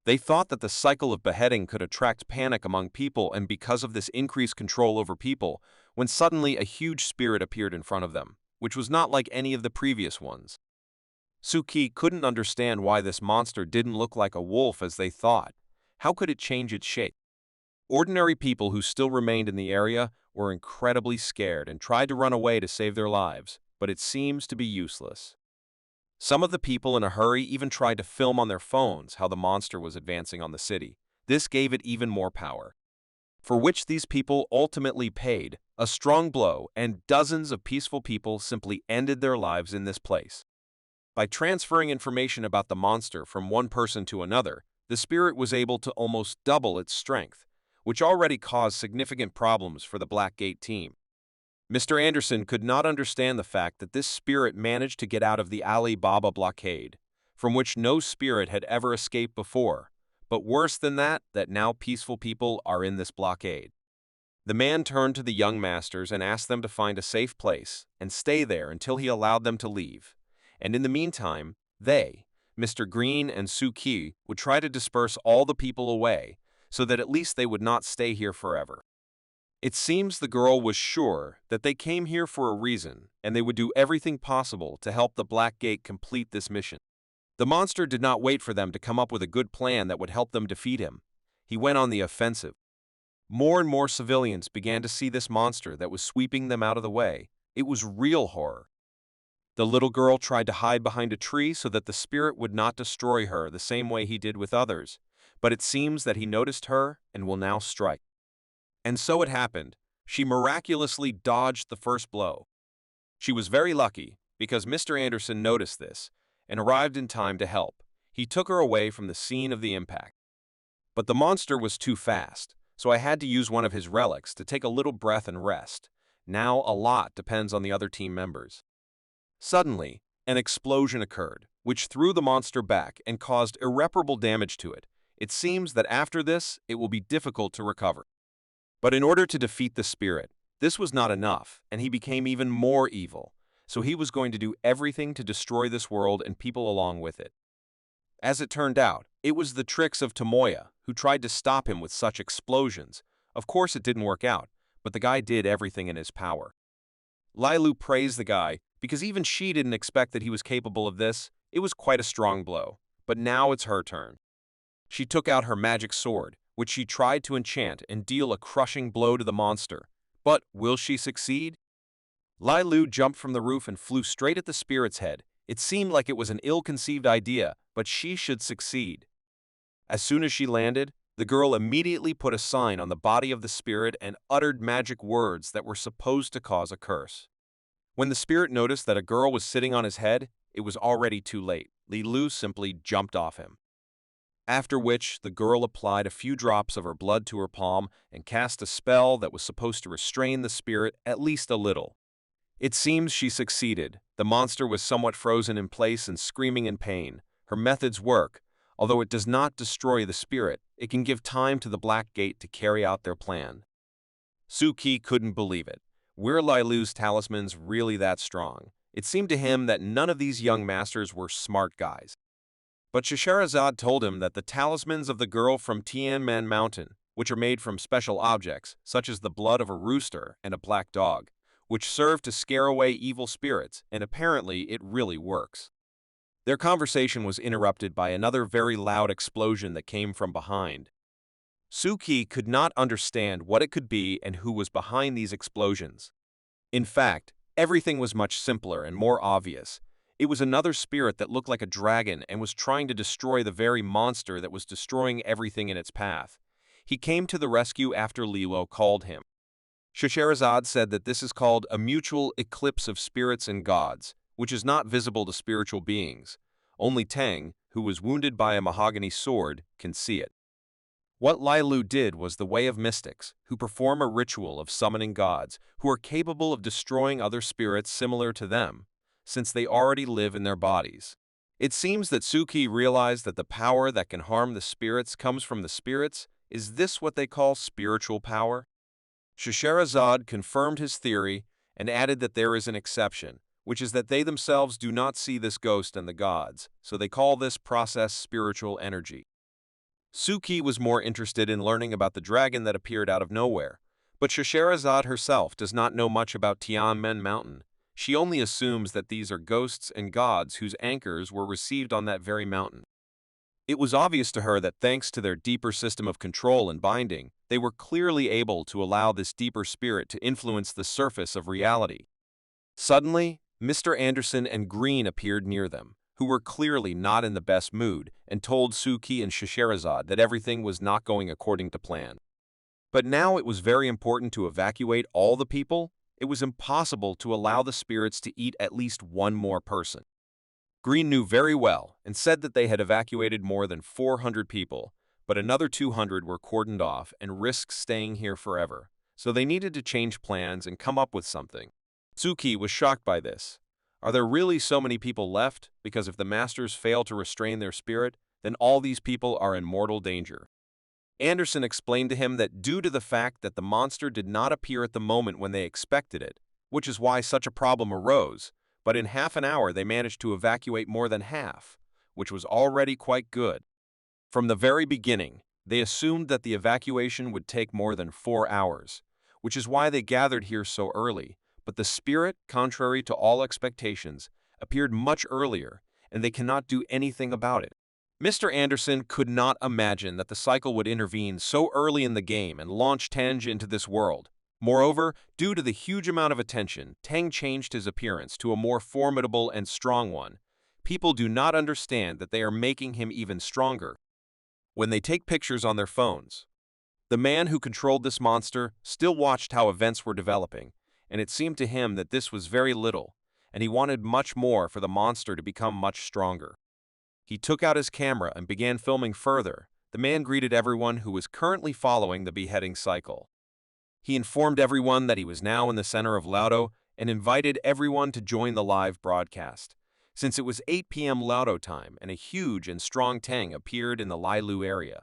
They thought that the cycle of beheading could attract panic among people and because of this increased control over people, when suddenly a huge spirit appeared in front of them, which was not like any of the previous ones. Suki couldn't understand why this monster didn't look like a wolf as they thought. How could it change its shape? Ordinary people who still remained in the area were incredibly scared and tried to run away to save their lives, but it seems to be useless. Some of the people in a hurry even tried to film on their phones how the monster was advancing on the city. This gave it even more power, for which these people ultimately paid a strong blow, and dozens of peaceful people simply ended their lives in this place. By transferring information about the monster from one person to another, the spirit was able to almost double its strength, which already caused significant problems for the Blackgate team. Mr. Anderson could not understand the fact that this spirit managed to get out of the Ali Baba blockade, from which no spirit had ever escaped before, but worse than that now peaceful people are in this blockade. The man turned to the young masters and asked them to find a safe place and stay there until he allowed them to leave. And in the meantime, they, Mr. Green and Suki, would try to disperse all the people away so that at least they would not stay here forever. It seems the girl was sure that they came here for a reason, and they would do everything possible to help the Blackgate complete this mission. The monster did not wait for them to come up with a good plan that would help them defeat him. He went on the offensive. More and more civilians began to see this monster that was sweeping them out of the way. It was real horror. The little girl tried to hide behind a tree so that the spirit would not destroy her the same way he did with others, but it seems that he noticed her and will now strike. And so it happened. She miraculously dodged the first blow. She was very lucky because Mr. Anderson noticed this and arrived in time to help. He took her away from the scene of the impact. But the monster was too fast, so I had to use one of his relics to take a little breath and rest. Now a lot depends on the other team members. Suddenly, an explosion occurred, which threw the monster back and caused irreparable damage to it. It seems that after this, it will be difficult to recover. But in order to defeat the spirit, this was not enough, and he became even more evil, so he was going to do everything to destroy this world and people along with it. As it turned out, it was the tricks of Tomoya who tried to stop him with such explosions. Of course it didn't work out, but the guy did everything in his power. Lailu praised the guy because even she didn't expect that he was capable of this. It was quite a strong blow, but now it's her turn. She took out her magic sword, which she tried to enchant and deal a crushing blow to the monster. But will she succeed? Lailu jumped from the roof and flew straight at the spirit's head. It seemed like it was an ill-conceived idea, but she should succeed. As soon as she landed, the girl immediately put a sign on the body of the spirit and uttered magic words that were supposed to cause a curse. When the spirit noticed that a girl was sitting on his head, it was already too late. Lailu simply jumped off him. After which, the girl applied a few drops of her blood to her palm and cast a spell that was supposed to restrain the spirit at least a little. It seems she succeeded. The monster was somewhat frozen in place and screaming in pain. Her methods work. Although it does not destroy the spirit, it can give time to the Blackgate to carry out their plan. Suki couldn't believe it. Were Lailu's talismans really that strong? It seemed to him that none of these young masters were smart guys. But Scheherazade told him that the talismans of the girl from Tianmen Mountain, which are made from special objects, such as the blood of a rooster and a black dog, which serve to scare away evil spirits, and apparently it really works. Their conversation was interrupted by another very loud explosion that came from behind. Suki could not understand what it could be and who was behind these explosions. In fact, everything was much simpler and more obvious. It was another spirit that looked like a dragon and was trying to destroy the very monster that was destroying everything in its path. He came to the rescue after Lilo called him. Scheherazade said that this is called a mutual eclipse of spirits and gods, which is not visible to spiritual beings. Only Tang, who was wounded by a mahogany sword, can see it. What Lailu did was the way of mystics, who perform a ritual of summoning gods, who are capable of destroying other spirits similar to them, since they already live in their bodies. It seems that Suki realized that the power that can harm the spirits comes from the spirits. Is this what they call spiritual power? Scheherazade confirmed his theory and added that there is an exception, which is that they themselves do not see this ghost and the gods, so they call this process spiritual energy. Suki was more interested in learning about the dragon that appeared out of nowhere, but Scheherazade herself does not know much about Tianmen Mountain. She only assumes that these are ghosts and gods whose anchors were received on that very mountain. It was obvious to her that thanks to their deeper system of control and binding, they were clearly able to allow this deeper spirit to influence the surface of reality. Suddenly, Mr. Anderson and Green appeared near them, who were clearly not in the best mood, and told Suki and Scheherazade that everything was not going according to plan. But now it was very important to evacuate all the people. It was impossible to allow the spirits to eat at least one more person. Green knew very well and said that they had evacuated more than 400 people, but another 200 were cordoned off and risked staying here forever, so they needed to change plans and come up with something. Tsuki was shocked by this. Are there really so many people left? Because if the masters fail to restrain their spirit, then all these people are in mortal danger. Anderson explained to him that due to the fact that the monster did not appear at the moment when they expected it, which is why such a problem arose, but in half an hour they managed to evacuate more than half, which was already quite good. From the very beginning, they assumed that the evacuation would take more than 4 hours, which is why they gathered here so early, but the spirit, contrary to all expectations, appeared much earlier, and they cannot do anything about it. Mr. Anderson could not imagine that the cycle would intervene so early in the game and launch Tang into this world. Moreover, due to the huge amount of attention, Tang changed his appearance to a more formidable and strong one. People do not understand that they are making him even stronger when they take pictures on their phones. The man who controlled this monster still watched how events were developing, and it seemed to him that this was very little, and he wanted much more for the monster to become much stronger. He took out his camera and began filming further. The man greeted everyone who was currently following the beheading cycle. He informed everyone that he was now in the center of Laudo and invited everyone to join the live broadcast. Since it was 8 p.m. Laudo time and a huge and strong Tang appeared in the Lailu area,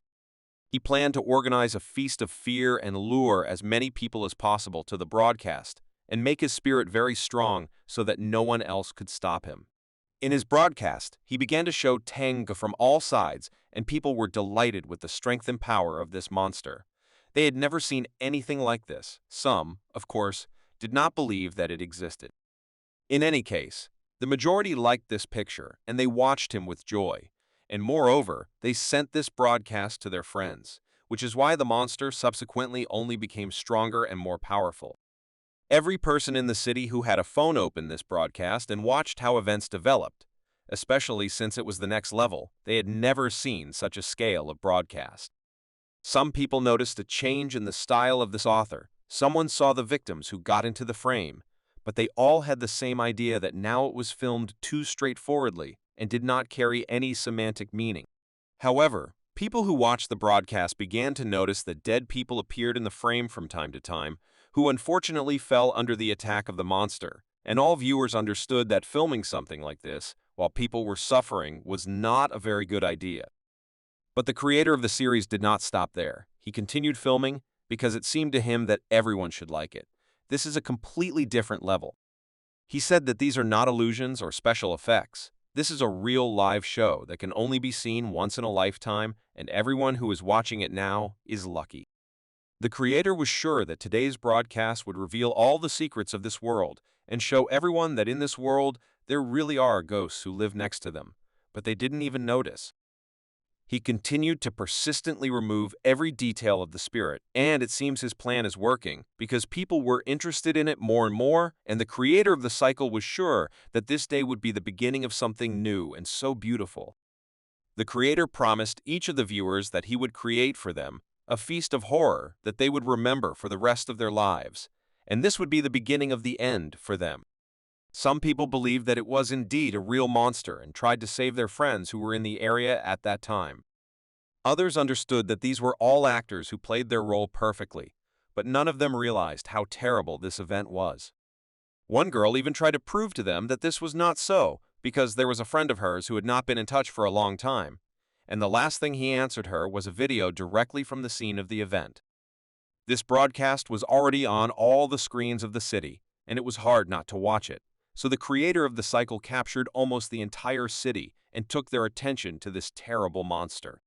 he planned to organize a feast of fear and lure as many people as possible to the broadcast and make his spirit very strong so that no one else could stop him. In his broadcast, he began to show Tang from all sides, and people were delighted with the strength and power of this monster. They had never seen anything like this. Some, of course, did not believe that it existed. In any case, the majority liked this picture, and they watched him with joy. And moreover, they sent this broadcast to their friends, which is why the monster subsequently only became stronger and more powerful. Every person in the city who had a phone opened this broadcast and watched how events developed, especially since it was the next level. They had never seen such a scale of broadcast. Some people noticed a change in the style of this author. Someone saw the victims who got into the frame, but they all had the same idea that now it was filmed too straightforwardly and did not carry any semantic meaning. However, people who watched the broadcast began to notice that dead people appeared in the frame from time to time, who unfortunately fell under the attack of the monster, and all viewers understood that filming something like this, while people were suffering, was not a very good idea. But the creator of the series did not stop there. He continued filming because it seemed to him that everyone should like it. This is a completely different level. He said that these are not illusions or special effects. This is a real live show that can only be seen once in a lifetime, and everyone who is watching it now is lucky. The creator was sure that today's broadcast would reveal all the secrets of this world and show everyone that in this world there really are ghosts who live next to them, but they didn't even notice. He continued to persistently remove every detail of the spirit, and it seems his plan is working because people were interested in it more and more, and the creator of the cycle was sure that this day would be the beginning of something new and so beautiful. The creator promised each of the viewers that he would create for them a feast of horror that they would remember for the rest of their lives, and this would be the beginning of the end for them. Some people believed that it was indeed a real monster and tried to save their friends who were in the area at that time. Others understood that these were all actors who played their role perfectly, but none of them realized how terrible this event was. One girl even tried to prove to them that this was not so, because there was a friend of hers who had not been in touch for a long time, and the last thing he answered her was a video directly from the scene of the event. This broadcast was already on all the screens of the city, and it was hard not to watch it, so the creator of the cycle captured almost the entire city and took their attention to this terrible monster.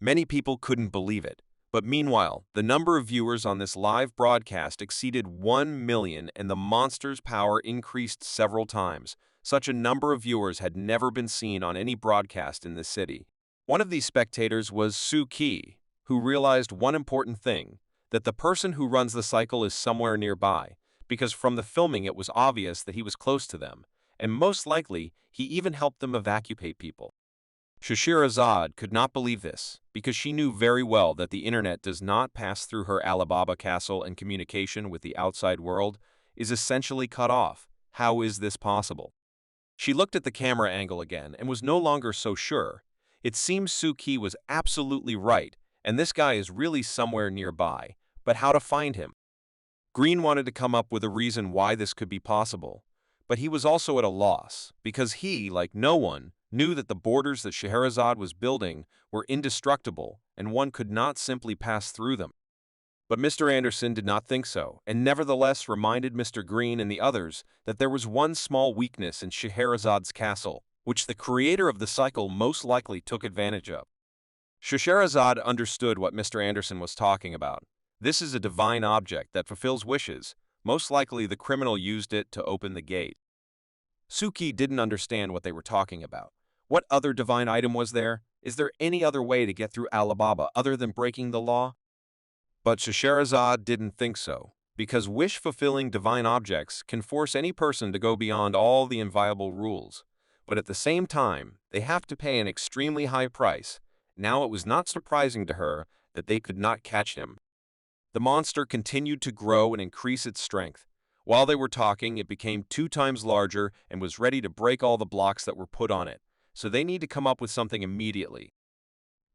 Many people couldn't believe it. But meanwhile, the number of viewers on this live broadcast exceeded 1 million and the monster's power increased several times. Such a number of viewers had never been seen on any broadcast in the city. One of these spectators was Suki, who realized one important thing, that the person who runs the cycle is somewhere nearby, because from the filming it was obvious that he was close to them, and most likely he even helped them evacuate people. Scheherazade could not believe this, because she knew very well that the internet does not pass through her Alibaba castle and communication with the outside world is essentially cut off. How is this possible? She looked at the camera angle again and was no longer so sure. It seems Suki was absolutely right, and this guy is really somewhere nearby, but how to find him? Green wanted to come up with a reason why this could be possible, but he was also at a loss, because he, like no one, knew that the borders that Scheherazade was building were indestructible and one could not simply pass through them. But Mr. Anderson did not think so, and nevertheless reminded Mr. Green and the others that there was one small weakness in Scheherazade's castle, which the creator of the cycle most likely took advantage of. Scheherazade understood what Mr. Anderson was talking about. This is a divine object that fulfills wishes. Most likely the criminal used it to open the gate. Suki didn't understand what they were talking about. What other divine item was there? Is there any other way to get through Alibaba other than breaking the law? But Scheherazade didn't think so, because wish-fulfilling divine objects can force any person to go beyond all the inviolable rules. But at the same time, they have to pay an extremely high price. Now it was not surprising to her that they could not catch him. The monster continued to grow and increase its strength. While they were talking, it became 2 times larger and was ready to break all the blocks that were put on it, so they need to come up with something immediately.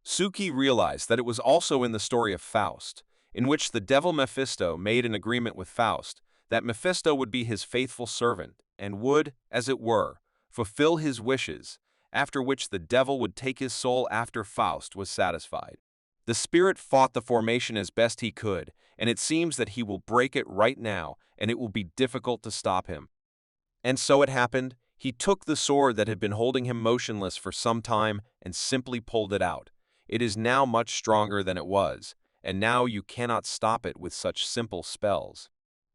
Suki realized that it was also in the story of Faust, in which the devil Mephisto made an agreement with Faust that Mephisto would be his faithful servant and would, as it were, fulfill his wishes, after which the devil would take his soul after Faust was satisfied. The spirit fought the formation as best he could, and it seems that he will break it right now, and it will be difficult to stop him. And so it happened. He took the sword that had been holding him motionless for some time and simply pulled it out. It is now much stronger than it was, and now you cannot stop it with such simple spells.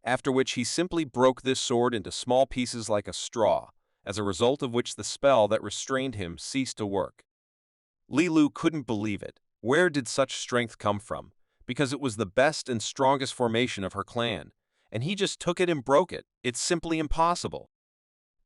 After which he simply broke this sword into small pieces like a straw, as a result of which the spell that restrained him ceased to work. Lilu couldn't believe it. Where did such strength come from? Because it was the best and strongest formation of her clan, and he just took it and broke it. It's simply impossible.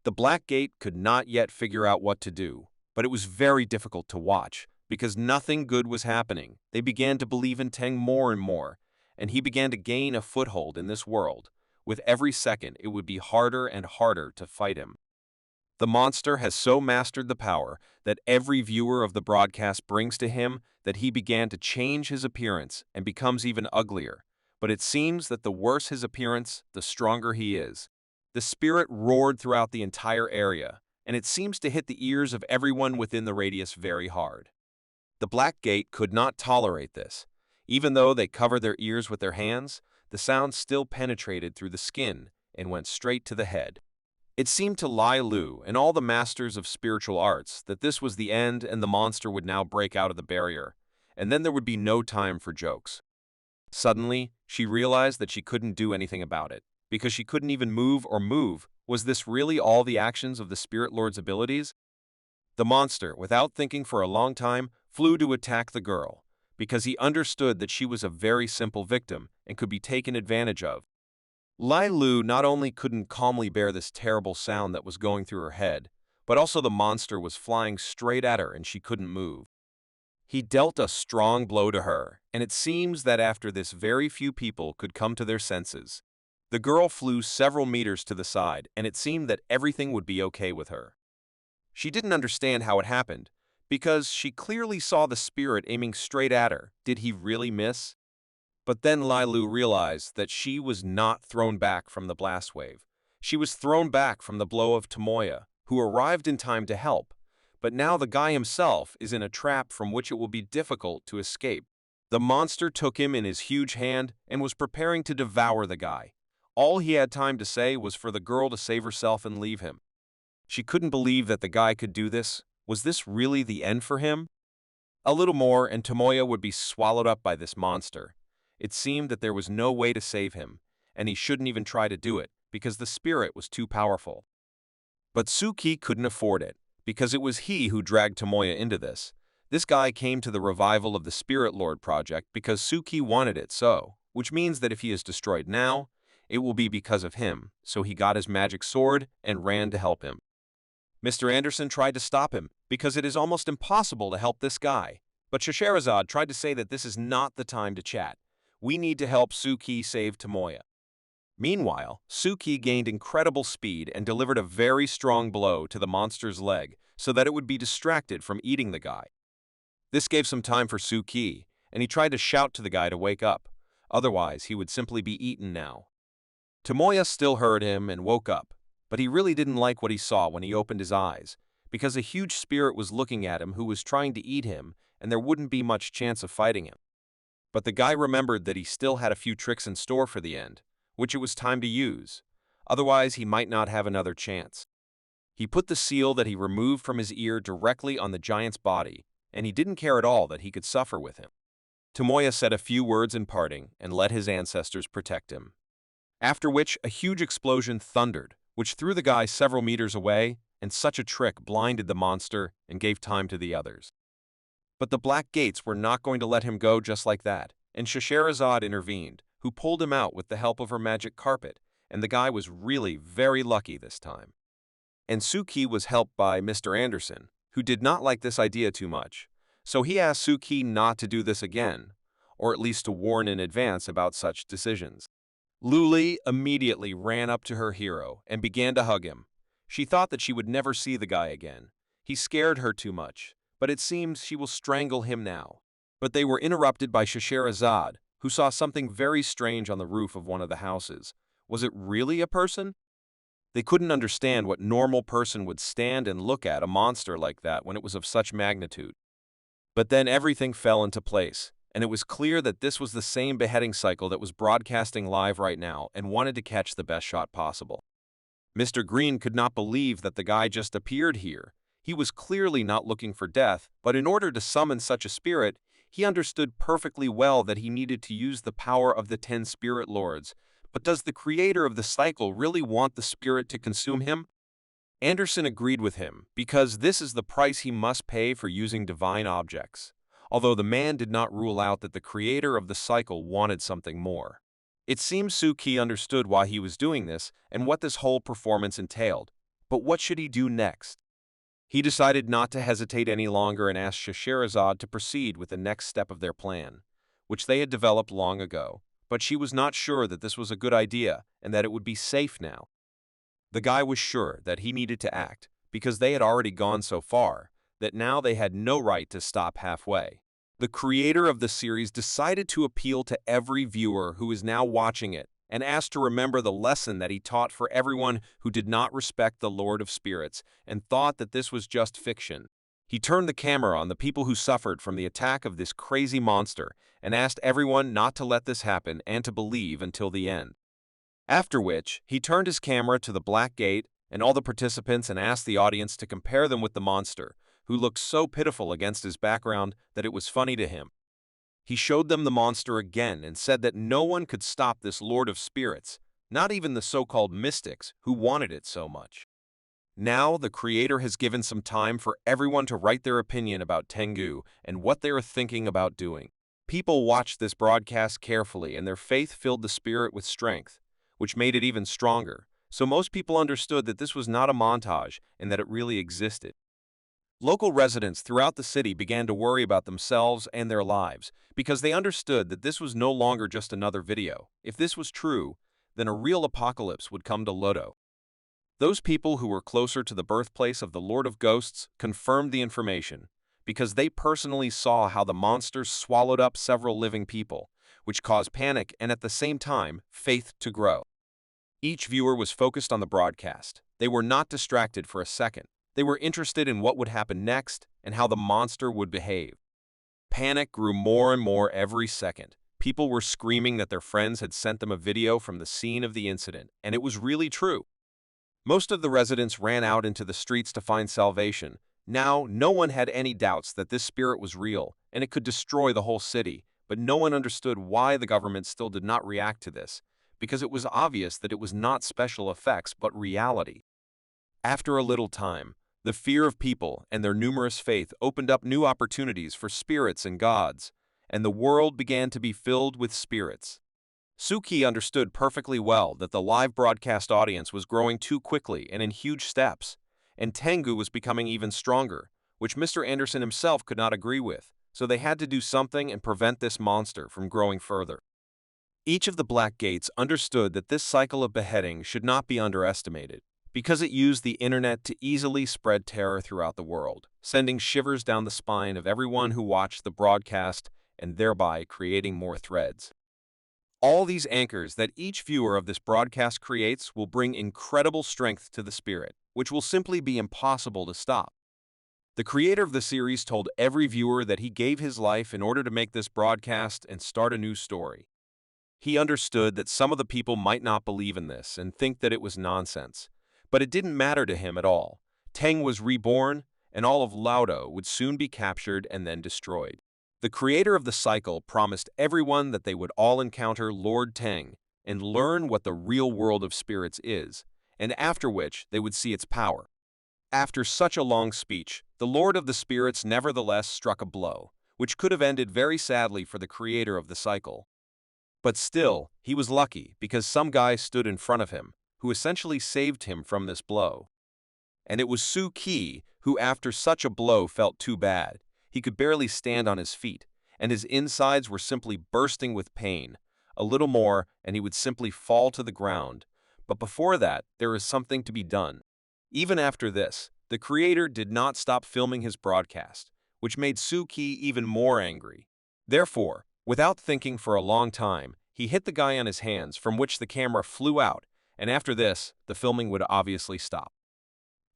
The Black Gate could not yet figure out what to do, but it was very difficult to watch, because nothing good was happening. They began to believe in Teng more and more, and he began to gain a foothold in this world. With every second, it would be harder and harder to fight him. The monster has so mastered the power that every viewer of the broadcast brings to him that he began to change his appearance and becomes even uglier. But it seems that the worse his appearance, the stronger he is. The spirit roared throughout the entire area, and it seems to hit the ears of everyone within the radius very hard. The Black Gate could not tolerate this. Even though they covered their ears with their hands, the sound still penetrated through the skin and went straight to the head. It seemed to Lai Lu and all the masters of spiritual arts that this was the end and the monster would now break out of the barrier, and then there would be no time for jokes. Suddenly, she realized that she couldn't do anything about it, because she couldn't even move or move. Was this really all the actions of the Spirit Lord's abilities? The monster, without thinking for a long time, flew to attack the girl, because he understood that she was a very simple victim and could be taken advantage of. Lai Lu not only couldn't calmly bear this terrible sound that was going through her head, but also the monster was flying straight at her and she couldn't move. He dealt a strong blow to her, and it seems that after this very few people could come to their senses. The girl flew several meters to the side, and it seemed that everything would be okay with her. She didn't understand how it happened, because she clearly saw the spirit aiming straight at her. Did he really miss? But then Lai Lu realized that she was not thrown back from the blast wave. She was thrown back from the blow of Tomoya, who arrived in time to help. But now the guy himself is in a trap from which it will be difficult to escape. The monster took him in his huge hand and was preparing to devour the guy. All he had time to say was for the girl to save herself and leave him. She couldn't believe that the guy could do this. Was this really the end for him? A little more, and Tomoya would be swallowed up by this monster. It seemed that there was no way to save him, and he shouldn't even try to do it, because the spirit was too powerful. But Suki couldn't afford it, because it was he who dragged Tomoya into this. This guy came to the revival of the Spirit Lord project because Suki wanted it so, which means that if he is destroyed now, it will be because of him, so he got his magic sword and ran to help him. Mr. Anderson tried to stop him, because it is almost impossible to help this guy. But Scheherazade tried to say that this is not the time to chat. We need to help Suki save Tomoya. Meanwhile, Suki gained incredible speed and delivered a very strong blow to the monster's leg so that it would be distracted from eating the guy. This gave some time for Suki, and he tried to shout to the guy to wake up. Otherwise, he would simply be eaten now. Tomoya still heard him and woke up, but he really didn't like what he saw when he opened his eyes, because a huge spirit was looking at him who was trying to eat him, and there wouldn't be much chance of fighting him. But the guy remembered that he still had a few tricks in store for the end, which it was time to use. Otherwise, he might not have another chance. He put the seal that he removed from his ear directly on the giant's body, and he didn't care at all that he could suffer with him. Tomoya said a few words in parting and let his ancestors protect him. After which, a huge explosion thundered, which threw the guy several meters away, and such a trick blinded the monster and gave time to the others. But the black gates were not going to let him go just like that, and Scheherazade intervened, who pulled him out with the help of her magic carpet, and the guy was really very lucky this time. And Suki was helped by Mr. Anderson, who did not like this idea too much, so he asked Suki not to do this again, or at least to warn in advance about such decisions. Luli immediately ran up to her hero and began to hug him. She thought that she would never see the guy again. He scared her too much, but it seems she will strangle him now. But they were interrupted by Scheherazade, who saw something very strange on the roof of one of the houses. Was it really a person? They couldn't understand what normal person would stand and look at a monster like that when it was of such magnitude. But then everything fell into place, and it was clear that this was the same beheading cycle that was broadcasting live right now and wanted to catch the best shot possible. Mr. Green could not believe that the guy just appeared here. He was clearly not looking for death, but in order to summon such a spirit, he understood perfectly well that he needed to use the power of the 10 spirit lords. But does the creator of the cycle really want the spirit to consume him? Anderson agreed with him, because this is the price he must pay for using divine objects, although the man did not rule out that the creator of the cycle wanted something more. It seems Suki understood why he was doing this and what this whole performance entailed, but what should he do next? He decided not to hesitate any longer and asked Scheherazade to proceed with the next step of their plan, which they had developed long ago, but she was not sure that this was a good idea and that it would be safe now. The guy was sure that he needed to act, because they had already gone so far that now they had no right to stop halfway. The creator of the series decided to appeal to every viewer who is now watching it and asked to remember the lesson that he taught for everyone who did not respect the Lord of Spirits and thought that this was just fiction. He turned the camera on the people who suffered from the attack of this crazy monster and asked everyone not to let this happen and to believe until the end. After which, he turned his camera to the Black Gate and all the participants and asked the audience to compare them with the monster, who looked so pitiful against his background that it was funny to him. He showed them the monster again and said that no one could stop this Lord of Spirits, not even the so-called mystics who wanted it so much. Now, the creator has given some time for everyone to write their opinion about Tengu and what they are thinking about doing. People watched this broadcast carefully and their faith filled the spirit with strength, which made it even stronger, so most people understood that this was not a montage and that it really existed. Local residents throughout the city began to worry about themselves and their lives because they understood that this was no longer just another video. If this was true, then a real apocalypse would come to Lodo. Those people who were closer to the birthplace of the Lord of Ghosts confirmed the information because they personally saw how the monsters swallowed up several living people, which caused panic and at the same time, faith to grow. Each viewer was focused on the broadcast. They were not distracted for a second. They were interested in what would happen next and how the monster would behave. Panic grew more and more every second. People were screaming that their friends had sent them a video from the scene of the incident, and it was really true. Most of the residents ran out into the streets to find salvation. Now, no one had any doubts that this spirit was real, and it could destroy the whole city, but no one understood why the government still did not react to this, because it was obvious that it was not special effects but reality. After a little time, the fear of people and their numerous faith opened up new opportunities for spirits and gods, and the world began to be filled with spirits. Suki understood perfectly well that the live broadcast audience was growing too quickly and in huge steps, and Tengu was becoming even stronger, which Mr. Anderson himself could not agree with, so they had to do something and prevent this monster from growing further. Each of the Black Gates understood that this cycle of beheading should not be underestimated, because it used the internet to easily spread terror throughout the world, sending shivers down the spine of everyone who watched the broadcast and thereby creating more threads. All these anchors that each viewer of this broadcast creates will bring incredible strength to the spirit, which will simply be impossible to stop. The creator of the series told every viewer that he gave his life in order to make this broadcast and start a new story. He understood that some of the people might not believe in this and think that it was nonsense, but it didn't matter to him at all. Teng was reborn, and all of Laudo would soon be captured and then destroyed. The creator of the cycle promised everyone that they would all encounter Lord Teng and learn what the real world of spirits is, and after which they would see its power. After such a long speech, the Lord of the Spirits nevertheless struck a blow, which could have ended very sadly for the creator of the cycle. But still, he was lucky because some guy stood in front of him, who essentially saved him from this blow. And it was Su Qi who, after such a blow, felt too bad. He could barely stand on his feet, and his insides were simply bursting with pain. A little more, and he would simply fall to the ground. But before that, there is something to be done. Even after this, the creator did not stop filming his broadcast, which made Su Qi even more angry. Therefore, without thinking for a long time, he hit the guy on his hands, from which the camera flew out, and after this, the filming would obviously stop.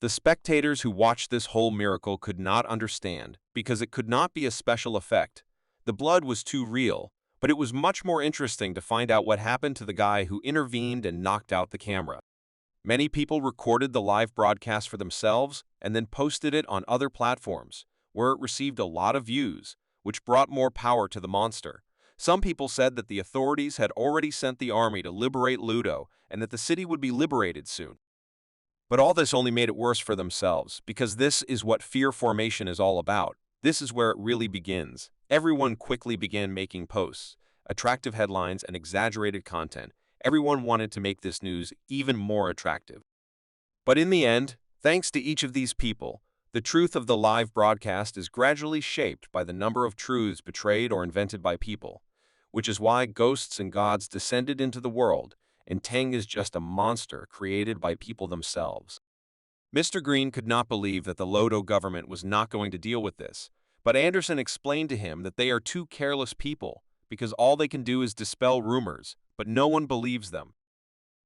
The spectators who watched this whole miracle could not understand, because it could not be a special effect. The blood was too real, but it was much more interesting to find out what happened to the guy who intervened and knocked out the camera. Many people recorded the live broadcast for themselves and then posted it on other platforms, where it received a lot of views, which brought more power to the monster. Some people said that the authorities had already sent the army to liberate Ludo and that the city would be liberated soon. But all this only made it worse for themselves, because this is what fear formation is all about. This is where it really begins. Everyone quickly began making posts, attractive headlines, and exaggerated content. Everyone wanted to make this news even more attractive. But in the end, thanks to each of these people, the truth of the live broadcast is gradually shaped by the number of truths betrayed or invented by people, which is why ghosts and gods descended into the world, and Teng is just a monster created by people themselves. Mr. Green could not believe that the Lodo government was not going to deal with this, but Anderson explained to him that they are too careless people, because all they can do is dispel rumors, but no one believes them.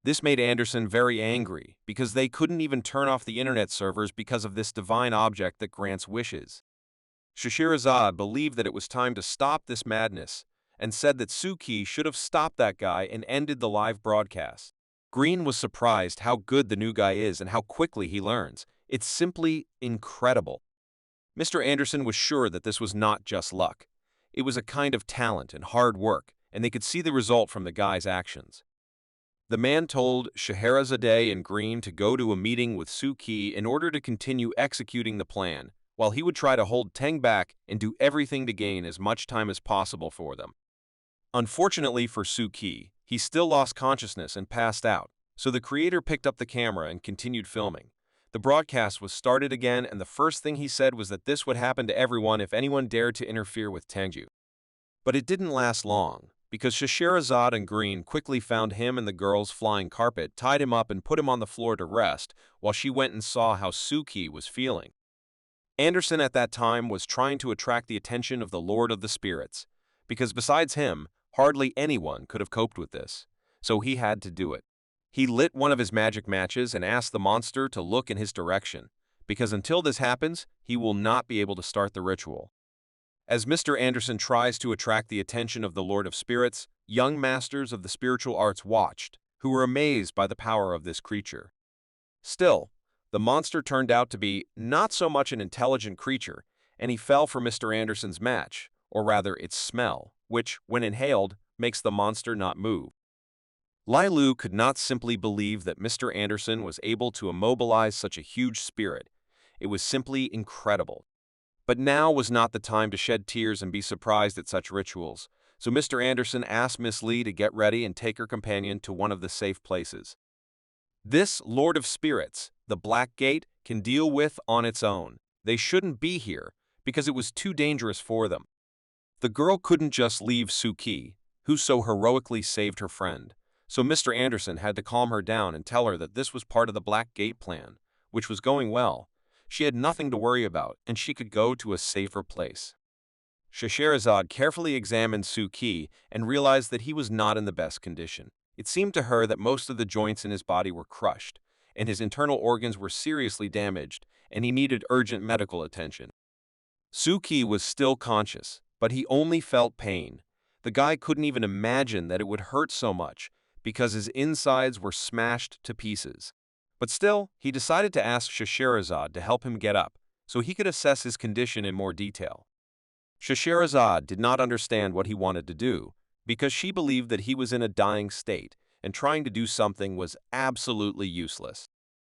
This made Anderson very angry, because they couldn't even turn off the internet servers because of this divine object that grants wishes. Shashirazad believed that it was time to stop this madness, and said that Suki should have stopped that guy and ended the live broadcast. Green was surprised how good the new guy is and how quickly he learns. It's simply incredible. Mr. Anderson was sure that this was not just luck. It was a kind of talent and hard work, and they could see the result from the guy's actions. The man told Scheherazade and Green to go to a meeting with Suki in order to continue executing the plan, while he would try to hold Teng back and do everything to gain as much time as possible for them. Unfortunately for Suki, he still lost consciousness and passed out, so the creator picked up the camera and continued filming. The broadcast was started again, and the first thing he said was that this would happen to everyone if anyone dared to interfere with Tengju. But it didn't last long, because Scheherazade and Green quickly found him and the girl's flying carpet, tied him up and put him on the floor to rest, while she went and saw how Suki was feeling. Anderson at that time was trying to attract the attention of the Lord of the Spirits, because besides him, hardly anyone could have coped with this, so he had to do it. He lit one of his magic matches and asked the monster to look in his direction, because until this happens, he will not be able to start the ritual. As Mr. Anderson tries to attract the attention of the Lord of Spirits, young masters of the spiritual arts watched, who were amazed by the power of this creature. Still, the monster turned out to be not so much an intelligent creature, and he fell for Mr. Anderson's match, or rather its smell, which, when inhaled, makes the monster not move. Lai Lu could not simply believe that Mr. Anderson was able to immobilize such a huge spirit. It was simply incredible. But now was not the time to shed tears and be surprised at such rituals, so Mr. Anderson asked Miss Lee to get ready and take her companion to one of the safe places. This Lord of Spirits, the Black Gate, can deal with on its own. They shouldn't be here, because it was too dangerous for them. The girl couldn't just leave Suki, who so heroically saved her friend, so Mr. Anderson had to calm her down and tell her that this was part of the Black Gate plan, which was going well. She had nothing to worry about, and she could go to a safer place. Scheherazade carefully examined Suki and realized that he was not in the best condition. It seemed to her that most of the joints in his body were crushed, and his internal organs were seriously damaged, and he needed urgent medical attention. Suki was still conscious, but he only felt pain. The guy couldn't even imagine that it would hurt so much, because his insides were smashed to pieces. But still, he decided to ask Scheherazade to help him get up, so he could assess his condition in more detail. Scheherazade did not understand what he wanted to do, because she believed that he was in a dying state, and trying to do something was absolutely useless.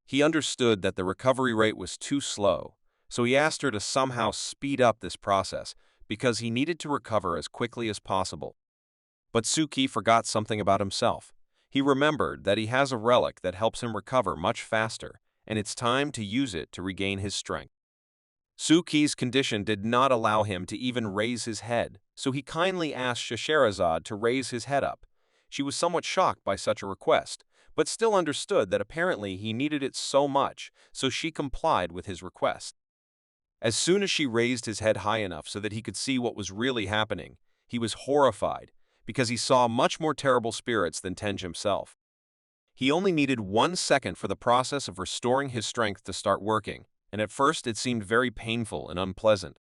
He understood that the recovery rate was too slow, so he asked her to somehow speed up this process, because he needed to recover as quickly as possible. But Suki forgot something about himself. He remembered that he has a relic that helps him recover much faster, and it's time to use it to regain his strength. Suki's condition did not allow him to even raise his head, so he kindly asked Scheherazade to raise his head up. She was somewhat shocked by such a request, but still understood that apparently he needed it so much, so she complied with his request. As soon as she raised his head high enough so that he could see what was really happening, he was horrified, because he saw much more terrible spirits than Tenj himself. He only needed 1 second for the process of restoring his strength to start working, and at first it seemed very painful and unpleasant.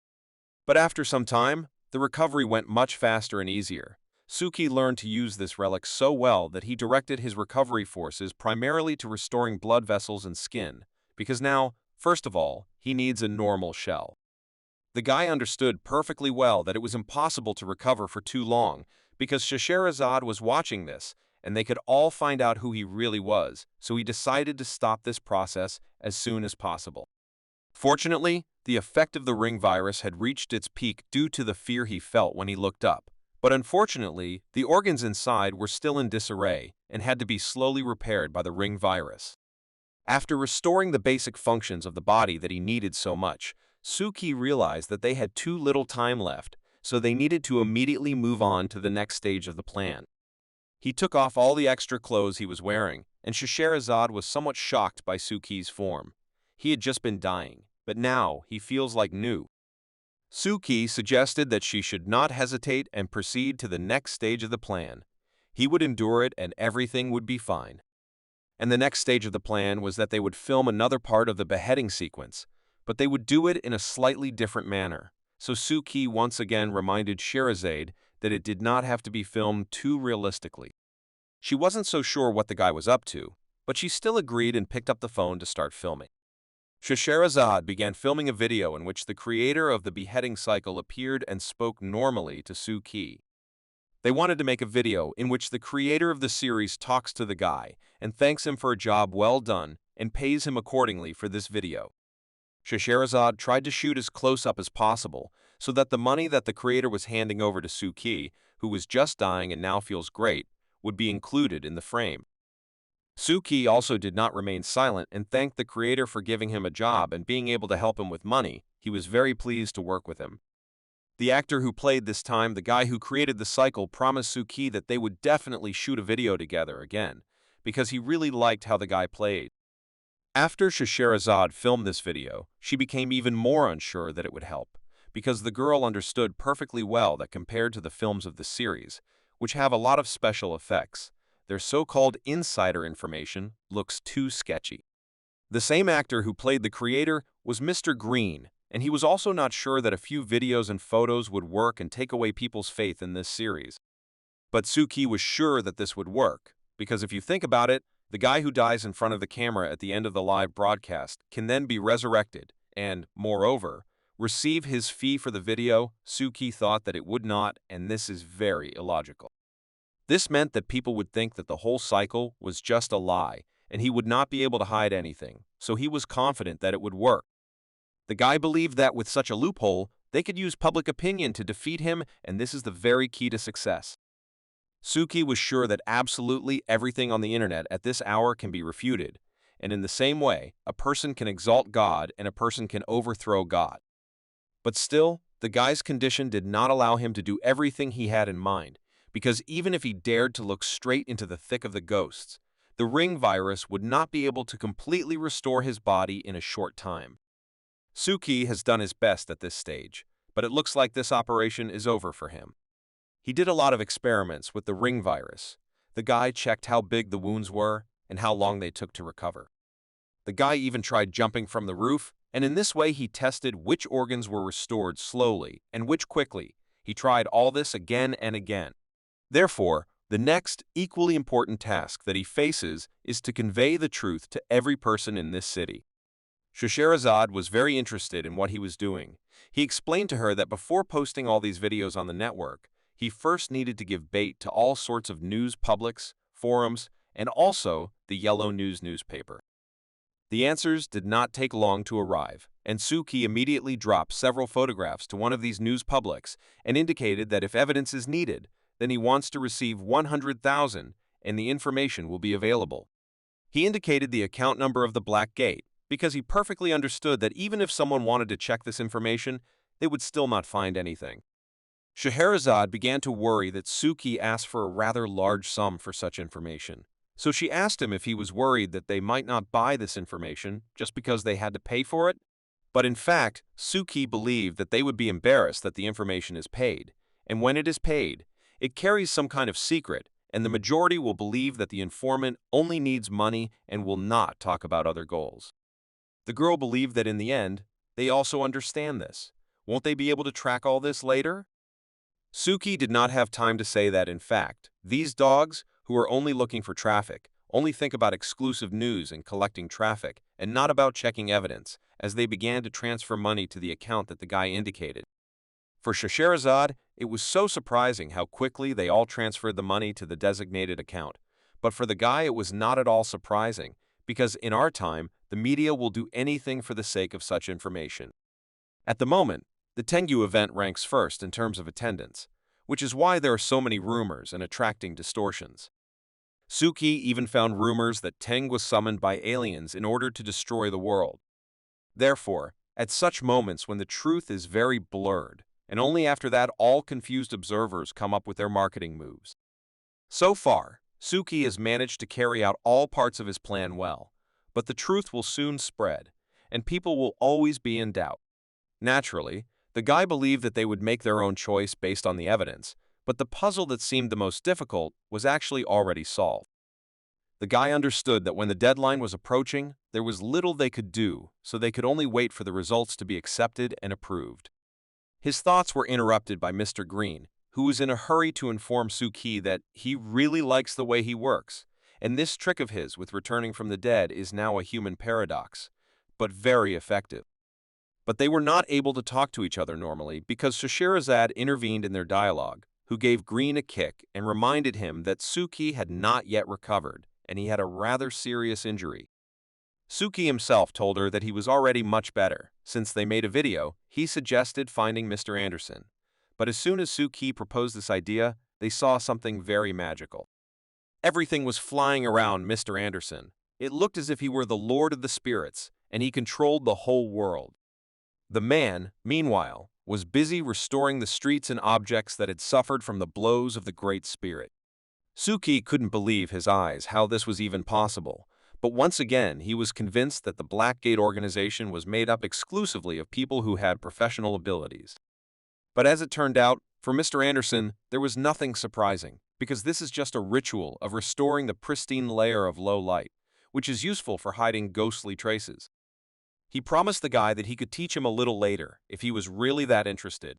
But after some time, the recovery went much faster and easier. Suki learned to use this relic so well that he directed his recovery forces primarily to restoring blood vessels and skin, because now, first of all, he needs a normal shell. The guy understood perfectly well that it was impossible to recover for too long, because Scheherazade was watching this, and they could all find out who he really was, so he decided to stop this process as soon as possible. Fortunately, the effect of the ring virus had reached its peak due to the fear he felt when he looked up, but unfortunately, the organs inside were still in disarray and had to be slowly repaired by the ring virus. After restoring the basic functions of the body that he needed so much, Suki realized that they had too little time left, so they needed to immediately move on to the next stage of the plan. He took off all the extra clothes he was wearing, and Scheherazade was somewhat shocked by Suki's form. He had just been dying, but now he feels like new. Suki suggested that she should not hesitate and proceed to the next stage of the plan. He would endure it and everything would be fine. And the next stage of the plan was that they would film another part of the beheading sequence, but they would do it in a slightly different manner. So Suki once again reminded Scheherazade that it did not have to be filmed too realistically. She wasn't so sure what the guy was up to, but she still agreed and picked up the phone to start filming. Scheherazade began filming a video in which the creator of the beheading cycle appeared and spoke normally to Suki. They wanted to make a video in which the creator of the series talks to the guy and thanks him for a job well done and pays him accordingly for this video. Scheherazade tried to shoot as close up as possible so that the money that the creator was handing over to Suki, who was just dying and now feels great, would be included in the frame. Suki also did not remain silent and thanked the creator for giving him a job and being able to help him with money. He was very pleased to work with him. The actor who played this time, the guy who created the cycle, promised Suki that they would definitely shoot a video together again, because he really liked how the guy played. After Scheherazade filmed this video, she became even more unsure that it would help, because the girl understood perfectly well that compared to the films of the series, which have a lot of special effects, their so-called insider information looks too sketchy. The same actor who played the creator was Mr. Green, and he was also not sure that a few videos and photos would work and take away people's faith in this series. But Suki was sure that this would work, because if you think about it, The guy who dies in front of the camera at the end of the live broadcast can then be resurrected and, moreover, receive his fee for the video. Suki thought that it would not, and this is very illogical. This meant that people would think that the whole cycle was just a lie, and he would not be able to hide anything, so he was confident that it would work. The guy believed that with such a loophole, they could use public opinion to defeat him, and this is the very key to success. Suki was sure that absolutely everything on the internet at this hour can be refuted, and in the same way, a person can exalt God and a person can overthrow God. But still, the guy's condition did not allow him to do everything he had in mind, because even if he dared to look straight into the thick of the ghosts, the ring virus would not be able to completely restore his body in a short time. Suki has done his best at this stage, but it looks like this operation is over for him. He did a lot of experiments with the ring virus. The guy checked how big the wounds were and how long they took to recover. The guy even tried jumping from the roof, and in this way he tested which organs were restored slowly and which quickly. He tried all this again and again. Therefore, the next, equally important task that he faces is to convey the truth to every person in this city. Scheherazade was very interested in what he was doing. He explained to her that before posting all these videos on the network, he first needed to give bait to all sorts of news publics, forums, and also the Yellow News newspaper. The answers did not take long to arrive, and Suki immediately dropped several photographs to one of these news publics and indicated that if evidence is needed, then he wants to receive 100,000 and the information will be available. He indicated the account number of the Black Gate because he perfectly understood that even if someone wanted to check this information, they would still not find anything. Scheherazade began to worry that Suki asked for a rather large sum for such information, so she asked him if he was worried that they might not buy this information just because they had to pay for it. But in fact, Suki believed that they would be embarrassed that the information is paid, and when it is paid, it carries some kind of secret, and the majority will believe that the informant only needs money and will not talk about other goals. The girl believed that in the end, they also understand this. Won't they be able to track all this later? Suki did not have time to say that in fact, these dogs, who are only looking for traffic, only think about exclusive news and collecting traffic, and not about checking evidence, as they began to transfer money to the account that the guy indicated. For Scheherazade, it was so surprising how quickly they all transferred the money to the designated account. But for the guy, it was not at all surprising, because in our time, the media will do anything for the sake of such information. At the moment, the Tengu event ranks first in terms of attendance, which is why there are so many rumors and attracting distortions. Suki even found rumors that Teng was summoned by aliens in order to destroy the world. Therefore, at such moments when the truth is very blurred, and only after that all confused observers come up with their marketing moves. So far, Suki has managed to carry out all parts of his plan well, but the truth will soon spread, and people will always be in doubt. Naturally, the guy believed that they would make their own choice based on the evidence, but the puzzle that seemed the most difficult was actually already solved. The guy understood that when the deadline was approaching, there was little they could do, so they could only wait for the results to be accepted and approved. His thoughts were interrupted by Mr. Green, who was in a hurry to inform Suki that he really likes the way he works, and this trick of his with returning from the dead is now a human paradox, but very effective. But they were not able to talk to each other normally because Scheherazade intervened in their dialogue, who gave Green a kick and reminded him that Suki had not yet recovered, and he had a rather serious injury. Suki himself told her that he was already much better. Since they made a video, he suggested finding Mr. Anderson. But as soon as Suki proposed this idea, they saw something very magical. Everything was flying around Mr. Anderson. It looked as if he were the Lord of the Spirits, and he controlled the whole world. The man, meanwhile, was busy restoring the streets and objects that had suffered from the blows of the Great Spirit. Suki couldn't believe his eyes how this was even possible, but once again he was convinced that the Blackgate organization was made up exclusively of people who had professional abilities. But as it turned out, for Mr. Anderson, there was nothing surprising, because this is just a ritual of restoring the pristine layer of low light, which is useful for hiding ghostly traces. He promised the guy that he could teach him a little later if he was really that interested.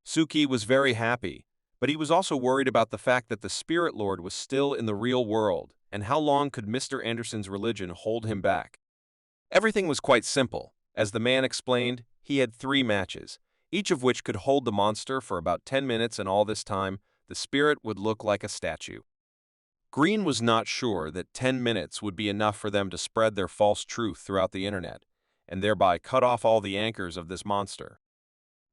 Suki was very happy, but he was also worried about the fact that the Spirit Lord was still in the real world, and how long could Mr. Anderson's religion hold him back? Everything was quite simple. As the man explained, he had 3 matches, each of which could hold the monster for about 10 minutes, and all this time, the spirit would look like a statue. Green was not sure that 10 minutes would be enough for them to spread their false truth throughout the internet, and thereby cut off all the anchors of this monster.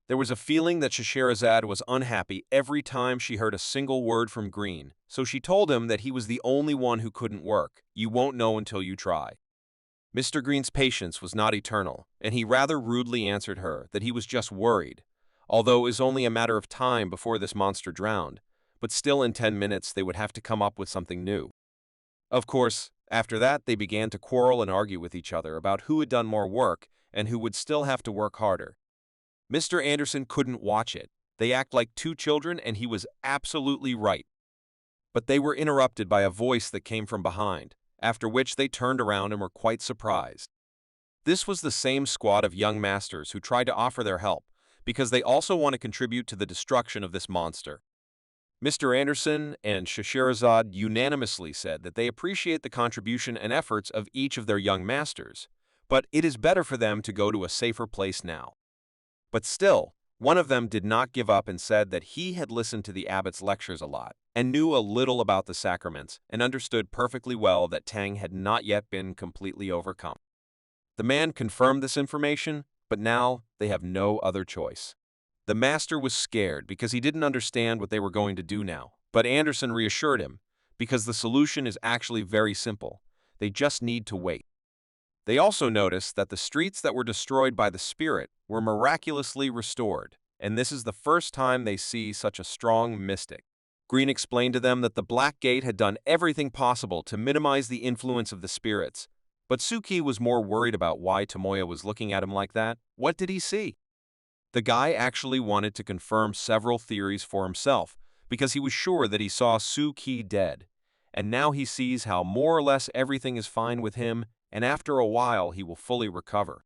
There was a feeling that Scheherazade was unhappy every time she heard a single word from Green, so she told him that he was the only one who couldn't work. You won't know until you try. Mr. Green's patience was not eternal, and he rather rudely answered her that he was just worried, although it was only a matter of time before this monster drowned, but still in 10 minutes they would have to come up with something new. Of course, after that they began to quarrel and argue with each other about who had done more work and who would still have to work harder. Mr. Anderson couldn't watch it. They act like 2 children, and he was absolutely right. But they were interrupted by a voice that came from behind, after which they turned around and were quite surprised. This was the same squad of young masters who tried to offer their help, because they also want to contribute to the destruction of this monster. Mr. Anderson and Scheherazade unanimously said that they appreciate the contribution and efforts of each of their young masters, but it is better for them to go to a safer place now. But still, one of them did not give up and said that he had listened to the abbot's lectures a lot and knew a little about the sacraments and understood perfectly well that Tang had not yet been completely overcome. The man confirmed this information, but now they have no other choice. The master was scared because he didn't understand what they were going to do now, but Anderson reassured him, because the solution is actually very simple. They just need to wait. They also noticed that the streets that were destroyed by the spirit were miraculously restored, and this is the first time they see such a strong mystic. Green explained to them that the Black Gate had done everything possible to minimize the influence of the spirits, but Suki was more worried about why Tomoya was looking at him like that. What did he see? The guy actually wanted to confirm several theories for himself, because he was sure that he saw Suki dead, and now he sees how more or less everything is fine with him, and after a while he will fully recover.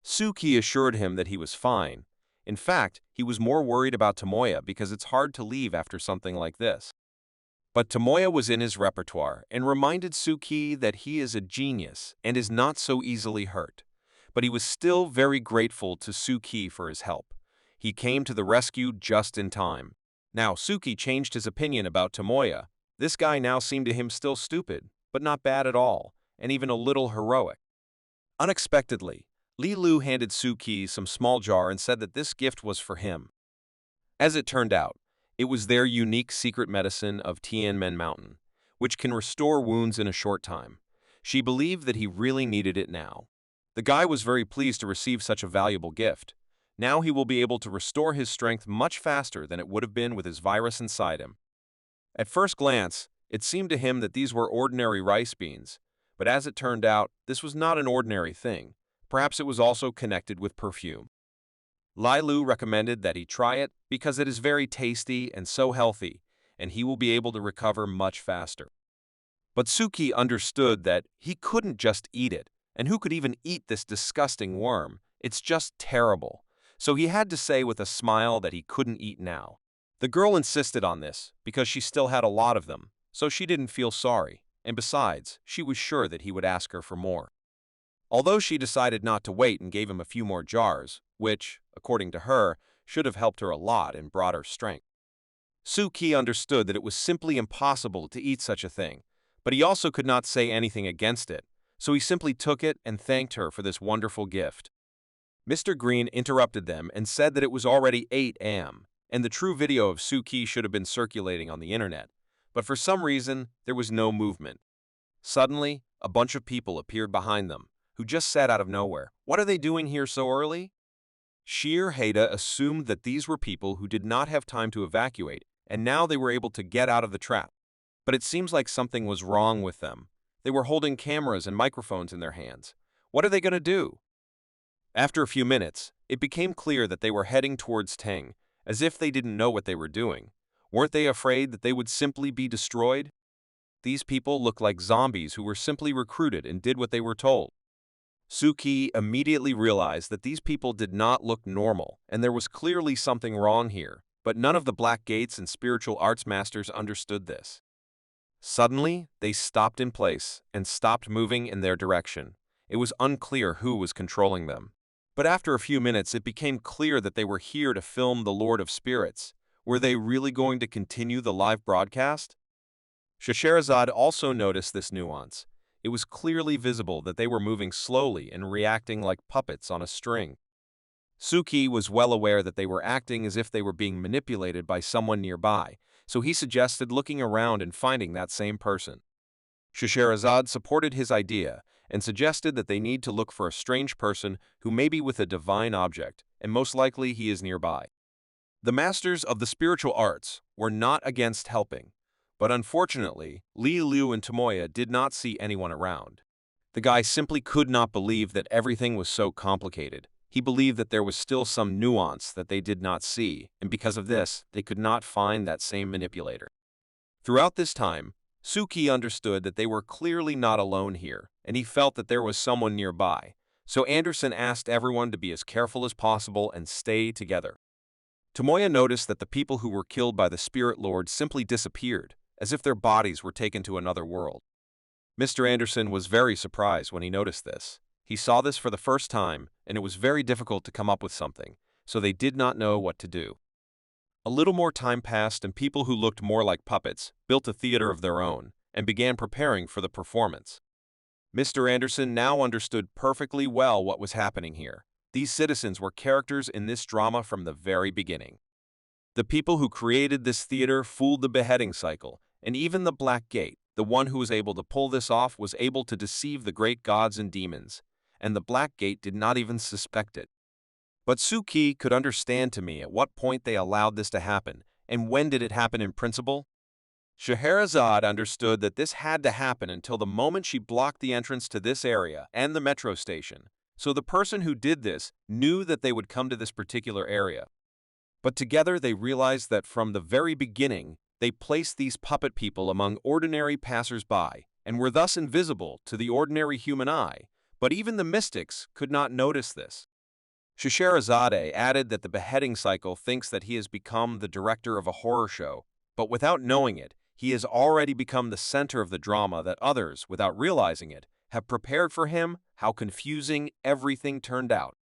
Suki assured him that he was fine. In fact, he was more worried about Tomoya because it's hard to leave after something like this. But Tomoya was in his repertoire and reminded Suki that he is a genius and is not so easily hurt. But he was still very grateful to Suki for his help. He came to the rescue just in time. Now Suki changed his opinion about Tomoya. This guy now seemed to him still stupid, but not bad at all, and even a little heroic. Unexpectedly, Li Lu handed Suki some small jar and said that this gift was for him. As it turned out, it was their unique secret medicine of Tianmen Mountain, which can restore wounds in a short time. She believed that he really needed it now. The guy was very pleased to receive such a valuable gift. Now he will be able to restore his strength much faster than it would have been with his virus inside him. At first glance, it seemed to him that these were ordinary rice beans, but as it turned out, this was not an ordinary thing. Perhaps it was also connected with perfume. Lai Lu recommended that he try it because it is very tasty and so healthy, and he will be able to recover much faster. But Suki understood that he couldn't just eat it, and who could even eat this disgusting worm? It's just terrible. So he had to say with a smile that he couldn't eat now. The girl insisted on this because she still had a lot of them, so she didn't feel sorry, and besides, she was sure that he would ask her for more. Although she decided not to wait and gave him a few more jars, which, according to her, should have helped her a lot and brought her strength. Suki understood that it was simply impossible to eat such a thing, but he also could not say anything against it, so he simply took it and thanked her for this wonderful gift. Mr. Green interrupted them and said that it was already 8 a.m., and the true video of Suki should have been circulating on the internet, but for some reason, there was no movement. Suddenly, a bunch of people appeared behind them, who just sat out of nowhere. What are they doing here so early? Scheherazade assumed that these were people who did not have time to evacuate, and now they were able to get out of the trap. But it seems like something was wrong with them. They were holding cameras and microphones in their hands. What are they going to do? After a few minutes, it became clear that they were heading towards Tang, as if they didn't know what they were doing. Weren't they afraid that they would simply be destroyed? These people looked like zombies who were simply recruited and did what they were told. Suki immediately realized that these people did not look normal, and there was clearly something wrong here, but none of the Black Gates and spiritual arts masters understood this. Suddenly, they stopped in place and stopped moving in their direction. It was unclear who was controlling them. But after a few minutes, it became clear that they were here to film the Lord of Spirits. Were they really going to continue the live broadcast? Scheherazade also noticed this nuance. It was clearly visible that they were moving slowly and reacting like puppets on a string. Suki was well aware that they were acting as if they were being manipulated by someone nearby, so he suggested looking around and finding that same person. Scheherazade supported his idea and suggested that they need to look for a strange person who may be with a divine object, and most likely he is nearby. The masters of the spiritual arts were not against helping, but unfortunately, Li Lu and Tomoya did not see anyone around. The guy simply could not believe that everything was so complicated. He believed that there was still some nuance that they did not see, and because of this, they could not find that same manipulator. Throughout this time, Suki understood that they were clearly not alone here, and he felt that there was someone nearby, so Anderson asked everyone to be as careful as possible and stay together. Tomoya noticed that the people who were killed by the Spirit Lord simply disappeared, as if their bodies were taken to another world. Mr. Anderson was very surprised when he noticed this. He saw this for the first time, and it was very difficult to come up with something, so they did not know what to do. A little more time passed, and people who looked more like puppets built a theater of their own and began preparing for the performance. Mr. Anderson now understood perfectly well what was happening here. These citizens were characters in this drama from the very beginning. The people who created this theater fooled the beheading cycle, and even the Black Gate, the one who was able to pull this off, was able to deceive the great gods and demons, and the Black Gate did not even suspect it. But Suki could understand to me at what point they allowed this to happen, and when did it happen in principle? Scheherazade understood that this had to happen until the moment she blocked the entrance to this area and the metro station, so the person who did this knew that they would come to this particular area. But together they realized that from the very beginning, they placed these puppet people among ordinary passers-by and were thus invisible to the ordinary human eye, but even the mystics could not notice this. Scheherazade added that the beheading cycle thinks that he has become the director of a horror show, but without knowing it, he has already become the center of the drama that others, without realizing it, have prepared for him. How confusing everything turned out.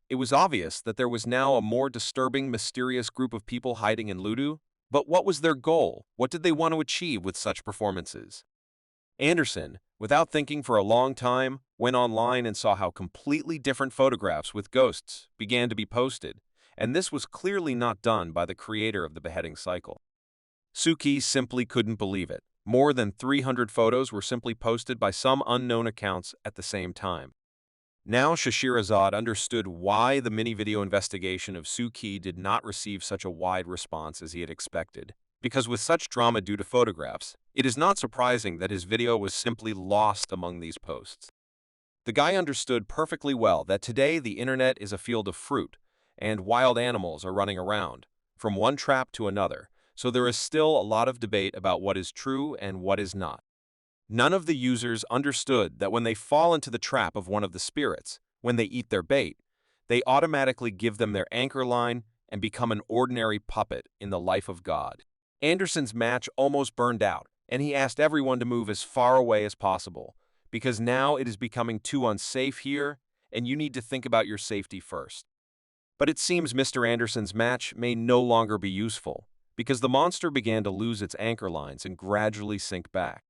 It was obvious that there was now a more disturbing, mysterious group of people hiding in Ludu, but what was their goal? What did they want to achieve with such performances? Anderson, without thinking for a long time, went online and saw how completely different photographs with ghosts began to be posted, and this was clearly not done by the creator of the beheading cycle. Suki simply couldn't believe it. More than 300 photos were simply posted by some unknown accounts at the same time. Now Scheherazade understood why the mini-video investigation of Suki did not receive such a wide response as he had expected. Because with such drama due to photographs, it is not surprising that his video was simply lost among these posts. The guy understood perfectly well that today the internet is a field of fruit, and wild animals are running around, from one trap to another, so there is still a lot of debate about what is true and what is not. None of the users understood that when they fall into the trap of one of the spirits, when they eat their bait, they automatically give them their anchor line and become an ordinary puppet in the life of God. Anderson's match almost burned out, and he asked everyone to move as far away as possible, because now it is becoming too unsafe here, and you need to think about your safety first. But it seems Mr. Anderson's match may no longer be useful, because the monster began to lose its anchor lines and gradually sink back.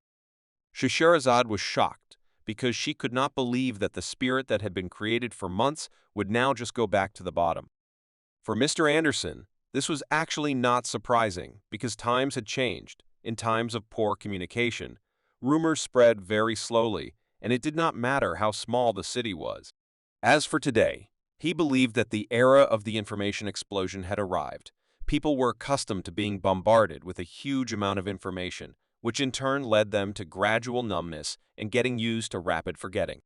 Scheherazade was shocked, because she could not believe that the spirit that had been created for months would now just go back to the bottom. For Mr. Anderson, this was actually not surprising, because times had changed. In times of poor communication, rumors spread very slowly, and it did not matter how small the city was. As for today, he believed that the era of the information explosion had arrived. People were accustomed to being bombarded with a huge amount of information, which in turn led them to gradual numbness and getting used to rapid forgetting.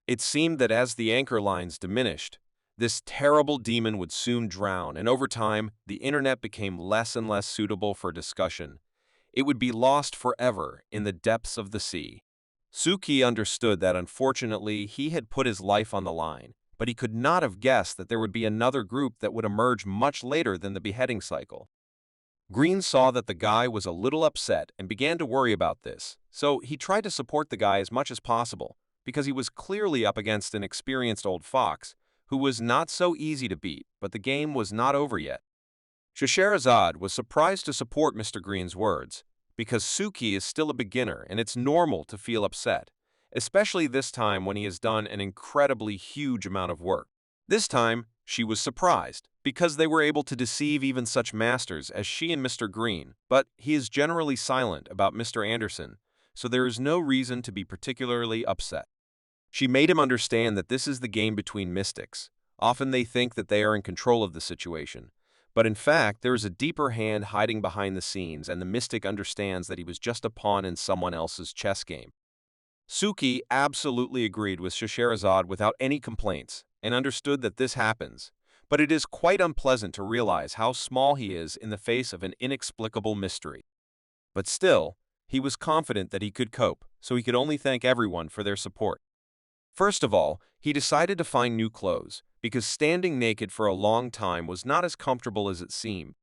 It seemed that as the anchor lines diminished, this terrible demon would soon drown, and over time, the internet became less and less suitable for discussion. It would be lost forever in the depths of the sea. Suki understood that unfortunately he had put his life on the line, but he could not have guessed that there would be another group that would emerge much later than the beheading cycle. Green saw that the guy was a little upset and began to worry about this, so he tried to support the guy as much as possible, because he was clearly up against an experienced old fox, who was not so easy to beat, but the game was not over yet. Scheherazade was surprised to support Mr. Green's words, because Suki is still a beginner and it's normal to feel upset, especially this time when he has done an incredibly huge amount of work. This time, she was surprised, because they were able to deceive even such masters as she and Mr. Green, but he is generally silent about Mr. Anderson, so there is no reason to be particularly upset. She made him understand that this is the game between mystics. Often they think that they are in control of the situation, but in fact there is a deeper hand hiding behind the scenes, and the mystic understands that he was just a pawn in someone else's chess game. Suki absolutely agreed with Scheherazade without any complaints, and understood that this happens, but it is quite unpleasant to realize how small he is in the face of an inexplicable mystery. But still, he was confident that he could cope, so he could only thank everyone for their support. First of all, he decided to find new clothes, because standing naked for a long time was not as comfortable as it seemed.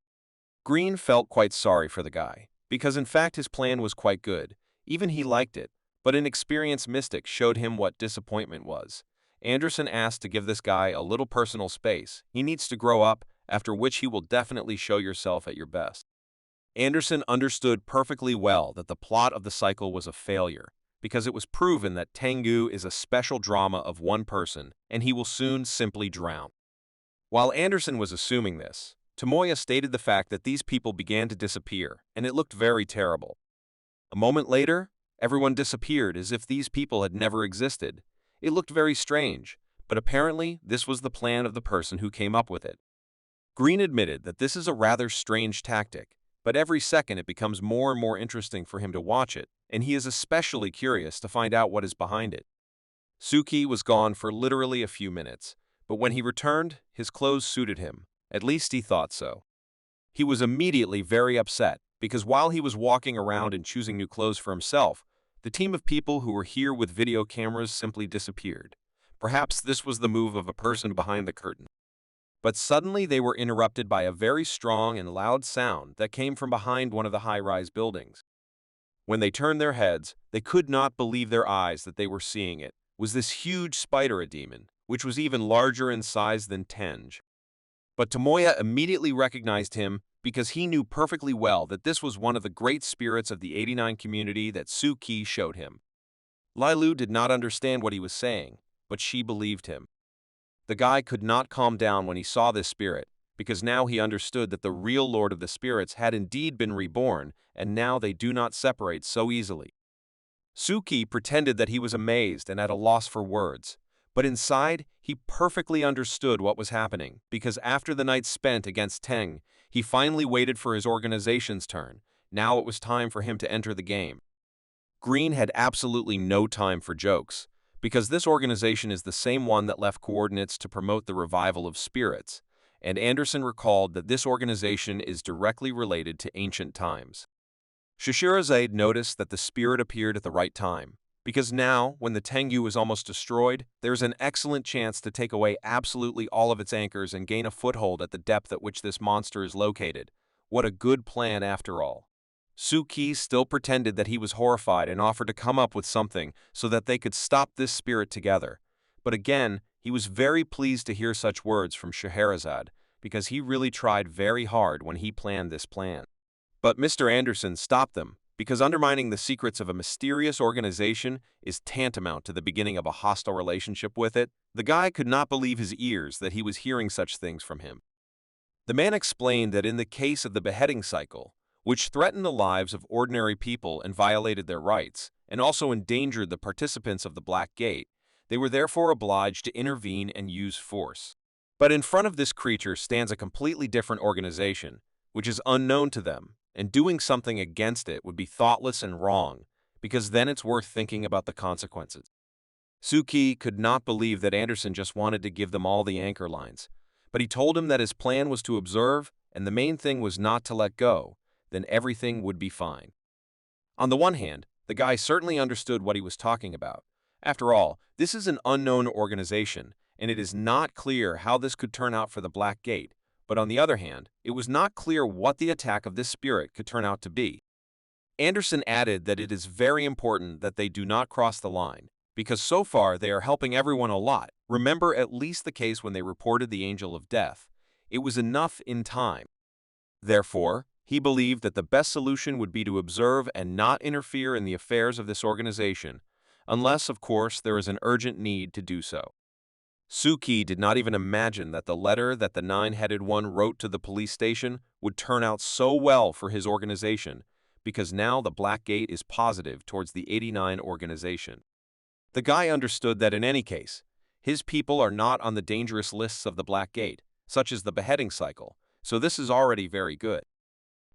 Green felt quite sorry for the guy, because in fact his plan was quite good, even he liked it, but an experienced mystic showed him what disappointment was. Anderson asked to give this guy a little personal space. He needs to grow up, after which he will definitely show yourself at your best. Anderson understood perfectly well that the plot of the cycle was a failure, because it was proven that Tengu is a special drama of one person, and he will soon simply drown. While Anderson was assuming this, Tomoya stated the fact that these people began to disappear, and it looked very terrible. A moment later, everyone disappeared as if these people had never existed. It looked very strange, but apparently this was the plan of the person who came up with it. Green admitted that this is a rather strange tactic, but every second it becomes more and more interesting for him to watch it, and he is especially curious to find out what is behind it. Suki was gone for literally a few minutes, but when he returned, his clothes suited him. At least he thought so. He was immediately very upset, because while he was walking around and choosing new clothes for himself, the team of people who were here with video cameras simply disappeared. Perhaps this was the move of a person behind the curtain. But suddenly they were interrupted by a very strong and loud sound that came from behind one of the high-rise buildings. When they turned their heads, they could not believe their eyes that they were seeing it. Was this huge spider a demon, which was even larger in size than Tenj? But Tomoya immediately recognized him, because he knew perfectly well that this was one of the great spirits of the 89 community that Suki showed him. Lilu did not understand what he was saying, but she believed him. The guy could not calm down when he saw this spirit, because now he understood that the real Lord of the Spirits had indeed been reborn, and now they do not separate so easily. Suki pretended that he was amazed and at a loss for words, but inside, he perfectly understood what was happening, because after the night spent against Teng, he finally waited for his organization's turn. Now it was time for him to enter the game. Green had absolutely no time for jokes, because this organization is the same one that left coordinates to promote the revival of spirits, and Anderson recalled that this organization is directly related to ancient times. Scheherazade noticed that the spirit appeared at the right time, because now, when the Tengu is almost destroyed, there's an excellent chance to take away absolutely all of its anchors and gain a foothold at the depth at which this monster is located. What a good plan after all. Suki still pretended that he was horrified and offered to come up with something so that they could stop this spirit together. But again, he was very pleased to hear such words from Scheherazade, because he really tried very hard when he planned this plan. But Mr. Anderson stopped them, because undermining the secrets of a mysterious organization is tantamount to the beginning of a hostile relationship with it. The guy could not believe his ears that he was hearing such things from him. The man explained that in the case of the beheading cycle, which threatened the lives of ordinary people and violated their rights, and also endangered the participants of the Black Gate, they were therefore obliged to intervene and use force. But in front of this creature stands a completely different organization, which is unknown to them, and doing something against it would be thoughtless and wrong, because then it's worth thinking about the consequences. Suki could not believe that Anderson just wanted to give them all the anchor lines, but he told him that his plan was to observe, and the main thing was not to let go. Then everything would be fine. On the one hand, the guy certainly understood what he was talking about. After all, this is an unknown organization, and it is not clear how this could turn out for the Black Gate, but on the other hand, it was not clear what the attack of this spirit could turn out to be. Anderson added that it is very important that they do not cross the line, because so far they are helping everyone a lot. Remember at least the case when they reported the Angel of Death. It was enough in time. Therefore, he believed that the best solution would be to observe and not interfere in the affairs of this organization, unless, of course, there is an urgent need to do so. Suki did not even imagine that the letter that the nine-headed one wrote to the police station would turn out so well for his organization, because now the Black Gate is positive towards the 89 organization. The guy understood that in any case, his people are not on the dangerous lists of the Black Gate, such as the beheading cycle, so this is already very good.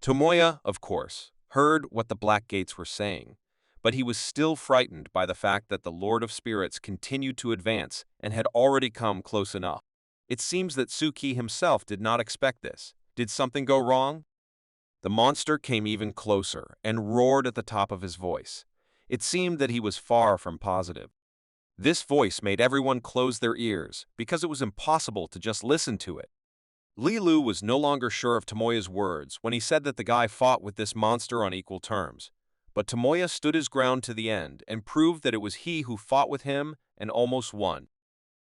Tomoya, of course, heard what the Black Gates were saying, but he was still frightened by the fact that the Lord of Spirits continued to advance and had already come close enough. It seems that Suki himself did not expect this. Did something go wrong? The monster came even closer and roared at the top of his voice. It seemed that he was far from positive. This voice made everyone close their ears because it was impossible to just listen to it. Lilu was no longer sure of Tomoya's words when he said that the guy fought with this monster on equal terms. But Tomoya stood his ground to the end and proved that it was he who fought with him and almost won.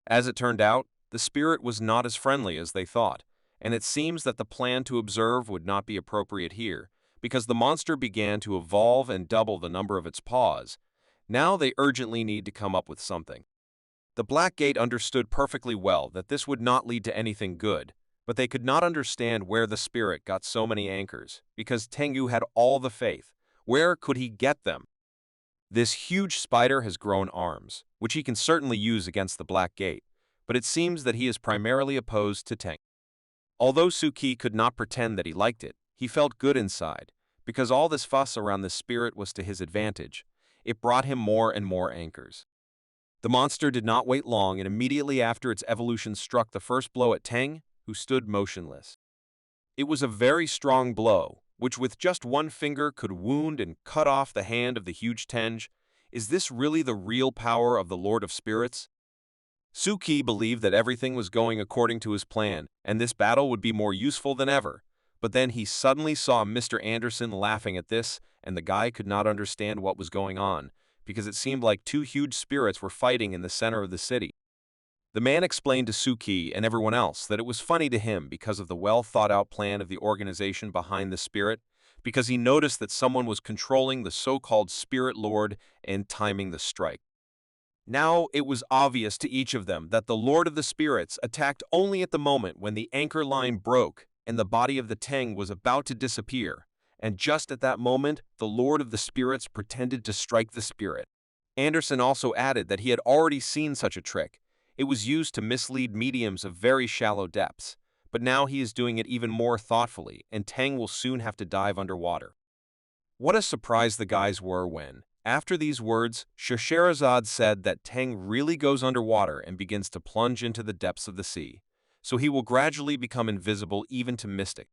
As it turned out, the spirit was not as friendly as they thought, and it seems that the plan to observe would not be appropriate here, because the monster began to evolve and double the number of its paws. Now they urgently need to come up with something. The Black Gate understood perfectly well that this would not lead to anything good, but they could not understand where the spirit got so many anchors, because Tengu had all the faith. Where could he get them? This huge spider has grown arms, which he can certainly use against the Black Gate, but it seems that he is primarily opposed to Tengu. Although Suki could not pretend that he liked it, he felt good inside, because all this fuss around the spirit was to his advantage. It brought him more and more anchors. The monster did not wait long, and immediately after its evolution struck the first blow at Teng, who stood motionless. It was a very strong blow, which with just one finger could wound and cut off the hand of the huge Teng. Is this really the real power of the Lord of Spirits? Suki believed that everything was going according to his plan, and this battle would be more useful than ever. But then he suddenly saw Mr. Anderson laughing at this, and the guy could not understand what was going on, because it seemed like two huge spirits were fighting in the center of the city. The man explained to Suki and everyone else that it was funny to him because of the well-thought-out plan of the organization behind the spirit, because he noticed that someone was controlling the so-called Spirit Lord and timing the strike. Now it was obvious to each of them that the Lord of the Spirits attacked only at the moment when the anchor line broke and the body of the Teng was about to disappear, and just at that moment, the Lord of the Spirits pretended to strike the spirit. Anderson also added that he had already seen such a trick. It was used to mislead mediums of very shallow depths, but now he is doing it even more thoughtfully, and Teng will soon have to dive underwater. What a surprise the guys were when, after these words, Scheherazade said that Teng really goes underwater and begins to plunge into the depths of the sea, so he will gradually become invisible even to mystic.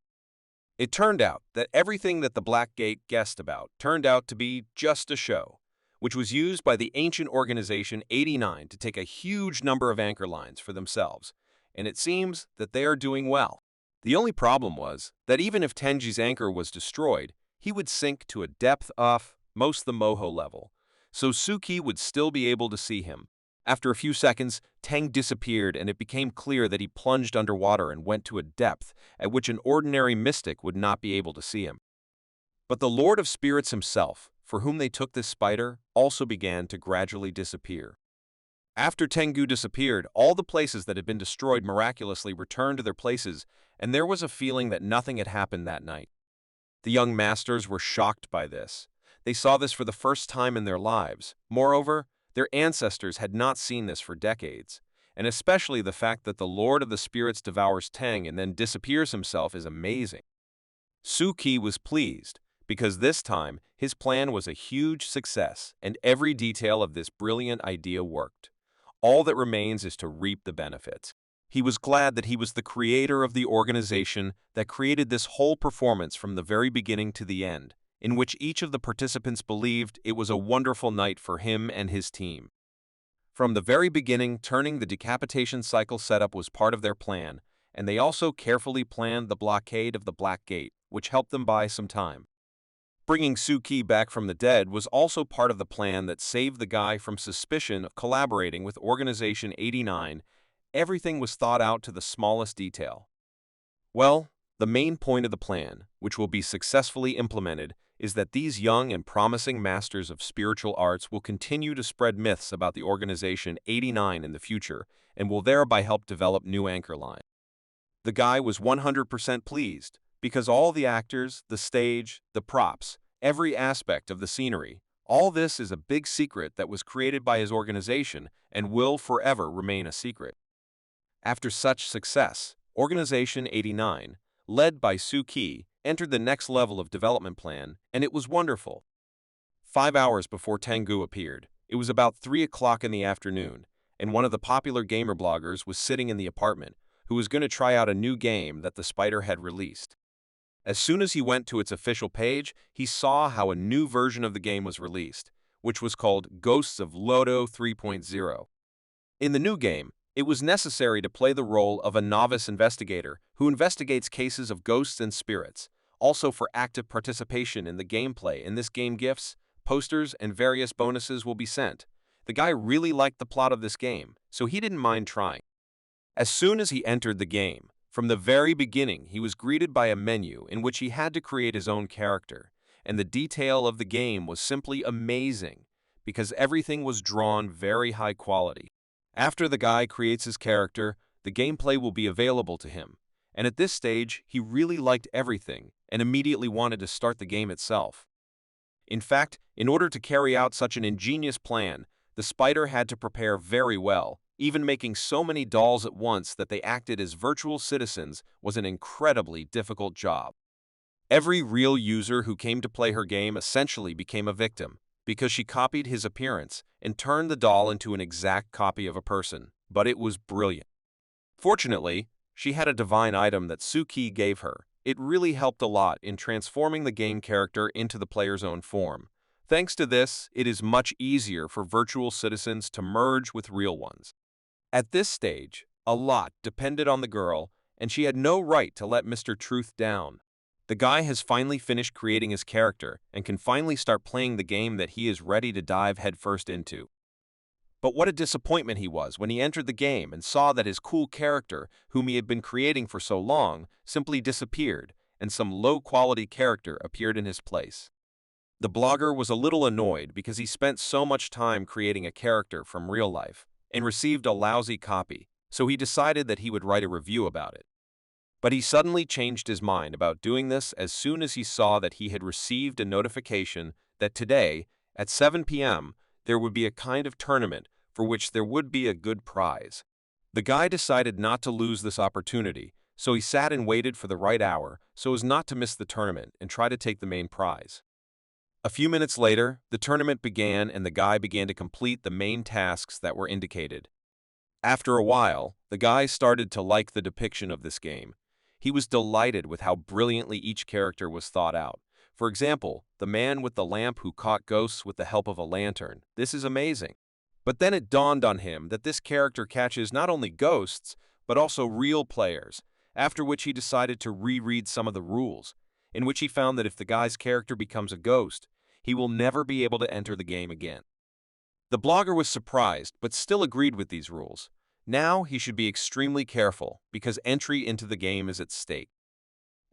It turned out that everything that the Black Gate guessed about turned out to be just a show, which was used by the ancient organization 89 to take a huge number of anchor lines for themselves, and it seems that they are doing well. The only problem was that even if Tenji's anchor was destroyed, he would sink to a depth of most the Moho level, so Suki would still be able to see him. After a few seconds, Teng disappeared and it became clear that he plunged underwater and went to a depth at which an ordinary mystic would not be able to see him. But the Lord of Spirits himself, for whom they took this spider, also began to gradually disappear. After Tengu disappeared, all the places that had been destroyed miraculously returned to their places, and there was a feeling that nothing had happened that night. The young masters were shocked by this. They saw this for the first time in their lives. Moreover, their ancestors had not seen this for decades, and especially the fact that the Lord of the Spirits devours Teng and then disappears himself is amazing. Suki was pleased, because this time his plan was a huge success and every detail of this brilliant idea worked. All that remains is to reap the benefits. He was glad that he was the creator of the organization that created this whole performance from the very beginning to the end, in which each of the participants believed it was a wonderful night for him and his team. From the very beginning, turning the decapitation cycle setup was part of their plan, and they also carefully planned the blockade of the Black Gate, which helped them buy some time. Bringing Suki back from the dead was also part of the plan that saved the guy from suspicion of collaborating with Organization 89. Everything was thought out to the smallest detail. Well, the main point of the plan, which will be successfully implemented, is that these young and promising masters of spiritual arts will continue to spread myths about the Organization 89 in the future and will thereby help develop new anchor lines. The guy was 100% pleased, because all the actors, the stage, the props, every aspect of the scenery, all this is a big secret that was created by his organization and will forever remain a secret. After such success, Organization 89, led by Suki, entered the next level of development plan, and it was wonderful. 5 hours before Tengu appeared, it was about 3 o'clock in the afternoon, and one of the popular gamer bloggers was sitting in the apartment, who was going to try out a new game that the Spider had released. As soon as he went to its official page, he saw how a new version of the game was released, which was called Ghosts of Lodo 3.0. In the new game, it was necessary to play the role of a novice investigator who investigates cases of ghosts and spirits. Also, for active participation in the gameplay in this game, gifts, posters, and various bonuses will be sent. The guy really liked the plot of this game, so he didn't mind trying. As soon as he entered the game, from the very beginning he was greeted by a menu in which he had to create his own character, and the detail of the game was simply amazing, because everything was drawn very high quality. After the guy creates his character, the gameplay will be available to him, and at this stage he really liked everything and immediately wanted to start the game itself. In fact, in order to carry out such an ingenious plan, the Spider had to prepare very well, even making so many dolls at once that they acted as virtual citizens was an incredibly difficult job. Every real user who came to play her game essentially became a victim, because she copied his appearance and turned the doll into an exact copy of a person, but it was brilliant. Fortunately, she had a divine item that Suki gave her. It really helped a lot in transforming the game character into the player's own form. Thanks to this, it is much easier for virtual citizens to merge with real ones. At this stage, a lot depended on the girl, and she had no right to let Mr. Truth down. The guy has finally finished creating his character and can finally start playing the game that he is ready to dive headfirst into. But what a disappointment he was when he entered the game and saw that his cool character, whom he had been creating for so long, simply disappeared, and some low-quality character appeared in his place. The blogger was a little annoyed because he spent so much time creating a character from real life and received a lousy copy, so he decided that he would write a review about it. But he suddenly changed his mind about doing this as soon as he saw that he had received a notification that today, at 7 p.m., there would be a kind of tournament for which there would be a good prize. The guy decided not to lose this opportunity, so he sat and waited for the right hour so as not to miss the tournament and try to take the main prize. A few minutes later, the tournament began and the guy began to complete the main tasks that were indicated. After a while, the guy started to like the depiction of this game. He was delighted with how brilliantly each character was thought out. For example, the man with the lamp who caught ghosts with the help of a lantern. This is amazing. But then it dawned on him that this character catches not only ghosts, but also real players, after which he decided to reread some of the rules, in which he found that if the guy's character becomes a ghost, he will never be able to enter the game again. The blogger was surprised, but still agreed with these rules. Now he should be extremely careful, because entry into the game is at stake.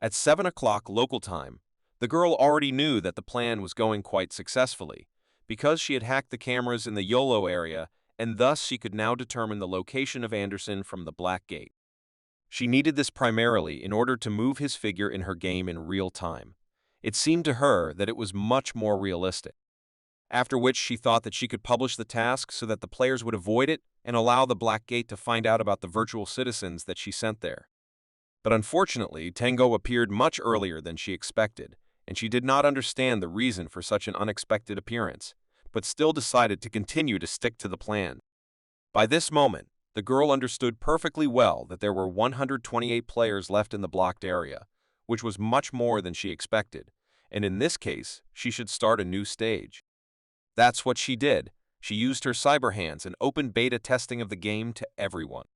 At 7 o'clock local time, the girl already knew that the plan was going quite successfully, because she had hacked the cameras in the YOLO area, and thus she could now determine the location of Anderson from the Black Gate. She needed this primarily in order to move his figure in her game in real time. It seemed to her that it was much more realistic. After which she thought that she could publish the task so that the players would avoid it and allow the Black Gate to find out about the virtual citizens that she sent there. But unfortunately, Tengo appeared much earlier than she expected, and she did not understand the reason for such an unexpected appearance, but still decided to continue to stick to the plan. By this moment, the girl understood perfectly well that there were 128 players left in the blocked area, which was much more than she expected, and in this case, she should start a new stage. That's what she did. She used her cyber hands and opened beta testing of the game to everyone.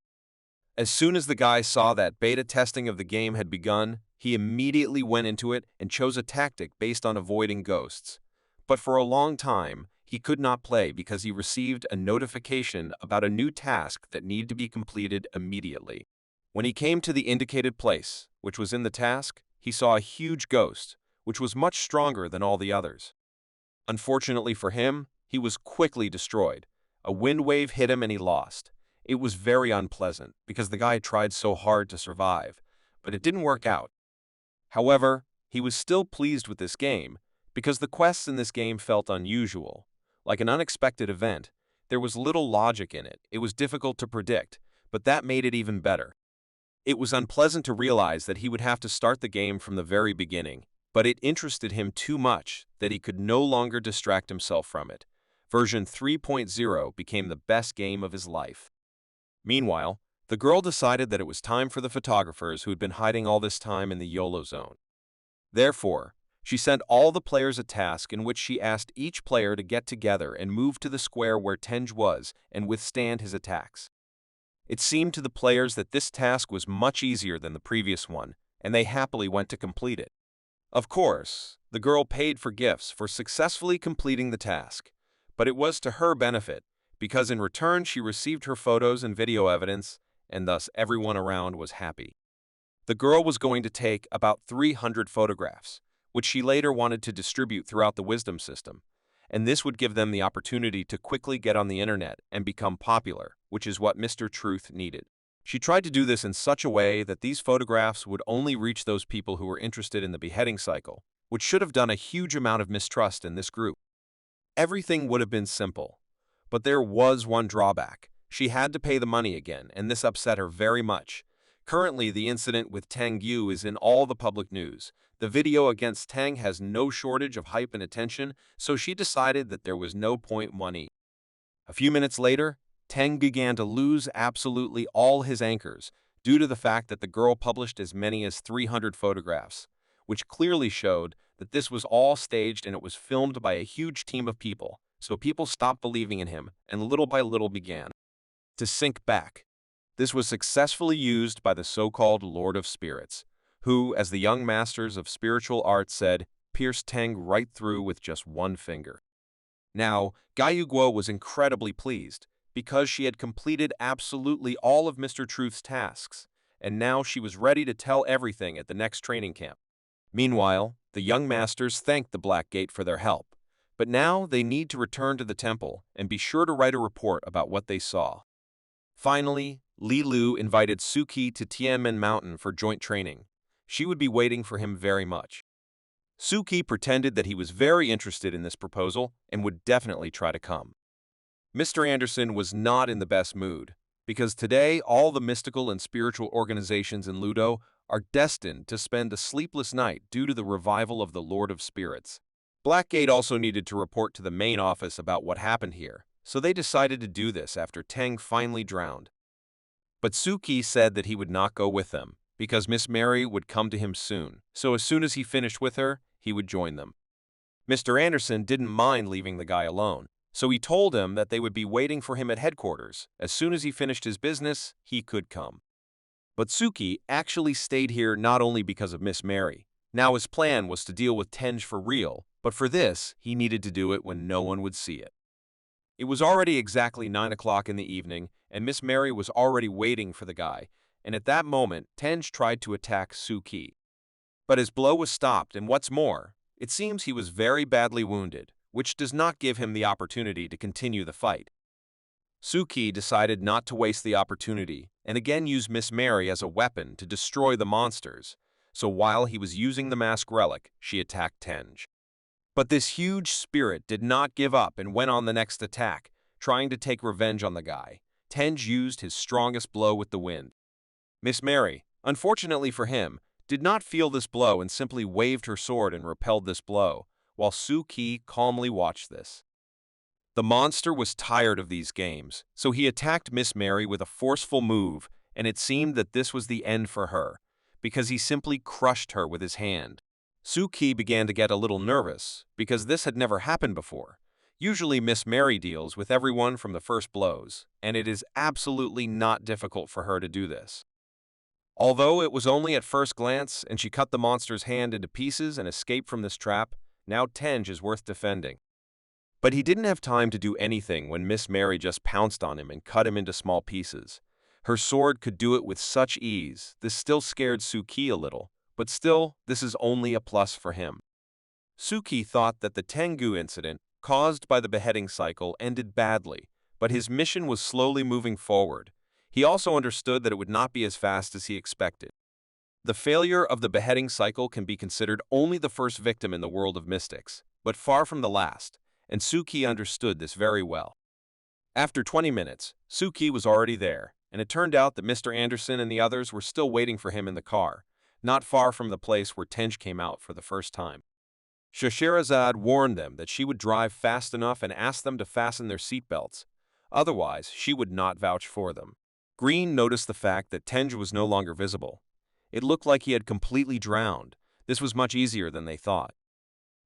As soon as the guy saw that beta testing of the game had begun, he immediately went into it and chose a tactic based on avoiding ghosts. But for a long time, he could not play because he received a notification about a new task that needed to be completed immediately. When he came to the indicated place, which was in the task, he saw a huge ghost, which was much stronger than all the others. Unfortunately for him, he was quickly destroyed. A wind wave hit him and he lost. It was very unpleasant because the guy tried so hard to survive, but it didn't work out. However, he was still pleased with this game because the quests in this game felt unusual. Like an unexpected event, there was little logic in it. It was difficult to predict, but that made it even better. It was unpleasant to realize that he would have to start the game from the very beginning, but it interested him too much that he could no longer distract himself from it. Version 3.0 became the best game of his life. Meanwhile, the girl decided that it was time for the photographers who had been hiding all this time in the YOLO zone. Therefore, she sent all the players a task in which she asked each player to get together and move to the square where Tenj was and withstand his attacks. It seemed to the players that this task was much easier than the previous one, and they happily went to complete it. Of course, the girl paid for gifts for successfully completing the task, but it was to her benefit, because in return she received her photos and video evidence, and thus everyone around was happy. The girl was going to take about 300 photographs, which she later wanted to distribute throughout the wisdom system, and this would give them the opportunity to quickly get on the internet and become popular, which is what Mr. Truth needed. She tried to do this in such a way that these photographs would only reach those people who were interested in the beheading cycle, which should have done a huge amount of mistrust in this group. Everything would have been simple, but there was one drawback. She had to pay the money again, and this upset her very much. Currently, the incident with Tang Yu is in all the public news. The video against Tang has no shortage of hype and attention, so she decided that there was no point money. A few minutes later, Tang began to lose absolutely all his anchors due to the fact that the girl published as many as 300 photographs, which clearly showed that this was all staged and it was filmed by a huge team of people, so people stopped believing in him and little by little began to sink back. This was successfully used by the so-called Lord of Spirits, who, as the young masters of spiritual art said, pierced Tang right through with just one finger. Now, Gaiyu Guo was incredibly pleased, because she had completed absolutely all of Mr. Truth's tasks, and now she was ready to tell everything at the next training camp. Meanwhile, the young masters thanked the Black Gate for their help, but now they need to return to the temple and be sure to write a report about what they saw. Finally, Li Lu invited Suki to Tianmen Mountain for joint training. She would be waiting for him very much. Suki pretended that he was very interested in this proposal and would definitely try to come. Mr. Anderson was not in the best mood, because today all the mystical and spiritual organizations in Ludo are destined to spend a sleepless night due to the revival of the Lord of Spirits. Blackgate also needed to report to the main office about what happened here, so they decided to do this after Tang finally drowned. But Suki said that he would not go with them, because Miss Mary would come to him soon, so as soon as he finished with her, he would join them. Mr. Anderson didn't mind leaving the guy alone, so he told him that they would be waiting for him at headquarters. As soon as he finished his business, he could come. But Suki actually stayed here not only because of Miss Mary. Now his plan was to deal with Tenj for real, but for this, he needed to do it when no one would see it. It was already exactly 9 o'clock in the evening, and Miss Mary was already waiting for the guy, and at that moment, Tenj tried to attack Suki. But his blow was stopped, and what's more, it seems he was very badly wounded, which does not give him the opportunity to continue the fight. Suki decided not to waste the opportunity and again used Miss Mary as a weapon to destroy the monsters, so while he was using the mask relic, she attacked Tenj. But this huge spirit did not give up and went on the next attack, trying to take revenge on the guy. Tenj used his strongest blow with the wind. Miss Mary, unfortunately for him, did not feel this blow and simply waved her sword and repelled this blow, while Suki calmly watched this. The monster was tired of these games, so he attacked Miss Mary with a forceful move, and it seemed that this was the end for her, because he simply crushed her with his hand. Suki began to get a little nervous, because this had never happened before. Usually Miss Mary deals with everyone from the first blows, and it is absolutely not difficult for her to do this. Although it was only at first glance and she cut the monster's hand into pieces and escaped from this trap, now Tenge is worth defending. But he didn't have time to do anything when Miss Mary just pounced on him and cut him into small pieces. Her sword could do it with such ease. This still scared Suki a little, but still, this is only a plus for him. Suki thought that the Tengu incident, caused by the beheading cycle, ended badly, but his mission was slowly moving forward. He also understood that it would not be as fast as he expected. The failure of the beheading cycle can be considered only the first victim in the world of mystics, but far from the last, and Suki understood this very well. After 20 minutes, Suki was already there, and it turned out that Mr. Anderson and the others were still waiting for him in the car, not far from the place where Tenge came out for the first time. Scheherazade warned them that she would drive fast enough and asked them to fasten their seatbelts. Otherwise, she would not vouch for them. Green noticed the fact that Tenge was no longer visible. It looked like he had completely drowned. This was much easier than they thought.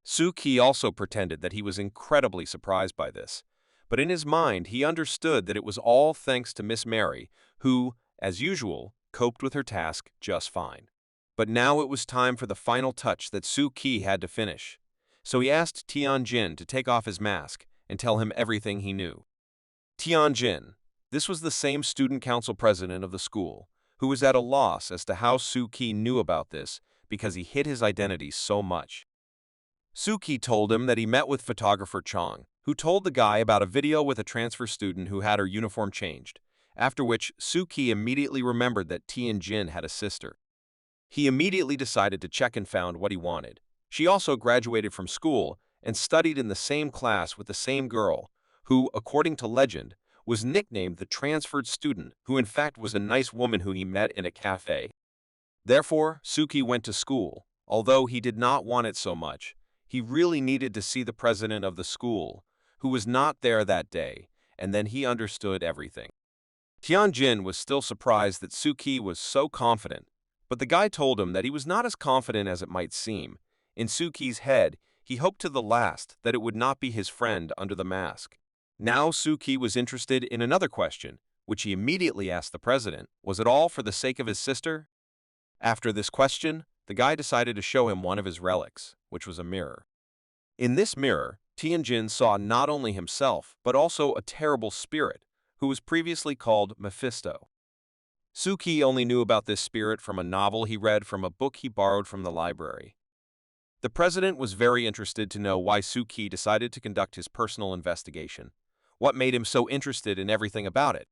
Suki also pretended that he was incredibly surprised by this, but in his mind he understood that it was all thanks to Miss Mary, who, as usual, coped with her task just fine. But now it was time for the final touch that Suki had to finish. So he asked Tianjin to take off his mask and tell him everything he knew. Tianjin, this was the same student council president of the school, who was at a loss as to how Suki knew about this because he hid his identity so much. Suki told him that he met with photographer Chong, who told the guy about a video with a transfer student who had her uniform changed, after which Suki immediately remembered that Tianjin had a sister. He immediately decided to check and found what he wanted. She also graduated from school and studied in the same class with the same girl, who, according to legend, was nicknamed the transferred student, who in fact was a nice woman who he met in a cafe. Therefore, Suki went to school. Although he did not want it so much, he really needed to see the president of the school, who was not there that day, and then he understood everything. Tianjin was still surprised that Suki was so confident, but the guy told him that he was not as confident as it might seem. In Suki's head, he hoped to the last that it would not be his friend under the mask. Now Suki was interested in another question, which he immediately asked the president. Was it all for the sake of his sister? After this question, the guy decided to show him one of his relics, which was a mirror. In this mirror, Tianjin saw not only himself, but also a terrible spirit, who was previously called Mephisto. Suki only knew about this spirit from a novel he read from a book he borrowed from the library. The president was very interested to know why Suki decided to conduct his personal investigation. What made him so interested in everything about it?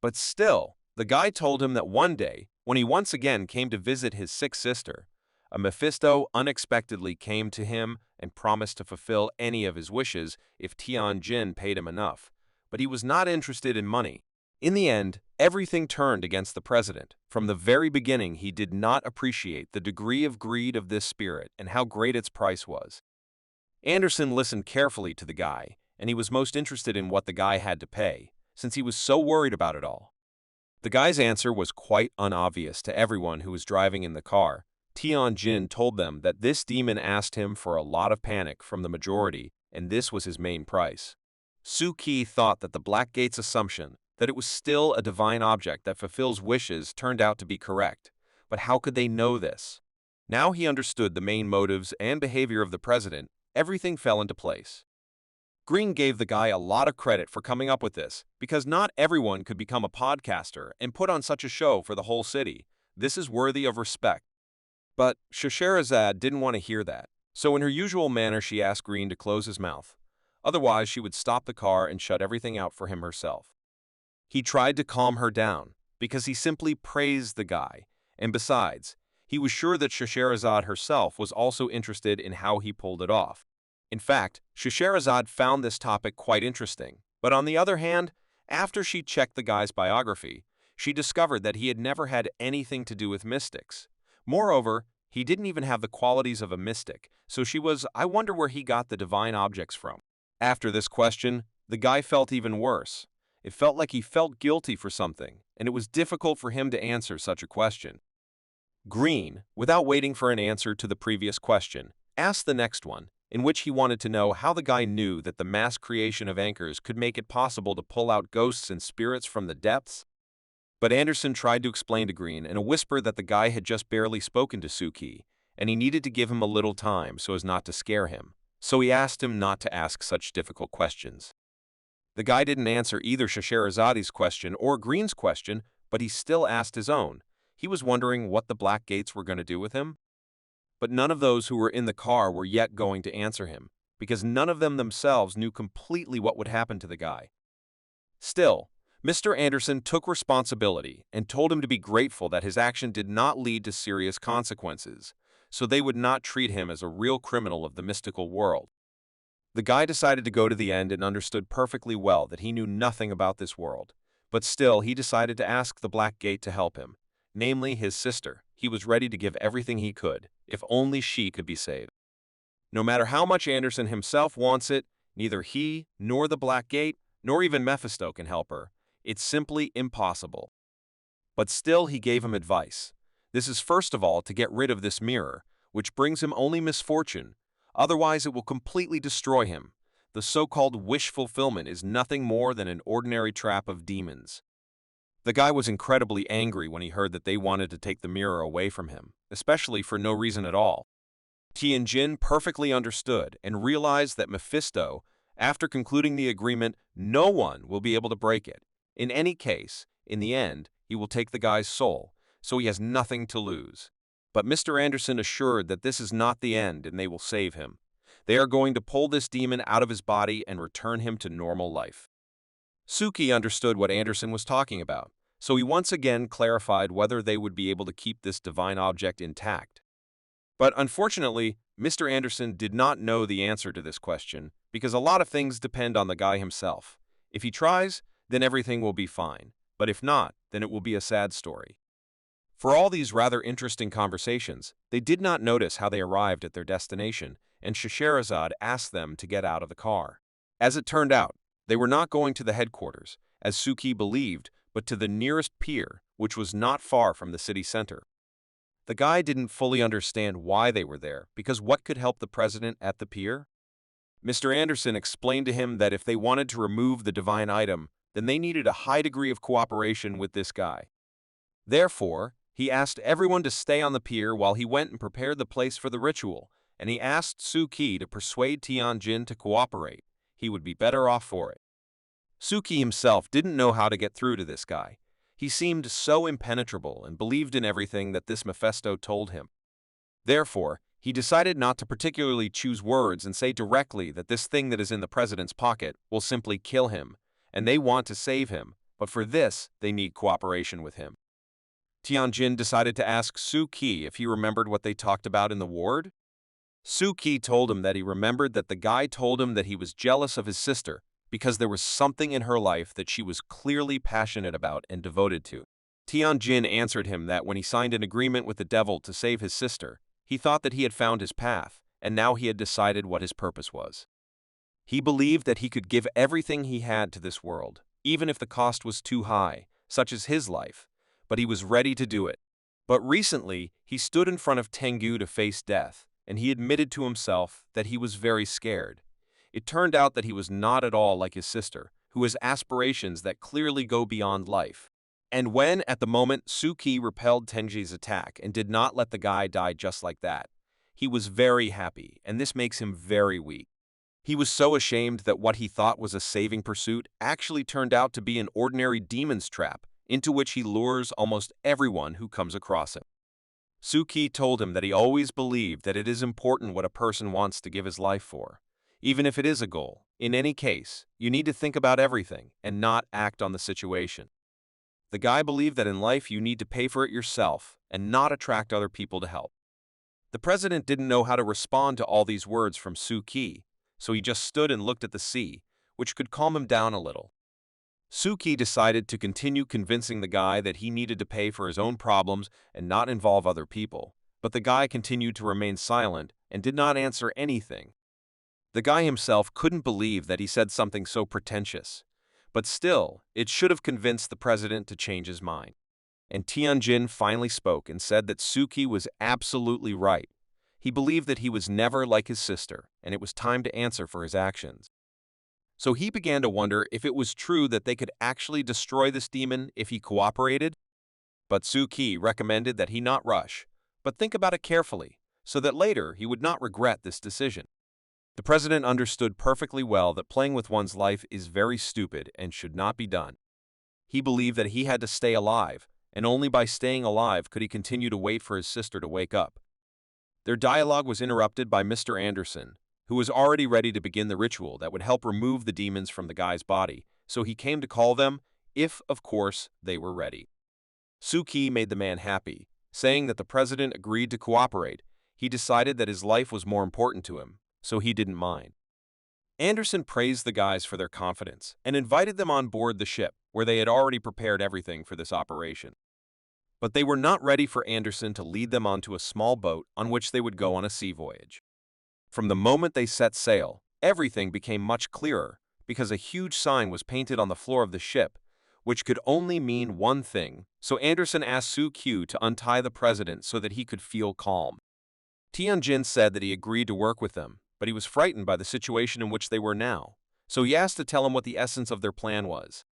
But still, the guy told him that one day, when he once again came to visit his sick sister, a Mephisto unexpectedly came to him and promised to fulfill any of his wishes if Tianjin paid him enough, but he was not interested in money. In the end, everything turned against the president. From the very beginning, he did not appreciate the degree of greed of this spirit and how great its price was. Anderson listened carefully to the guy, and he was most interested in what the guy had to pay, since he was so worried about it all. The guy's answer was quite unobvious to everyone who was driving in the car. Tianjin told them that this demon asked him for a lot of panic from the majority, and this was his main price. Suki thought that the Black Gate's assumption that it was still a divine object that fulfills wishes turned out to be correct. But how could they know this? Now he understood the main motives and behavior of the president. Everything fell into place. Green gave the guy a lot of credit for coming up with this, because not everyone could become a podcaster and put on such a show for the whole city. This is worthy of respect. But Scheherazade didn't want to hear that, so in her usual manner she asked Green to close his mouth. Otherwise she would stop the car and shut everything out for him herself. He tried to calm her down, because he simply praised the guy, and besides, he was sure that Scheherazade herself was also interested in how he pulled it off. In fact, Scheherazade found this topic quite interesting, but on the other hand, after she checked the guy's biography, she discovered that he had never had anything to do with mystics. Moreover, he didn't even have the qualities of a mystic, so I wonder where he got the divine objects from. After this question, the guy felt even worse. It felt like he felt guilty for something, and it was difficult for him to answer such a question. Green, without waiting for an answer to the previous question, asked the next one. in which he wanted to know how the guy knew that the mass creation of anchors could make it possible to pull out ghosts and spirits from the depths. But Anderson tried to explain to Green in a whisper that the guy had just barely spoken to Suki, and he needed to give him a little time so as not to scare him. So he asked him not to ask such difficult questions. The guy didn't answer either Shahrazadi's question or Green's question, but he still asked his own. He was wondering what the Black Gates were going to do with him. But none of those who were in the car were yet going to answer him, because none of them themselves knew completely what would happen to the guy. Still, Mr. Anderson took responsibility and told him to be grateful that his action did not lead to serious consequences, so they would not treat him as a real criminal of the mystical world. The guy decided to go to the end and understood perfectly well that he knew nothing about this world, but still he decided to ask the Black Gate to help him, namely his sister. He was ready to give everything he could, if only she could be saved. No matter how much Anderson himself wants it, neither he, nor the Black Gate, nor even Mephisto can help her. It's simply impossible. But still he gave him advice. This is first of all to get rid of this mirror, which brings him only misfortune. Otherwise it will completely destroy him. The so-called wish fulfillment is nothing more than an ordinary trap of demons. The guy was incredibly angry when he heard that they wanted to take the mirror away from him, especially for no reason at all. Tianjin perfectly understood and realized that Mephisto, after concluding the agreement, no one will be able to break it. In any case, in the end, he will take the guy's soul, so he has nothing to lose. But Mr. Anderson assured that this is not the end and they will save him. They are going to pull this demon out of his body and return him to normal life. Suki understood what Anderson was talking about, so he once again clarified whether they would be able to keep this divine object intact. But unfortunately, Mr. Anderson did not know the answer to this question, because a lot of things depend on the guy himself. If he tries, then everything will be fine, but if not, then it will be a sad story. For all these rather interesting conversations, they did not notice how they arrived at their destination, and Scheherazade asked them to get out of the car. As it turned out, they were not going to the headquarters, as Suki believed, but to the nearest pier, which was not far from the city center. The guy didn't fully understand why they were there, because what could help the president at the pier? Mr. Anderson explained to him that if they wanted to remove the divine item, then they needed a high degree of cooperation with this guy. Therefore, he asked everyone to stay on the pier while he went and prepared the place for the ritual, and he asked Suki to persuade Tianjin to cooperate. He would be better off for it. Suki himself didn't know how to get through to this guy. He seemed so impenetrable and believed in everything that this Mephisto told him. Therefore, he decided not to particularly choose words and say directly that this thing that is in the president's pocket will simply kill him, and they want to save him, but for this, they need cooperation with him. Tianjin decided to ask Suki if he remembered what they talked about in the ward. Suki told him that he remembered that the guy told him that he was jealous of his sister because there was something in her life that she was clearly passionate about and devoted to. Tianjin answered him that when he signed an agreement with the devil to save his sister, he thought that he had found his path, and now he had decided what his purpose was. He believed that he could give everything he had to this world, even if the cost was too high, such as his life, but he was ready to do it. But recently, he stood in front of Tengu to face death, and he admitted to himself that he was very scared. It turned out that he was not at all like his sister, who has aspirations that clearly go beyond life. And when, at the moment, Suki repelled Tenji's attack and did not let the guy die just like that, he was very happy, and this makes him very weak. He was so ashamed that what he thought was a saving pursuit actually turned out to be an ordinary demon's trap, into which he lures almost everyone who comes across him. Suki told him that he always believed that it is important what a person wants to give his life for. Even if it is a goal, in any case, you need to think about everything and not act on the situation. The guy believed that in life you need to pay for it yourself and not attract other people to help. The president didn't know how to respond to all these words from Suki, so he just stood and looked at the sea, which could calm him down a little. Suki decided to continue convincing the guy that he needed to pay for his own problems and not involve other people, but the guy continued to remain silent and did not answer anything. The guy himself couldn't believe that he said something so pretentious, but still, it should have convinced the president to change his mind. And Tianjin finally spoke and said that Suki was absolutely right. He believed that he was never like his sister, and it was time to answer for his actions. So he began to wonder if it was true that they could actually destroy this demon if he cooperated. But Suki recommended that he not rush, but think about it carefully, so that later he would not regret this decision. The president understood perfectly well that playing with one's life is very stupid and should not be done. He believed that he had to stay alive, and only by staying alive could he continue to wait for his sister to wake up. Their dialogue was interrupted by Mr. Anderson, who was already ready to begin the ritual that would help remove the demons from the guy's body, so he came to call them, if, of course, they were ready. Suki made the man happy, saying that the president agreed to cooperate. He decided that his life was more important to him, so he didn't mind. Anderson praised the guys for their confidence and invited them on board the ship, where they had already prepared everything for this operation. But they were not ready for Anderson to lead them onto a small boat on which they would go on a sea voyage. From the moment they set sail, everything became much clearer, because a huge sign was painted on the floor of the ship, which could only mean one thing, so Anderson asked Su-Q to untie the president so that he could feel calm. Tianjin said that he agreed to work with them, but he was frightened by the situation in which they were now, so he asked to tell him what the essence of their plan was.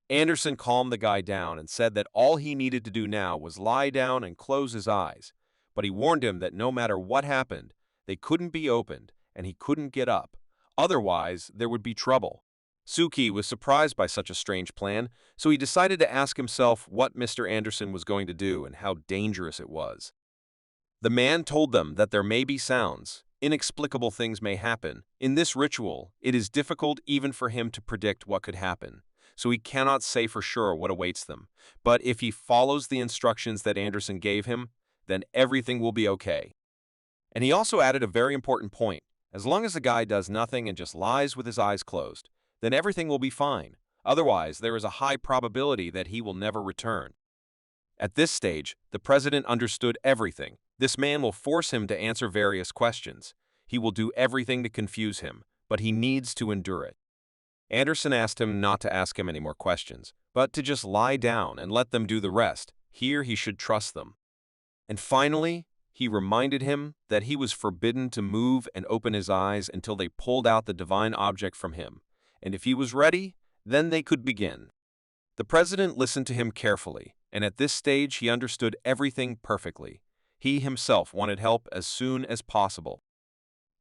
Anderson calmed the guy down and said that all he needed to do now was lie down and close his eyes, but he warned him that no matter what happened, they couldn't be opened and he couldn't get up, otherwise there would be trouble. Suki was surprised by such a strange plan, so he decided to ask himself what Mr. Anderson was going to do and how dangerous it was. The man told them that there may be sounds, inexplicable things may happen. In this ritual, it is difficult even for him to predict what could happen, so he cannot say for sure what awaits them. But if he follows the instructions that Anderson gave him, then everything will be okay. And he also added a very important point. As long as the guy does nothing and just lies with his eyes closed, then everything will be fine. Otherwise, there is a high probability that he will never return. At this stage, the president understood everything. This man will force him to answer various questions. He will do everything to confuse him, but he needs to endure it. Anderson asked him not to ask him any more questions, but to just lie down and let them do the rest. Here he should trust them. And finally, he reminded him that he was forbidden to move and open his eyes until they pulled out the divine object from him, and if he was ready, then they could begin. The president listened to him carefully, and at this stage he understood everything perfectly. He himself wanted help as soon as possible.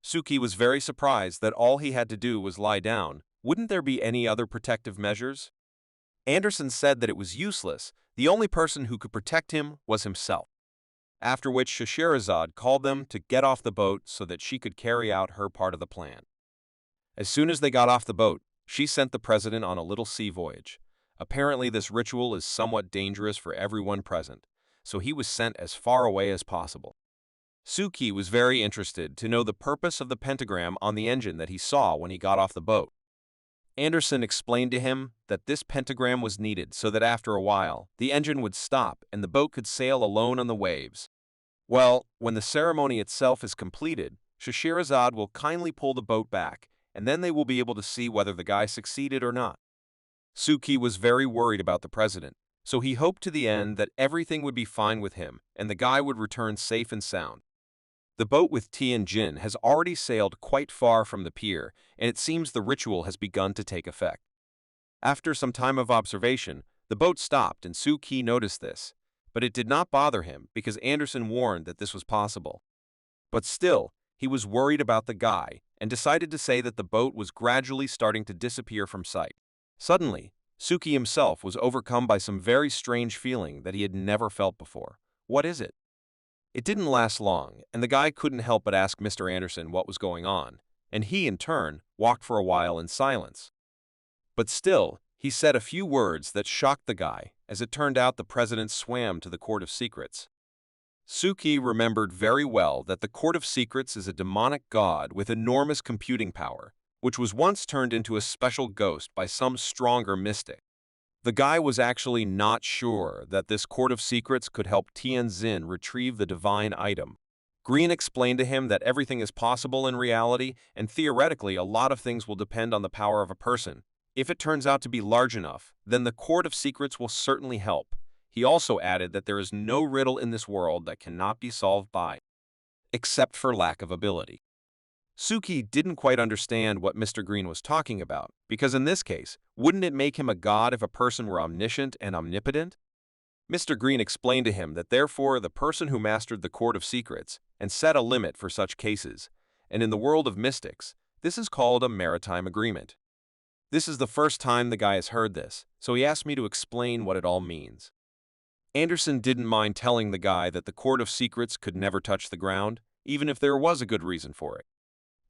Suki was very surprised that all he had to do was lie down. Wouldn't there be any other protective measures? Anderson said that it was useless. The only person who could protect him was himself. After which Scheherazade called them to get off the boat so that she could carry out her part of the plan. As soon as they got off the boat, she sent the president on a little sea voyage. Apparently this ritual is somewhat dangerous for everyone present, so he was sent as far away as possible. Suki was very interested to know the purpose of the pentagram on the engine that he saw when he got off the boat. Anderson explained to him that this pentagram was needed so that after a while, the engine would stop and the boat could sail alone on the waves. Well, when the ceremony itself is completed, Scheherazade will kindly pull the boat back, and then they will be able to see whether the guy succeeded or not. Suki was very worried about the president, so he hoped to the end that everything would be fine with him and the guy would return safe and sound. The boat with Tianjin has already sailed quite far from the pier, and it seems the ritual has begun to take effect. After some time of observation, the boat stopped and Suki noticed this, but it did not bother him because Anderson warned that this was possible. But still, he was worried about the guy and decided to say that the boat was gradually starting to disappear from sight. Suddenly, Suki himself was overcome by some very strange feeling that he had never felt before. What is it? It didn't last long, and the guy couldn't help but ask Mr. Anderson what was going on, and he, in turn, walked for a while in silence. But still, he said a few words that shocked the guy. As it turned out, the president swam to the Court of Secrets. Suki remembered very well that the Court of Secrets is a demonic god with enormous computing power, which was once turned into a special ghost by some stronger mystic. The guy was actually not sure that this Court of Secrets could help Tianjin retrieve the divine item. Green explained to him that everything is possible in reality, and theoretically a lot of things will depend on the power of a person. If it turns out to be large enough, then the Court of Secrets will certainly help. He also added that there is no riddle in this world that cannot be solved by, except for lack of ability. Suki didn't quite understand what Mr. Green was talking about, because in this case, wouldn't it make him a god if a person were omniscient and omnipotent? Mr. Green explained to him that therefore the person who mastered the Court of Secrets and set a limit for such cases, and in the world of mystics, this is called a maritime agreement. This is the first time the guy has heard this, so he asked me to explain what it all means. Anderson didn't mind telling the guy that the Court of Secrets could never touch the ground, even if there was a good reason for it.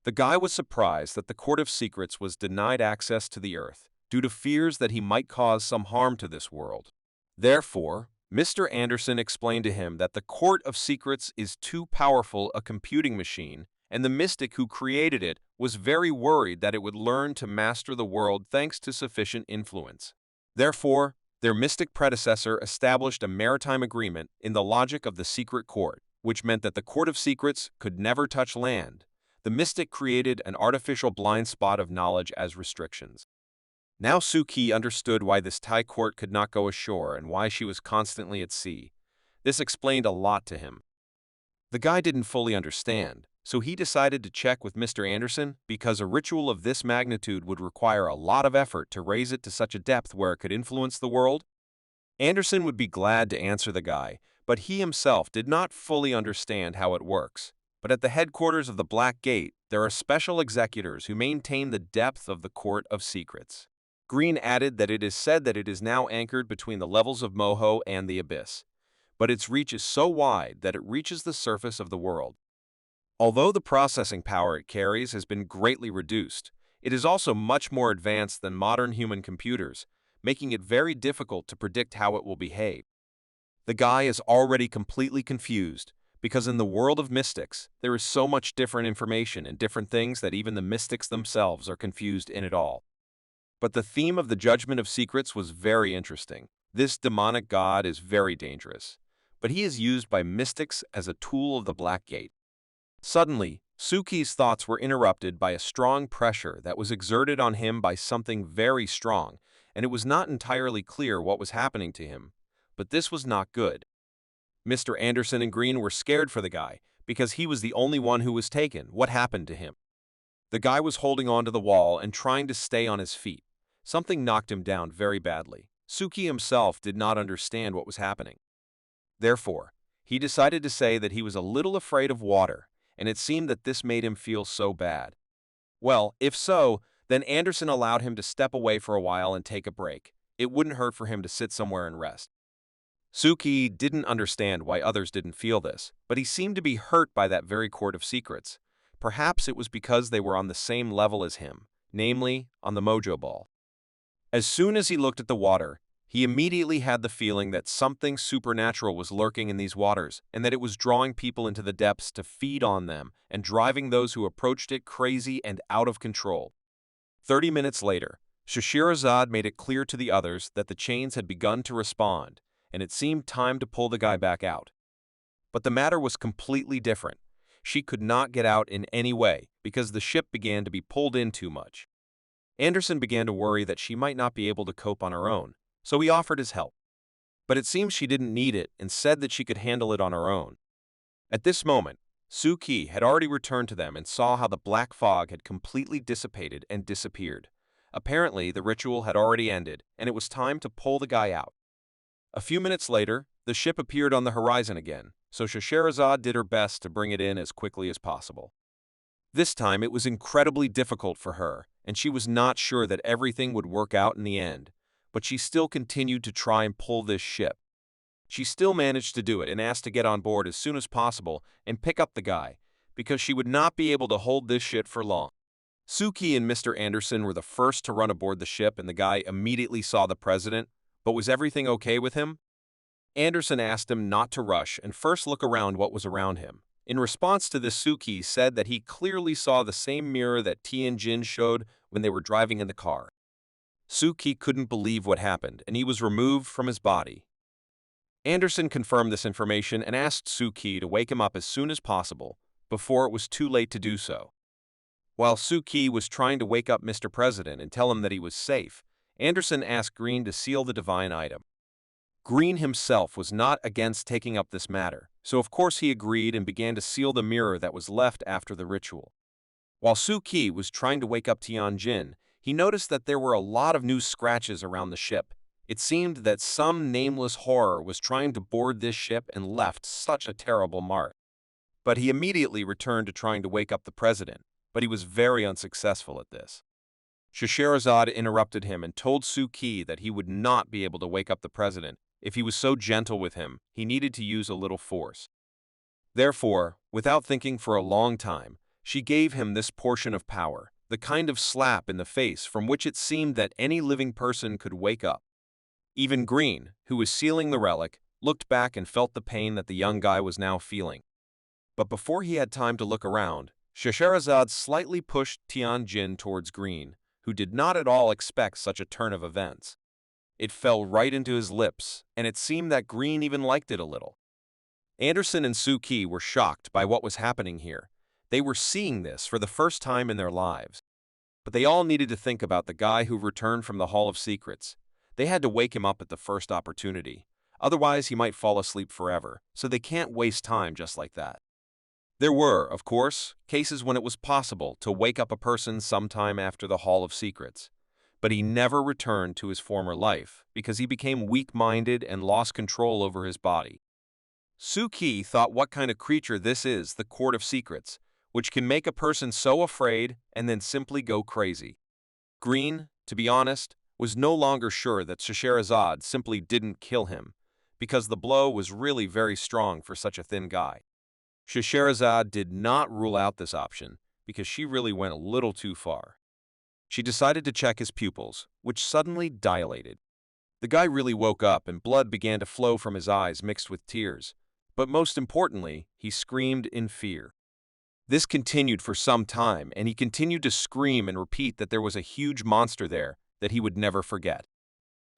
The guy was surprised that the Court of Secrets was denied access to the Earth due to fears that he might cause some harm to this world. Therefore, Mr. Anderson explained to him that the Court of Secrets is too powerful a computing machine, and the mystic who created it was very worried that it would learn to master the world thanks to sufficient influence. Therefore, their mystic predecessor established a maritime agreement in the logic of the secret court, which meant that the Court of Secrets could never touch land. The mystic created an artificial blind spot of knowledge as restrictions. Now Suki understood why this Thai court could not go ashore and why she was constantly at sea. This explained a lot to him. The guy didn't fully understand, so he decided to check with Mr. Anderson because a ritual of this magnitude would require a lot of effort to raise it to such a depth where it could influence the world. Anderson would be glad to answer the guy, but he himself did not fully understand how it works. But at the headquarters of the Black Gate, there are special executors who maintain the depth of the Court of Secrets. Green added that it is said that it is now anchored between the levels of Moho and the Abyss, but its reach is so wide that it reaches the surface of the world. Although the processing power it carries has been greatly reduced, it is also much more advanced than modern human computers, making it very difficult to predict how it will behave. The guy is already completely confused, because in the world of mystics, there is so much different information and different things that even the mystics themselves are confused in it all. But the theme of the Judgment of Secrets was very interesting. This demonic god is very dangerous, but he is used by mystics as a tool of the Black Gate. Suddenly, Suki's thoughts were interrupted by a strong pressure that was exerted on him by something very strong, and it was not entirely clear what was happening to him. But this was not good. Mr. Anderson and Green were scared for the guy, because he was the only one who was taken. What happened to him? The guy was holding on to the wall and trying to stay on his feet. Something knocked him down very badly. Suki himself did not understand what was happening. Therefore, he decided to say that he was a little afraid of water, and it seemed that this made him feel so bad. Well, if so, then Anderson allowed him to step away for a while and take a break. It wouldn't hurt for him to sit somewhere and rest. Suki didn't understand why others didn't feel this, but he seemed to be hurt by that very Court of Secrets. Perhaps it was because they were on the same level as him, namely, on the Mojo Ball. As soon as he looked at the water, he immediately had the feeling that something supernatural was lurking in these waters and that it was drawing people into the depths to feed on them and driving those who approached it crazy and out of control. 30 minutes later, Shashirazad made it clear to the others that the chains had begun to respond, and it seemed time to pull the guy back out. But the matter was completely different. She could not get out in any way because the ship began to be pulled in too much. Anderson began to worry that she might not be able to cope on her own, so he offered his help. But it seems she didn't need it and said that she could handle it on her own. At this moment, Suki had already returned to them and saw how the black fog had completely dissipated and disappeared. Apparently, the ritual had already ended, and it was time to pull the guy out. A few minutes later, the ship appeared on the horizon again, so Shashirazad did her best to bring it in as quickly as possible. This time it was incredibly difficult for her, and she was not sure that everything would work out in the end, but she still continued to try and pull this ship. She still managed to do it and asked to get on board as soon as possible and pick up the guy, because she would not be able to hold this ship for long. Suki and Mr. Anderson were the first to run aboard the ship, and the guy immediately saw the president. But was everything okay with him? Anderson asked him not to rush and first look around what was around him. In response to this, Suki said that he clearly saw the same mirror that Tianjin showed when they were driving in the car. Suki couldn't believe what happened, and he was removed from his body. Anderson confirmed this information and asked Suki to wake him up as soon as possible, before it was too late to do so. While Suki was trying to wake up Mr. President and tell him that he was safe, Anderson asked Green to seal the divine item. Green himself was not against taking up this matter, so of course he agreed and began to seal the mirror that was left after the ritual. While Suki was trying to wake up Tianjin, he noticed that there were a lot of new scratches around the ship. It seemed that some nameless horror was trying to board this ship and left such a terrible mark. But he immediately returned to trying to wake up the president, but he was very unsuccessful at this. Scheherazade interrupted him and told Suki that he would not be able to wake up the president. If he was so gentle with him, he needed to use a little force. Therefore, without thinking for a long time, she gave him this portion of power, the kind of slap in the face from which it seemed that any living person could wake up. Even Green, who was sealing the relic, looked back and felt the pain that the young guy was now feeling. But before he had time to look around, Scheherazade slightly pushed Tianjin towards Green, who did not at all expect such a turn of events. It fell right into his lips, and it seemed that Green even liked it a little. Anderson and Suki were shocked by what was happening here. They were seeing this for the first time in their lives. But they all needed to think about the guy who returned from the Hall of Secrets. They had to wake him up at the first opportunity. Otherwise, he might fall asleep forever, so they can't waste time just like that. There were, of course, cases when it was possible to wake up a person sometime after the Hall of Secrets, but he never returned to his former life because he became weak-minded and lost control over his body. Suki thought what kind of creature this is, the Court of Secrets, which can make a person so afraid and then simply go crazy. Green, to be honest, was no longer sure that Scheherazade simply didn't kill him, because the blow was really very strong for such a thin guy. Scheherazade did not rule out this option because she really went a little too far. She decided to check his pupils, which suddenly dilated. The guy really woke up and blood began to flow from his eyes mixed with tears, but most importantly, he screamed in fear. This continued for some time, and he continued to scream and repeat that there was a huge monster there that he would never forget.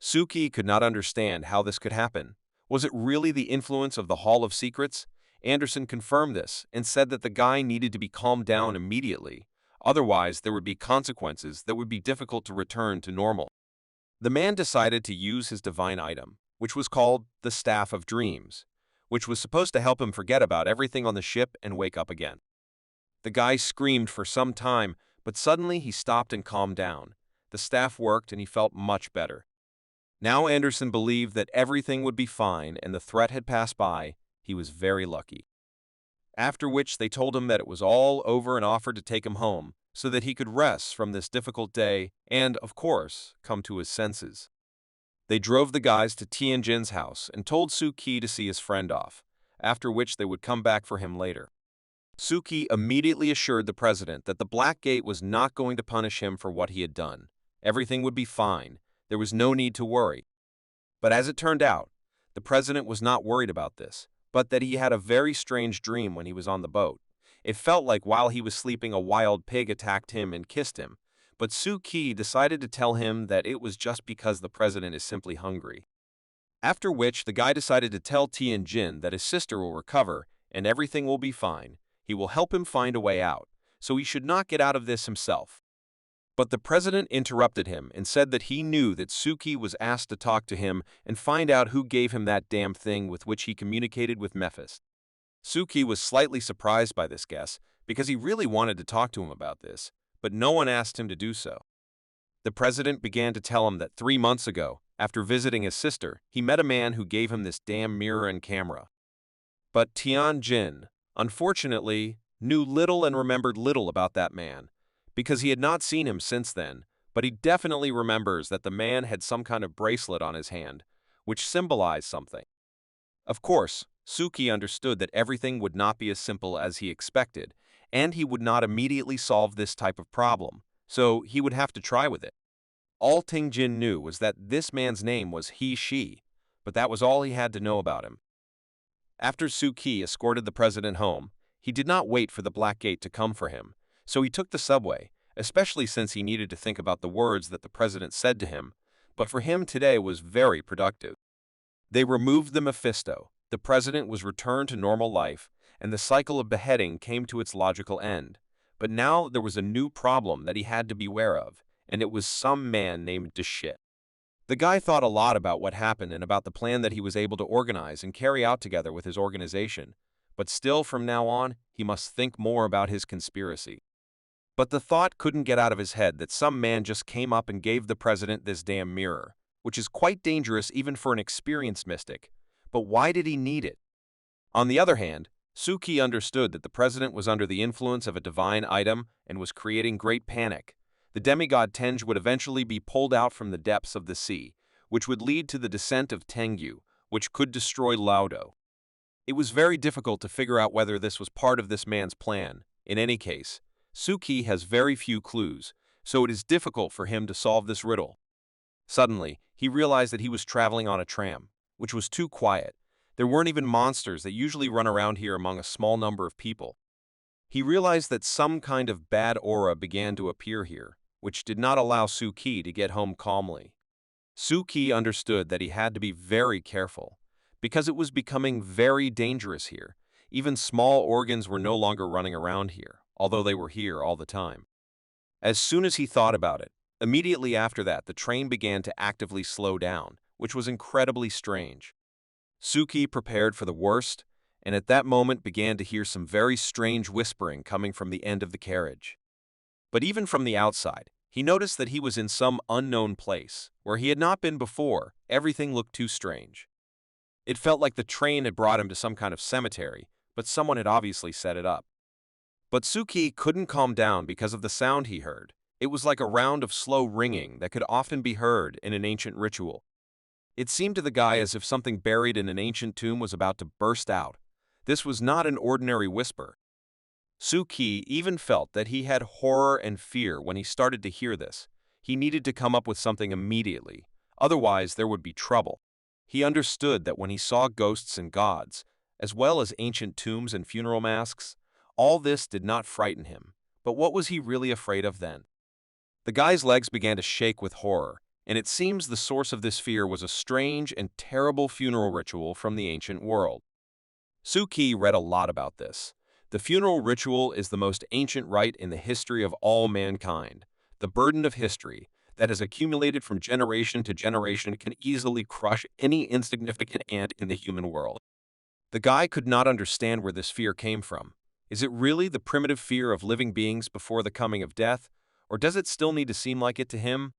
Suki could not understand how this could happen. Was it really the influence of the Hall of Secrets? Anderson confirmed this and said that the guy needed to be calmed down immediately, otherwise there would be consequences that would be difficult to return to normal. The man decided to use his divine item, which was called the Staff of Dreams, which was supposed to help him forget about everything on the ship and wake up again. The guy screamed for some time, but suddenly he stopped and calmed down. The staff worked and he felt much better. Now Anderson believed that everything would be fine and the threat had passed by. He was very lucky. After which they told him that it was all over and offered to take him home so that he could rest from this difficult day and, of course, come to his senses. They drove the guys to Tianjin's house and told Suki to see his friend off, after which they would come back for him later. Suki immediately assured the president that the Black Gate was not going to punish him for what he had done. Everything would be fine. There was no need to worry. But as it turned out, the president was not worried about this, but that he had a very strange dream when he was on the boat. It felt like while he was sleeping a wild pig attacked him and kissed him, but Suki decided to tell him that it was just because the president is simply hungry. After which, the guy decided to tell Tianjin that his sister will recover and everything will be fine. He will help him find a way out, so he should not get out of this himself. But the president interrupted him and said that he knew that Suki was asked to talk to him and find out who gave him that damn thing with which he communicated with Mephist. Suki was slightly surprised by this guess because he really wanted to talk to him about this, but no one asked him to do so. The president began to tell him that 3 months ago, after visiting his sister, he met a man who gave him this damn mirror and camera. But Tianjin, unfortunately, knew little and remembered little about that man, because he had not seen him since then, but he definitely remembers that the man had some kind of bracelet on his hand, which symbolized something. Of course, Suki understood that everything would not be as simple as he expected, and he would not immediately solve this type of problem, so he would have to try with it. All Tingjin knew was that this man's name was He-She, but that was all he had to know about him. After Suki escorted the president home, he did not wait for the Black Gate to come for him, so he took the subway, especially since he needed to think about the words that the president said to him, but for him today was very productive. They removed the Mephisto, the president was returned to normal life, and the cycle of beheading came to its logical end. But now there was a new problem that he had to beware of, and it was some man named Deshit. The guy thought a lot about what happened and about the plan that he was able to organize and carry out together with his organization, but still from now on, he must think more about his conspiracy. But the thought couldn't get out of his head that some man just came up and gave the president this damn mirror, which is quite dangerous even for an experienced mystic. But why did he need it? On the other hand, Suki understood that the president was under the influence of a divine item and was creating great panic. The demigod Tenj would eventually be pulled out from the depths of the sea, which would lead to the descent of Tengu, which could destroy Laudo. It was very difficult to figure out whether this was part of this man's plan. In any case, Suki has very few clues, so it is difficult for him to solve this riddle. Suddenly, he realized that he was traveling on a tram, which was too quiet. There weren't even monsters that usually run around here among a small number of people. He realized that some kind of bad aura began to appear here, which did not allow Suki to get home calmly. Suki understood that he had to be very careful, because it was becoming very dangerous here. Even small organs were no longer running around here, although they were here all the time. As soon as he thought about it, immediately after that the train began to actively slow down, which was incredibly strange. Suki prepared for the worst, and at that moment began to hear some very strange whispering coming from the end of the carriage. But even from the outside, he noticed that he was in some unknown place, where he had not been before. Everything looked too strange. It felt like the train had brought him to some kind of cemetery, but someone had obviously set it up. But Suki couldn't calm down because of the sound he heard. It was like a round of slow ringing that could often be heard in an ancient ritual. It seemed to the guy as if something buried in an ancient tomb was about to burst out. This was not an ordinary whisper. Suki even felt that he had horror and fear when he started to hear this. He needed to come up with something immediately, otherwise there would be trouble. He understood that when he saw ghosts and gods, as well as ancient tombs and funeral masks, all this did not frighten him. But what was he really afraid of then? The guy's legs began to shake with horror, and it seems the source of this fear was a strange and terrible funeral ritual from the ancient world. Suki read a lot about this. The funeral ritual is the most ancient rite in the history of all mankind. The burden of history that has accumulated from generation to generation can easily crush any insignificant ant in the human world. The guy could not understand where this fear came from. Is it really the primitive fear of living beings before the coming of death, or does it still need to seem like it to him?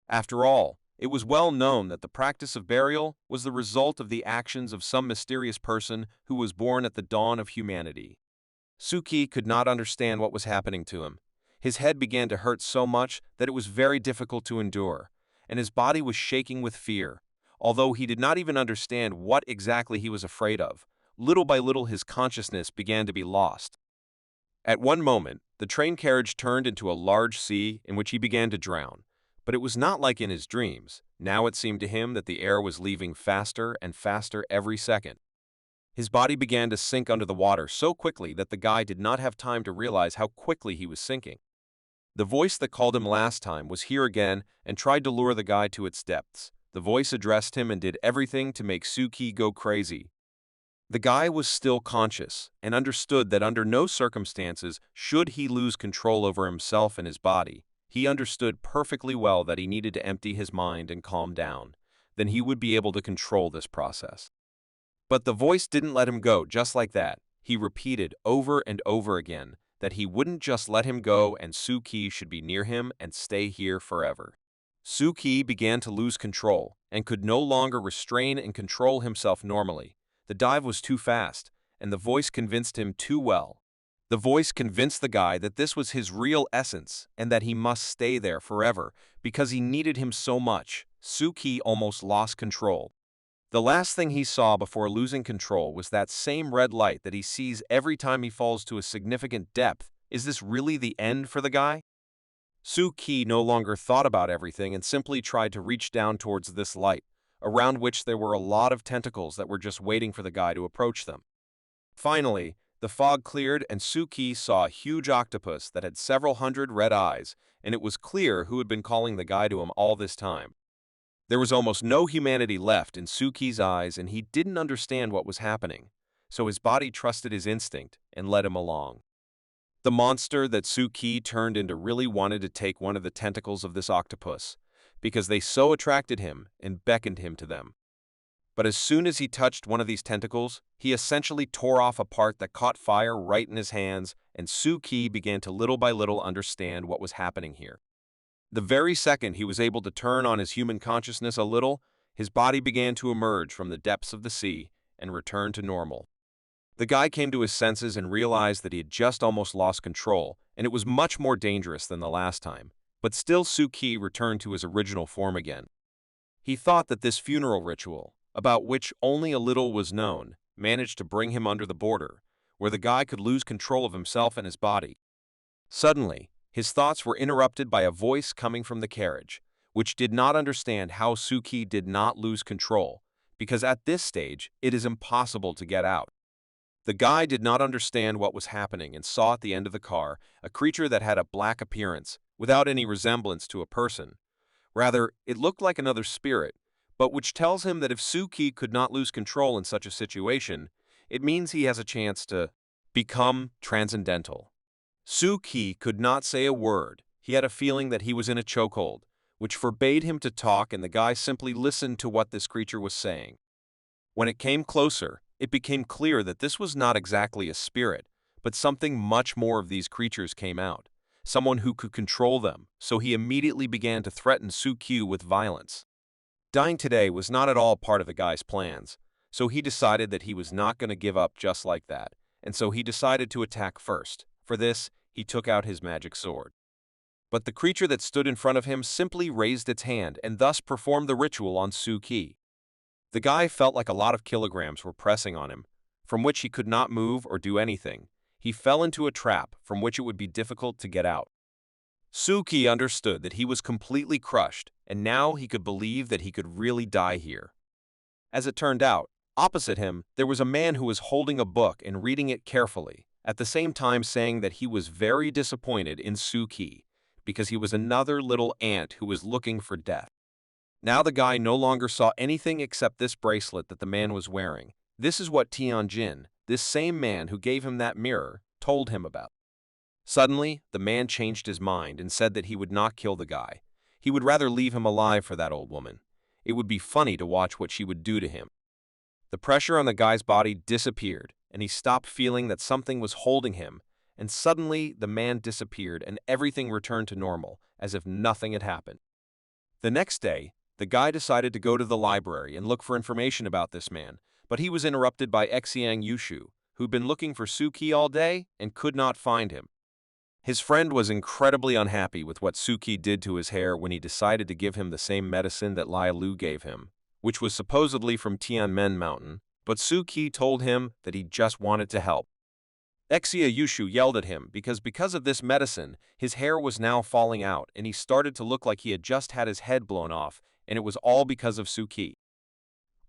After all, it was well known that the practice of burial was the result of the actions of some mysterious person who was born at the dawn of humanity. Suki could not understand what was happening to him. His head began to hurt so much that it was very difficult to endure, and his body was shaking with fear. Although he did not even understand what exactly he was afraid of, little by little his consciousness began to be lost. At one moment, the train carriage turned into a large sea in which he began to drown. But it was not like in his dreams. Now it seemed to him that the air was leaving faster and faster every second. His body began to sink under the water so quickly that the guy did not have time to realize how quickly he was sinking. The voice that called him last time was here again and tried to lure the guy to its depths. The voice addressed him and did everything to make Suki go crazy. The guy was still conscious and understood that under no circumstances should he lose control over himself and his body. He understood perfectly well that he needed to empty his mind and calm down. Then he would be able to control this process. But the voice didn't let him go just like that. He repeated over and over again that he wouldn't just let him go and Suki should be near him and stay here forever. Suki began to lose control and could no longer restrain and control himself normally. The dive was too fast, and the voice convinced him too well. The voice convinced the guy that this was his real essence and that he must stay there forever because he needed him so much. Suki almost lost control. The last thing he saw before losing control was that same red light that he sees every time he falls to a significant depth. Is this really the end for the guy? Suki no longer thought about everything and simply tried to reach down towards this light, around which there were a lot of tentacles that were just waiting for the guy to approach them. Finally, the fog cleared and Suki saw a huge octopus that had several hundred red eyes, and it was clear who had been calling the guy to him all this time. There was almost no humanity left in Suki's eyes, and he didn't understand what was happening, so his body trusted his instinct and led him along. The monster that Suki turned into really wanted to take one of the tentacles of this octopus, because they so attracted him and beckoned him to them. But as soon as he touched one of these tentacles, he essentially tore off a part that caught fire right in his hands, and Suki began to little by little understand what was happening here. The very second he was able to turn on his human consciousness a little, his body began to emerge from the depths of the sea and return to normal. The guy came to his senses and realized that he had just almost lost control, and it was much more dangerous than the last time. But still Suki returned to his original form again. He thought that this funeral ritual, about which only a little was known, managed to bring him under the border, where the guy could lose control of himself and his body. Suddenly, his thoughts were interrupted by a voice coming from the carriage, which did not understand how Suki did not lose control, because at this stage it is impossible to get out. The guy did not understand what was happening and saw at the end of the car a creature that had a black appearance, without any resemblance to a person. Rather, it looked like another spirit, but which tells him that if Suki could not lose control in such a situation, it means he has a chance to become transcendental. Suki could not say a word. He had a feeling that he was in a chokehold, which forbade him to talk, and the guy simply listened to what this creature was saying. When it came closer, it became clear that this was not exactly a spirit, but something much more of these creatures came out, someone who could control them, so he immediately began to threaten Suki with violence. Dying today was not at all part of the guy's plans, so he decided that he was not going to give up just like that, and so he decided to attack first. For this, he took out his magic sword. But the creature that stood in front of him simply raised its hand and thus performed the ritual on Suki. The guy felt like a lot of kilograms were pressing on him, from which he could not move or do anything. He fell into a trap from which it would be difficult to get out. Suki understood that he was completely crushed, and now he could believe that he could really die here. As it turned out, opposite him, there was a man who was holding a book and reading it carefully, at the same time saying that he was very disappointed in Suki, because he was another little ant who was looking for death. Now the guy no longer saw anything except this bracelet that the man was wearing. This is what Tianjin, this same man who gave him that mirror, told him about. Suddenly, the man changed his mind and said that he would not kill the guy. He would rather leave him alive for that old woman. It would be funny to watch what she would do to him. The pressure on the guy's body disappeared, and he stopped feeling that something was holding him, and suddenly the man disappeared and everything returned to normal, as if nothing had happened. The next day, the guy decided to go to the library and look for information about this man, but he was interrupted by Xiang Yushu, who'd been looking for Suki all day and could not find him. His friend was incredibly unhappy with what Suki did to his hair when he decided to give him the same medicine that Lai Lu gave him, which was supposedly from Tianmen Mountain, but Suki told him that he just wanted to help. Xiang Yushu yelled at him because of this medicine, his hair was now falling out and he started to look like he had just had his head blown off, and it was all because of Suki.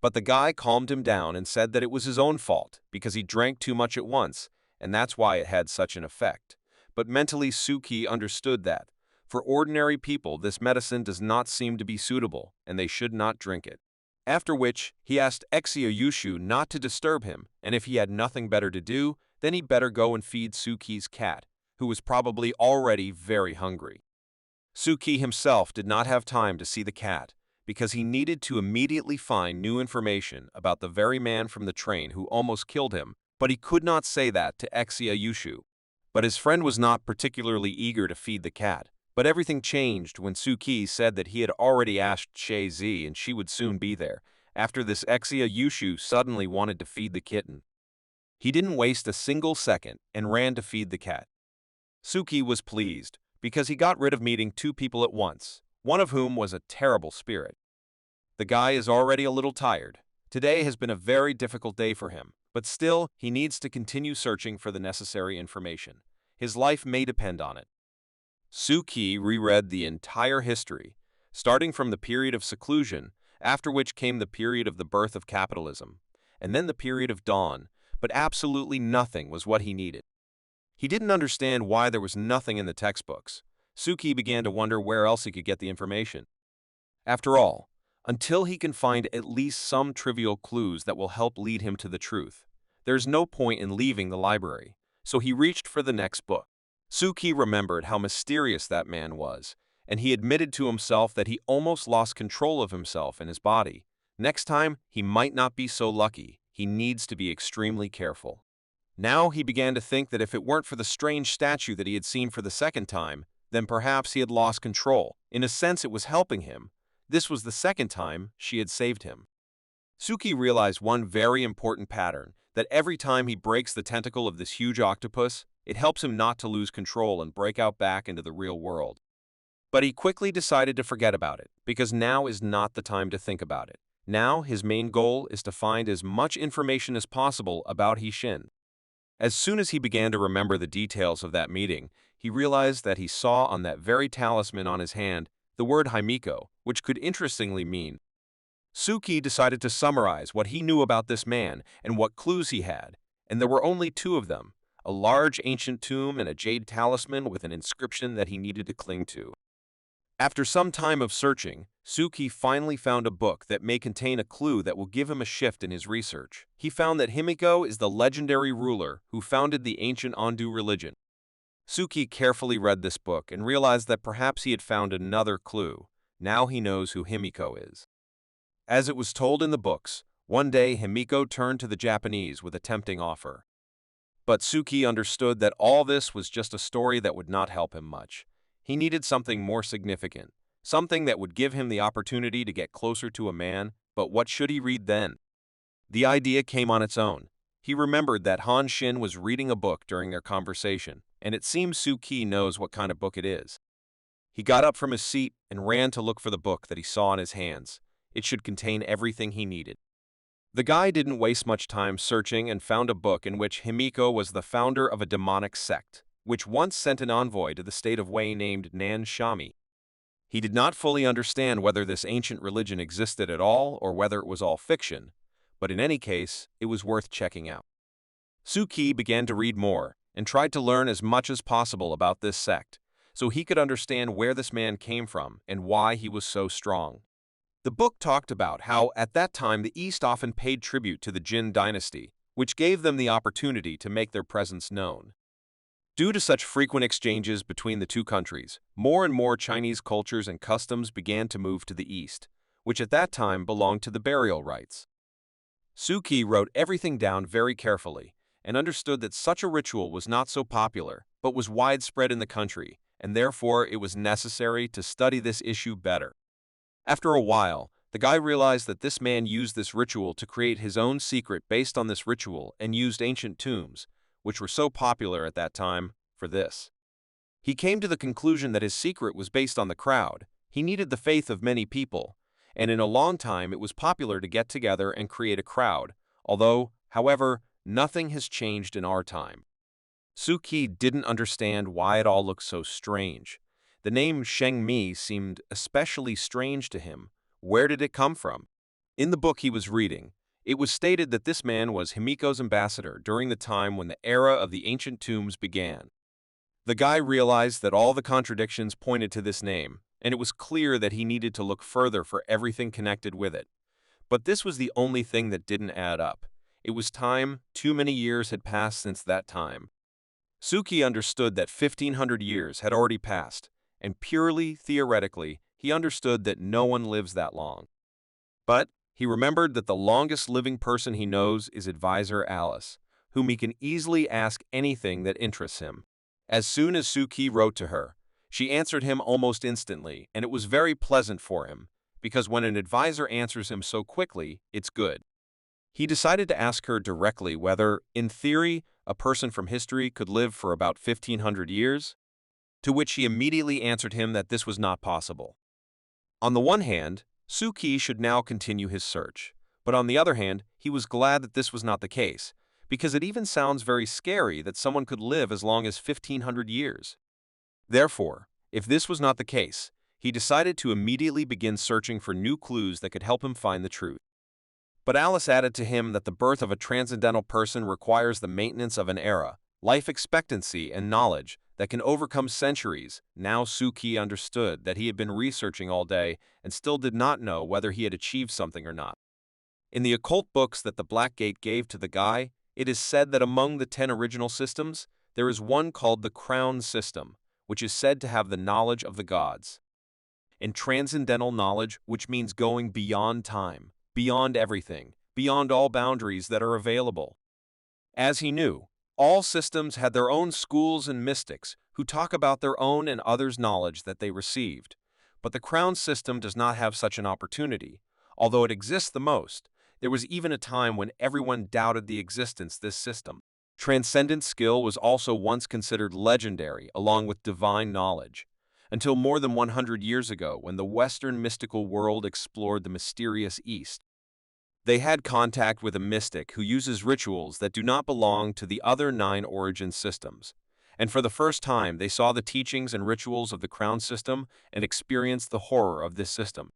But the guy calmed him down and said that it was his own fault because he drank too much at once, and that's why it had such an effect. But mentally Suki understood that, for ordinary people, this medicine does not seem to be suitable, and they should not drink it. After which, he asked Xiang Yushu not to disturb him, and if he had nothing better to do, then he'd better go and feed Suki's cat, who was probably already very hungry. Suki himself did not have time to see the cat, because he needed to immediately find new information about the very man from the train who almost killed him, but he could not say that to Xiang Yushu. But his friend was not particularly eager to feed the cat. But everything changed when Suki said that he had already asked Shay Zi and she would soon be there. After this, Xiang Yushu suddenly wanted to feed the kitten. He didn't waste a single second and ran to feed the cat. Suki was pleased, because he got rid of meeting two people at once, one of whom was a terrible spirit. The guy is already a little tired. Today has been a very difficult day for him, but still, he needs to continue searching for the necessary information. His life may depend on it. Suki reread the entire history, starting from the period of seclusion, after which came the period of the birth of capitalism, and then the period of dawn, but absolutely nothing was what he needed. He didn't understand why there was nothing in the textbooks. Suki began to wonder where else he could get the information. After all, until he can find at least some trivial clues that will help lead him to the truth, there's no point in leaving the library, so he reached for the next book. Suki remembered how mysterious that man was, and he admitted to himself that he almost lost control of himself and his body, Next time, he might not be so lucky. He needs to be extremely careful. Now he began to think that if it weren't for the strange statue that he had seen for the second time, then perhaps he had lost control. In a sense, it was helping him. This was the second time she had saved him. Suki realized one very important pattern, that every time he breaks the tentacle of this huge octopus, it helps him not to lose control and break out back into the real world. But he quickly decided to forget about it, because now is not the time to think about it. Now his main goal is to find as much information as possible about Hishin. As soon as he began to remember the details of that meeting, he realized that he saw on that very talisman on his hand the word Himiko, which could interestingly mean. Suki decided to summarize what he knew about this man and what clues he had, and there were only two of them, a large ancient tomb and a jade talisman with an inscription that he needed to cling to. After some time of searching, Suki finally found a book that may contain a clue that will give him a shift in his research. He found that Himiko is the legendary ruler who founded the ancient Ondu religion. Suki carefully read this book and realized that perhaps he had found another clue. Now he knows who Himiko is. As it was told in the books, one day Himiko turned to the Japanese with a tempting offer. But Suki understood that all this was just a story that would not help him much. He needed something more significant, something that would give him the opportunity to get closer to a man, but what should he read then? The idea came on its own. He remembered that Han Xin was reading a book during their conversation, and it seems Suki knows what kind of book it is. He got up from his seat and ran to look for the book that he saw in his hands. It should contain everything he needed. The guy didn't waste much time searching and found a book in which Himiko was the founder of a demonic sect, which once sent an envoy to the state of Wei named Nan Shami. He did not fully understand whether this ancient religion existed at all or whether it was all fiction, but in any case, it was worth checking out. Suki began to read more and tried to learn as much as possible about this sect, so he could understand where this man came from and why he was so strong. The book talked about how, at that time, the East often paid tribute to the Jin dynasty, which gave them the opportunity to make their presence known. Due to such frequent exchanges between the two countries, more and more Chinese cultures and customs began to move to the East, which at that time belonged to the burial rites. Suki wrote everything down very carefully and understood that such a ritual was not so popular, but was widespread in the country, and therefore it was necessary to study this issue better. After a while, the guy realized that this man used this ritual to create his own secret based on this ritual and used ancient tombs, which were so popular at that time, for this. He came to the conclusion that his secret was based on the crowd. He needed the faith of many people, and in a long time it was popular to get together and create a crowd, although, however, nothing has changed in our time. Suki didn't understand why it all looked so strange. The name Sheng Mi seemed especially strange to him. Where did it come from? In the book he was reading, it was stated that this man was Himiko's ambassador during the time when the era of the ancient tombs began. The guy realized that all the contradictions pointed to this name, and it was clear that he needed to look further for everything connected with it. But this was the only thing that didn't add up. It was time. Too many years had passed since that time. Suki understood that 1,500 years had already passed, and purely theoretically, he understood that no one lives that long. But he remembered that the longest living person he knows is advisor Alice, whom he can easily ask anything that interests him. As soon as Suki wrote to her, she answered him almost instantly, and it was very pleasant for him, because when an advisor answers him so quickly, it's good. He decided to ask her directly whether, in theory, a person from history could live for about 1,500 years, to which she immediately answered him that this was not possible. On the one hand, Suki should now continue his search, but on the other hand, he was glad that this was not the case, because it even sounds very scary that someone could live as long as 1,500 years. Therefore, if this was not the case, he decided to immediately begin searching for new clues that could help him find the truth. But Alice added to him that the birth of a transcendental person requires the maintenance of an era, life expectancy, and knowledge that can overcome centuries. Now Suki understood that he had been researching all day and still did not know whether he had achieved something or not. In the occult books that the Black Gate gave to the guy, it is said that among the 10 original systems, there is one called the Crown System, which is said to have the knowledge of the gods. And transcendental knowledge, which means going beyond time. beyond everything, beyond all boundaries that are available. As he knew, all systems had their own schools and mystics who talk about their own and others' knowledge that they received. But the crown system does not have such an opportunity. Although it exists the most, there was even a time when everyone doubted the existence of this system. Transcendent skill was also once considered legendary along with divine knowledge, until more than 100 years ago when the Western mystical world explored the mysterious East. They had contact with a mystic who uses rituals that do not belong to the other 9 origin systems. And for the first time, they saw the teachings and rituals of the crown system and experienced the horror of this system.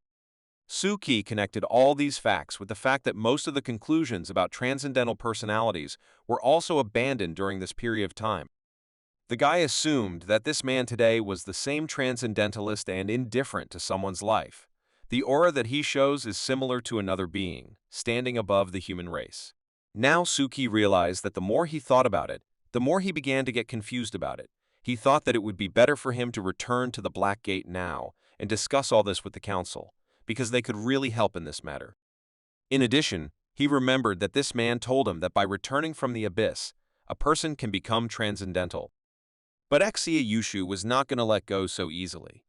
Suki connected all these facts with the fact that most of the conclusions about transcendental personalities were also abandoned during this period of time. The guy assumed that this man today was the same transcendentalist and indifferent to someone's life. The aura that he shows is similar to another being, standing above the human race. Now Suki realized that the more he thought about it, the more he began to get confused about it. He thought that it would be better for him to return to the Black Gate now and discuss all this with the council, because they could really help in this matter. In addition, he remembered that this man told him that by returning from the abyss, a person can become transcendental. But Exia Yushu was not going to let go so easily.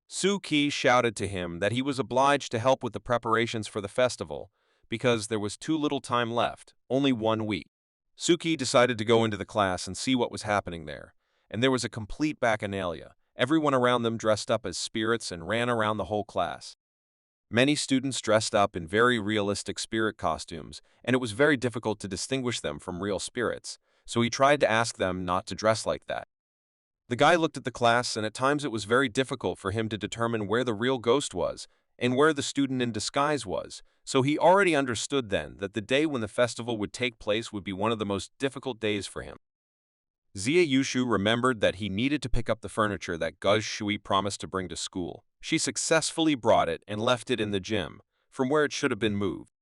Suki shouted to him that he was obliged to help with the preparations for the festival because there was too little time left, only 1 week. Suki decided to go into the class and see what was happening there, and there was a complete bacchanalia, everyone around them dressed up as spirits and ran around the whole class. Many students dressed up in very realistic spirit costumes, and it was very difficult to distinguish them from real spirits, so he tried to ask them not to dress like that. The guy looked at the class, and at times it was very difficult for him to determine where the real ghost was and where the student in disguise was, so he already understood then that the day when the festival would take place would be one of the most difficult days for him. Xia Yushu remembered that he needed to pick up the furniture that Guz Shui promised to bring to school. She successfully brought it and left it in the gym, from where it should have been moved.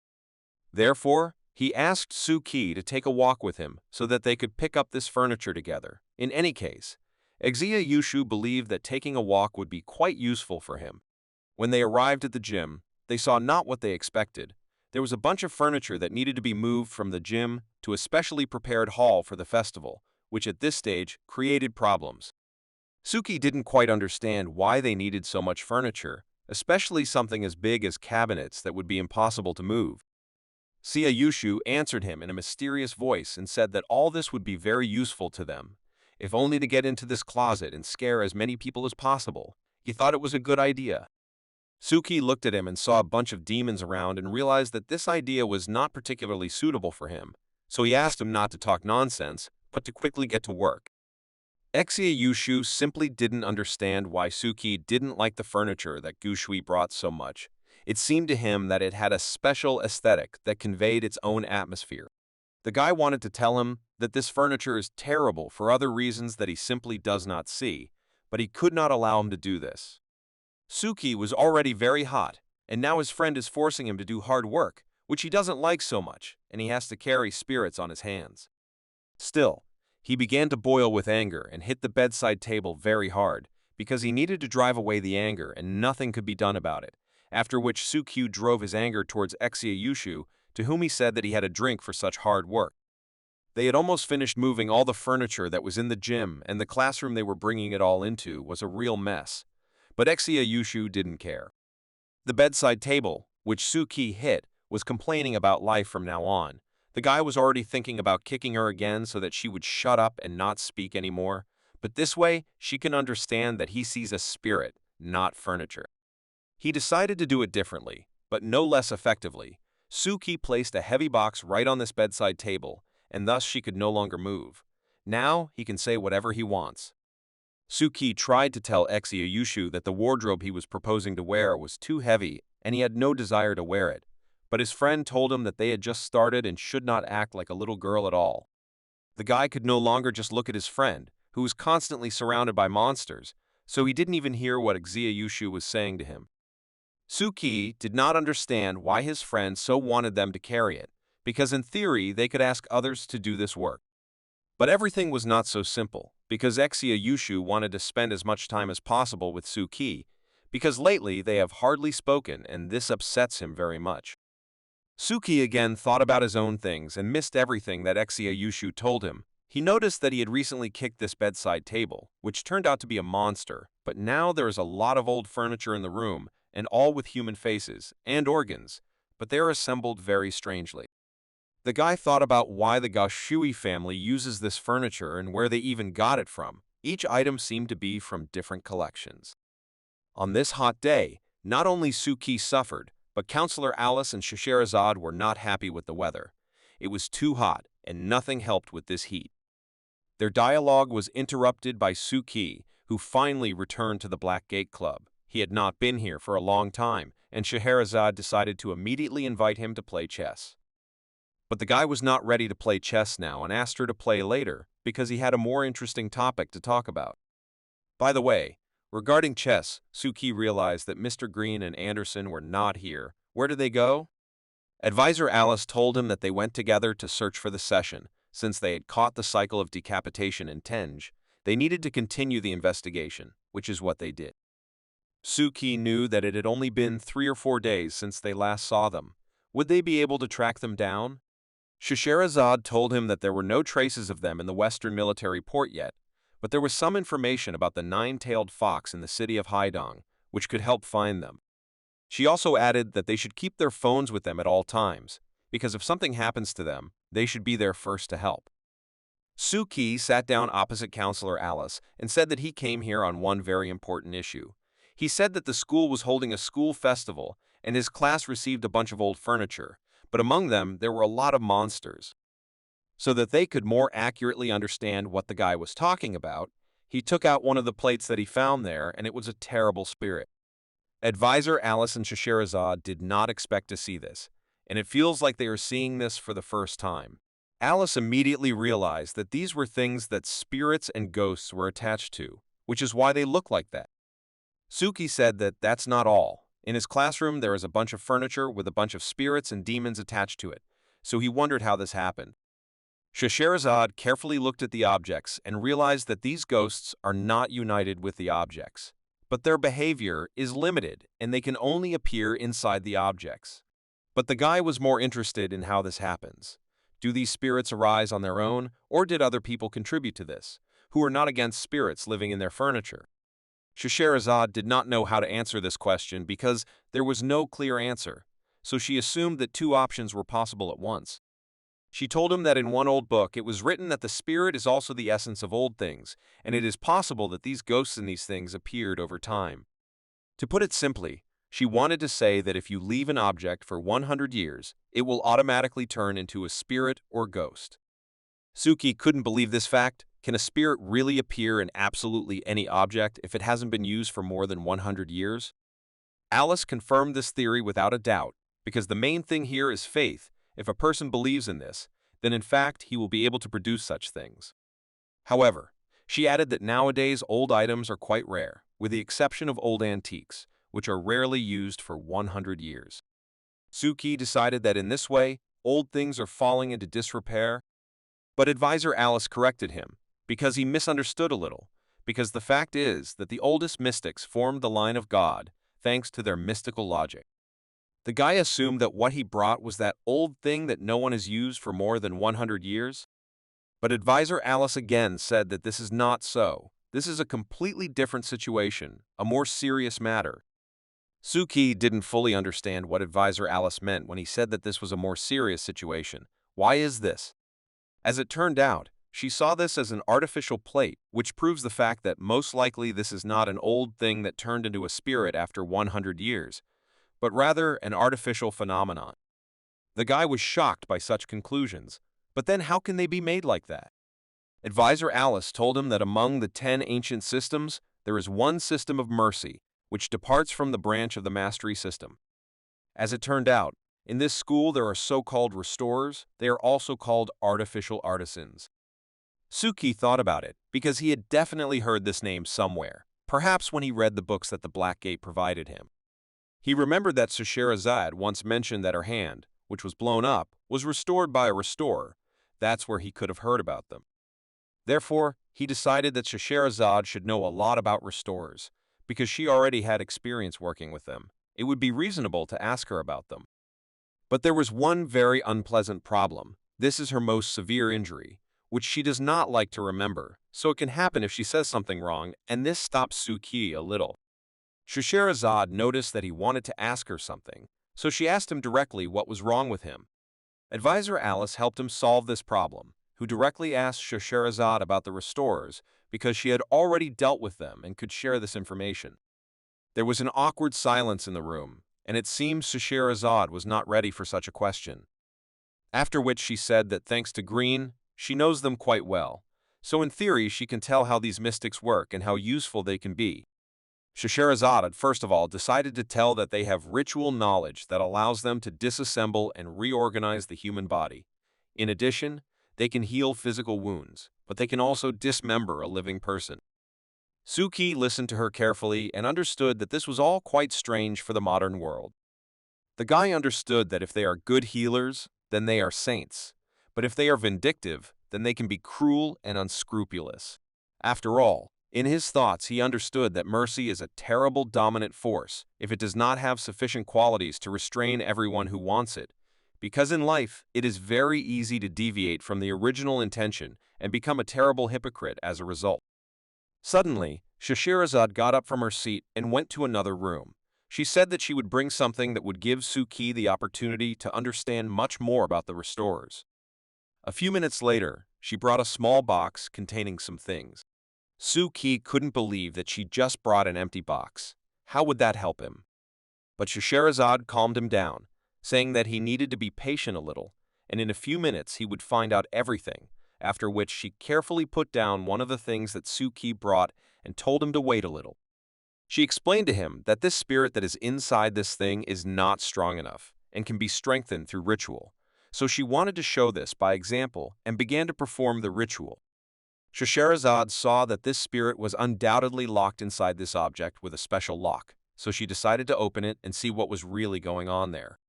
Therefore, he asked Suki to take a walk with him so that they could pick up this furniture together. In any case, Exia Yushu believed that taking a walk would be quite useful for him. When they arrived at the gym, they saw not what they expected. There was a bunch of furniture that needed to be moved from the gym to a specially prepared hall for the festival, which at this stage created problems. Suki didn't quite understand why they needed so much furniture, especially something as big as cabinets that would be impossible to move. Xia Yushu answered him in a mysterious voice and said that all this would be very useful to them, if only to get into this closet and scare as many people as possible. He thought it was a good idea. Suki looked at him and saw a bunch of demons around and realized that this idea was not particularly suitable for him, so he asked him not to talk nonsense, but to quickly get to work. Exia Yushu simply didn't understand why Suki didn't like the furniture that Gushui brought so much. It seemed to him that it had a special aesthetic that conveyed its own atmosphere. The guy wanted to tell him that this furniture is terrible for other reasons that he simply does not see, but he could not allow him to do this. Suki was already very hot, and now his friend is forcing him to do hard work, which he doesn't like so much, and he has to carry spirits on his hands. Still, he began to boil with anger and hit the bedside table very hard, because he needed to drive away the anger and nothing could be done about it, after which Suki drove his anger towards Exia Yushu, to whom he said that he had a drink for such hard work. They had almost finished moving all the furniture that was in the gym, and the classroom they were bringing it all into was a real mess. But Exia Yushu didn't care. The bedside table, which Suki hit, was complaining about life from now on. The guy was already thinking about kicking her again so that she would shut up and not speak anymore, but this way she can understand that he sees a spirit, not furniture. He decided to do it differently, but no less effectively. Suki placed a heavy box right on this bedside table, and thus she could no longer move. Now he can say whatever he wants. Suki tried to tell Exia Yushu that the wardrobe he was proposing to wear was too heavy and he had no desire to wear it, but his friend told him that they had just started and should not act like a little girl at all. The guy could no longer just look at his friend, who was constantly surrounded by monsters, so he didn't even hear what Exia Yushu was saying to him. Suki did not understand why his friend so wanted them to carry it, because in theory they could ask others to do this work. But everything was not so simple, because Exia Yushu wanted to spend as much time as possible with Suki, because lately they have hardly spoken and this upsets him very much. Suki again thought about his own things and missed everything that Exia Yushu told him. He noticed that he had recently kicked this bedside table, which turned out to be a monster, but now there is a lot of old furniture in the room, and all with human faces and organs, but they are assembled very strangely. The guy thought about why the Gashui family uses this furniture and where they even got it from. Each item seemed to be from different collections. On this hot day, not only Suki suffered, but Counselor Alice and Scheherazade were not happy with the weather. It was too hot, and nothing helped with this heat. Their dialogue was interrupted by Suki, who finally returned to the Black Gate Club. He had not been here for a long time, and Scheherazade decided to immediately invite him to play chess. But the guy was not ready to play chess now and asked her to play later because he had a more interesting topic to talk about. By the way, regarding chess, Suki realized that Mr. Green and Anderson were not here. Where did they go? Advisor Alice told him that they went together to search for the session. Since they had caught the cycle of decapitation in Tenge, they needed to continue the investigation, which is what they did. Suki knew that it had only been 3 or 4 days since they last saw them. Would they be able to track them down? Scheherazade told him that there were no traces of them in the western military port yet, but there was some information about the nine-tailed fox in the city of Haidong, which could help find them. She also added that they should keep their phones with them at all times, because if something happens to them, they should be there first to help. Suki sat down opposite Counselor Alice and said that he came here on one very important issue. He said that the school was holding a school festival and his class received a bunch of old furniture, but among them there were a lot of monsters. So that they could more accurately understand what the guy was talking about, he took out one of the plates that he found there, and it was a terrible spirit. Advisor Alice and Scheherazade did not expect to see this, and it feels like they are seeing this for the first time. Alice immediately realized that these were things that spirits and ghosts were attached to, which is why they look like that. Suki said that that's not all. In his classroom there is a bunch of furniture with a bunch of spirits and demons attached to it, so he wondered how this happened. Scheherazade carefully looked at the objects and realized that these ghosts are not united with the objects, but their behavior is limited and they can only appear inside the objects. But the guy was more interested in how this happens. Do these spirits arise on their own, or did other people contribute to this, who are not against spirits living in their furniture? Scheherazade did not know how to answer this question because there was no clear answer, so she assumed that 2 options were possible at once. She told him that in one old book it was written that the spirit is also the essence of old things, and it is possible that these ghosts in these things appeared over time. To put it simply, she wanted to say that if you leave an object for 100 years, it will automatically turn into a spirit or ghost. Suki couldn't believe this fact. Can a spirit really appear in absolutely any object if it hasn't been used for more than 100 years? Alice confirmed this theory without a doubt, because the main thing here is faith. If a person believes in this, then in fact he will be able to produce such things. However, she added that nowadays old items are quite rare, with the exception of old antiques, which are rarely used for 100 years. Suki decided that in this way, old things are falling into disrepair, but Advisor Alice corrected him, because he misunderstood a little, because the fact is that the oldest mystics formed the line of God, thanks to their mystical logic. The guy assumed that what he brought was that old thing that no one has used for more than 100 years. But Advisor Alice again said that this is not so. This is a completely different situation, a more serious matter. Suki didn't fully understand what Advisor Alice meant when he said that this was a more serious situation. Why is this? As it turned out, she saw this as an artificial plate, which proves the fact that most likely this is not an old thing that turned into a spirit after 100 years, but rather an artificial phenomenon. The guy was shocked by such conclusions, but then how can they be made like that? Advisor Alice told him that among the 10 ancient systems, there is one system of mercy, which departs from the branch of the mastery system. As it turned out, in this school there are so-called restorers. They are also called artificial artisans. Suki thought about it, because he had definitely heard this name somewhere, perhaps when he read the books that the Black Gate provided him. He remembered that Scheherazade once mentioned that her hand, which was blown up, was restored by a restorer. That's where he could have heard about them. Therefore, he decided that Scheherazade should know a lot about restorers, because she already had experience working with them. It would be reasonable to ask her about them. But there was one very unpleasant problem. This is her most severe injury, which she does not like to remember, so it can happen if she says something wrong, and this stops Suki a little. Scheherazade noticed that he wanted to ask her something, so she asked him directly what was wrong with him. Advisor Alice helped him solve this problem, who directly asked Scheherazade about the restorers because she had already dealt with them and could share this information. There was an awkward silence in the room, and it seems Scheherazade was not ready for such a question. After which she said that thanks to Green, she knows them quite well, so in theory she can tell how these mystics work and how useful they can be. Scheherazade, first of all, decided to tell that they have ritual knowledge that allows them to disassemble and reorganize the human body. In addition, they can heal physical wounds, but they can also dismember a living person. Suki listened to her carefully and understood that this was all quite strange for the modern world. The guy understood that if they are good healers, then they are saints, but if they are vindictive, then they can be cruel and unscrupulous. After all, in his thoughts he understood that mercy is a terrible dominant force if it does not have sufficient qualities to restrain everyone who wants it, because in life it is very easy to deviate from the original intention and become a terrible hypocrite as a result. Suddenly, Scheherazade got up from her seat and went to another room. She said that she would bring something that would give Suki the opportunity to understand much more about the restorers. A few minutes later, she brought a small box containing some things. Suki couldn't believe that she just brought an empty box. How would that help him? But Scheherazade calmed him down, saying that he needed to be patient a little, and in a few minutes he would find out everything, after which she carefully put down one of the things that Suki brought and told him to wait a little. She explained to him that this spirit that is inside this thing is not strong enough and can be strengthened through ritual, so she wanted to show this by example and began to perform the ritual. Scheherazade saw that this spirit was undoubtedly locked inside this object with a special lock, so she decided to open it and see what was really going on there.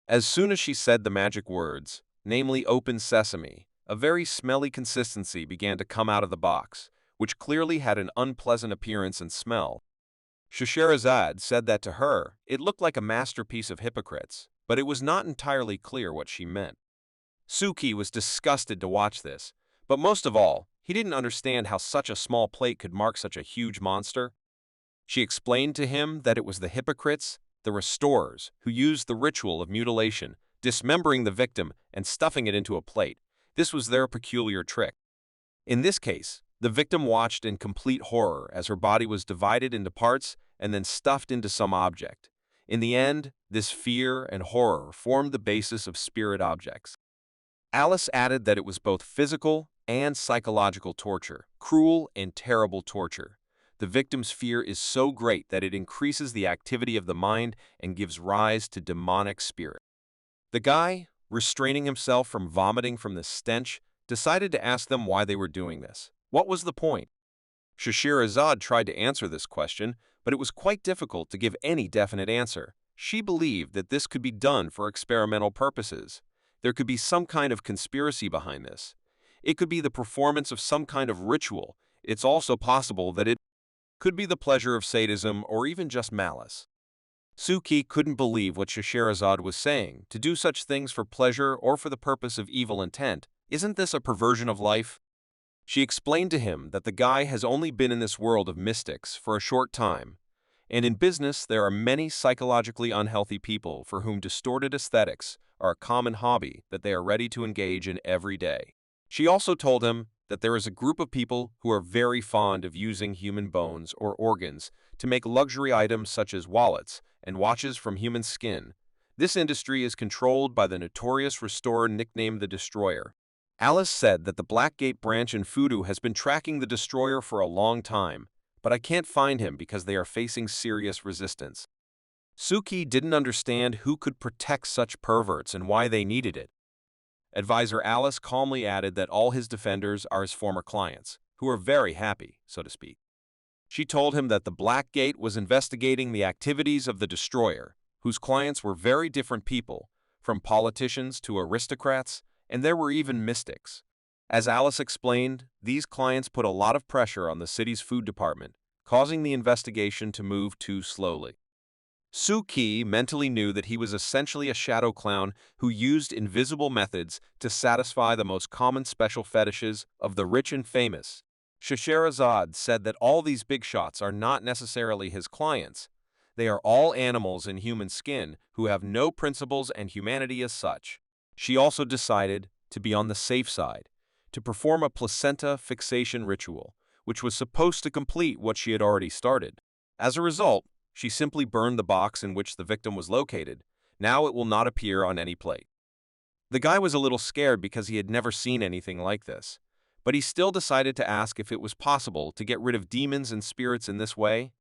As soon as she said the magic words, namely "Open Sesame," a very smelly consistency began to come out of the box, which clearly had an unpleasant appearance and smell. Scheherazade said that to her, it looked like a masterpiece of hypocrites, but it was not entirely clear what she meant. Suki was disgusted to watch this, but most of all, he didn't understand how such a small plate could mark such a huge monster. She explained to him that it was the hypocrites, the restorers, who used the ritual of mutilation, dismembering the victim and stuffing it into a plate. This was their peculiar trick. In this case, the victim watched in complete horror as her body was divided into parts and then stuffed into some object. In the end, this fear and horror formed the basis of spirit objects. Alice added that it was both physical and psychological torture, cruel and terrible torture. The victim's fear is so great that it increases the activity of the mind and gives rise to demonic spirit. The guy, restraining himself from vomiting from the stench, decided to ask them why they were doing this. What was the point? Scheherazade tried to answer this question, but it was quite difficult to give any definite answer. She believed that this could be done for experimental purposes. There could be some kind of conspiracy behind this. It could be the performance of some kind of ritual. It's also possible that it could be the pleasure of sadism or even just malice. Suki couldn't believe what Scheherazade was saying. To do such things for pleasure or for the purpose of evil intent, isn't this a perversion of life? She explained to him that the guy has only been in this world of mystics for a short time, and in business there are many psychologically unhealthy people for whom distorted aesthetics are a common hobby that they are ready to engage in every day. She also told him that there is a group of people who are very fond of using human bones or organs to make luxury items such as wallets and watches from human skin. This industry is controlled by the notorious restorer nicknamed the Destroyer. Alice said that the Blackgate branch in Fudu has been tracking the Destroyer for a long time, but I can't find him because they are facing serious resistance. Suki didn't understand who could protect such perverts and why they needed it. Advisor Alice calmly added that all his defenders are his former clients, who are very happy, so to speak. She told him that the Blackgate was investigating the activities of the Destroyer, whose clients were very different people, from politicians to aristocrats, and there were even mystics. As Alice explained, these clients put a lot of pressure on the city's food department, causing the investigation to move too slowly. Suki mentally knew that he was essentially a shadow clown who used invisible methods to satisfy the most common special fetishes of the rich and famous. Scheherazade said that all these big shots are not necessarily his clients. They are all animals in human skin who have no principles and humanity as such. She also decided to be on the safe side, to perform a placenta fixation ritual, which was supposed to complete what she had already started. As a result, she simply burned the box in which the victim was located. Now it will not appear on any plate. The guy was a little scared because he had never seen anything like this, but he still decided to ask if it was possible to get rid of demons and spirits in this way.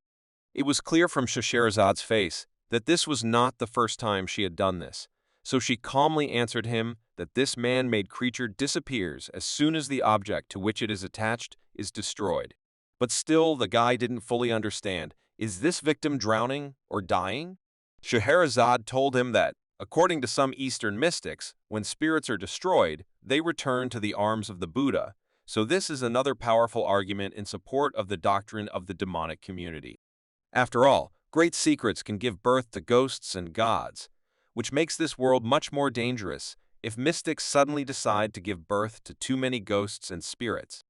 It was clear from Shahsherazade's face that this was not the first time she had done this, so she calmly answered him that this man-made creature disappears as soon as the object to which it is attached is destroyed. But still, the guy didn't fully understand. Is this victim drowning or dying? Scheherazade told him that, according to some Eastern mystics, when spirits are destroyed, they return to the arms of the Buddha, so this is another powerful argument in support of the doctrine of the demonic community. After all, great secrets can give birth to ghosts and gods, which makes this world much more dangerous if mystics suddenly decide to give birth to too many ghosts and spirits.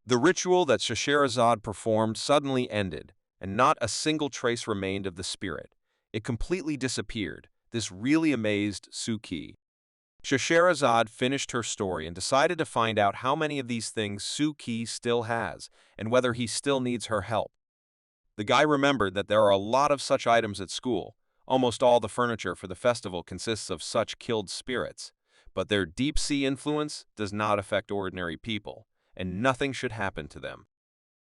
The ritual that Scheherazade performed suddenly ended, and not a single trace remained of the spirit. It completely disappeared. This really amazed Suki. Scheherazade finished her story and decided to find out how many of these things Suki still has, and whether he still needs her help. The guy remembered that there are a lot of such items at school. Almost all the furniture for the festival consists of such killed spirits, but their deep-sea influence does not affect ordinary people, and nothing should happen to them.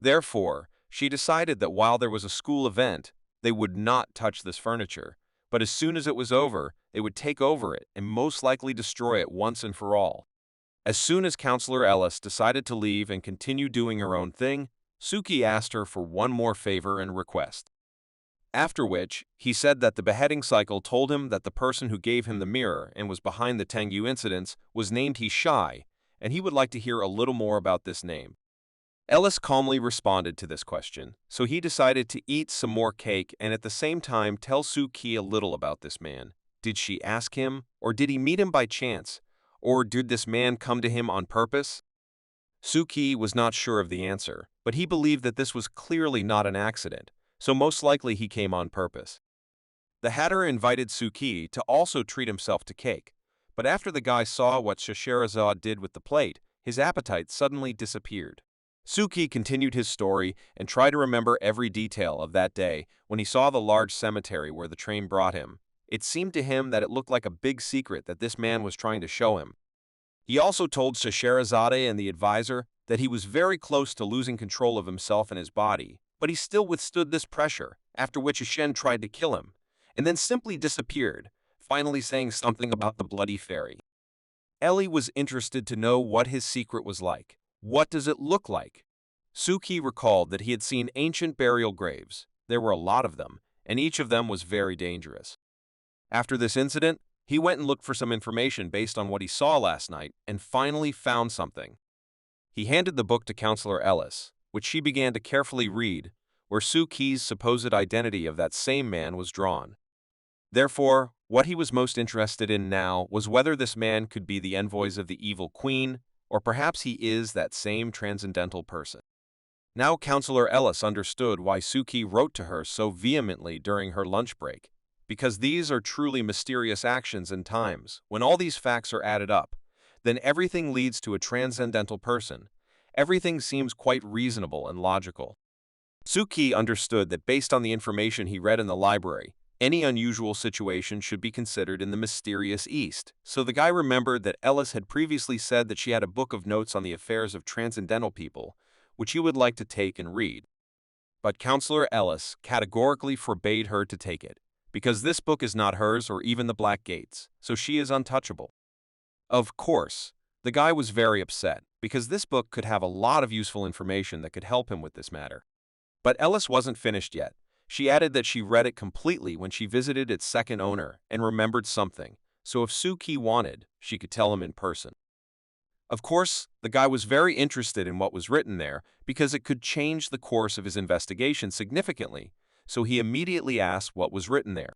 Therefore, she decided that while there was a school event, they would not touch this furniture, but as soon as it was over, they would take over it and most likely destroy it once and for all. As soon as Counselor Ellis decided to leave and continue doing her own thing, Suki asked her for one more favor and request. After which, he said that the beheading cycle told him that the person who gave him the mirror and was behind the Tengu incidents was named Hishai, and he would like to hear a little more about this name. Ellis calmly responded to this question, so he decided to eat some more cake and at the same time tell Suki a little about this man. Did she ask him, or did he meet him by chance, or did this man come to him on purpose? Suki was not sure of the answer, but he believed that this was clearly not an accident, so most likely he came on purpose. The Hatter invited Suki to also treat himself to cake, but after the guy saw what Scheherazade did with the plate, his appetite suddenly disappeared. Suki continued his story and tried to remember every detail of that day when he saw the large cemetery where the train brought him. It seemed to him that it looked like a big secret that this man was trying to show him. He also told Scheherazade and the advisor that he was very close to losing control of himself and his body, but he still withstood this pressure, after which Ashen tried to kill him, and then simply disappeared, finally saying something about the bloody fairy. Ellie was interested to know what his secret was like. What does it look like? Suki recalled that he had seen ancient burial graves. There were a lot of them, and each of them was very dangerous. After this incident, he went and looked for some information based on what he saw last night and finally found something. He handed the book to Counselor Ellis, which she began to carefully read, where Suki's supposed identity of that same man was drawn. Therefore, what he was most interested in now was whether this man could be the envoys of the evil queen, or perhaps he is that same transcendental person. Now Counselor Ellis understood why Suki wrote to her so vehemently during her lunch break, because these are truly mysterious actions and times. When all these facts are added up, then everything leads to a transcendental person. Everything seems quite reasonable and logical. Suki understood that based on the information he read in the library, any unusual situation should be considered in the mysterious East, so the guy remembered that Ellis had previously said that she had a book of notes on the affairs of transcendental people, which he would like to take and read. But Counselor Ellis categorically forbade her to take it, because this book is not hers or even the Black Gate's, so she is untouchable. Of course, the guy was very upset, because this book could have a lot of useful information that could help him with this matter. But Ellis wasn't finished yet. She added that she read it completely when she visited its second owner and remembered something, so if Suki wanted, she could tell him in person. Of course, the guy was very interested in what was written there because it could change the course of his investigation significantly, so he immediately asked what was written there.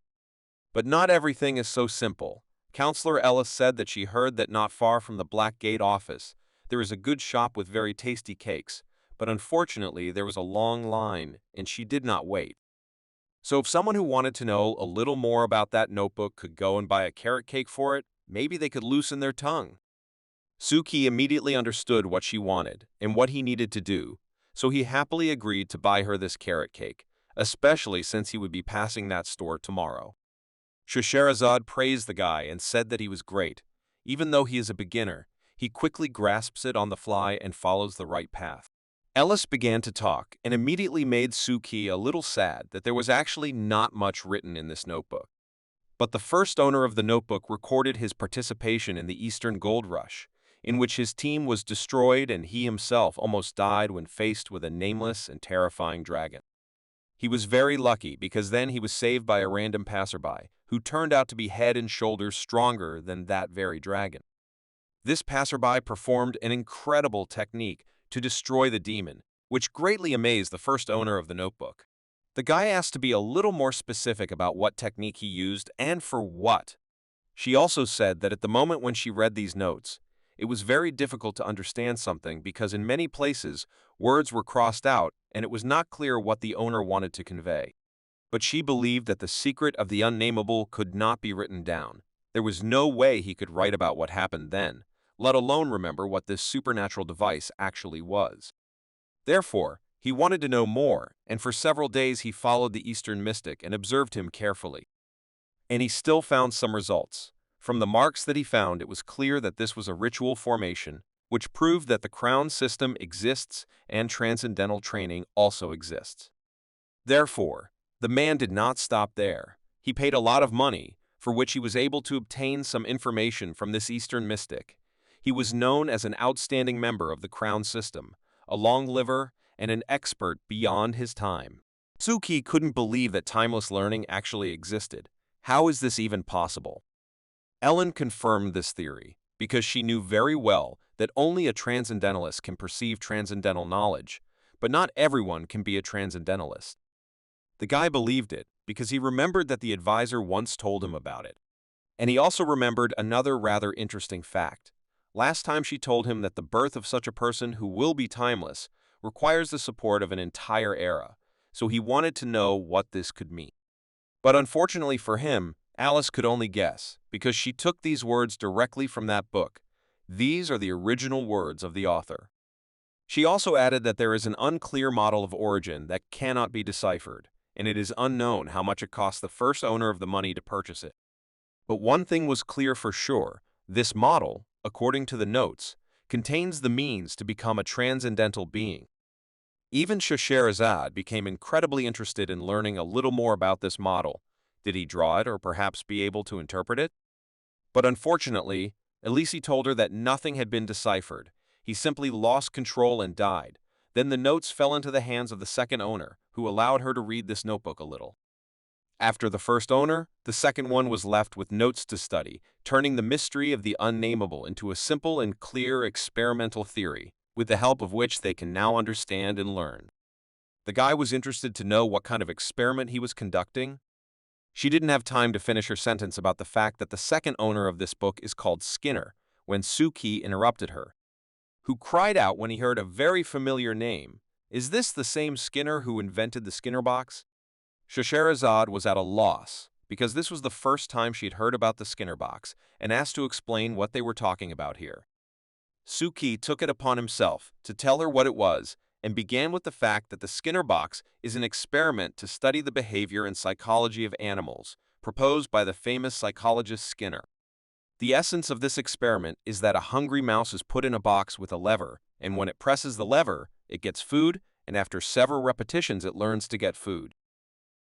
But not everything is so simple. Counselor Ellis said that she heard that not far from the Black Gate office, there is a good shop with very tasty cakes, but unfortunately there was a long line, and she did not wait. So if someone who wanted to know a little more about that notebook could go and buy a carrot cake for it, maybe they could loosen their tongue. Suki immediately understood what she wanted and what he needed to do, so he happily agreed to buy her this carrot cake, especially since he would be passing that store tomorrow. Scheherazade praised the guy and said that he was great. Even though he is a beginner, he quickly grasps it on the fly and follows the right path. Ellis began to talk and immediately made Suki a little sad that there was actually not much written in this notebook. But the first owner of the notebook recorded his participation in the Eastern Gold Rush, in which his team was destroyed and he himself almost died when faced with a nameless and terrifying dragon. He was very lucky because then he was saved by a random passerby, who turned out to be head and shoulders stronger than that very dragon. This passerby performed an incredible technique to destroy the demon, which greatly amazed the first owner of the notebook. The guy asked to be a little more specific about what technique he used and for what. She also said that at the moment when she read these notes, it was very difficult to understand something because in many places, words were crossed out and it was not clear what the owner wanted to convey. But she believed that the secret of the unnameable could not be written down. There was no way he could write about what happened then, let alone remember what this supernatural device actually was. Therefore, he wanted to know more, and for several days he followed the Eastern mystic and observed him carefully. And he still found some results. From the marks that he found, it was clear that this was a ritual formation, which proved that the crown system exists and transcendental training also exists. Therefore, the man did not stop there. He paid a lot of money, for which he was able to obtain some information from this Eastern mystic. He was known as an outstanding member of the crown system, a long liver, and an expert beyond his time. Suki couldn't believe that timeless learning actually existed. How is this even possible? Ellen confirmed this theory because she knew very well that only a transcendentalist can perceive transcendental knowledge, but not everyone can be a transcendentalist. The guy believed it because he remembered that the advisor once told him about it. And he also remembered another rather interesting fact. Last time she told him that the birth of such a person who will be timeless requires the support of an entire era, so he wanted to know what this could mean. But unfortunately for him, Alice could only guess, because she took these words directly from that book. These are the original words of the author. She also added that there is an unclear model of origin that cannot be deciphered, and it is unknown how much it cost the first owner of the money to purchase it. But one thing was clear for sure: this model, according to the notes, contains the means to become a transcendental being. Even Scheherazade became incredibly interested in learning a little more about this model. Did he draw it or perhaps be able to interpret it? But unfortunately, Elise told her that nothing had been deciphered. He simply lost control and died. Then the notes fell into the hands of the second owner, who allowed her to read this notebook a little. After the first owner, the second one was left with notes to study, turning the mystery of the unnameable into a simple and clear experimental theory, with the help of which they can now understand and learn. The guy was interested to know what kind of experiment he was conducting. She didn't have time to finish her sentence about the fact that the second owner of this book is called Skinner, when Suki interrupted her, who cried out when he heard a very familiar name. Is this the same Skinner who invented the Skinner box? Scheherazade was at a loss, because this was the first time she had heard about the Skinner box, and asked to explain what they were talking about here. Suki took it upon himself to tell her what it was, and began with the fact that the Skinner box is an experiment to study the behavior and psychology of animals, proposed by the famous psychologist Skinner. The essence of this experiment is that a hungry mouse is put in a box with a lever, and when it presses the lever, it gets food, and after several repetitions it learns to get food.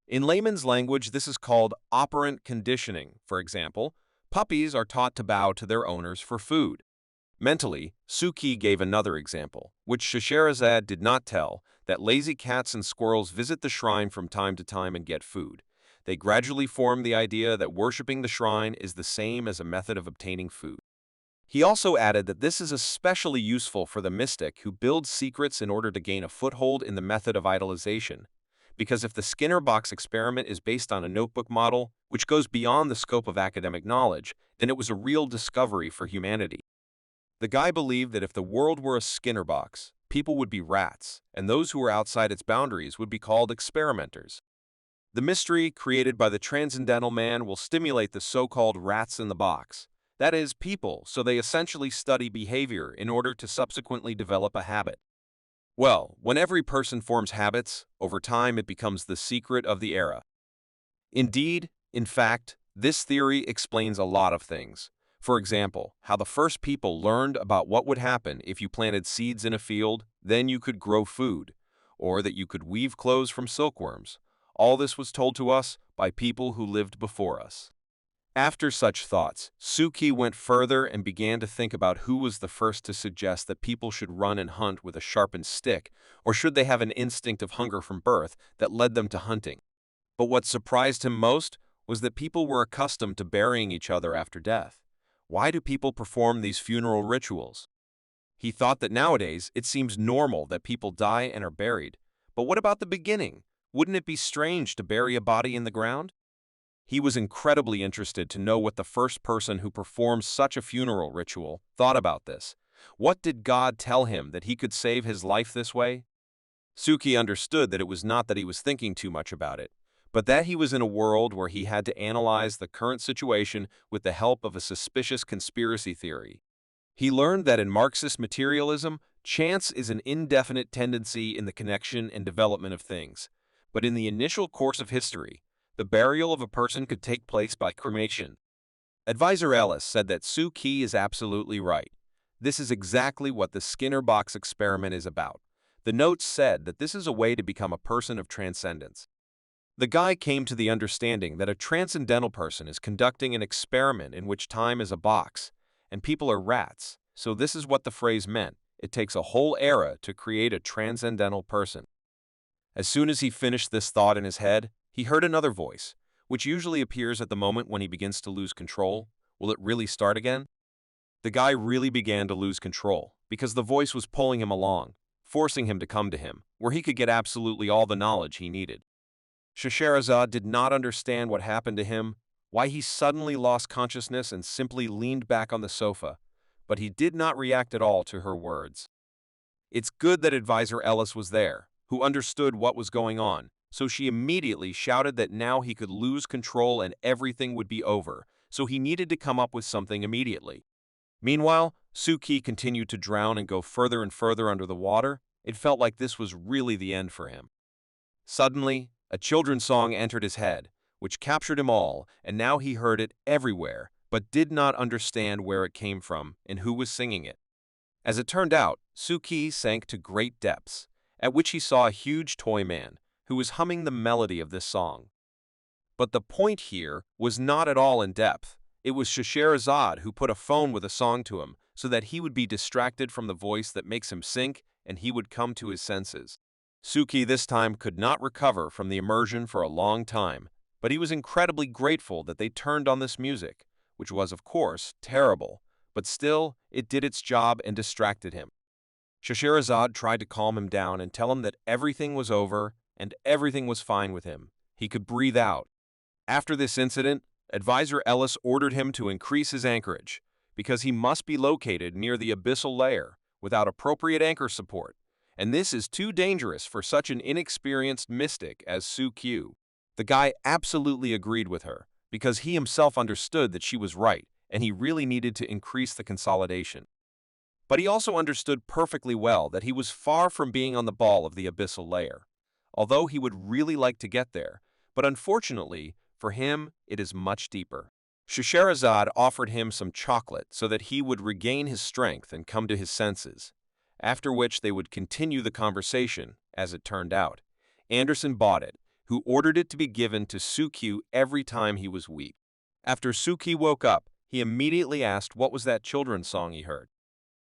In layman's language, this is called operant conditioning. For example, puppies are taught to bow to their owners for food. Mentally, Suki gave another example, which Scheherazade did not tell, that lazy cats and squirrels visit the shrine from time to time and get food. They gradually form the idea that worshipping the shrine is the same as a method of obtaining food. He also added that this is especially useful for the mystic who builds secrets in order to gain a foothold in the method of idolization, because if the Skinner box experiment is based on a notebook model, which goes beyond the scope of academic knowledge, then it was a real discovery for humanity. The guy believed that if the world were a Skinner box, people would be rats, and those who were outside its boundaries would be called experimenters. The mystery created by the Transcendental Man will stimulate the so-called rats in the box, that is, people, so they essentially study behavior in order to subsequently develop a habit. Well, when every person forms habits, over time it becomes the secret of the era. Indeed, in fact, this theory explains a lot of things. For example, how the first people learned about what would happen if you planted seeds in a field, then you could grow food, or that you could weave clothes from silkworms. All this was told to us by people who lived before us. After such thoughts, Suki went further and began to think about who was the first to suggest that people should run and hunt with a sharpened stick, or should they have an instinct of hunger from birth that led them to hunting. But what surprised him most was that people were accustomed to burying each other after death. Why do people perform these funeral rituals? He thought that nowadays it seems normal that people die and are buried. But what about the beginning? Wouldn't it be strange to bury a body in the ground? He was incredibly interested to know what the first person who performed such a funeral ritual thought about this. What did God tell him that he could save his life this way? Suki understood that it was not that he was thinking too much about it, but that he was in a world where he had to analyze the current situation with the help of a suspicious conspiracy theory. He learned that in Marxist materialism, chance is an indefinite tendency in the connection and development of things. But in the initial course of history, the burial of a person could take place by cremation. Advisor Ellis said that Suki is absolutely right. This is exactly what the Skinner box experiment is about. The notes said that this is a way to become a person of transcendence. The guy came to the understanding that a transcendental person is conducting an experiment in which time is a box, and people are rats, so this is what the phrase meant. It takes a whole era to create a transcendental person. As soon as he finished this thought in his head, he heard another voice, which usually appears at the moment when he begins to lose control. Will it really start again? The guy really began to lose control, because the voice was pulling him along, forcing him to come to him, where he could get absolutely all the knowledge he needed. Scheherazade did not understand what happened to him, why he suddenly lost consciousness and simply leaned back on the sofa, but he did not react at all to her words. It's good that Advisor Ellis was there, who understood what was going on, so she immediately shouted that now he could lose control and everything would be over, so he needed to come up with something immediately. Meanwhile, Suki continued to drown and go further and further under the water. It felt like this was really the end for him. Suddenly, a children's song entered his head, which captured him all, and now he heard it everywhere, but did not understand where it came from and who was singing it. As it turned out, Suki sank to great depths, at which he saw a huge toy man, who was humming the melody of this song. But the point here was not at all in depth. It was Scheherazade who put a phone with a song to him, so that he would be distracted from the voice that makes him sink, and he would come to his senses. Suki this time could not recover from the immersion for a long time, but he was incredibly grateful that they turned on this music, which was, of course, terrible, but still, it did its job and distracted him. Scheherazade tried to calm him down and tell him that everything was over and everything was fine with him. He could breathe out. After this incident, Advisor Ellis ordered him to increase his anchorage, because he must be located near the abyssal layer without appropriate anchor support, and this is too dangerous for such an inexperienced mystic as Suki. The guy absolutely agreed with her, because he himself understood that she was right, and he really needed to increase the consolidation. But he also understood perfectly well that he was far from being on the ball of the abyssal layer, although he would really like to get there, but unfortunately, for him, it is much deeper. Scheherazade offered him some chocolate so that he would regain his strength and come to his senses, after which they would continue the conversation, as it turned out. Anderson bought it, who ordered it to be given to Suki every time he was weak. After Suki woke up, he immediately asked what was that children's song he heard.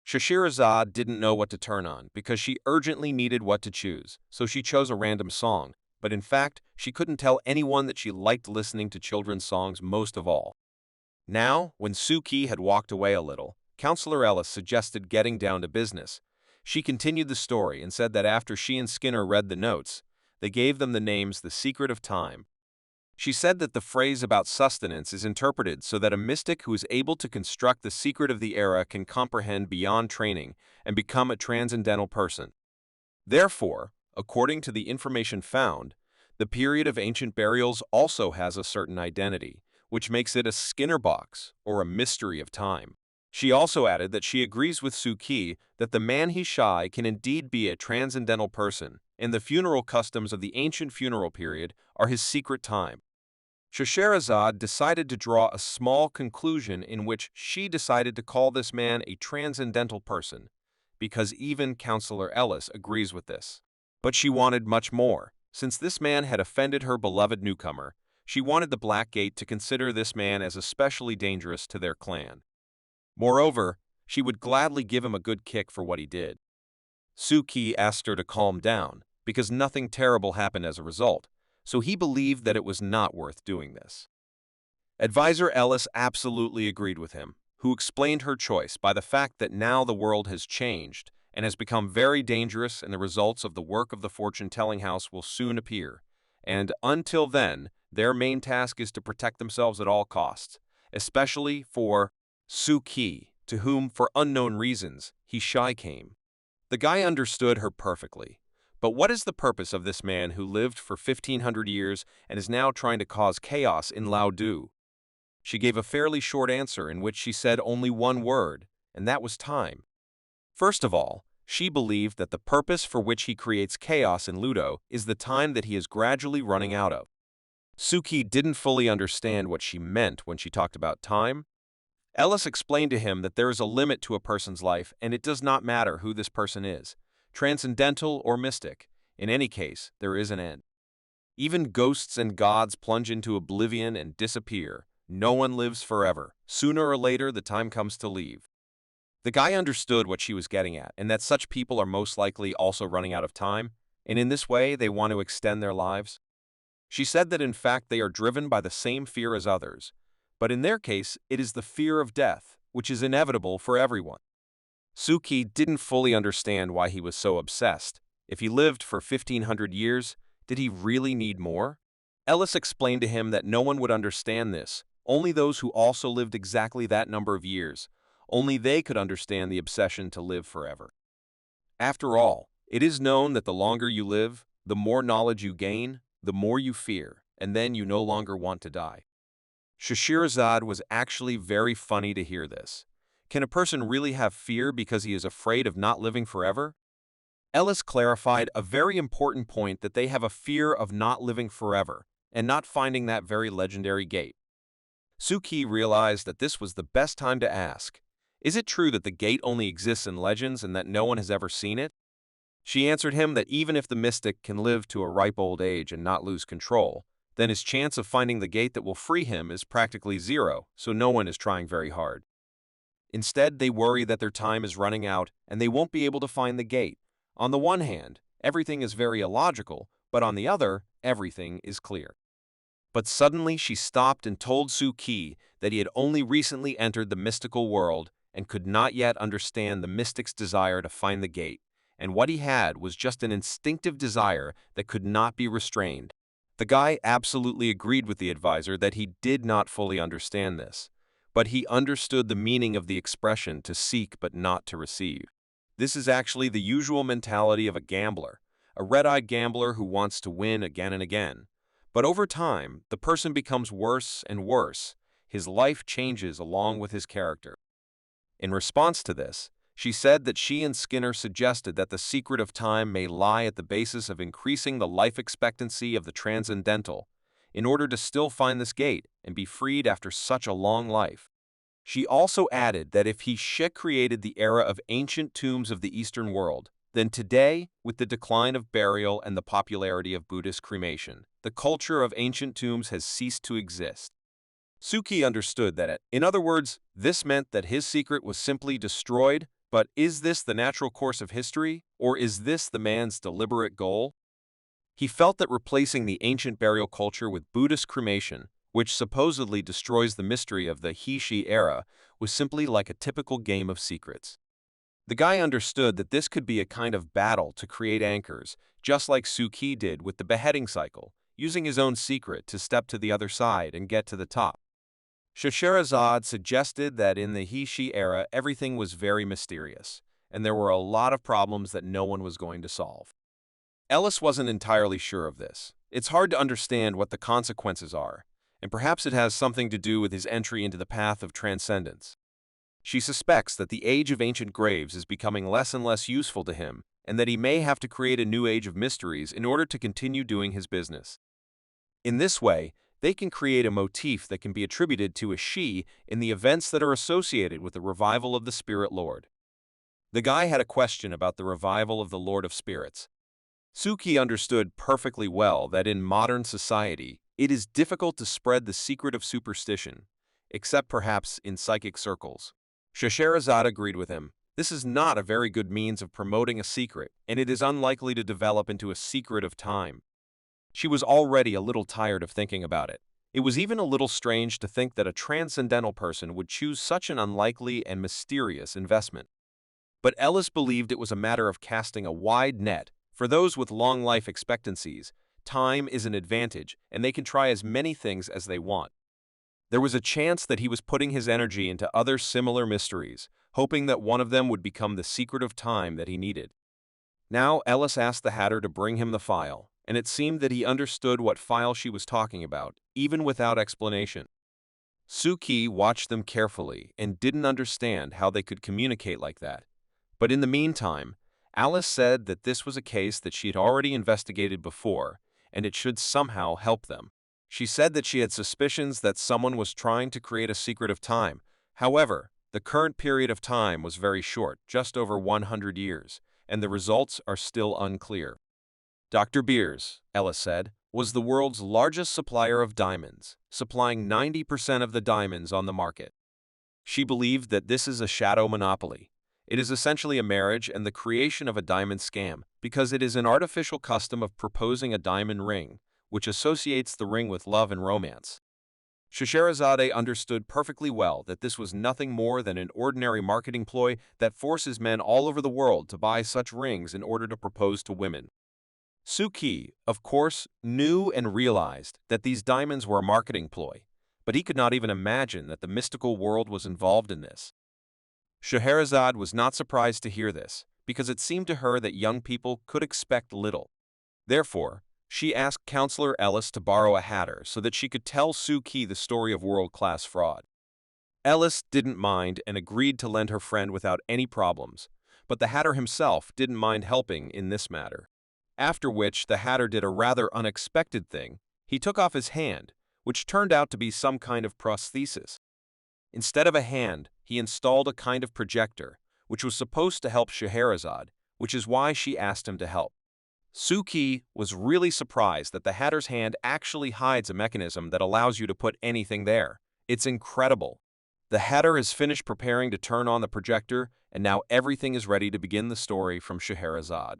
Scheherazade didn't know what to turn on because she urgently needed what to choose, so she chose a random song, but in fact, she couldn't tell anyone that she liked listening to children's songs most of all. Now, when Suki had walked away a little, Counselor Ellis suggested getting down to business. She continued the story and said that after she and Skinner read the notes, they gave them the names the secret of time. She said that the phrase about sustenance is interpreted so that a mystic who is able to construct the secret of the era can comprehend beyond training and become a transcendental person. Therefore, according to the information found, the period of ancient burials also has a certain identity, which makes it a Skinner box, or a mystery of time. She also added that she agrees with Suki that the Manhwa can indeed be a transcendental person, and the funeral customs of the ancient funeral period are his secret time. Scheherazade decided to draw a small conclusion in which she decided to call this man a transcendental person, because even Counselor Ellis agrees with this. But she wanted much more. Since this man had offended her beloved newcomer, she wanted the Black Gate to consider this man as especially dangerous to their clan. Moreover, she would gladly give him a good kick for what he did. Suki asked her to calm down, because nothing terrible happened as a result, so he believed that it was not worth doing this. Advisor Ellis absolutely agreed with him, who explained her choice by the fact that now the world has changed and has become very dangerous, and the results of the work of the fortune-telling house will soon appear, and until then, their main task is to protect themselves at all costs, especially for Suki, to whom, for unknown reasons, he shy came. The guy understood her perfectly. But what is the purpose of this man who lived for 1,500 years and is now trying to cause chaos in Laodu? She gave a fairly short answer in which she said only one word, and that was time. First of all, she believed that the purpose for which he creates chaos in Ludo is the time that he is gradually running out of. Suki didn't fully understand what she meant when she talked about time. Ellis explained to him that there is a limit to a person's life, and it does not matter who this person is, transcendental or mystic. In any case, there is an end. Even ghosts and gods plunge into oblivion and disappear. No one lives forever. Sooner or later, the time comes to leave. The guy understood what she was getting at, and that such people are most likely also running out of time, and in this way they want to extend their lives. She said that in fact they are driven by the same fear as others, but in their case it is the fear of death, which is inevitable for everyone. Suki didn't fully understand why he was so obsessed. If he lived for 1,500 years, did he really need more? Ellis explained to him that no one would understand this, only those who also lived exactly that number of years. Only they could understand the obsession to live forever. After all, it is known that the longer you live, the more knowledge you gain, the more you fear, and then you no longer want to die. Scheherazade was actually very funny to hear this. Can a person really have fear because he is afraid of not living forever? Ellis clarified a very important point, that they have a fear of not living forever and not finding that very legendary gate. Suki realized that this was the best time to ask, is it true that the gate only exists in legends and that no one has ever seen it? She answered him that even if the mystic can live to a ripe old age and not lose control, then his chance of finding the gate that will free him is practically zero, so no one is trying very hard. Instead, they worry that their time is running out and they won't be able to find the gate. On the one hand, everything is very illogical, but on the other, everything is clear. But suddenly she stopped and told Suki that he had only recently entered the mystical world and could not yet understand the mystic's desire to find the gate, and what he had was just an instinctive desire that could not be restrained. The guy absolutely agreed with the advisor that he did not fully understand this, but he understood the meaning of the expression to seek but not to receive. This is actually the usual mentality of a gambler, a red-eyed gambler who wants to win again and again. But over time, the person becomes worse and worse. His life changes along with his character. In response to this, she said that she and Skinner suggested that the secret of time may lie at the basis of increasing the life expectancy of the transcendental, in order to still find this gate and be freed after such a long life. She also added that if he created the era of ancient tombs of the Eastern world, then today, with the decline of burial and the popularity of Buddhist cremation, the culture of ancient tombs has ceased to exist. Suki understood that, in other words, this meant that his secret was simply destroyed, but is this the natural course of history, or is this the man's deliberate goal? He felt that replacing the ancient burial culture with Buddhist cremation, which supposedly destroys the mystery of the He-She era, was simply like a typical game of secrets. The guy understood that this could be a kind of battle to create anchors, just like Suki did with the beheading cycle, using his own secret to step to the other side and get to the top. Scheherazade suggested that in the He-She era everything was very mysterious, and there were a lot of problems that no one was going to solve. Ellis wasn't entirely sure of this. It's hard to understand what the consequences are, and perhaps it has something to do with his entry into the path of transcendence. She suspects that the age of ancient graves is becoming less and less useful to him, and that he may have to create a new age of mysteries in order to continue doing his business. In this way, they can create a motif that can be attributed to a she in the events that are associated with the revival of the Spirit Lord. The guy had a question about the revival of the Lord of Spirits. Suki understood perfectly well that in modern society, it is difficult to spread the secret of superstition, except perhaps in psychic circles. Scheherazade agreed with him. This is not a very good means of promoting a secret, and it is unlikely to develop into a secret of time. She was already a little tired of thinking about it. It was even a little strange to think that a transcendental person would choose such an unlikely and mysterious investment. But Ellis believed it was a matter of casting a wide net. For those with long life expectancies, time is an advantage, and they can try as many things as they want. There was a chance that he was putting his energy into other similar mysteries, hoping that one of them would become the secret of time that he needed. Now Ellis asked the Hatter to bring him the file, and it seemed that he understood what file she was talking about, even without explanation. Suki watched them carefully and didn't understand how they could communicate like that. But in the meantime, Alice said that this was a case that she had already investigated before, and it should somehow help them. She said that she had suspicions that someone was trying to create a secret of time. However, the current period of time was very short, just over 100 years, and the results are still unclear. Dr. Beers, Ellis said, was the world's largest supplier of diamonds, supplying 90% of the diamonds on the market. She believed that this is a shadow monopoly. It is essentially a marriage and the creation of a diamond scam, because it is an artificial custom of proposing a diamond ring, which associates the ring with love and romance. Scheherazade understood perfectly well that this was nothing more than an ordinary marketing ploy that forces men all over the world to buy such rings in order to propose to women. Suki, of course, knew and realized that these diamonds were a marketing ploy, but he could not even imagine that the mystical world was involved in this. Scheherazade was not surprised to hear this, because it seemed to her that young people could expect little. Therefore, she asked Counselor Ellis to borrow a hatter so that she could tell Suki the story of world-class fraud. Ellis didn't mind and agreed to lend her friend without any problems, but the hatter himself didn't mind helping in this matter. After which the hatter did a rather unexpected thing. He took off his hand, which turned out to be some kind of prosthesis. Instead of a hand, he installed a kind of projector, which was supposed to help Scheherazade, which is why she asked him to help. Suki was really surprised that the Hatter's hand actually hides a mechanism that allows you to put anything there. It's incredible. The Hatter has finished preparing to turn on the projector, and now everything is ready to begin the story from Scheherazade.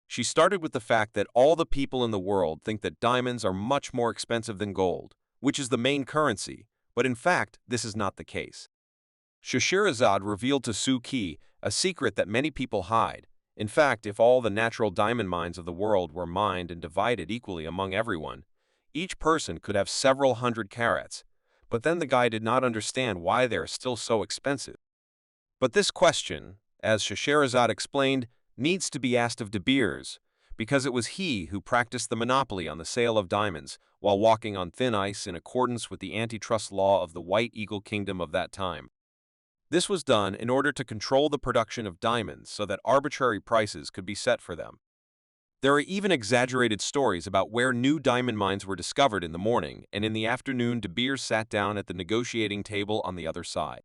She started with the fact that all the people in the world think that diamonds are much more expensive than gold, which is the main currency, but in fact, this is not the case. Scheherazade revealed to Suki a secret that many people hide. In fact, if all the natural diamond mines of the world were mined and divided equally among everyone, each person could have several hundred carats. But then the guy did not understand why they are still so expensive. But this question, as Scheherazade explained, needs to be asked of De Beers, because it was he who practiced the monopoly on the sale of diamonds while walking on thin ice in accordance with the antitrust law of the White Eagle Kingdom of that time. This was done in order to control the production of diamonds so that arbitrary prices could be set for them. There are even exaggerated stories about where new diamond mines were discovered in the morning, and in the afternoon De Beers sat down at the negotiating table on the other side.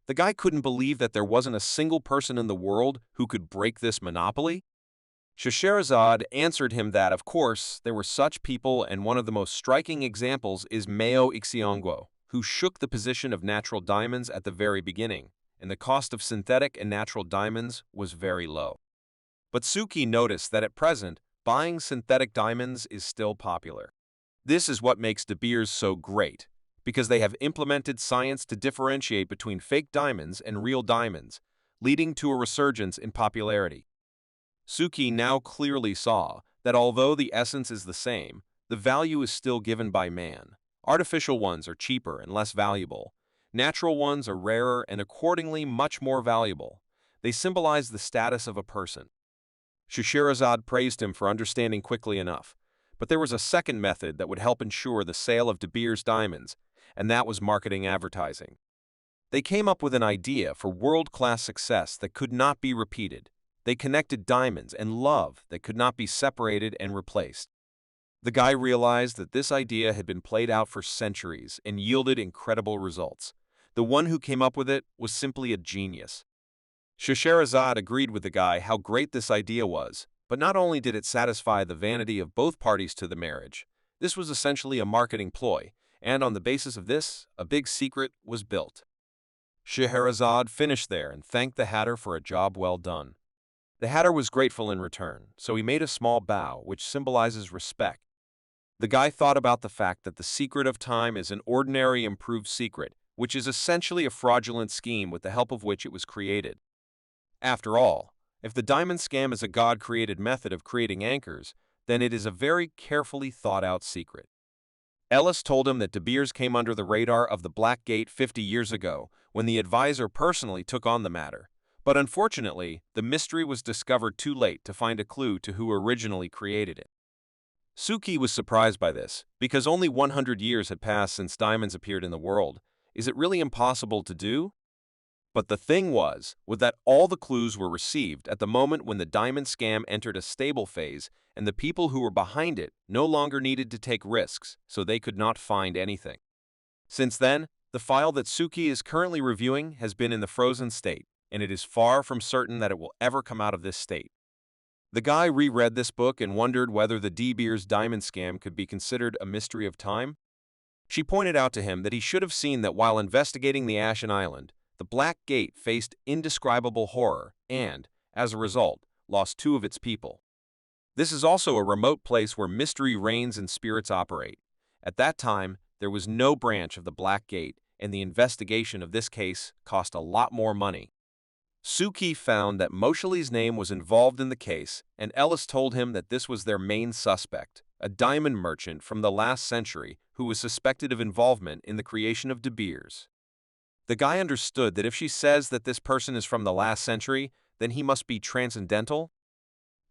The guy couldn't believe that there wasn't a single person in the world who could break this monopoly. Scheherazade answered him that, of course, there were such people, and one of the most striking examples is Meo Ixionguo, who shook the position of natural diamonds at the very beginning, and the cost of synthetic and natural diamonds was very low. But Suki noticed that at present, buying synthetic diamonds is still popular. This is what makes De Beers so great, because they have implemented science to differentiate between fake diamonds and real diamonds, leading to a resurgence in popularity. Suki now clearly saw that although the essence is the same, the value is still given by man. Artificial ones are cheaper and less valuable. Natural ones are rarer and accordingly much more valuable. They symbolize the status of a person. Scheherazade praised him for understanding quickly enough. But there was a second method that would help ensure the sale of De Beers diamonds, and that was marketing advertising. They came up with an idea for world-class success that could not be repeated. They connected diamonds and love that could not be separated and replaced. The guy realized that this idea had been played out for centuries and yielded incredible results. The one who came up with it was simply a genius. Scheherazade agreed with the guy how great this idea was, but not only did it satisfy the vanity of both parties to the marriage, this was essentially a marketing ploy, and on the basis of this, a big secret was built. Scheherazade finished there and thanked the Hatter for a job well done. The Hatter was grateful in return, so he made a small bow, which symbolizes respect. The guy thought about the fact that the secret of time is an ordinary improved secret, which is essentially a fraudulent scheme with the help of which it was created. After all, if the diamond scam is a God-created method of creating anchors, then it is a very carefully thought-out secret. Ellis told him that De Beers came under the radar of the Black Gate 50 years ago, when the advisor personally took on the matter. But unfortunately, the mystery was discovered too late to find a clue to who originally created it. Suki was surprised by this, because only 100 years had passed since diamonds appeared in the world. Is it really impossible to do? But the thing was that all the clues were received at the moment when the diamond scam entered a stable phase, and the people who were behind it no longer needed to take risks, so they could not find anything. Since then, the file that Suki is currently reviewing has been in the frozen state, and it is far from certain that it will ever come out of this state. The guy reread this book and wondered whether the De Beers diamond scam could be considered a mystery of time. She pointed out to him that he should have seen that while investigating the Ashen Island, the Black Gate faced indescribable horror and, as a result, lost 2 of its people. This is also a remote place where mystery reigns and spirits operate. At that time, there was no branch of the Black Gate, and the investigation of this case cost a lot more money. Suki found that Moshali's name was involved in the case, and Ellis told him that this was their main suspect, a diamond merchant from the last century who was suspected of involvement in the creation of De Beers. The guy understood that if she says that this person is from the last century, then he must be transcendental.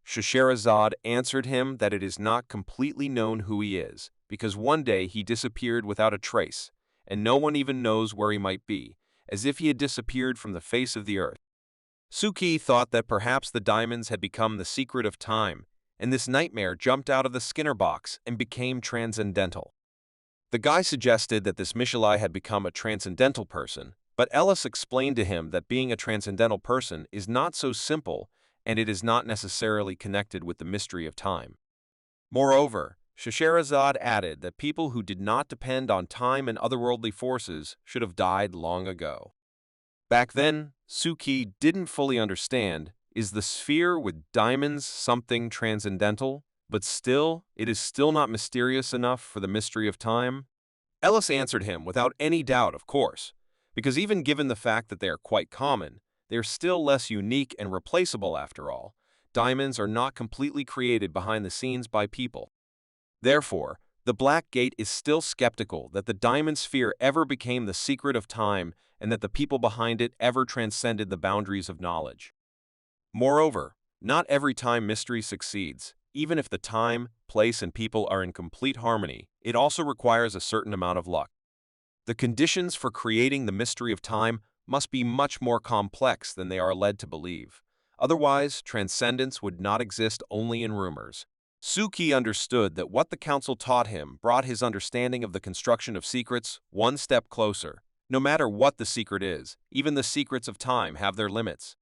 Scheherazade answered him that it is not completely known who he is, because one day he disappeared without a trace, and no one even knows where he might be, as if he had disappeared from the face of the earth. Suki thought that perhaps the diamonds had become the secret of time, and this nightmare jumped out of the Skinner box and became transcendental. The guy suggested that this Michelai had become a transcendental person, but Ellis explained to him that being a transcendental person is not so simple, and it is not necessarily connected with the mystery of time. Moreover, Scheherazade added that people who did not depend on time and otherworldly forces should have died long ago. Back then, Suki didn't fully understand, is the sphere with diamonds something transcendental, but still, it is still not mysterious enough for the mystery of time? Ellis answered him without any doubt, of course, because even given the fact that they are quite common, they are still less unique and replaceable after all. Diamonds are not completely created behind the scenes by people. Therefore, the Black Gate is still skeptical that the diamond sphere ever became the secret of time and that the people behind it ever transcended the boundaries of knowledge. Moreover, not every time mystery succeeds. Even if the time, place, and people are in complete harmony, it also requires a certain amount of luck. The conditions for creating the mystery of time must be much more complex than they are led to believe. Otherwise, transcendence would not exist only in rumors. Suki understood that what the council taught him brought his understanding of the construction of secrets one step closer. No matter what the secret is, even the secrets of time have their limits.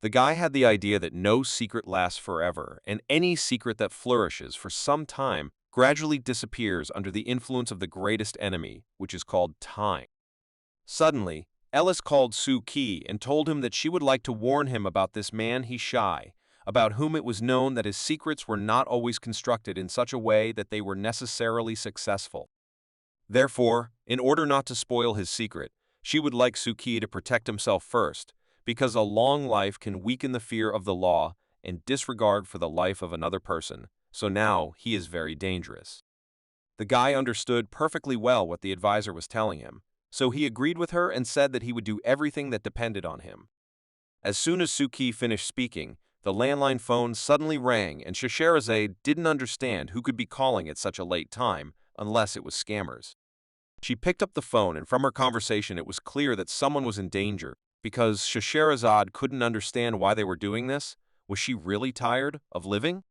The guy had the idea that no secret lasts forever, and any secret that flourishes for some time gradually disappears under the influence of the greatest enemy, which is called time. Suddenly, Ellis called Suki and told him that she would like to warn him about this man he shy, about whom it was known that his secrets were not always constructed in such a way that they were necessarily successful. Therefore, in order not to spoil his secret, she would like Suki to protect himself first, because a long life can weaken the fear of the law and disregard for the life of another person, so now he is very dangerous. The guy understood perfectly well what the advisor was telling him, so he agreed with her and said that he would do everything that depended on him. As soon as Suki finished speaking, the landline phone suddenly rang and Scheherazade didn't understand who could be calling at such a late time unless it was scammers. She picked up the phone and from her conversation it was clear that someone was in danger because Scheherazade couldn't understand why they were doing this. Was she really tired of living?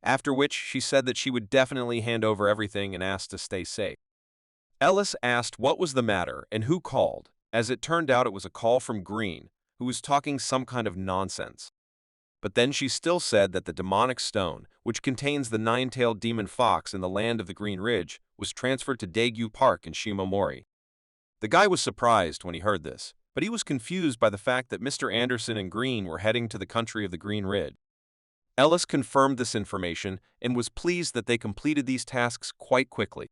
After which she said that she would definitely hand over everything and asked to stay safe. Ellis asked what was the matter and who called. As it turned out, it was a call from Green, who was talking some kind of nonsense. But then she still said that the demonic stone, which contains the nine-tailed demon fox in the land of the Green Ridge, was transferred to Daegu Park in Shimomori. The guy was surprised when he heard this, but he was confused by the fact that Mr. Anderson and Green were heading to the country of the Green Ridge. Ellis confirmed this information and was pleased that they completed these tasks quite quickly.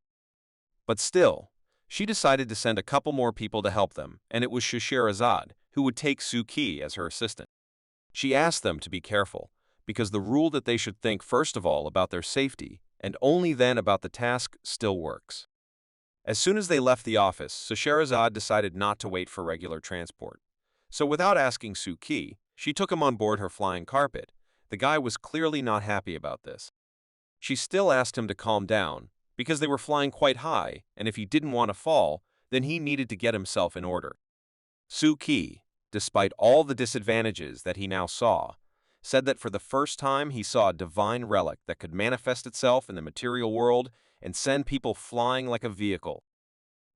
But still, she decided to send a couple more people to help them, and it was Scheherazade, who would take Suki as her assistant. She asked them to be careful, because the rule that they should think first of all about their safety, and only then about the task, still works. As soon as they left the office, Scheherazade decided not to wait for regular transport. So without asking Suki, she took him on board her flying carpet. The guy was clearly not happy about this. She still asked him to calm down, because they were flying quite high, and if he didn't want to fall, then he needed to get himself in order. Suki, despite all the disadvantages that he now saw, said that for the first time he saw a divine relic that could manifest itself in the material world and send people flying like a vehicle.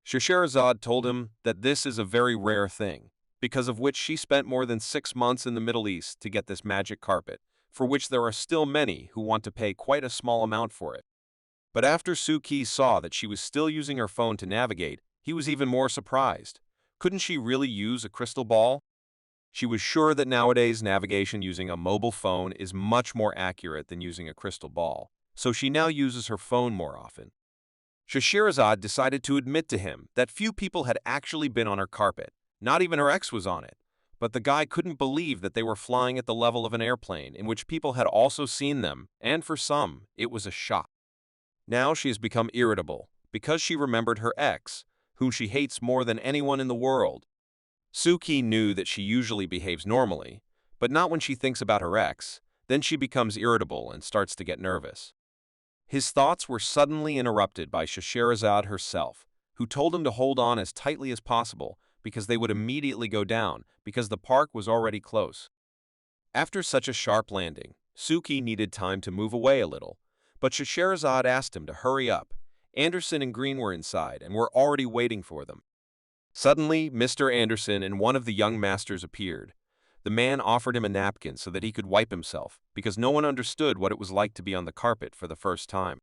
Scheherazade told him that this is a very rare thing, because of which she spent more than 6 months in the Middle East to get this magic carpet, for which there are still many who want to pay quite a small amount for it. But after Suki saw that she was still using her phone to navigate, he was even more surprised. Couldn't she really use a crystal ball? She was sure that nowadays navigation using a mobile phone is much more accurate than using a crystal ball, so she now uses her phone more often. Scheherazade decided to admit to him that few people had actually been on her carpet, not even her ex was on it, but the guy couldn't believe that they were flying at the level of an airplane in which people had also seen them, and for some, it was a shock. Now she has become irritable, because she remembered her ex, whom she hates more than anyone in the world. Suki knew that she usually behaves normally, but not when she thinks about her ex. Then she becomes irritable and starts to get nervous. His thoughts were suddenly interrupted by Scheherazade herself, who told him to hold on as tightly as possible because they would immediately go down because the park was already close. After such a sharp landing, Suki needed time to move away a little, but Scheherazade asked him to hurry up. Anderson and Green were inside and were already waiting for them. Suddenly, Mr. Anderson and one of the young masters appeared. The man offered him a napkin so that he could wipe himself, because no one understood what it was like to be on the carpet for the first time.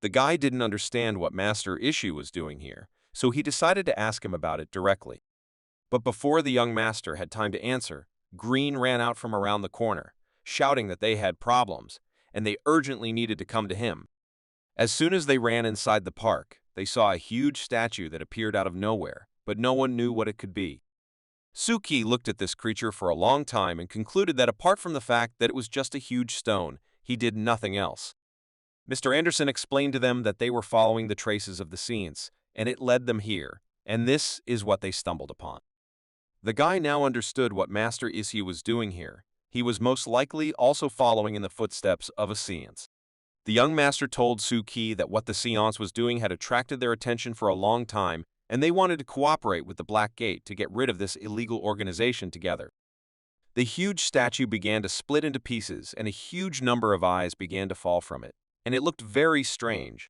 The guy didn't understand what Master Issue was doing here, so he decided to ask him about it directly. But before the young master had time to answer, Green ran out from around the corner, shouting that they had problems, and they urgently needed to come to him. As soon as they ran inside the park, they saw a huge statue that appeared out of nowhere, but no one knew what it could be. Suki looked at this creature for a long time and concluded that apart from the fact that it was just a huge stone, he did nothing else. Mr. Anderson explained to them that they were following the traces of the scenes, and it led them here, and this is what they stumbled upon. The guy now understood what Master Issue was doing here. He was most likely also following in the footsteps of a seance. The young master told Suki that what the seance was doing had attracted their attention for a long time, and they wanted to cooperate with the Black Gate to get rid of this illegal organization together. The huge statue began to split into pieces, and a huge number of eyes began to fall from it, and it looked very strange.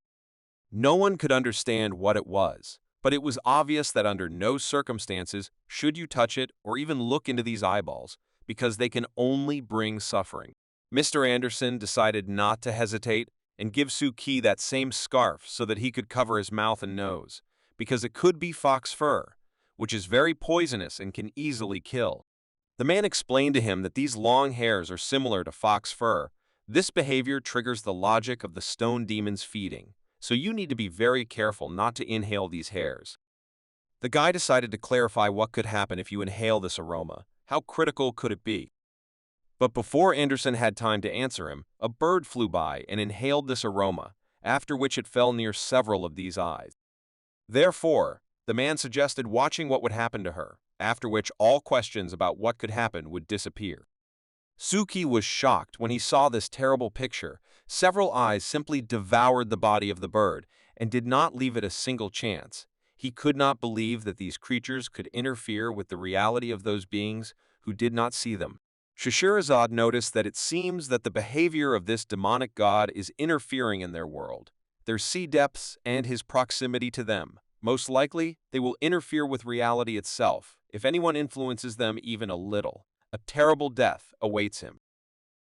No one could understand what it was, but it was obvious that under no circumstances should you touch it or even look into these eyeballs, because they can only bring suffering. Mr. Anderson decided not to hesitate and give Suki that same scarf so that he could cover his mouth and nose, because it could be fox fur, which is very poisonous and can easily kill. The man explained to him that these long hairs are similar to fox fur. This behavior triggers the logic of the stone demon's feeding, so you need to be very careful not to inhale these hairs. The guy decided to clarify what could happen if you inhale this aroma, How critical could it be? But before Anderson had time to answer him, a bird flew by and inhaled this aroma, after which it fell near several of these eyes. Therefore, the man suggested watching what would happen to her, after which all questions about what could happen would disappear. Suki was shocked when he saw this terrible picture. Several eyes simply devoured the body of the bird and did not leave it a single chance. He could not believe that these creatures could interfere with the reality of those beings who did not see them. Shahrazad noticed that it seems that the behavior of this demonic god is interfering in their world, their sea depths, and his proximity to them. Most likely, they will interfere with reality itself. If anyone influences them even a little, a terrible death awaits him.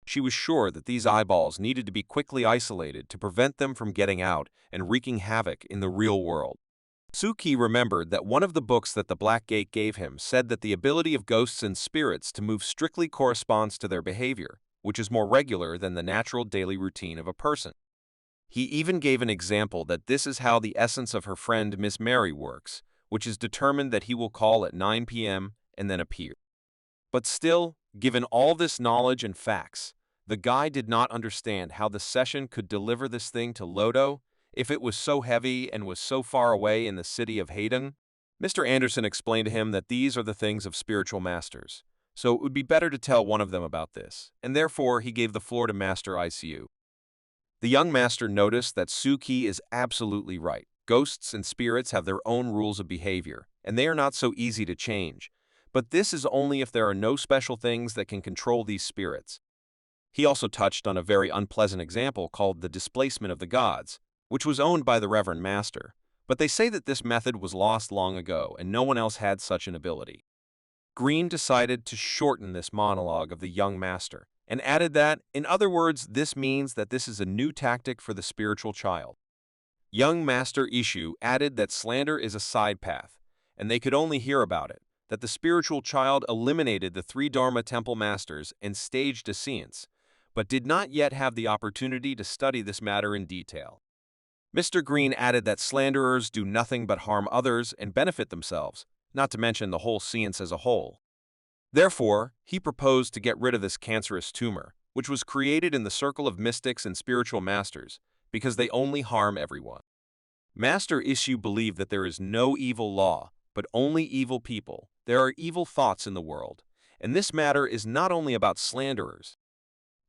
She was sure that these eyeballs needed to be quickly isolated to prevent them from getting out and wreaking havoc in the real world. Suki remembered that one of the books that the Black Gate gave him said that the ability of ghosts and spirits to move strictly corresponds to their behavior, which is more regular than the natural daily routine of a person. He even gave an example that this is how the essence of her friend Miss Mary works, which is determined that he will call at 9 p.m. and then appear. But still, given all this knowledge and facts, the guy did not understand how the session could deliver this thing to Lodo if it was so heavy and was so far away in the city of Hayden. Mr. Anderson explained to him that these are the things of spiritual masters, so it would be better to tell one of them about this, and therefore he gave the floor to Master ICU. The young master noticed that Suki is absolutely right. Ghosts and spirits have their own rules of behavior, and they are not so easy to change. But this is only if there are no special things that can control these spirits. He also touched on a very unpleasant example called the displacement of the gods, which was owned by the Reverend Master, but they say that this method was lost long ago and no one else had such an ability. Green decided to shorten this monologue of the young master and added that, in other words, this means that this is a new tactic for the spiritual child. Young Master Ishu added that slander is a side path, and they could only hear about it, that the spiritual child eliminated the 3 Dharma temple masters and staged a seance, but did not yet have the opportunity to study this matter in detail. Mr. Green added that slanderers do nothing but harm others and benefit themselves, not to mention the whole seance as a whole. Therefore, he proposed to get rid of this cancerous tumor, which was created in the circle of mystics and spiritual masters, because they only harm everyone. Master Issue believed that there is no evil law, but only evil people. There are evil thoughts in the world, and this matter is not only about slanderers.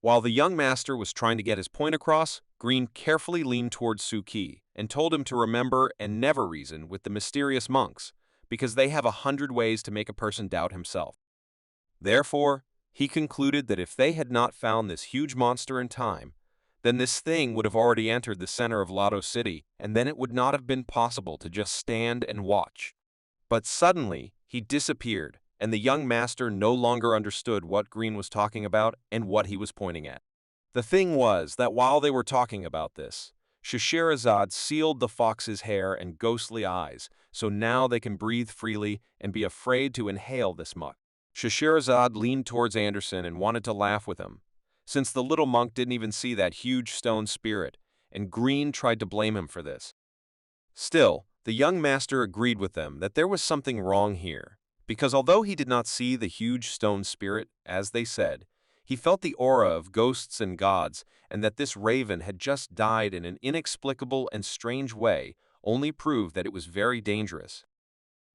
While the young master was trying to get his point across, Green carefully leaned towards Suki and told him to remember and never reason with the mysterious monks, because they have 100 ways to make a person doubt himself. Therefore, he concluded that if they had not found this huge monster in time, then this thing would have already entered the center of Lotto City, and then it would not have been possible to just stand and watch. But suddenly, he disappeared, and the young master no longer understood what Green was talking about and what he was pointing at. The thing was that while they were talking about this, Shahrazad sealed the fox's hair and ghostly eyes, so now they can breathe freely and be afraid to inhale this muck. Shahrazad leaned towards Anderson and wanted to laugh with him, since the little monk didn't even see that huge stone spirit, and Green tried to blame him for this. Still, the young master agreed with them that there was something wrong here, because although he did not see the huge stone spirit, as they said, he felt the aura of ghosts and gods, and that this raven had just died in an inexplicable and strange way only proved that it was very dangerous.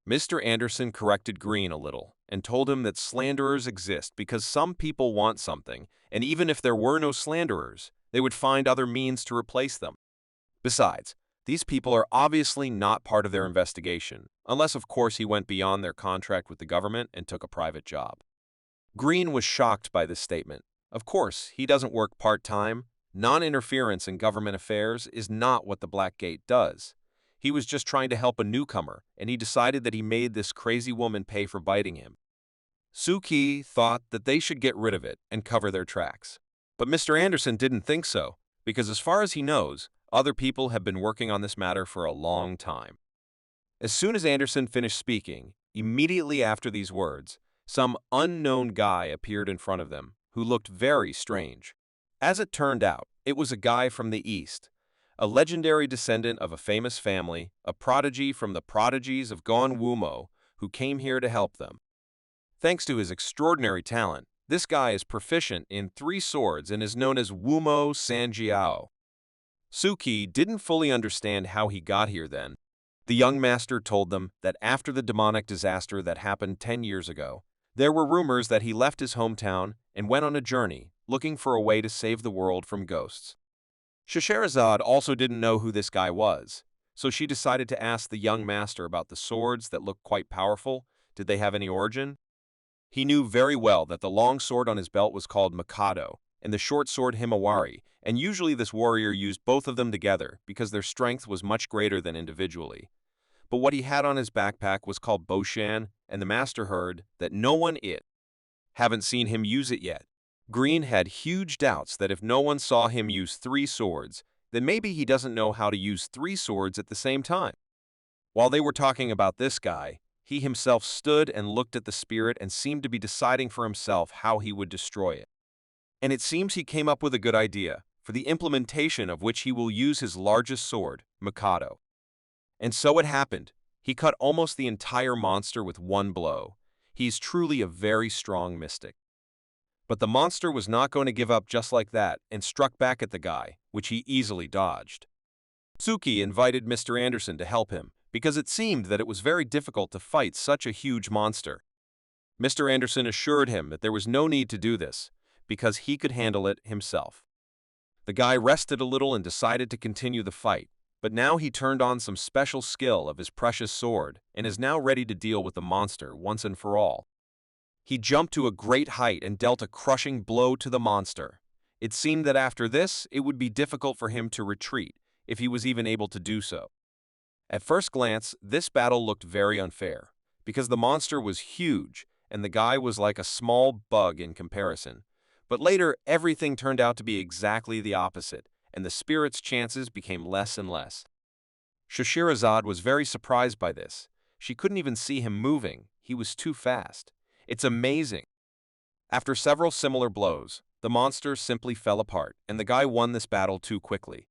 Mr. Anderson corrected Green a little and told him that slanderers exist because some people want something, and even if there were no slanderers, they would find other means to replace them. Besides, these people are obviously not part of their investigation, unless of course he went beyond their contract with the government and took a private job. Green was shocked by this statement. Of course, he doesn't work part-time. Non-interference in government affairs is not what the Black Gate does. He was just trying to help a newcomer, and he decided that he made this crazy woman pay for biting him. Suki thought that they should get rid of it and cover their tracks. But Mr. Anderson didn't think so, because as far as he knows, other people have been working on this matter for a long time. As soon as Anderson finished speaking, immediately after these words, some unknown guy appeared in front of them, who looked very strange. As it turned out, it was a guy from the East, a legendary descendant of a famous family, a prodigy from the prodigies of Gon Wumo, who came here to help them. Thanks to his extraordinary talent, this guy is proficient in 3 swords and is known as Wumo Sanjiao. Suki didn't fully understand how he got here then. The young master told them that after the demonic disaster that happened 10 years ago, there were rumors that he left his hometown and went on a journey, looking for a way to save the world from ghosts. Scheherazade also didn't know who this guy was, so she decided to ask the young master about the swords that looked quite powerful. Did they have any origin? He knew very well that the long sword on his belt was called Mikado, and the short sword Himawari, and usually this warrior used both of them together because their strength was much greater than individually. But what he had on his backpack was called Boshan, and the master heard that no one haven't seen him use it yet. Green had huge doubts that if no one saw him use 3 swords, then maybe he doesn't know how to use 3 swords at the same time. While they were talking about this guy, he himself stood and looked at the spirit and seemed to be deciding for himself how he would destroy it. And it seems he came up with a good idea, for the implementation of which he will use his largest sword, Mikado. And so it happened. He cut almost the entire monster with one blow. He is truly a very strong mystic. But the monster was not going to give up just like that and struck back at the guy, which he easily dodged. Suki invited Mr. Anderson to help him, because it seemed that it was very difficult to fight such a huge monster. Mr. Anderson assured him that there was no need to do this, because he could handle it himself. The guy rested a little and decided to continue the fight, but now he turned on some special skill of his precious sword and is now ready to deal with the monster once and for all. He jumped to a great height and dealt a crushing blow to the monster. It seemed that after this, it would be difficult for him to retreat, if he was even able to do so. At first glance, this battle looked very unfair, because the monster was huge and the guy was like a small bug in comparison. But later, everything turned out to be exactly the opposite, and the spirit's chances became less and less. Scheherazade was very surprised by this. She couldn't even see him moving. He was too fast. It's amazing. After several similar blows, the monster simply fell apart, and the guy won this battle too quickly.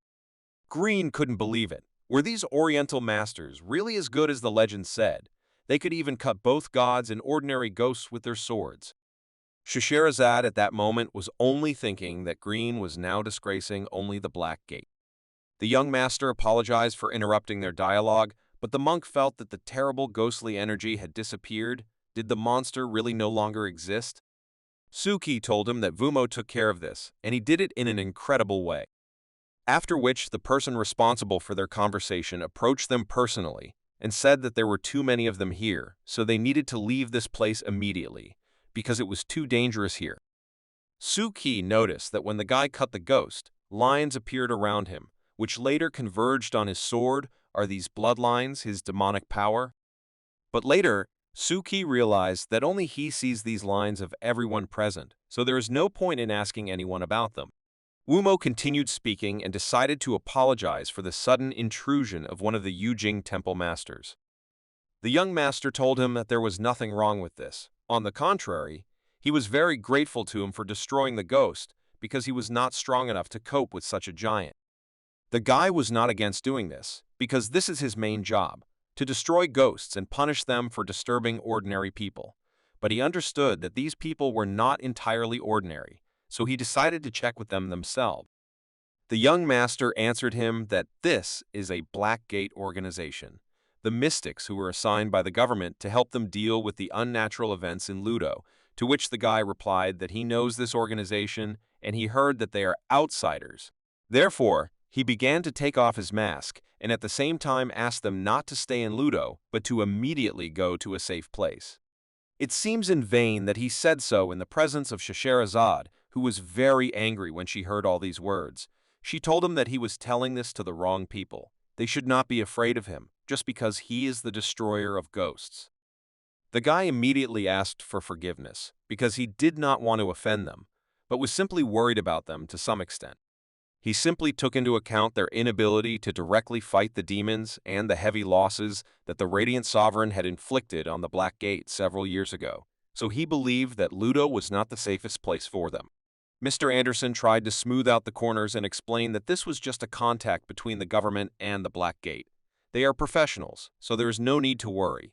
Green couldn't believe it. Were these Oriental masters really as good as the legend said? They could even cut both gods and ordinary ghosts with their swords. Scheherazade at that moment was only thinking that Green was now disgracing only the Black Gate. The young master apologized for interrupting their dialogue, but the monk felt that the terrible ghostly energy had disappeared. Did the monster really no longer exist? Suki told him that Vumo took care of this, and he did it in an incredible way. After which, the person responsible for their conversation approached them personally and said that there were too many of them here, so they needed to leave this place immediately, because it was too dangerous here. Suki noticed that when the guy cut the ghost, lines appeared around him, which later converged on his sword. Are these bloodlines his demonic power? But later, Suki realized that only he sees these lines of everyone present, so there is no point in asking anyone about them. Wumo continued speaking and decided to apologize for the sudden intrusion of one of the Yujing temple masters. The young master told him that there was nothing wrong with this. On the contrary, he was very grateful to him for destroying the ghost because he was not strong enough to cope with such a giant. The guy was not against doing this, because this is his main job, to destroy ghosts and punish them for disturbing ordinary people. But he understood that these people were not entirely ordinary, so he decided to check with them themselves. The young master answered him that this is a Black Gate organization, the mystics who were assigned by the government to help them deal with the unnatural events in Ludo, to which the guy replied that he knows this organization and he heard that they are outsiders. Therefore, he began to take off his mask and at the same time asked them not to stay in Ludo, but to immediately go to a safe place. It seems in vain that he said so in the presence of Scheherazade, who was very angry when she heard all these words. She told him that he was telling this to the wrong people. They should not be afraid of him, just because he is the destroyer of ghosts. The guy immediately asked for forgiveness, because he did not want to offend them, but was simply worried about them to some extent. He simply took into account their inability to directly fight the demons and the heavy losses that the Radiant Sovereign had inflicted on the Black Gate several years ago, so he believed that Ludo was not the safest place for them. Mr. Anderson tried to smooth out the corners and explain that this was just a contact between the government and the Black Gate. They are professionals, so there is no need to worry.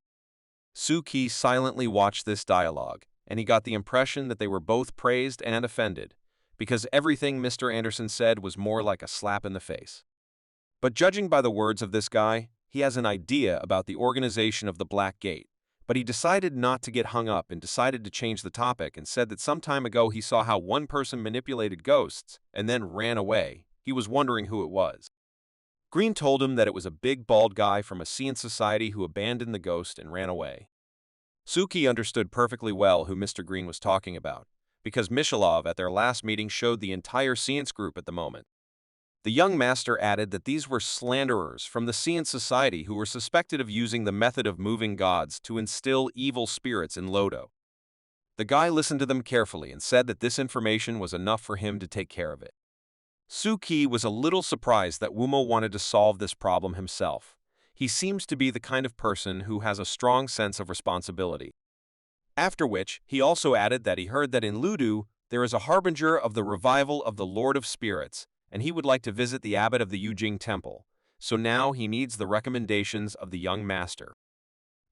Suki silently watched this dialogue, and he got the impression that they were both praised and offended, because everything Mr. Anderson said was more like a slap in the face. But judging by the words of this guy, he has an idea about the organization of the Black Gate, but he decided not to get hung up and decided to change the topic and said that some time ago he saw how one person manipulated ghosts and then ran away. He was wondering who it was. Green told him that it was a big bald guy from a Science Society who abandoned the ghost and ran away. Suki understood perfectly well who Mr. Green was talking about, because Mishalov at their last meeting showed the entire Science group at the moment. The young master added that these were slanderers from the Science Society who were suspected of using the method of moving gods to instill evil spirits in Lodo. The guy listened to them carefully and said that this information was enough for him to take care of it. Suki was a little surprised that Wumo wanted to solve this problem himself. He seems to be the kind of person who has a strong sense of responsibility. After which, he also added that he heard that in Ludu there is a harbinger of the revival of the Lord of Spirits, and he would like to visit the abbot of the Yujing Temple, so now he needs the recommendations of the young master.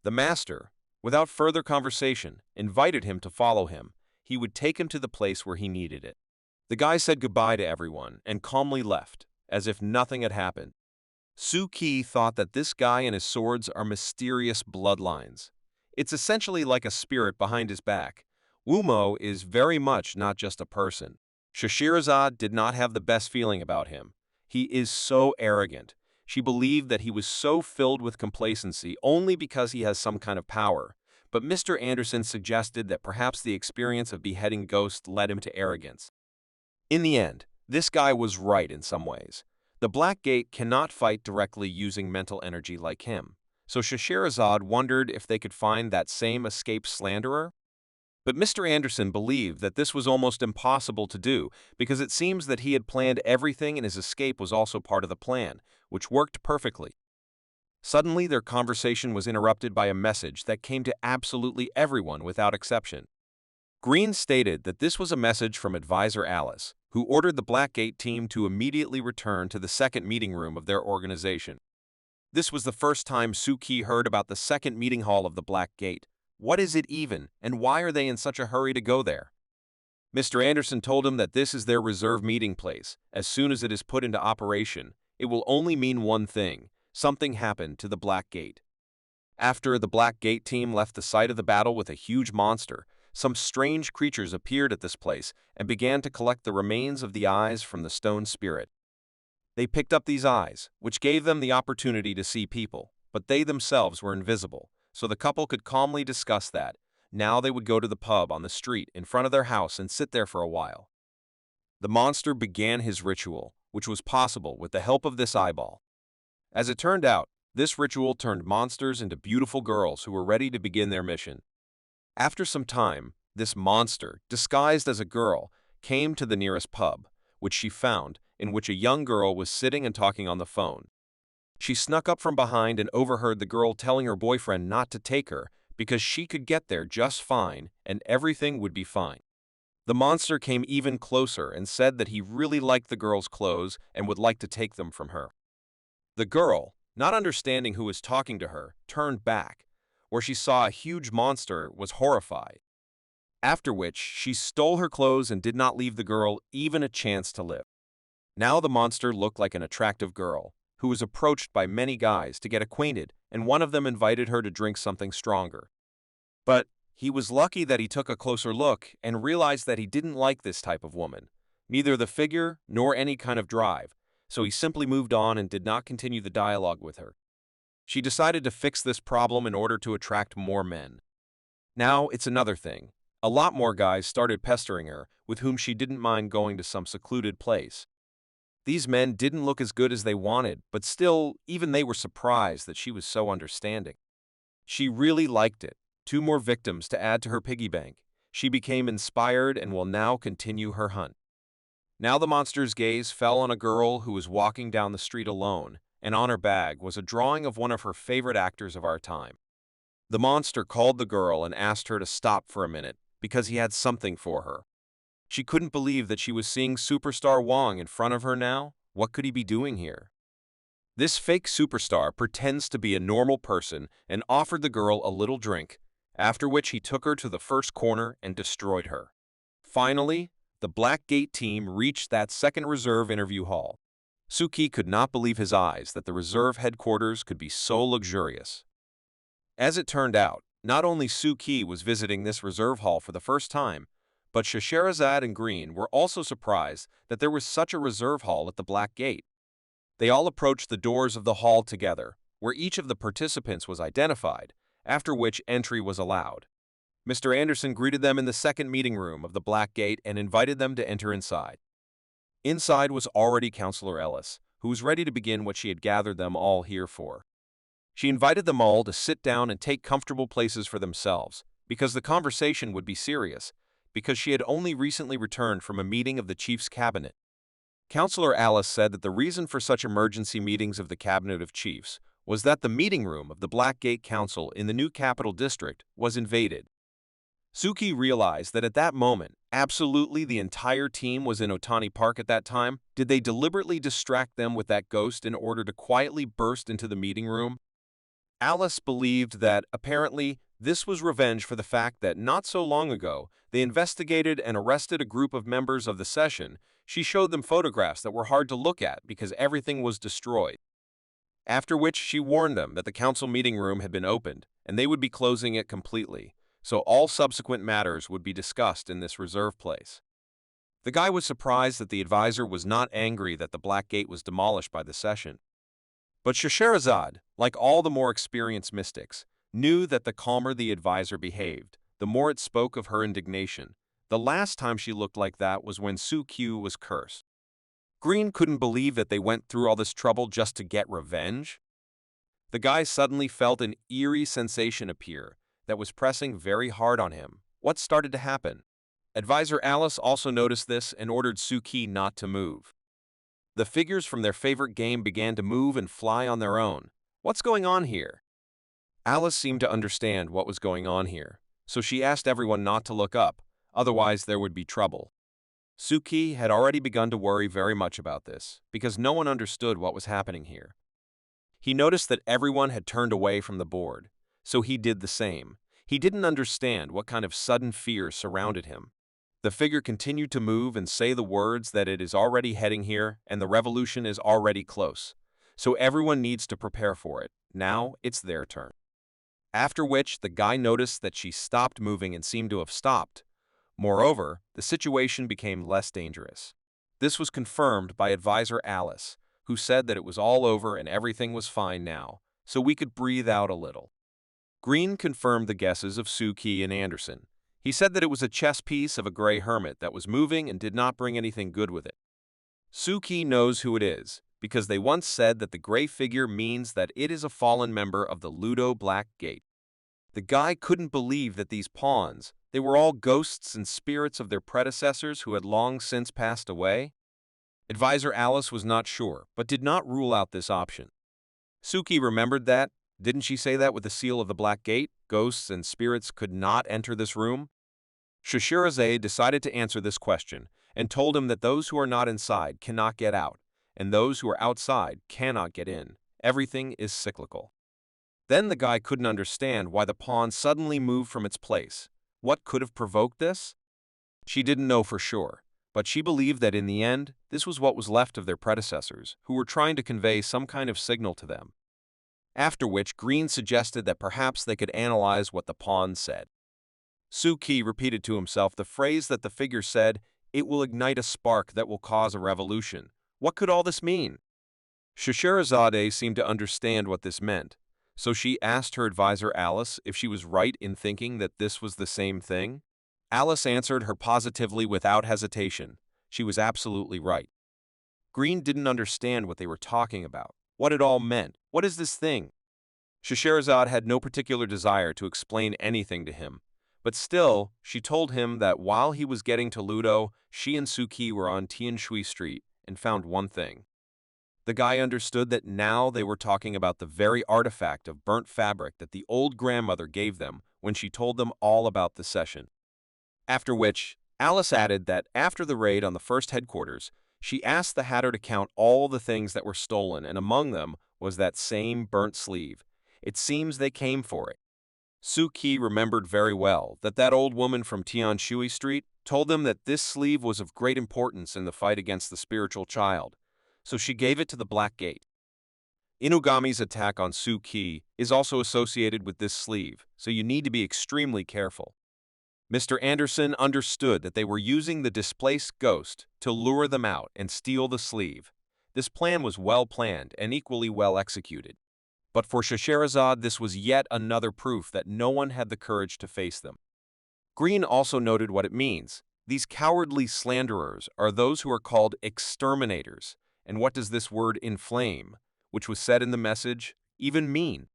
The master, without further conversation, invited him to follow him. He would take him to the place where he needed it. The guy said goodbye to everyone and calmly left, as if nothing had happened. Suki thought that this guy and his swords are mysterious bloodlines. It's essentially like a spirit behind his back. Wumo is very much not just a person. Shashirazad did not have the best feeling about him. He is so arrogant. She believed that he was so filled with complacency only because he has some kind of power. But Mr. Anderson suggested that perhaps the experience of beheading ghosts led him to arrogance. In the end, this guy was right in some ways. The Black Gate cannot fight directly using mental energy like him. So Shashirazad wondered if they could find that same escaped slanderer. But Mr. Anderson believed that this was almost impossible to do because it seems that he had planned everything and his escape was also part of the plan, which worked perfectly. Suddenly, their conversation was interrupted by a message that came to absolutely everyone without exception. Green stated that this was a message from Advisor Alice, who ordered the Black Gate team to immediately return to the second meeting room of their organization. This was the first time Suki heard about the second meeting hall of the Black Gate. What is it even, and why are they in such a hurry to go there? Mr. Anderson told him that this is their reserve meeting place. As soon as it is put into operation, it will only mean one thing: something happened to the Black Gate. After the Black Gate team left the site of the battle with a huge monster, some strange creatures appeared at this place and began to collect the remains of the eyes from the stone spirit. They picked up these eyes, which gave them the opportunity to see people, but they themselves were invisible, so the couple could calmly discuss that. Now they would go to the pub on the street in front of their house and sit there for a while. The monster began his ritual, which was possible with the help of this eyeball. As it turned out, this ritual turned monsters into beautiful girls who were ready to begin their mission. After some time, this monster, disguised as a girl, came to the nearest pub, which she found, in which a young girl was sitting and talking on the phone. She snuck up from behind and overheard the girl telling her boyfriend not to take her because she could get there just fine and everything would be fine. The monster came even closer and said that he really liked the girl's clothes and would like to take them from her. The girl, not understanding who was talking to her, turned back, where she saw a huge monster, was horrified. After which, she stole her clothes and did not leave the girl even a chance to live. Now the monster looked like an attractive girl, who was approached by many guys to get acquainted, and one of them invited her to drink something stronger. But he was lucky that he took a closer look and realized that he didn't like this type of woman, neither the figure nor any kind of drive, so he simply moved on and did not continue the dialogue with her. She decided to fix this problem in order to attract more men. Now it's another thing. A lot more guys started pestering her, with whom she didn't mind going to some secluded place. These men didn't look as good as they wanted, but still, even they were surprised that she was so understanding. She really liked it. 2 more victims to add to her piggy bank. She became inspired and will now continue her hunt. Now the monster's gaze fell on a girl who was walking down the street alone, and on her bag was a drawing of one of her favorite actors of our time. The monster called the girl and asked her to stop for a minute because he had something for her. She couldn't believe that she was seeing superstar Wong in front of her now. What could he be doing here? This fake superstar pretends to be a normal person and offered the girl a little drink, after which he took her to the first corner and destroyed her. Finally, the Black Gate team reached that second reserve interview hall. Suki could not believe his eyes that the reserve headquarters could be so luxurious. As it turned out, not only Suki was visiting this reserve hall for the first time, but Scheherazade and Green were also surprised that there was such a reserve hall at the Black Gate. They all approached the doors of the hall together, where each of the participants was identified, after which entry was allowed. Mr. Anderson greeted them in the second meeting room of the Black Gate and invited them to enter inside. Inside was already Counselor Ellis, who was ready to begin what she had gathered them all here for. She invited them all to sit down and take comfortable places for themselves, because the conversation would be serious, because she had only recently returned from a meeting of the Chief's Cabinet. Counselor Alice said that the reason for such emergency meetings of the Cabinet of Chiefs was that the meeting room of the Blackgate Council in the new capital district was invaded. Suki realized that at that moment, absolutely the entire team was in Otani Park at that time. Did they deliberately distract them with that ghost in order to quietly burst into the meeting room? Alice believed that, apparently, this was revenge for the fact that not so long ago, they investigated and arrested a group of members of the session. She showed them photographs that were hard to look at because everything was destroyed. After which she warned them that the council meeting room had been opened, and they would be closing it completely, so all subsequent matters would be discussed in this reserve place. The guy was surprised that the advisor was not angry that the Black Gate was demolished by the session. But Scheherazade, like all the more experienced mystics, knew that the calmer the advisor behaved, the more it spoke of her indignation. The last time she looked like that was when Su-Q was cursed. Green couldn't believe that they went through all this trouble just to get revenge. The guy suddenly felt an eerie sensation appear that was pressing very hard on him. What started to happen? Advisor Alice also noticed this and ordered Suki not to move. The figures from their favorite game began to move and fly on their own. What's going on here? Alice seemed to understand what was going on here, so she asked everyone not to look up, otherwise there would be trouble. Suki had already begun to worry very much about this, because no one understood what was happening here. He noticed that everyone had turned away from the board, so he did the same. He didn't understand what kind of sudden fear surrounded him. The figure continued to move and say the words that it is already heading here and the revolution is already close, so everyone needs to prepare for it. Now it's their turn. After which, the guy noticed that she stopped moving and seemed to have stopped. Moreover, the situation became less dangerous. This was confirmed by Advisor Alice, who said that it was all over and everything was fine now, so we could breathe out a little. Green confirmed the guesses of Suki and Anderson. He said that it was a chess piece of a gray hermit that was moving and did not bring anything good with it. Suki knows who it is, because they once said that the gray figure means that it is a fallen member of the Ludo Black Gate. The guy couldn't believe that these pawns, they were all ghosts and spirits of their predecessors who had long since passed away. Advisor Alice was not sure, but did not rule out this option. Suki remembered that. Didn't she say that with the seal of the Black Gate, ghosts and spirits could not enter this room? Scheherazade decided to answer this question and told him that those who are not inside cannot get out, and those who are outside cannot get in. Everything is cyclical. Then the guy couldn't understand why the pawn suddenly moved from its place. What could have provoked this? She didn't know for sure, but she believed that in the end, this was what was left of their predecessors, who were trying to convey some kind of signal to them. After which, Green suggested that perhaps they could analyze what the pawn said. Suki repeated to himself the phrase that the figure said, "It will ignite a spark that will cause a revolution." What could all this mean? Scheherazade seemed to understand what this meant, so she asked her advisor Alice if she was right in thinking that this was the same thing. Alice answered her positively without hesitation. She was absolutely right. Green didn't understand what they were talking about, what it all meant. What is this thing? Scheherazade had no particular desire to explain anything to him, but still, she told him that while he was getting to Ludo, she and Suki were on Tianshui Street and found one thing. The guy understood that now they were talking about the very artifact of burnt fabric that the old grandmother gave them when she told them all about the session. After which, Alice added that after the raid on the first headquarters, she asked the Hatter to count all the things that were stolen, and among them was that same burnt sleeve. It seems they came for it. Suki remembered very well that old woman from Tianshui Street told them that this sleeve was of great importance in the fight against the spiritual child, so she gave it to the Black Gate. Inugami's attack on Suki is also associated with this sleeve, so you need to be extremely careful. Mr. Anderson understood that they were using the displaced ghost to lure them out and steal the sleeve. This plan was well planned and equally well executed. But for Scheherazade, this was yet another proof that no one had the courage to face them. Green also noted what it means. These cowardly slanderers are those who are called exterminators. And what does this word inflame, which was said in the message, even mean?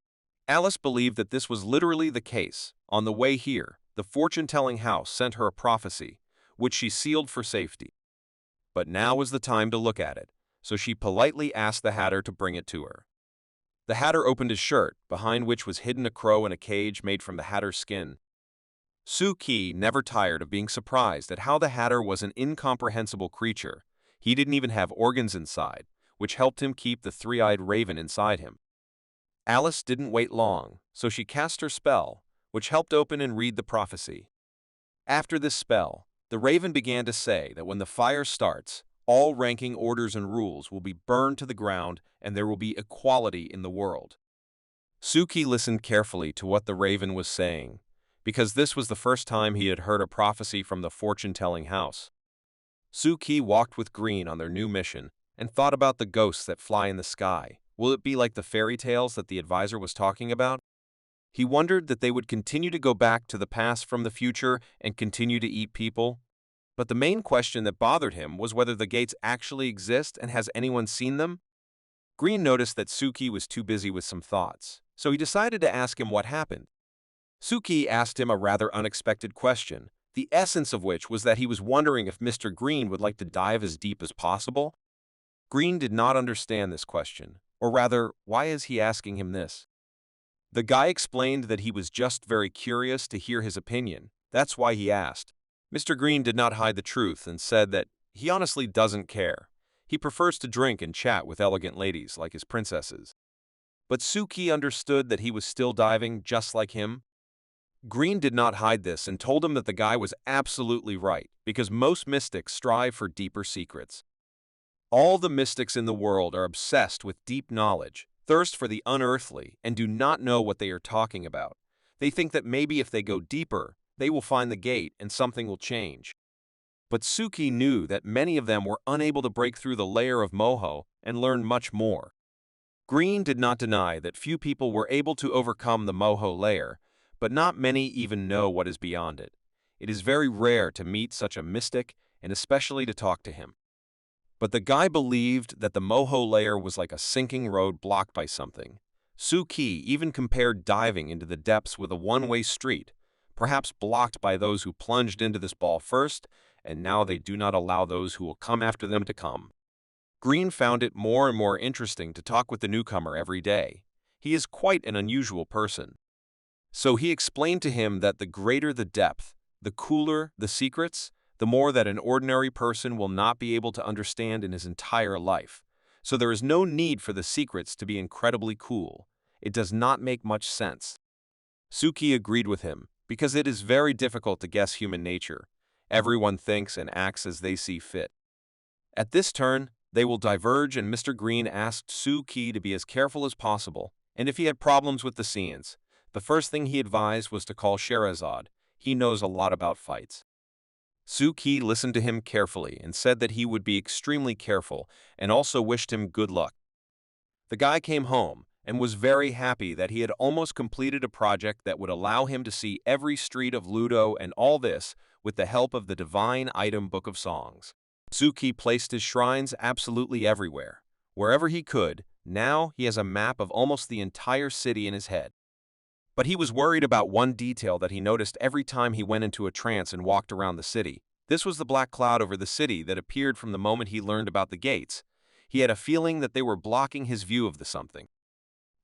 Alice believed that this was literally the case. On the way here, the fortune-telling house sent her a prophecy, which she sealed for safety. But now was the time to look at it, so she politely asked the Hatter to bring it to her. The Hatter opened his shirt, behind which was hidden a crow in a cage made from the Hatter's skin. Suki never tired of being surprised at how the Hatter was an incomprehensible creature. He didn't even have organs inside, which helped him keep the three-eyed raven inside him. Alice didn't wait long, so she cast her spell, which helped open and read the prophecy. After this spell, the raven began to say that when the fire starts, all ranking orders and rules will be burned to the ground and there will be equality in the world. Suki listened carefully to what the raven was saying, because this was the first time he had heard a prophecy from the fortune-telling house. Suki walked with Green on their new mission and thought about the ghosts that fly in the sky. Will it be like the fairy tales that the advisor was talking about? He wondered that they would continue to go back to the past from the future and continue to eat people. But the main question that bothered him was whether the gates actually exist and has anyone seen them? Green noticed that Suki was too busy with some thoughts, so he decided to ask him what happened. Suki asked him a rather unexpected question, the essence of which was that he was wondering if Mr. Green would like to dive as deep as possible. Green did not understand this question, or rather, why is he asking him this? The guy explained that he was just very curious to hear his opinion. That's why he asked. Mr. Green did not hide the truth and said that he honestly doesn't care. He prefers to drink and chat with elegant ladies like his princesses. But Suki understood that he was still diving just like him. Green did not hide this and told him that the guy was absolutely right, because most mystics strive for deeper secrets. All the mystics in the world are obsessed with deep knowledge, thirst for the unearthly, and do not know what they are talking about. They think that maybe if they go deeper, they will find the gate and something will change. But Suki knew that many of them were unable to break through the layer of moho and learn much more. Green did not deny that few people were able to overcome the moho layer, but not many even know what is beyond it. It is very rare to meet such a mystic and especially to talk to him. But the guy believed that the moho layer was like a sinking road blocked by something. Suki even compared diving into the depths with a one-way street, perhaps blocked by those who plunged into this ball first, and now they do not allow those who will come after them to come. Green found it more and more interesting to talk with the newcomer every day. He is quite an unusual person. So he explained to him that the greater the depth, the cooler the secrets, the more that an ordinary person will not be able to understand in his entire life. So there is no need for the secrets to be incredibly cool. It does not make much sense. Suki agreed with him, because it is very difficult to guess human nature. Everyone thinks and acts as they see fit. At this turn, they will diverge, and Mr. Green asked Suki to be as careful as possible, and if he had problems with the scenes, the first thing he advised was to call Scheherazade. He knows a lot about fights. Suki listened to him carefully and said that he would be extremely careful and also wished him good luck. The guy came home and was very happy that he had almost completed a project that would allow him to see every street of Ludo, and all this with the help of the divine item book of songs. Suki placed his shrines absolutely everywhere, wherever he could. Now he has a map of almost the entire city in his head. But he was worried about one detail that he noticed every time he went into a trance and walked around the city. This was the black cloud over the city that appeared from the moment he learned about the gates. He had a feeling that they were blocking his view of the something.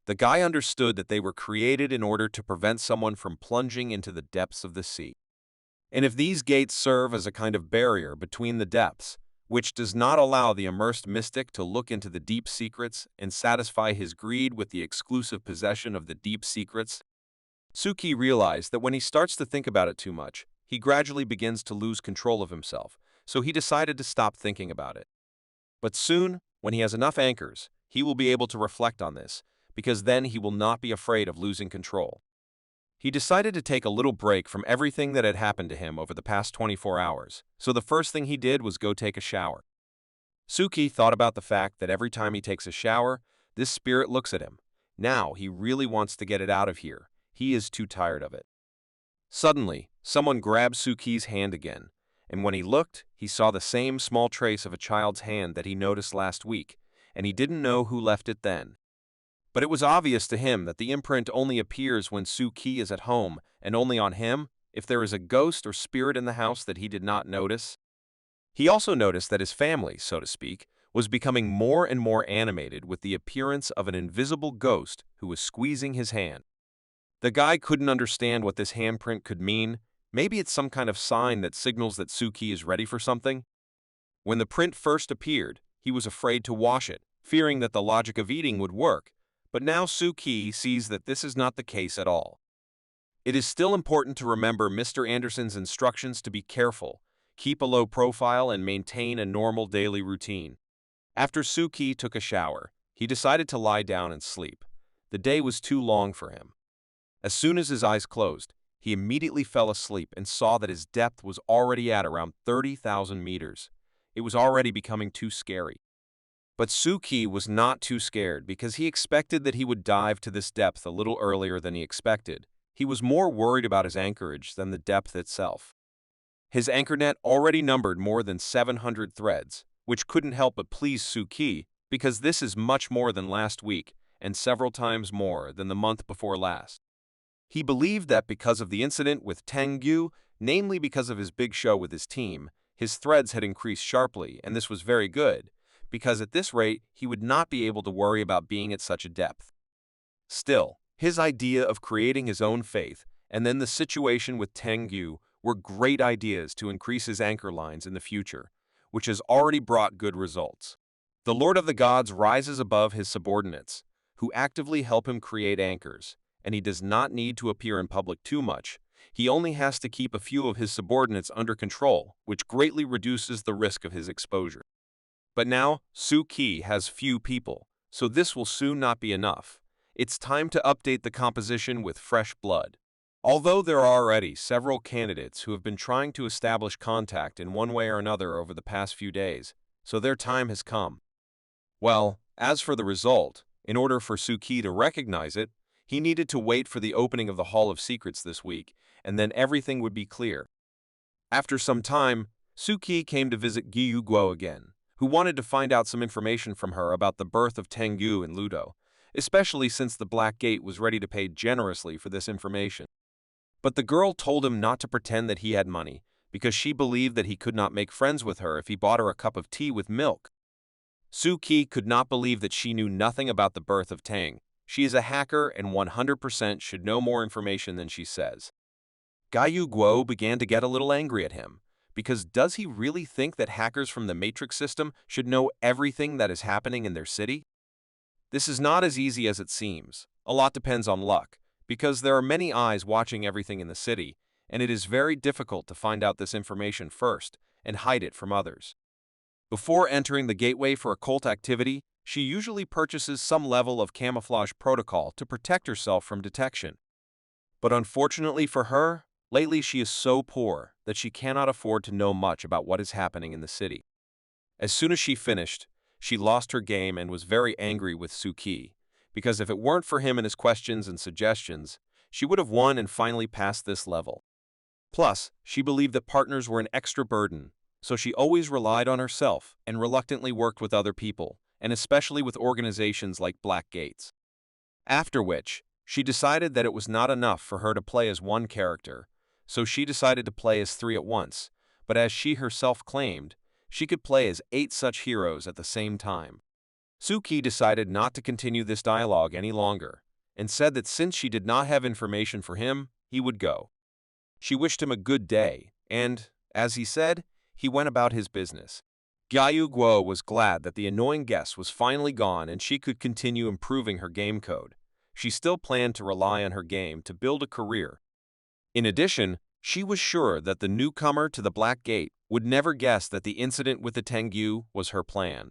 The guy understood that they were created in order to prevent someone from plunging into the depths of the sea. And if these gates serve as a kind of barrier between the depths, which does not allow the immersed mystic to look into the deep secrets and satisfy his greed with the exclusive possession of the deep secrets. Suki realized that when he starts to think about it too much, he gradually begins to lose control of himself, so he decided to stop thinking about it. But soon, when he has enough anchors, he will be able to reflect on this, because then he will not be afraid of losing control. He decided to take a little break from everything that had happened to him over the past 24 hours, so the first thing he did was go take a shower. Suki thought about the fact that every time he takes a shower, this spirit looks at him. Now he really wants to get it out of here. He is too tired of it. Suddenly, someone grabbed Suki's hand again, and when he looked, he saw the same small trace of a child's hand that he noticed last week, and he didn't know who left it then. But it was obvious to him that the imprint only appears when Suki is at home, and only on him if there is a ghost or spirit in the house that he did not notice. He also noticed that his family, so to speak, was becoming more and more animated with the appearance of an invisible ghost who was squeezing his hand. The guy couldn't understand what this handprint could mean. Maybe it's some kind of sign that signals that Suki is ready for something. When the print first appeared, he was afraid to wash it, fearing that the logic of eating would work, but now Suki sees that this is not the case at all. It is still important to remember Mr. Anderson's instructions to be careful, keep a low profile, and maintain a normal daily routine. After Suki took a shower, he decided to lie down and sleep. The day was too long for him. As soon as his eyes closed, he immediately fell asleep and saw that his depth was already at around 30,000 meters. It was already becoming too scary. But Suki was not too scared because he expected that he would dive to this depth a little earlier than he expected. He was more worried about his anchorage than the depth itself. His anchor net already numbered more than 700 threads, which couldn't help but please Suki because this is much more than last week and several times more than the month before last. He believed that because of the incident with Tengu, namely because of his big show with his team, his threads had increased sharply, and this was very good, because at this rate he would not be able to worry about being at such a depth. Still, his idea of creating his own faith and then the situation with Tengu were great ideas to increase his anchor lines in the future, which has already brought good results. The Lord of the Gods rises above his subordinates, who actively help him create anchors, and he does not need to appear in public too much. He only has to keep a few of his subordinates under control, which greatly reduces the risk of his exposure. But now, Suki has few people, so this will soon not be enough. It's time to update the composition with fresh blood. Although there are already several candidates who have been trying to establish contact in one way or another over the past few days, so their time has come. Well, as for the result, in order for Suki to recognize it, he needed to wait for the opening of the Hall of Secrets this week, and then everything would be clear. After some time, Suki came to visit Gyu Guo again, who wanted to find out some information from her about the birth of Tengu and Ludo, especially since the Black Gate was ready to pay generously for this information. But the girl told him not to pretend that he had money, because she believed that he could not make friends with her if he bought her a cup of tea with milk. Suki could not believe that she knew nothing about the birth of Tang. She is a hacker and 100% should know more information than she says. Gyu Guo began to get a little angry at him, because does he really think that hackers from the Matrix system should know everything that is happening in their city? This is not as easy as it seems. A lot depends on luck, because there are many eyes watching everything in the city, and it is very difficult to find out this information first and hide it from others. Before entering the gateway for occult activity, she usually purchases some level of camouflage protocol to protect herself from detection. But unfortunately for her, lately she is so poor that she cannot afford to know much about what is happening in the city. As soon as she finished, she lost her game and was very angry with Suki, because if it weren't for him and his questions and suggestions, she would have won and finally passed this level. Plus, she believed that partners were an extra burden, so she always relied on herself and reluctantly worked with other people, and especially with organizations like Black Gates. After which, she decided that it was not enough for her to play as one character, so she decided to play as 3 at once, but as she herself claimed, she could play as 8 such heroes at the same time. Suki decided not to continue this dialogue any longer, and said that since she did not have information for him, he would go. She wished him a good day, and, as he said, he went about his business. Gyu Guo was glad that the annoying guest was finally gone and she could continue improving her game code. She still planned to rely on her game to build a career. In addition, she was sure that the newcomer to the Black Gate would never guess that the incident with the Tengu was her plan.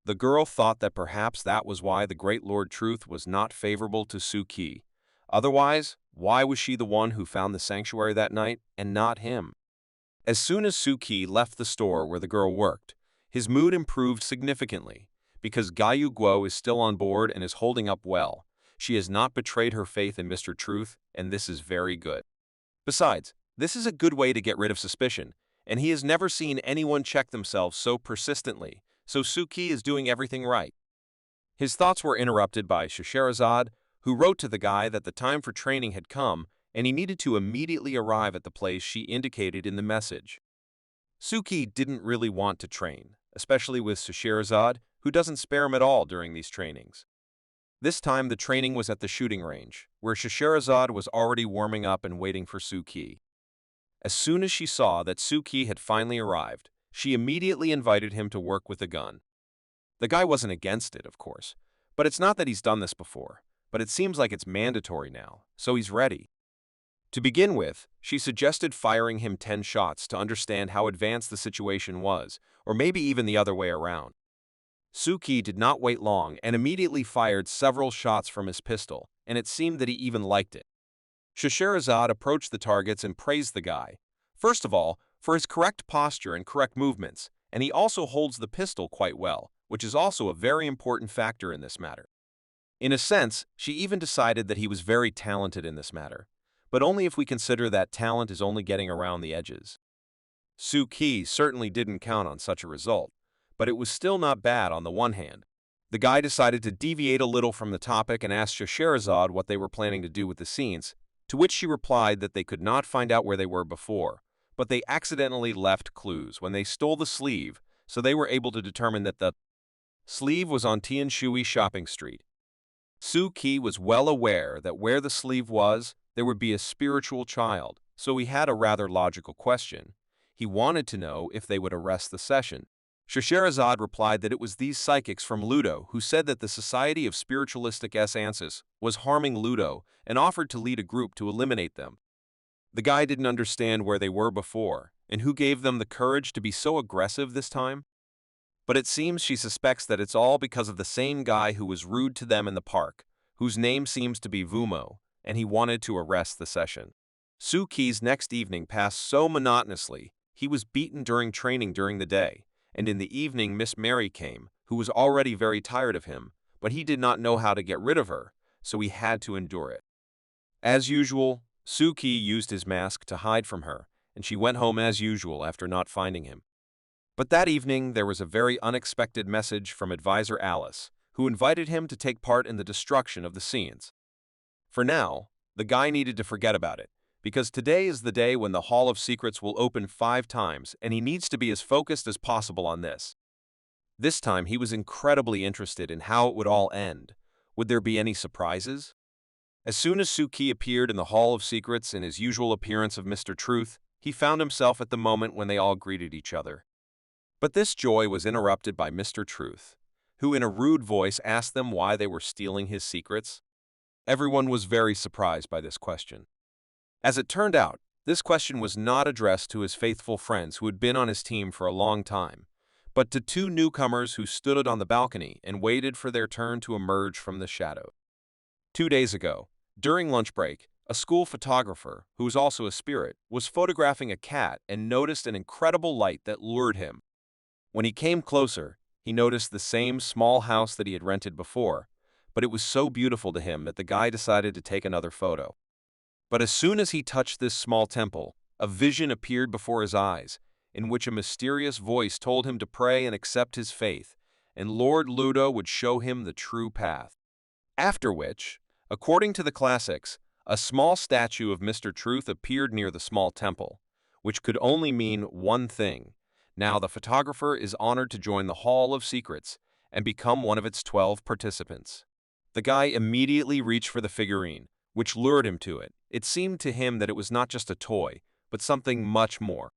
The girl thought that perhaps that was why the Great Lord Truth was not favorable to Suki. Otherwise, why was she the one who found the sanctuary that night and not him? As soon as Suki left the store where the girl worked, his mood improved significantly. Because Gyu Guo is still on board and is holding up well, she has not betrayed her faith in Mr. Truth, and this is very good. Besides, this is a good way to get rid of suspicion, and he has never seen anyone check themselves so persistently, so Suki is doing everything right. His thoughts were interrupted by Scheherazade, who wrote to the guy that the time for training had come and he needed to immediately arrive at the place she indicated in the message. Suki didn't really want to train, especially with Scheherazade, who doesn't spare him at all during these trainings. This time the training was at the shooting range, where Scheherazade was already warming up and waiting for Suki. As soon as she saw that Suki had finally arrived, she immediately invited him to work with a gun. The guy wasn't against it, of course, but it's not that he's done this before, but it seems like it's mandatory now, so he's ready. To begin with, she suggested firing him 10 shots to understand how advanced the situation was, or maybe even the other way around. Suki did not wait long and immediately fired several shots from his pistol, and it seemed that he even liked it. Scheherazade approached the targets and praised the guy, first of all, for his correct posture and correct movements, and he also holds the pistol quite well, which is also a very important factor in this matter. In a sense, she even decided that he was very talented in this matter, but only if we consider that talent is only getting around the edges. Suki certainly didn't count on such a result, but it was still not bad on the one hand. The guy decided to deviate a little from the topic and asked Scheherazade what they were planning to do with the scenes, to which she replied that they could not find out where they were before, but they accidentally left clues when they stole the sleeve, so they were able to determine that the sleeve was on Tian Shui Shopping Street. Suki was well aware that where the sleeve was, there would be a spiritual child, so he had a rather logical question. He wanted to know if they would arrest the session. Scheherazade replied that it was these psychics from Ludo who said that the Society of Spiritualistic Essences was harming Ludo and offered to lead a group to eliminate them. The guy didn't understand where they were before, and who gave them the courage to be so aggressive this time? But it seems she suspects that it's all because of the same guy who was rude to them in the park, whose name seems to be Vumo, and he wanted to arrest the session. Suki's next evening passed so monotonously. He was beaten during training during the day, and in the evening Miss Mary came, who was already very tired of him, but he did not know how to get rid of her, so he had to endure it. As usual, Suki used his mask to hide from her, and she went home as usual after not finding him. But that evening there was a very unexpected message from advisor Alice, who invited him to take part in the destruction of the scenes. For now, the guy needed to forget about it, because today is the day when the Hall of Secrets will open 5 times and he needs to be as focused as possible on this. This time he was incredibly interested in how it would all end. Would there be any surprises? As soon as Suki appeared in the Hall of Secrets in his usual appearance of Mr. Truth, he found himself at the moment when they all greeted each other. But this joy was interrupted by Mr. Truth, who in a rude voice asked them why they were stealing his secrets. Everyone was very surprised by this question. As it turned out, this question was not addressed to his faithful friends who had been on his team for a long time, but to 2 newcomers who stood on the balcony and waited for their turn to emerge from the shadow. 2 days ago, during lunch break, a school photographer, who was also a spirit, was photographing a cat and noticed an incredible light that lured him. When he came closer, he noticed the same small house that he had rented before, but it was so beautiful to him that the guy decided to take another photo. But as soon as he touched this small temple, a vision appeared before his eyes, in which a mysterious voice told him to pray and accept his faith, and Lord Ludo would show him the true path. After which, according to the classics, a small statue of Mr. Truth appeared near the small temple, which could only mean one thing. Now the photographer is honored to join the Hall of Secrets and become one of its 12 participants. The guy immediately reached for the figurine, which lured him to it. It seemed to him that it was not just a toy, but something much more.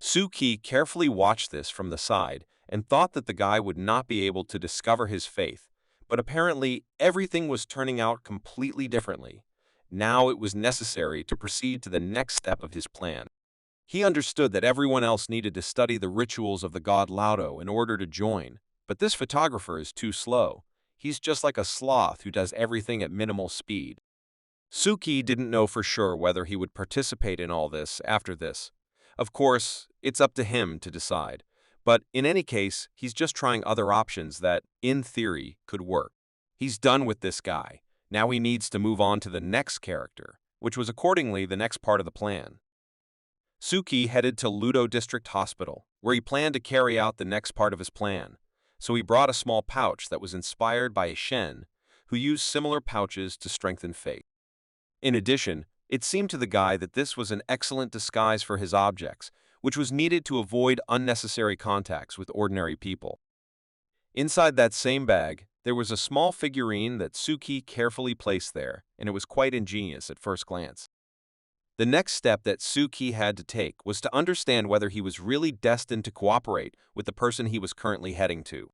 Suki carefully watched this from the side and thought that the guy would not be able to discover his faith, but apparently everything was turning out completely differently. Now it was necessary to proceed to the next step of his plan. He understood that everyone else needed to study the rituals of the god Laudo in order to join, but this photographer is too slow. He's just like a sloth who does everything at minimal speed. Suki didn't know for sure whether he would participate in all this after this. Of course, it's up to him to decide. But in any case, he's just trying other options that, in theory, could work. He's done with this guy. Now he needs to move on to the next character, which was accordingly the next part of the plan. Suki headed to Ludo District Hospital, where he planned to carry out the next part of his plan. So he brought a small pouch that was inspired by a Shen, who used similar pouches to strengthen faith. In addition, it seemed to the guy that this was an excellent disguise for his objects, which was needed to avoid unnecessary contacts with ordinary people. Inside that same bag, there was a small figurine that Suki carefully placed there, and it was quite ingenious at first glance. The next step that Suki had to take was to understand whether he was really destined to cooperate with the person he was currently heading to.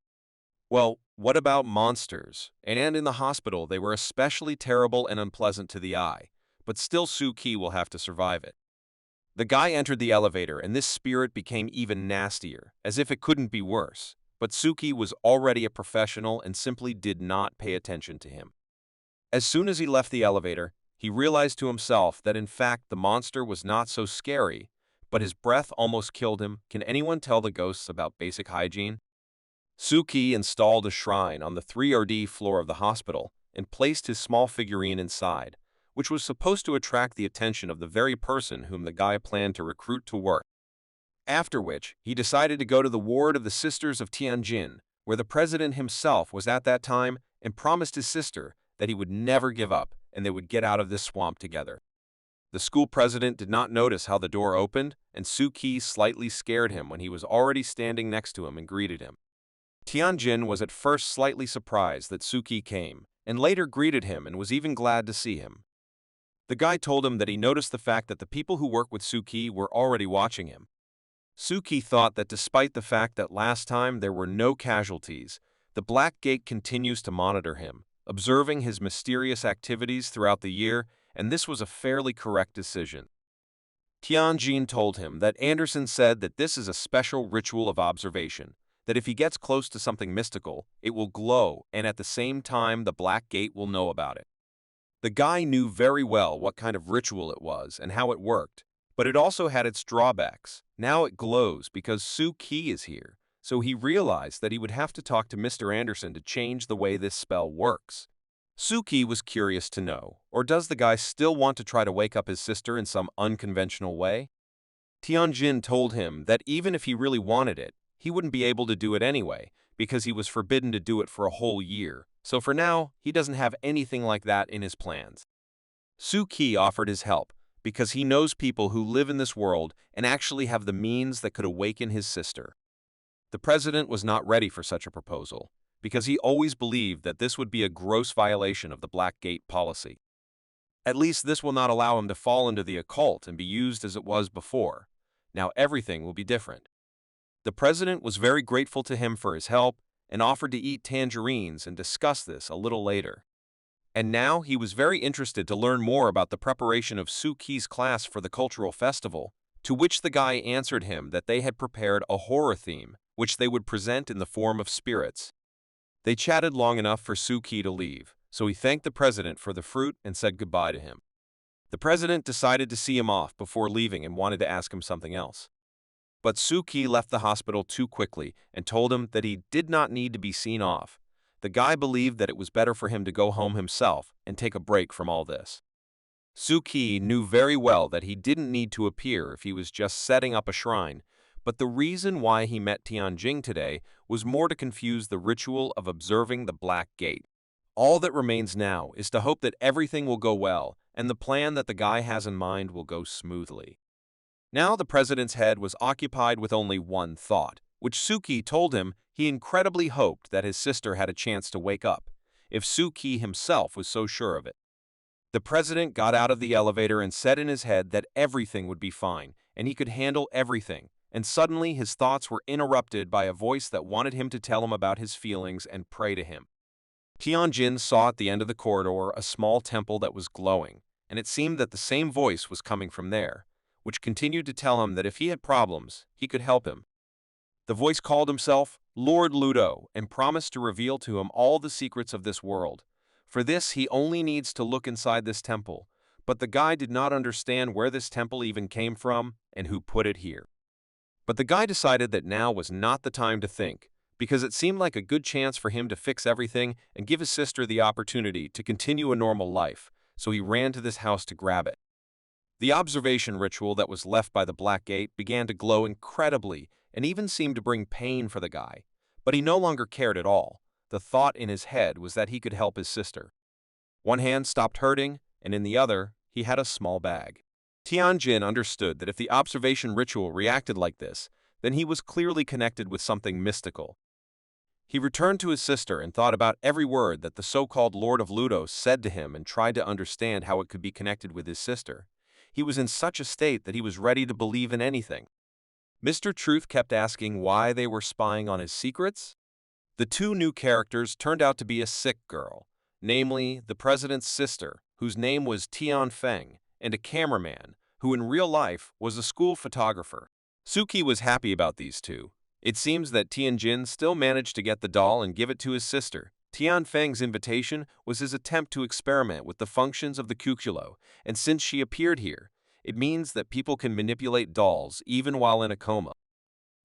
Well, what about monsters? And in the hospital, they were especially terrible and unpleasant to the eye, but still Suki will have to survive it. The guy entered the elevator, and this spirit became even nastier, as if it couldn't be worse, but Suki was already a professional and simply did not pay attention to him. As soon as he left the elevator, he realized to himself that in fact the monster was not so scary, but his breath almost killed him. Can anyone tell the ghosts about basic hygiene? Suki installed a shrine on the 3rd floor of the hospital and placed his small figurine inside, which was supposed to attract the attention of the very person whom the guy planned to recruit to work. After which, he decided to go to the ward of the Sisters of Tianjin, where the president himself was at that time, and promised his sister that he would never give up and they would get out of this swamp together. The school president did not notice how the door opened, and Suki slightly scared him when he was already standing next to him and greeted him. Tianjin was at first slightly surprised that Suki came, and later greeted him and was even glad to see him. The guy told him that he noticed the fact that the people who work with Suki were already watching him. Suki thought that despite the fact that last time there were no casualties, the Black Gate continues to monitor him, observing his mysterious activities throughout the year, and this was a fairly correct decision. Tianjin told him that Anderson said that this is a special ritual of observation, that if he gets close to something mystical, it will glow, and at the same time the Black Gate will know about it. The guy knew very well what kind of ritual it was and how it worked, but it also had its drawbacks. Now it glows because Suki is here, so he realized that he would have to talk to Mr. Anderson to change the way this spell works. Suki was curious to know, or does the guy still want to try to wake up his sister in some unconventional way? Tianjin told him that even if he really wanted it, he wouldn't be able to do it anyway, because he was forbidden to do it for a whole year, so for now, he doesn't have anything like that in his plans. Suki offered his help, because he knows people who live in this world and actually have the means that could awaken his sister. The president was not ready for such a proposal, because he always believed that this would be a gross violation of the Black Gate policy. At least this will not allow him to fall into the occult and be used as it was before. Now everything will be different. The president was very grateful to him for his help and offered to eat tangerines and discuss this a little later. And now he was very interested to learn more about the preparation of Suki's class for the cultural festival, to which the guy answered him that they had prepared a horror theme, which they would present in the form of spirits. They chatted long enough for Suki to leave, so he thanked the president for the fruit and said goodbye to him. The president decided to see him off before leaving and wanted to ask him something else. But Suki left the hospital too quickly and told him that he did not need to be seen off. The guy believed that it was better for him to go home himself and take a break from all this. Suki knew very well that he didn't need to appear if he was just setting up a shrine, but the reason why he met Tianjin today was more to confuse the ritual of observing the Black Gate. All that remains now is to hope that everything will go well and the plan that the guy has in mind will go smoothly. Now the president's head was occupied with only one thought, which Suki told him he incredibly hoped that his sister had a chance to wake up, if Suki himself was so sure of it. The president got out of the elevator and said in his head that everything would be fine and he could handle everything, and suddenly his thoughts were interrupted by a voice that wanted him to tell him about his feelings and pray to him. Tianjin saw at the end of the corridor a small temple that was glowing, and it seemed that the same voice was coming from there, which continued to tell him that if he had problems, he could help him. The voice called himself Lord Ludo and promised to reveal to him all the secrets of this world. For this, he only needs to look inside this temple, but the guy did not understand where this temple even came from and who put it here. But the guy decided that now was not the time to think, because it seemed like a good chance for him to fix everything and give his sister the opportunity to continue a normal life, so he ran to this house to grab it. The observation ritual that was left by the black gate began to glow incredibly and even seemed to bring pain for the guy, but he no longer cared at all. The thought in his head was that he could help his sister. One hand stopped hurting, and in the other, he had a small bag. Tianjin understood that if the observation ritual reacted like this, then he was clearly connected with something mystical. He returned to his sister and thought about every word that the so-called Lord of Ludo said to him and tried to understand how it could be connected with his sister. He was in such a state that he was ready to believe in anything. Mr. Truth kept asking why they were spying on his secrets. The two new characters turned out to be a sick girl, namely the president's sister, whose name was Tian Feng, and a cameraman, who in real life was a school photographer. Suki was happy about these two. It seems that Tianjin still managed to get the doll and give it to his sister. Tian Feng's invitation was his attempt to experiment with the functions of the Cthulhu, and since she appeared here, it means that people can manipulate dolls even while in a coma.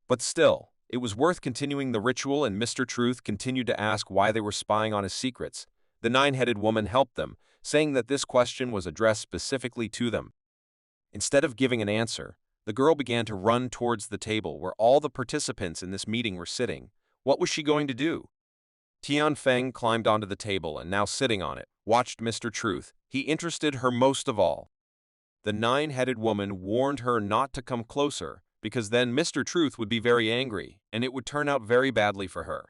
But still, it was worth continuing the ritual, and Mr. Truth continued to ask why they were spying on his secrets. The nine-headed woman helped them, saying that this question was addressed specifically to them. Instead of giving an answer, the girl began to run towards the table where all the participants in this meeting were sitting. What was she going to do? Tian Feng climbed onto the table and, now sitting on it, watched Mr. Truth. He interested her most of all. The nine-headed woman warned her not to come closer, because then Mr. Truth would be very angry, and it would turn out very badly for her.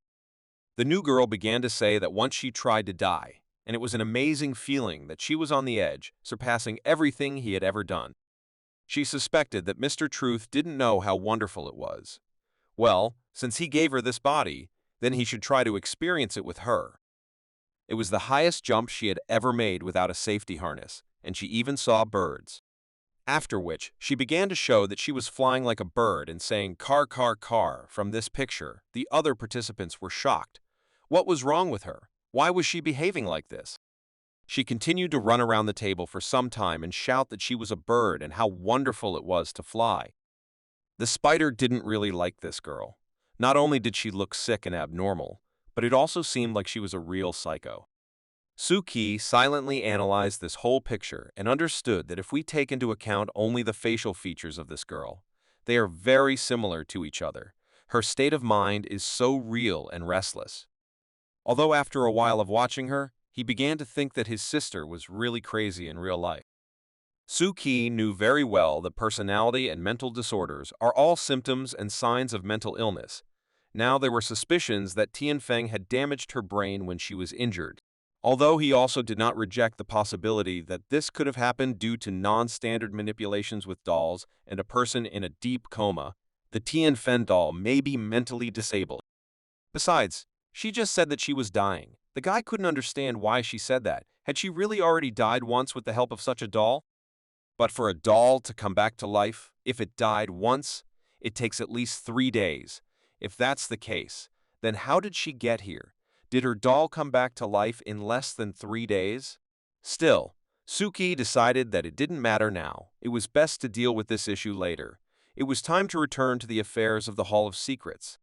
The new girl began to say that once she tried to die, and it was an amazing feeling that she was on the edge, surpassing everything he had ever done. She suspected that Mr. Truth didn't know how wonderful it was. Well, since he gave her this body, then he should try to experience it with her. It was the highest jump she had ever made without a safety harness, and she even saw birds. After which, she began to show that she was flying like a bird and saying "car, car, car" from this picture. The other participants were shocked. What was wrong with her? Why was she behaving like this? She continued to run around the table for some time and shout that she was a bird and how wonderful it was to fly. The spider didn't really like this girl. Not only did she look sick and abnormal, but it also seemed like she was a real psycho. Suki silently analyzed this whole picture and understood that if we take into account only the facial features of this girl, they are very similar to each other. Her state of mind is so real and restless. Although after a while of watching her, he began to think that his sister was really crazy in real life. Suki knew very well that personality and mental disorders are all symptoms and signs of mental illness. Now there were suspicions that Tianfeng had damaged her brain when she was injured. Although he also did not reject the possibility that this could have happened due to non-standard manipulations with dolls and a person in a deep coma, the Tianfen doll may be mentally disabled. Besides, she just said that she was dying. The guy couldn't understand why she said that. Had she really already died once with the help of such a doll? But for a doll to come back to life, if it died once, it takes at least 3 days. If that's the case, then how did she get here? Did her doll come back to life in less than 3 days? Still, Suki decided that it didn't matter now. It was best to deal with this issue later. It was time to return to the affairs of the Hall of Secrets.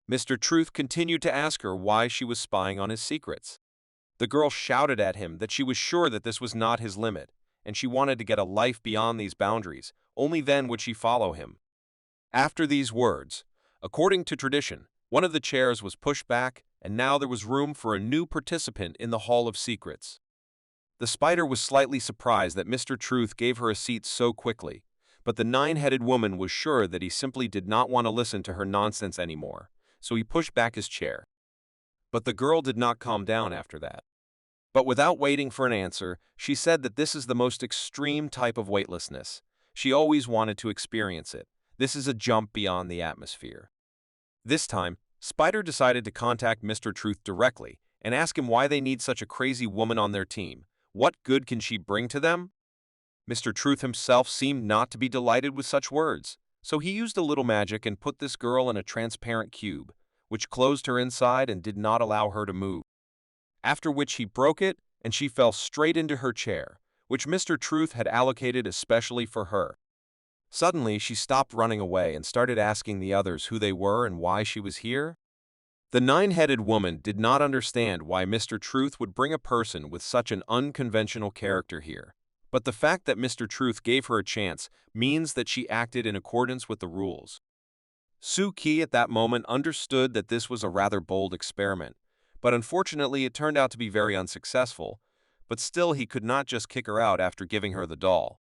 Mr. Truth continued to ask her why she was spying on his secrets. The girl shouted at him that she was sure that this was not his limit, and she wanted to get a life beyond these boundaries. Only then would she follow him. After these words, according to tradition, one of the chairs was pushed back, and now there was room for a new participant in the Hall of Secrets. The spider was slightly surprised that Mr. Truth gave her a seat so quickly, but the nine-headed woman was sure that he simply did not want to listen to her nonsense anymore, so he pushed back his chair. But the girl did not calm down after that. But without waiting for an answer, she said that this is the most extreme type of weightlessness. She always wanted to experience it. This is a jump beyond the atmosphere. This time, Spider decided to contact Mr. Truth directly and ask him why they need such a crazy woman on their team. What good can she bring to them? Mr. Truth himself seemed not to be delighted with such words, so he used a little magic and put this girl in a transparent cube, which closed her inside and did not allow her to move. After which he broke it, and she fell straight into her chair, which Mr. Truth had allocated especially for her. Suddenly, she stopped running away and started asking the others who they were and why she was here. The nine-headed woman did not understand why Mr. Truth would bring a person with such an unconventional character here. But the fact that Mr. Truth gave her a chance means that she acted in accordance with the rules. Suki at that moment understood that this was a rather bold experiment, but unfortunately it turned out to be very unsuccessful, but still he could not just kick her out after giving her the doll.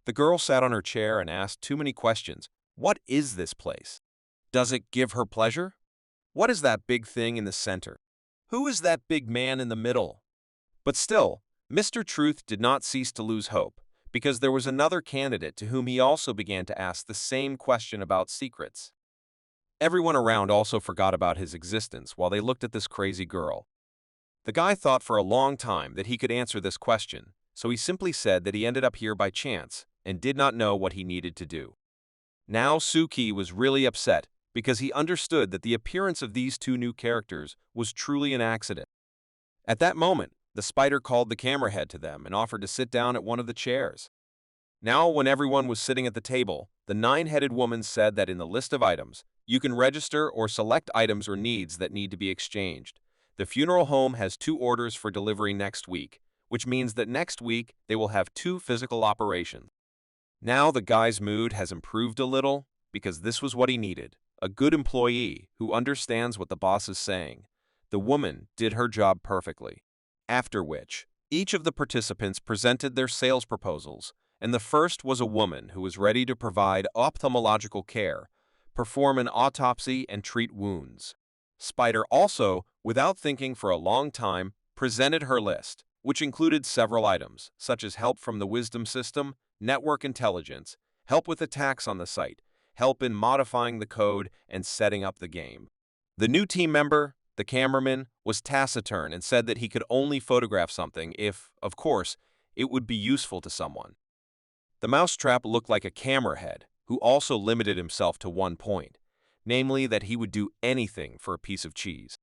The girl sat on her chair and asked too many questions. What is this place? Does it give her pleasure? What is that big thing in the center? Who is that big man in the middle? But still, Mr. Truth did not cease to lose hope, because there was another candidate to whom he also began to ask the same question about secrets. Everyone around also forgot about his existence while they looked at this crazy girl. The guy thought for a long time that he could answer this question, so he simply said that he ended up here by chance and did not know what he needed to do. Now Suki was really upset because he understood that the appearance of these two new characters was truly an accident. At that moment, the spider called the camera head to them and offered to sit down at one of the chairs. Now, when everyone was sitting at the table, the nine-headed woman said that in the list of items, you can register or select items or needs that need to be exchanged. The funeral home has 2 orders for delivery next week, which means that next week they will have 2 physical operations. Now the guy's mood has improved a little because this was what he needed, a good employee who understands what the boss is saying. The woman did her job perfectly. After which, each of the participants presented their sales proposals, and the first was a woman who was ready to provide ophthalmological care, perform an autopsy, and treat wounds. Spider also, without thinking for a long time, presented her list, which included several items, such as help from the wisdom system, network intelligence, help with attacks on the site, help in modifying the code, and setting up the game. The new team member, the cameraman, was taciturn and said that he could only photograph something if, of course, it would be useful to someone. The mousetrap looked like a camera head, who also limited himself to one point, namely that he would do anything for a piece of cheese.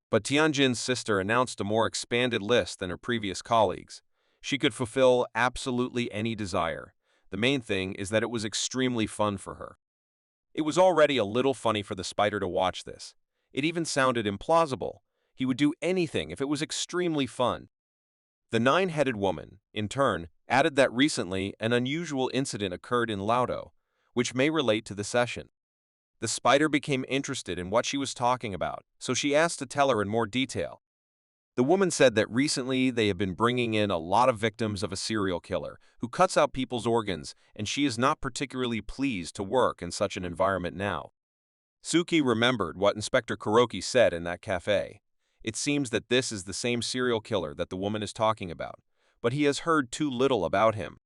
But Tianjin's sister announced a more expanded list than her previous colleagues. She could fulfill absolutely any desire. The main thing is that it was extremely fun for her. It was already a little funny for the spider to watch this. It even sounded implausible. He would do anything if it was extremely fun. The nine-headed woman, in turn, added that recently an unusual incident occurred in Laudo, which may relate to the session. The spider became interested in what she was talking about, so she asked to tell her in more detail. The woman said that recently they have been bringing in a lot of victims of a serial killer who cuts out people's organs, and she is not particularly pleased to work in such an environment now. Suki remembered what Inspector Kuroki said in that cafe. It seems that this is the same serial killer that the woman is talking about, but he has heard too little about him.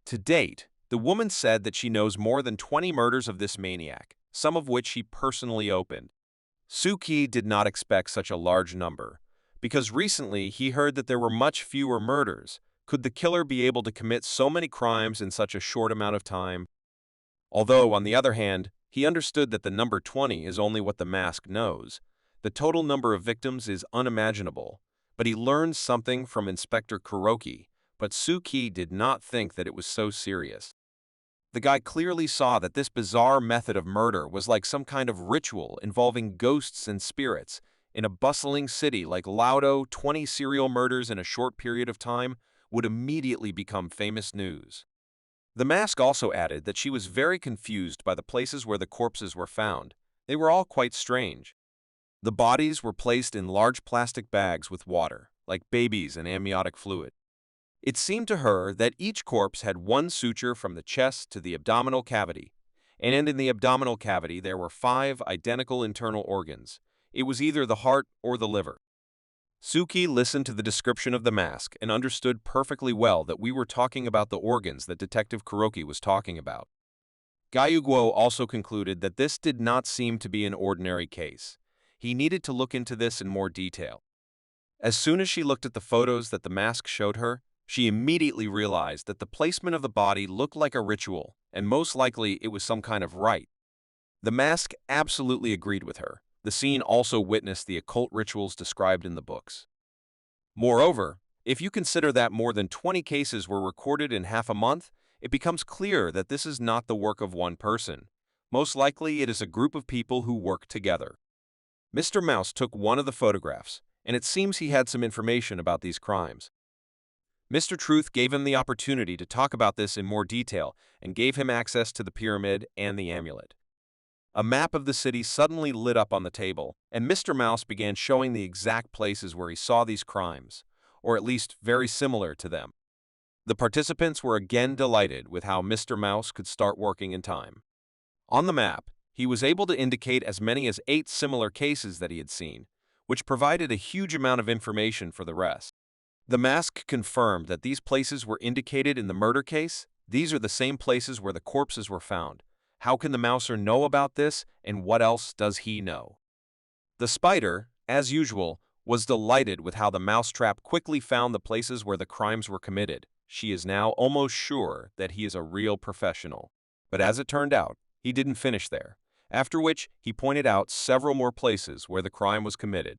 To date, the woman said that she knows more than 20 murders of this maniac, some of which he personally opened. Suki did not expect such a large number, because recently he heard that there were much fewer murders. Could the killer be able to commit so many crimes in such a short amount of time? Although, on the other hand, he understood that the number 20 is only what the mask knows. The total number of victims is unimaginable, but he learned something from Inspector Kuroki, but Suki did not think that it was so serious. The guy clearly saw that this bizarre method of murder was like some kind of ritual involving ghosts and spirits. In a bustling city like Laudo, 20 serial murders in a short period of time would immediately become famous news. The mask also added that she was very confused by the places where the corpses were found. They were all quite strange. The bodies were placed in large plastic bags with water, like babies and amniotic fluid. It seemed to her that each corpse had one suture from the chest to the abdominal cavity, and in the abdominal cavity there were 5 identical internal organs. It was either the heart or the liver. Suki listened to the description of the mask and understood perfectly well that we were talking about the organs that Detective Kuroki was talking about. Guo also concluded that this did not seem to be an ordinary case. He needed to look into this in more detail. As soon as she looked at the photos that the mask showed her, she immediately realized that the placement of the body looked like a ritual, and most likely it was some kind of rite. The mask absolutely agreed with her. The scene also witnessed the occult rituals described in the books. Moreover, if you consider that more than 20 cases were recorded in half a month, it becomes clear that this is not the work of one person. Most likely, it is a group of people who work together. Mr. Mouse took one of the photographs, and it seems he had some information about these crimes. Mr. Truth gave him the opportunity to talk about this in more detail and gave him access to the pyramid and the amulet. A map of the city suddenly lit up on the table, and Mr. Mouse began showing the exact places where he saw these crimes, or at least very similar to them. The participants were again delighted with how Mr. Mouse could start working in time. On the map, he was able to indicate as many as 8 similar cases that he had seen, which provided a huge amount of information for the rest. The mask confirmed that these places were indicated in the murder case. These are the same places where the corpses were found. How can the mouser know about this, and what else does he know? The spider, as usual, was delighted with how the mousetrap quickly found the places where the crimes were committed. She is now almost sure that he is a real professional. But as it turned out, he didn't finish there, after which he pointed out several more places where the crime was committed.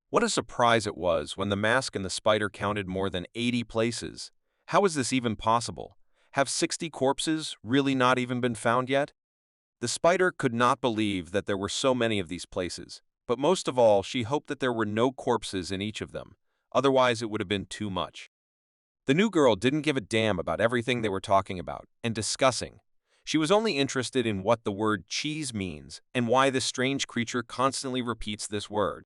What a surprise it was when the mask and the spider counted more than 80 places. How is this even possible? Have 60 corpses really not even been found yet? The spider could not believe that there were so many of these places, but most of all, she hoped that there were no corpses in each of them. Otherwise, it would have been too much. The new girl didn't give a damn about everything they were talking about and discussing. She was only interested in what the word cheese means and why this strange creature constantly repeats this word.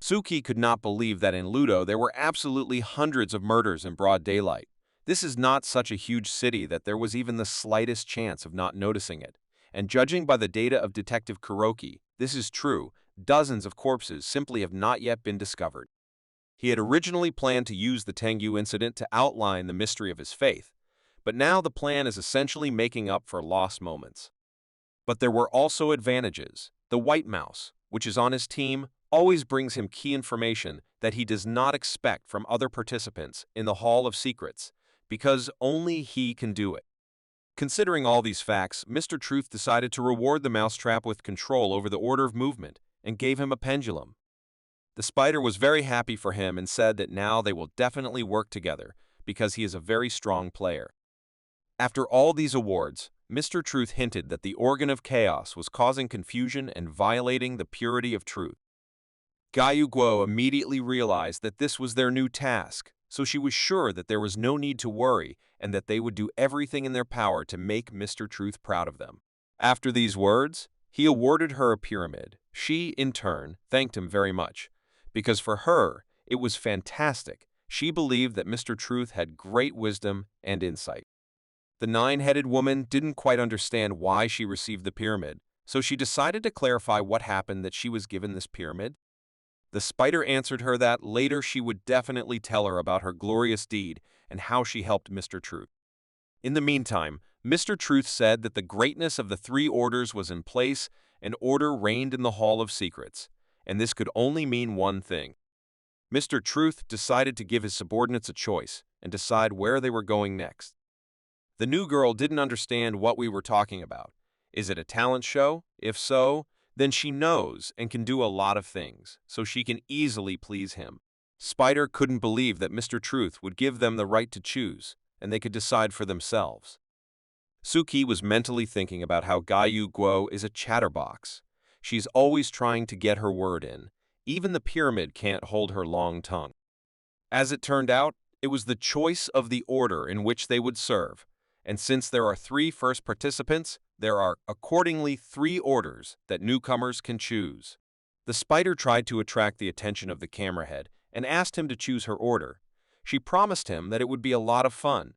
Suki could not believe that in Ludo there were absolutely hundreds of murders in broad daylight. This is not such a huge city that there was even the slightest chance of not noticing it. And judging by the data of Detective Kuroki, this is true. Dozens of corpses simply have not yet been discovered. He had originally planned to use the Tengu incident to outline the mystery of his faith, but now the plan is essentially making up for lost moments. But there were also advantages. The White Mouse, which is on his team, always brings him key information that he does not expect from other participants in the Hall of Secrets, because only he can do it. Considering all these facts, Mr. Truth decided to reward the mousetrap with control over the order of movement and gave him a pendulum. The spider was very happy for him and said that now they will definitely work together because he is a very strong player. After all these awards, Mr. Truth hinted that the organ of chaos was causing confusion and violating the purity of truth. Guo immediately realized that this was their new task, so she was sure that there was no need to worry and that they would do everything in their power to make Mr. Truth proud of them. After these words, he awarded her a pyramid. She, in turn, thanked him very much, because for her, it was fantastic. She believed that Mr. Truth had great wisdom and insight. The 9-headed woman didn't quite understand why she received the pyramid, so she decided to clarify what happened that she was given this pyramid. The spider answered her that later she would definitely tell her about her glorious deed and how she helped Mr. Truth. In the meantime, Mr. Truth said that the greatness of the 3 orders was in place and order reigned in the Hall of Secrets, and this could only mean one thing. Mr. Truth decided to give his subordinates a choice and decide where they were going next. The new girl didn't understand what we were talking about. Is it a talent show? If so, then she knows and can do a lot of things, so she can easily please him. Spider couldn't believe that Mr. Truth would give them the right to choose, and they could decide for themselves. Suki was mentally thinking about how Guo is a chatterbox. She's always trying to get her word in. Even the pyramid can't hold her long tongue. As it turned out, it was the choice of the order in which they would serve, and since there are 3 first participants, there are accordingly 3 orders that newcomers can choose. The spider tried to attract the attention of the camera head and asked him to choose her order. She promised him that it would be a lot of fun.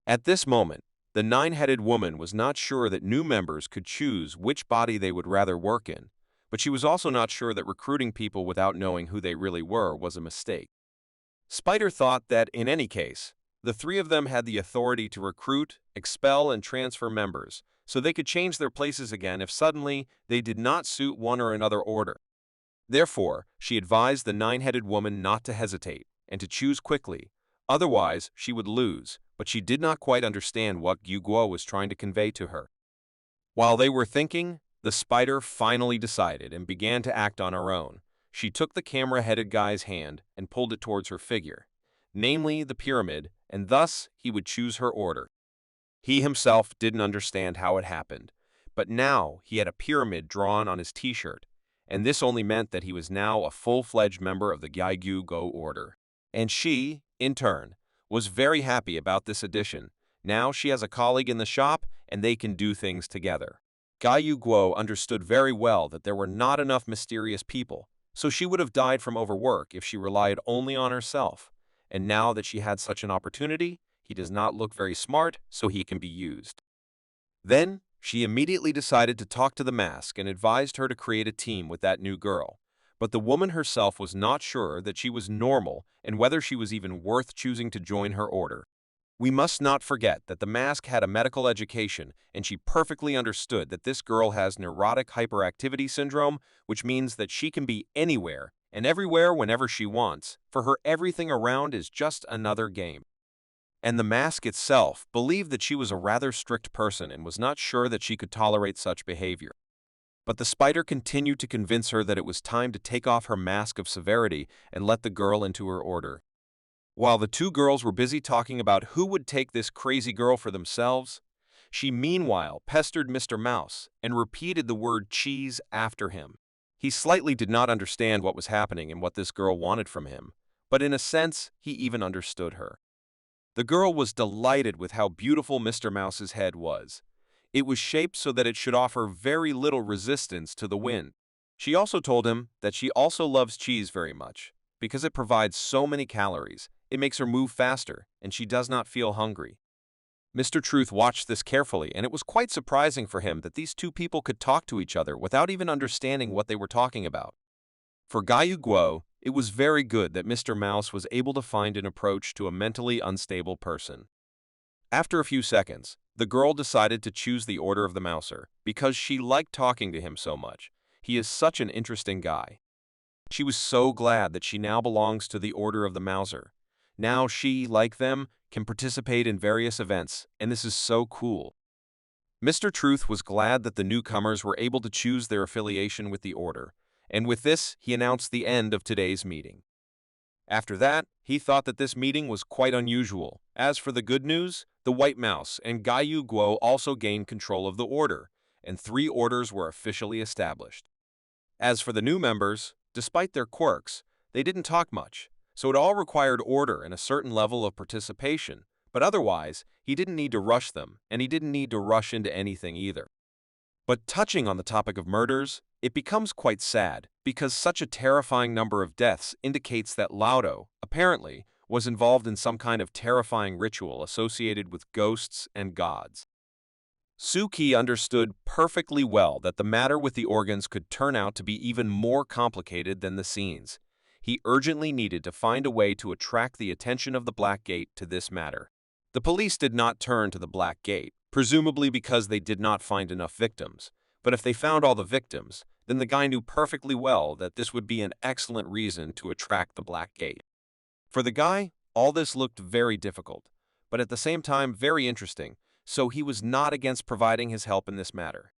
At this moment, the 9-headed woman was not sure that new members could choose which body they would rather work in, but she was also not sure that recruiting people without knowing who they really were was a mistake. Spider thought that, in any case, the 3 of them had the authority to recruit, expel, and transfer members, so they could change their places again if suddenly they did not suit one or another order. Therefore, she advised the nine-headed woman not to hesitate and to choose quickly, otherwise she would lose, but she did not quite understand what Yu Guo was trying to convey to her. While they were thinking, the spider finally decided and began to act on her own. She took the camera-headed guy's hand and pulled it towards her figure, namely the pyramid, and thus he would choose her order. He himself didn't understand how it happened, but now he had a pyramid drawn on his t-shirt, and this only meant that he was now a full-fledged member of the Gyaigyu Go order. And she, in turn, was very happy about this addition. Now she has a colleague in the shop, and they can do things together. Gyaigyu Guo understood very well that there were not enough mysterious people, so she would have died from overwork if she relied only on herself. And now that she had such an opportunity, he does not look very smart, so he can be used. Then, she immediately decided to talk to the mask and advised her to create a team with that new girl. But the woman herself was not sure that she was normal and whether she was even worth choosing to join her order. We must not forget that the mask had a medical education, and she perfectly understood that this girl has neurotic hyperactivity syndrome, which means that she can be anywhere and everywhere whenever she wants. For her, everything around is just another game. And the mask itself believed that she was a rather strict person and was not sure that she could tolerate such behavior. But the spider continued to convince her that it was time to take off her mask of severity and let the girl into her order. While the two girls were busy talking about who would take this crazy girl for themselves, she meanwhile pestered Mr. Mouse and repeated the word cheese after him. He slightly did not understand what was happening and what this girl wanted from him, but in a sense, he even understood her. The girl was delighted with how beautiful Mr. Mouse's head was. It was shaped so that it should offer very little resistance to the wind. She also told him that she also loves cheese very much, because it provides so many calories, it makes her move faster, and she does not feel hungry. Mr. Truth watched this carefully, and it was quite surprising for him that these two people could talk to each other without even understanding what they were talking about. For Gyaigyu Guo, it was very good that Mr. Mouse was able to find an approach to a mentally unstable person. After a few seconds, the girl decided to choose the Order of the Mouser because she liked talking to him so much. He is such an interesting guy. She was so glad that she now belongs to the Order of the Mouser. Now she, like them, can participate in various events, and this is so cool. Mr. Truth was glad that the newcomers were able to choose their affiliation with the Order, and with this, he announced the end of today's meeting. After that, he thought that this meeting was quite unusual. As for the good news, the White Mouse and Gyaigyu Guo also gained control of the Order, and 3 orders were officially established. As for the new members, despite their quirks, they didn't talk much, so it all required order and a certain level of participation, but otherwise, he didn't need to rush them, and he didn't need to rush into anything either. But touching on the topic of murders, it becomes quite sad, because such a terrifying number of deaths indicates that Laudo, apparently, was involved in some kind of terrifying ritual associated with ghosts and gods. Suki understood perfectly well that the matter with the organs could turn out to be even more complicated than the scenes. He urgently needed to find a way to attract the attention of the Black Gate to this matter. The police did not turn to the Black Gate, presumably because they did not find enough victims. But if they found all the victims, then the guy knew perfectly well that this would be an excellent reason to attract the Black Gate. For the guy, all this looked very difficult, but at the same time very interesting, so he was not against providing his help in this matter.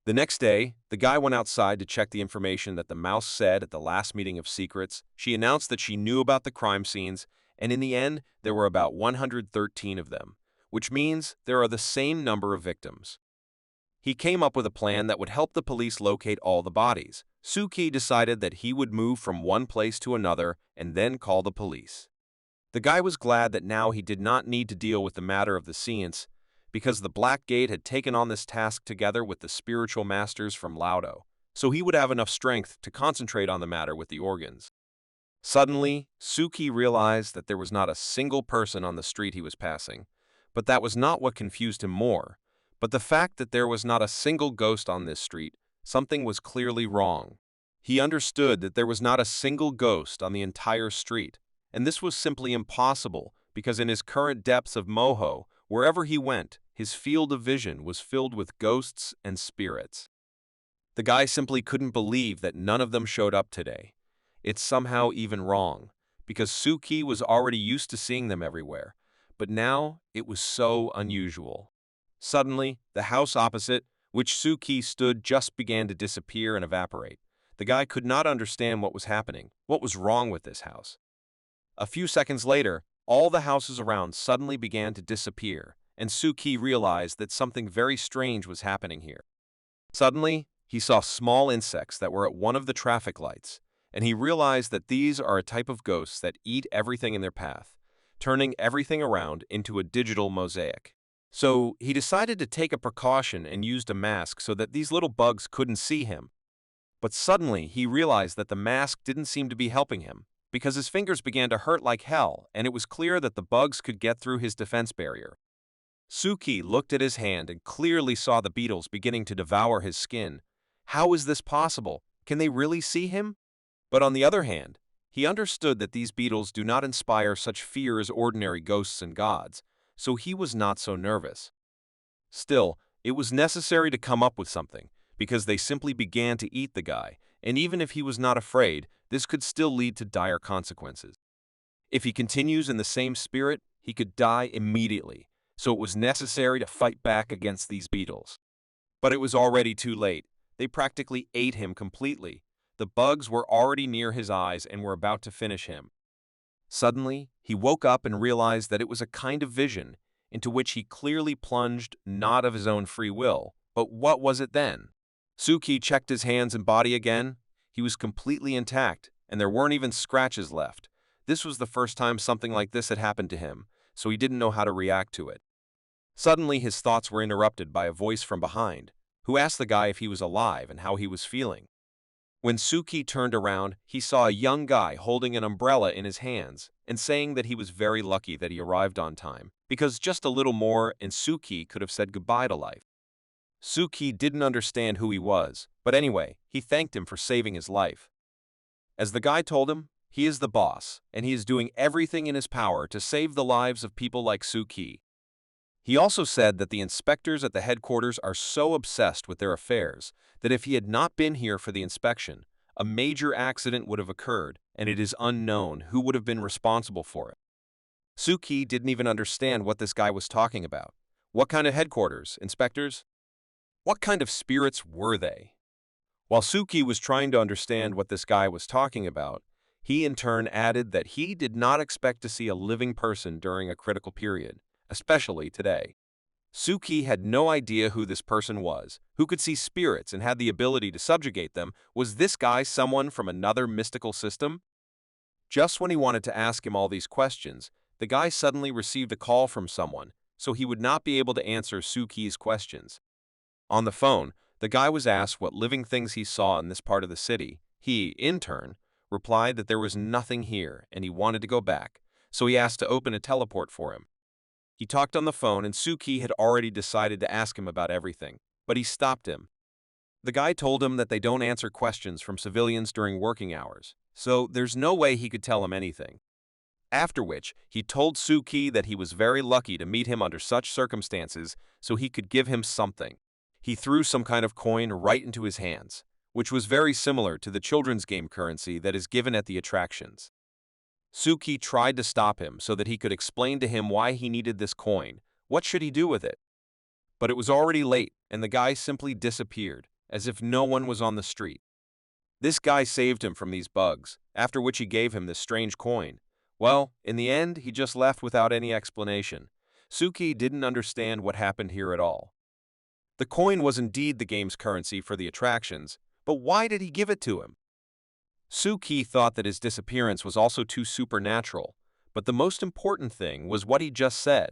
The next day, the guy went outside to check the information that the mouse said at the last meeting of secrets. She announced that she knew about the crime scenes, and in the end, there were about 113 of them, which means there are the same number of victims. He came up with a plan that would help the police locate all the bodies. Suki decided that he would move from one place to another and then call the police. The guy was glad that now he did not need to deal with the matter of the science, because the Black Gate had taken on this task together with the spiritual masters from Laudo, so he would have enough strength to concentrate on the matter with the organs. Suddenly, Suki realized that there was not a single person on the street he was passing, but that was not what confused him more. But the fact that there was not a single ghost on this street, something was clearly wrong. He understood that there was not a single ghost on the entire street, and this was simply impossible because in his current depths of moho, wherever he went, his field of vision was filled with ghosts and spirits. The guy simply couldn't believe that none of them showed up today. It's somehow even wrong, because Suki was already used to seeing them everywhere, but now it was so unusual. Suddenly, the house opposite, which Suki stood, just began to disappear and evaporate. The guy could not understand what was happening. What was wrong with this house? A few seconds later, all the houses around suddenly began to disappear, and Suki realized that something very strange was happening here. Suddenly, he saw small insects that were at one of the traffic lights, and he realized that these are a type of ghosts that eat everything in their path, turning everything around into a digital mosaic. So he decided to take a precaution and used a mask so that these little bugs couldn't see him. But suddenly he realized that the mask didn't seem to be helping him, because his fingers began to hurt like hell, and it was clear that the bugs could get through his defense barrier. Suki looked at his hand and clearly saw the beetles beginning to devour his skin. How is this possible? Can they really see him? But on the other hand, he understood that these beetles do not inspire such fear as ordinary ghosts and gods, so he was not so nervous. Still, it was necessary to come up with something, because they simply began to eat the guy, and even if he was not afraid, this could still lead to dire consequences. If he continues in the same spirit, he could die immediately, so it was necessary to fight back against these beetles. But it was already too late. They practically ate him completely. The bugs were already near his eyes and were about to finish him. Suddenly, he woke up and realized that it was a kind of vision into which he clearly plunged, not of his own free will. But what was it then? Suki checked his hands and body again. He was completely intact, and there weren't even scratches left. This was the first time something like this had happened to him, so he didn't know how to react to it. Suddenly, his thoughts were interrupted by a voice from behind, who asked the guy if he was alive and how he was feeling. When Suki turned around, he saw a young guy holding an umbrella in his hands and saying that he was very lucky that he arrived on time, because just a little more and Suki could have said goodbye to life. Suki didn't understand who he was, but anyway, he thanked him for saving his life. As the guy told him, he is the boss, and he is doing everything in his power to save the lives of people like Suki. He also said that the inspectors at the headquarters are so obsessed with their affairs that if he had not been here for the inspection, a major accident would have occurred, and it is unknown who would have been responsible for it. Suki didn't even understand what this guy was talking about. What kind of headquarters, inspectors? What kind of spirits were they? While Suki was trying to understand what this guy was talking about, he in turn added that he did not expect to see a living person during a critical period, especially today. Suki had no idea who this person was, who could see spirits and had the ability to subjugate them. Was this guy someone from another mystical system? Just when he wanted to ask him all these questions, the guy suddenly received a call from someone, so he would not be able to answer Suki's questions. On the phone, the guy was asked what living things he saw in this part of the city. He, in turn, replied that there was nothing here and he wanted to go back, so he asked to open a teleport for him. He talked on the phone and Suki had already decided to ask him about everything, but he stopped him. The guy told him that they don't answer questions from civilians during working hours, so there's no way he could tell him anything. After which, he told Suki that he was very lucky to meet him under such circumstances so he could give him something. He threw some kind of coin right into his hands, which was very similar to the children's game currency that is given at the attractions. Suki tried to stop him so that he could explain to him why he needed this coin. What should he do with it? But it was already late, and the guy simply disappeared, as if no one was on the street. This guy saved him from these bugs, after which he gave him this strange coin. Well, in the end, he just left without any explanation. Suki didn't understand what happened here at all. The coin was indeed the game's currency for the attractions, but why did he give it to him? Suki thought that his disappearance was also too supernatural, but the most important thing was what he just said.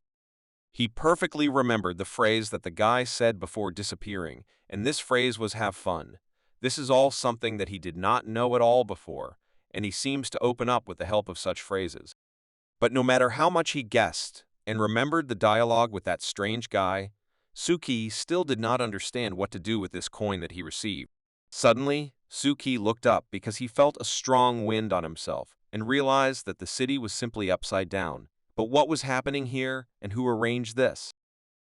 He perfectly remembered the phrase that the guy said before disappearing, and this phrase was "have fun." This is all something that he did not know at all before, and he seems to open up with the help of such phrases. But no matter how much he guessed and remembered the dialogue with that strange guy, Suki still did not understand what to do with this coin that he received. Suddenly, Suki looked up because he felt a strong wind on himself and realized that the city was simply upside down. But what was happening here and who arranged this?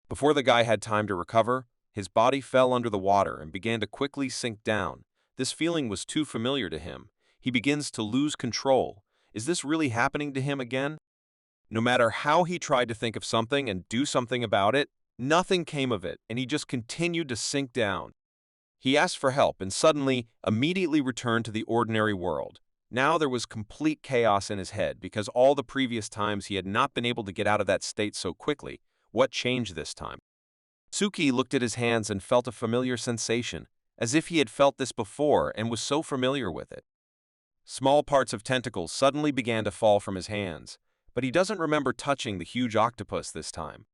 Before the guy had time to recover, his body fell under the water and began to quickly sink down. This feeling was too familiar to him. He begins to lose control. Is this really happening to him again? No matter how he tried to think of something and do something about it, nothing came of it, and he just continued to sink down. He asked for help and suddenly, immediately returned to the ordinary world. Now there was complete chaos in his head because all the previous times he had not been able to get out of that state so quickly. What changed this time? Suki looked at his hands and felt a familiar sensation, as if he had felt this before and was so familiar with it. Small parts of tentacles suddenly began to fall from his hands, but he doesn't remember touching the huge octopus this time.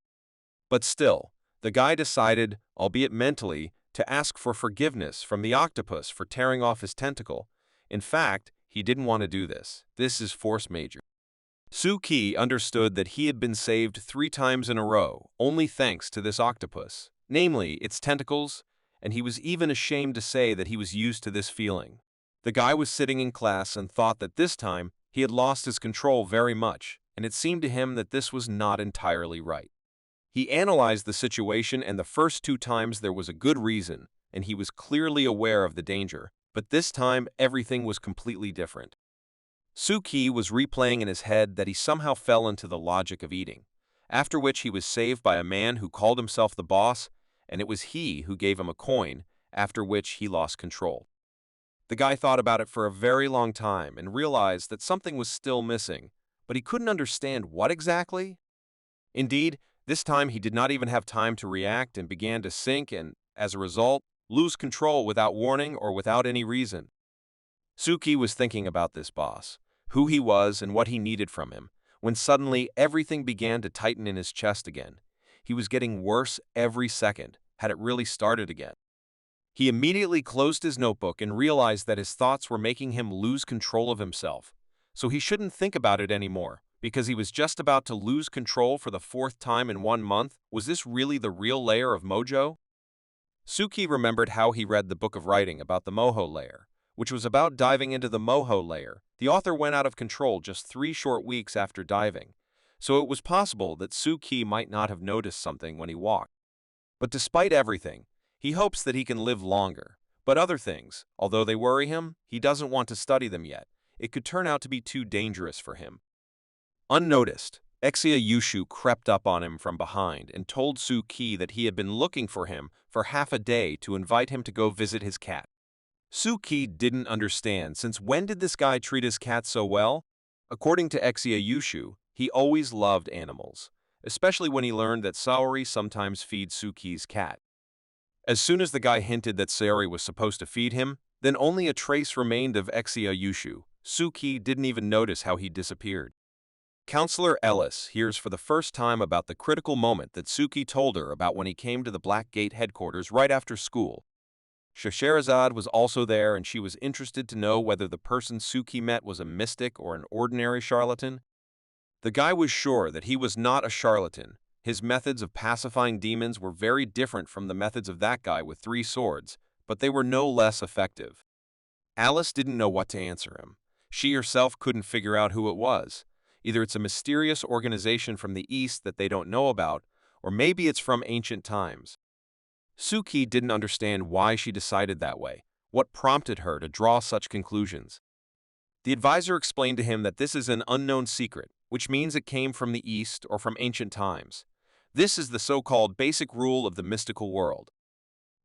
But still, the guy decided, albeit mentally, to ask for forgiveness from the octopus for tearing off his tentacle. In fact, he didn't want to do this. This is force majeure. Suki understood that he had been saved 3 times in a row, only thanks to this octopus, namely its tentacles, and he was even ashamed to say that he was used to this feeling. The guy was sitting in class and thought that this time he had lost his control very much, and it seemed to him that this was not entirely right. He analyzed the situation, and the first 2 times there was a good reason, and he was clearly aware of the danger, but this time everything was completely different. Suki was replaying in his head that he somehow fell into the logic of eating, after which he was saved by a man who called himself the boss, and it was he who gave him a coin, after which he lost control. The guy thought about it for a very long time and realized that something was still missing, but he couldn't understand what exactly. Indeed, this time he did not even have time to react and began to sink and, as a result, lose control without warning or without any reason. Suki was thinking about this boss, who he was and what he needed from him, when suddenly everything began to tighten in his chest again. He was getting worse every second. Had it really started again? He immediately closed his notebook and realized that his thoughts were making him lose control of himself. So he shouldn't think about it anymore, because he was just about to lose control for the 4th time in 1 month. Was this really the real layer of mojo? Suki remembered how he read the book of writing about the moho layer, which was about diving into the moho layer. The author went out of control just 3 short weeks after diving, so it was possible that Suki might not have noticed something when he walked. But despite everything, he hopes that he can live longer. But other things, although they worry him, he doesn't want to study them yet. It could turn out to be too dangerous for him. Unnoticed, Exia Yushu crept up on him from behind and told Suki that he had been looking for him for half a day to invite him to go visit his cat. Suki didn't understand, since when did this guy treat his cat so well? According to Exia Yushu, he always loved animals, especially when he learned that Saori sometimes feeds Suki's cat. As soon as the guy hinted that Saori was supposed to feed him, then only a trace remained of Exia Yushu. Suki didn't even notice how he disappeared. Counselor Ellis hears for the first time about the critical moment that Suki told her about when he came to the Black Gate headquarters right after school. Scheherazade was also there, and she was interested to know whether the person Suki met was a mystic or an ordinary charlatan. The guy was sure that he was not a charlatan. His methods of pacifying demons were very different from the methods of that guy with 3 swords, but they were no less effective. Alice didn't know what to answer him. She herself couldn't figure out who it was. Either it's a mysterious organization from the East that they don't know about, or maybe it's from ancient times. Suki didn't understand why she decided that way, what prompted her to draw such conclusions. The advisor explained to him that this is an unknown secret, which means it came from the East or from ancient times. This is the so-called basic rule of the mystical world.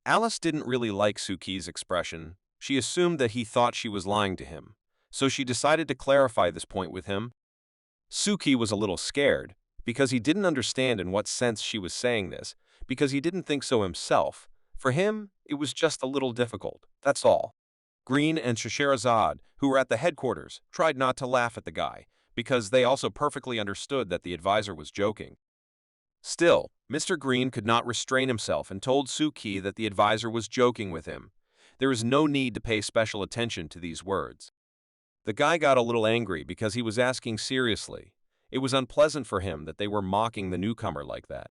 Alice didn't really like Suki's expression. She assumed that he thought she was lying to him, so she decided to clarify this point with him. Suki was a little scared, because he didn't understand in what sense she was saying this, because he didn't think so himself. For him, it was just a little difficult, that's all. Green and Scheherazade, who were at the headquarters, tried not to laugh at the guy, because they also perfectly understood that the advisor was joking. Still, Mr. Green could not restrain himself and told Suki that the advisor was joking with him. There is no need to pay special attention to these words. The guy got a little angry because he was asking seriously. It was unpleasant for him that they were mocking the newcomer like that.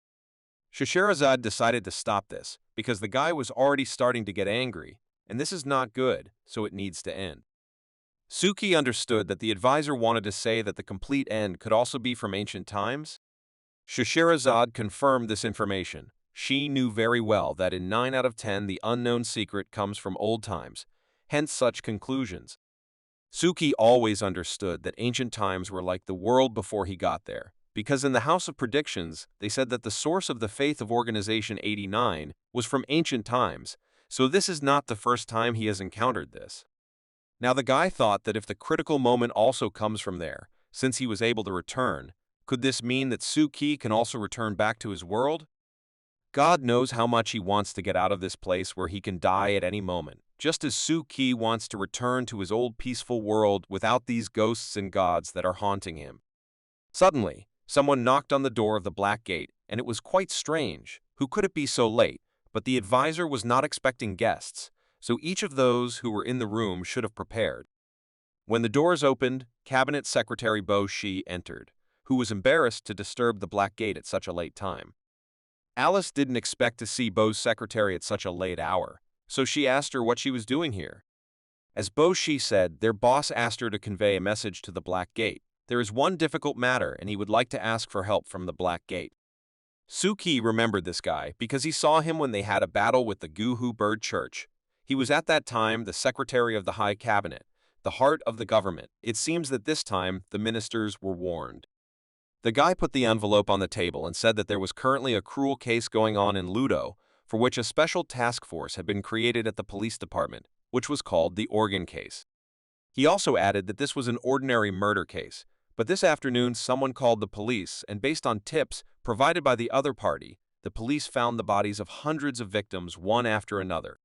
Scheherazade decided to stop this, because the guy was already starting to get angry, and this is not good, so it needs to end. Suki understood that the advisor wanted to say that the complete end could also be from ancient times. Scheherazade confirmed this information. She knew very well that in 9 out of 10 the unknown secret comes from old times, hence such conclusions. Suki always understood that ancient times were like the world before he got there, because in the House of Predictions, they said that the source of the faith of Organization 89 was from ancient times, so this is not the first time he has encountered this. Now the guy thought that if the critical moment also comes from there, since he was able to return, could this mean that Suki can also return back to his world? God knows how much he wants to get out of this place where he can die at any moment, just as Suki wants to return to his old peaceful world without these ghosts and gods that are haunting him. Suddenly, someone knocked on the door of the Black Gate, and it was quite strange. Who could it be so late? But the advisor was not expecting guests, so each of those who were in the room should have prepared. When the doors opened, Cabinet Secretary Bo Shi entered, who was embarrassed to disturb the Black Gate at such a late time. Alice didn't expect to see Bo's secretary at such a late hour, so she asked her what she was doing here. As Bo Shi said, their boss asked her to convey a message to the Black Gate. There is one difficult matter, and he would like to ask for help from the Black Gate. Suki remembered this guy because he saw him when they had a battle with the Guhu Bird Church. He was at that time the Secretary of the High Cabinet, the heart of the government. It seems that this time the ministers were warned. The guy put the envelope on the table and said that there was currently a cruel case going on in Ludo, for which a special task force had been created at the police department, which was called the Organ Case. He also added that this was an ordinary murder case, but this afternoon someone called the police, and based on tips provided by the other party, the police found the bodies of hundreds of victims one after another.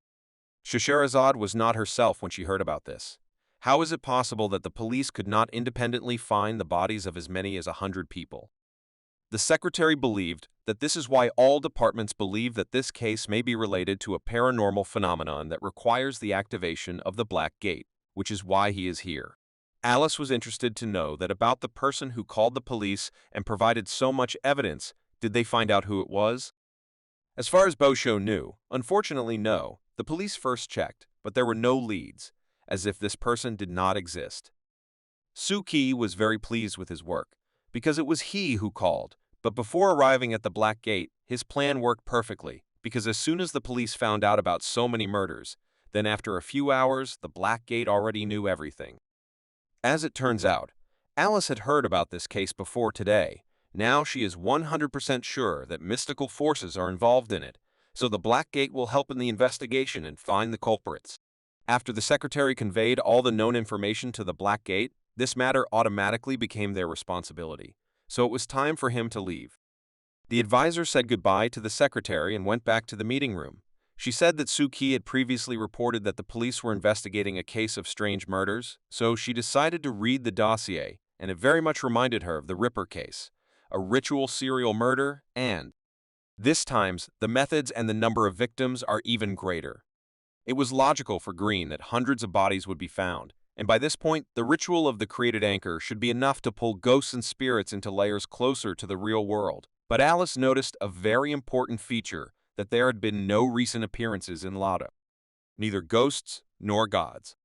Scheherazade was not herself when she heard about this. How is it possible that the police could not independently find the bodies of as many as 100 people? The secretary believed that this is why all departments believe that this case may be related to a paranormal phenomenon that requires the activation of the Black Gate, which is why he is here. Alice was interested to know that about the person who called the police and provided so much evidence. Did they find out who it was? As far as Bosho knew, unfortunately no. The police first checked, but there were no leads, as if this person did not exist. Suki was very pleased with his work, because it was he who called, but before arriving at the Black Gate, his plan worked perfectly, because as soon as the police found out about so many murders, then after a few hours, the Black Gate already knew everything. As it turns out, Alice had heard about this case before today. Now she is 100% sure that mystical forces are involved in it, so the Black Gate will help in the investigation and find the culprits. After the secretary conveyed all the known information to the Black Gate, this matter automatically became their responsibility, so it was time for him to leave. The advisor said goodbye to the secretary and went back to the meeting room. She said that Suki had previously reported that the police were investigating a case of strange murders, so she decided to read the dossier, and it very much reminded her of the Ripper case, a ritual serial murder, and this times the methods and the number of victims are even greater. It was logical for Green that hundreds of bodies would be found, and by this point, the ritual of the created anchor should be enough to pull ghosts and spirits into layers closer to the real world. But Alice noticed a very important feature, that there had been no recent appearances in Lada, neither ghosts nor gods.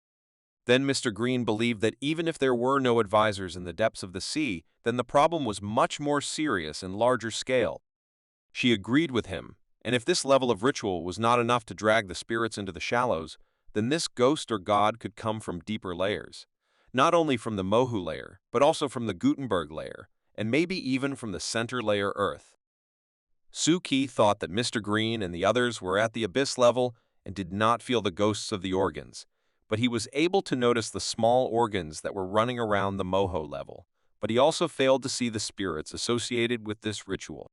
Then Mr. Green believed that even if there were no advisors in the depths of the sea, then the problem was much more serious and larger scale. She agreed with him, and if this level of ritual was not enough to drag the spirits into the shallows, then this ghost or god could come from deeper layers, not only from the Mohu layer, but also from the Gutenberg layer, and maybe even from the center layer Earth. Suki thought that Mr. Green and the others were at the abyss level and did not feel the ghosts of the organs, but he was able to notice the small organs that were running around the Moho level, but he also failed to see the spirits associated with this ritual.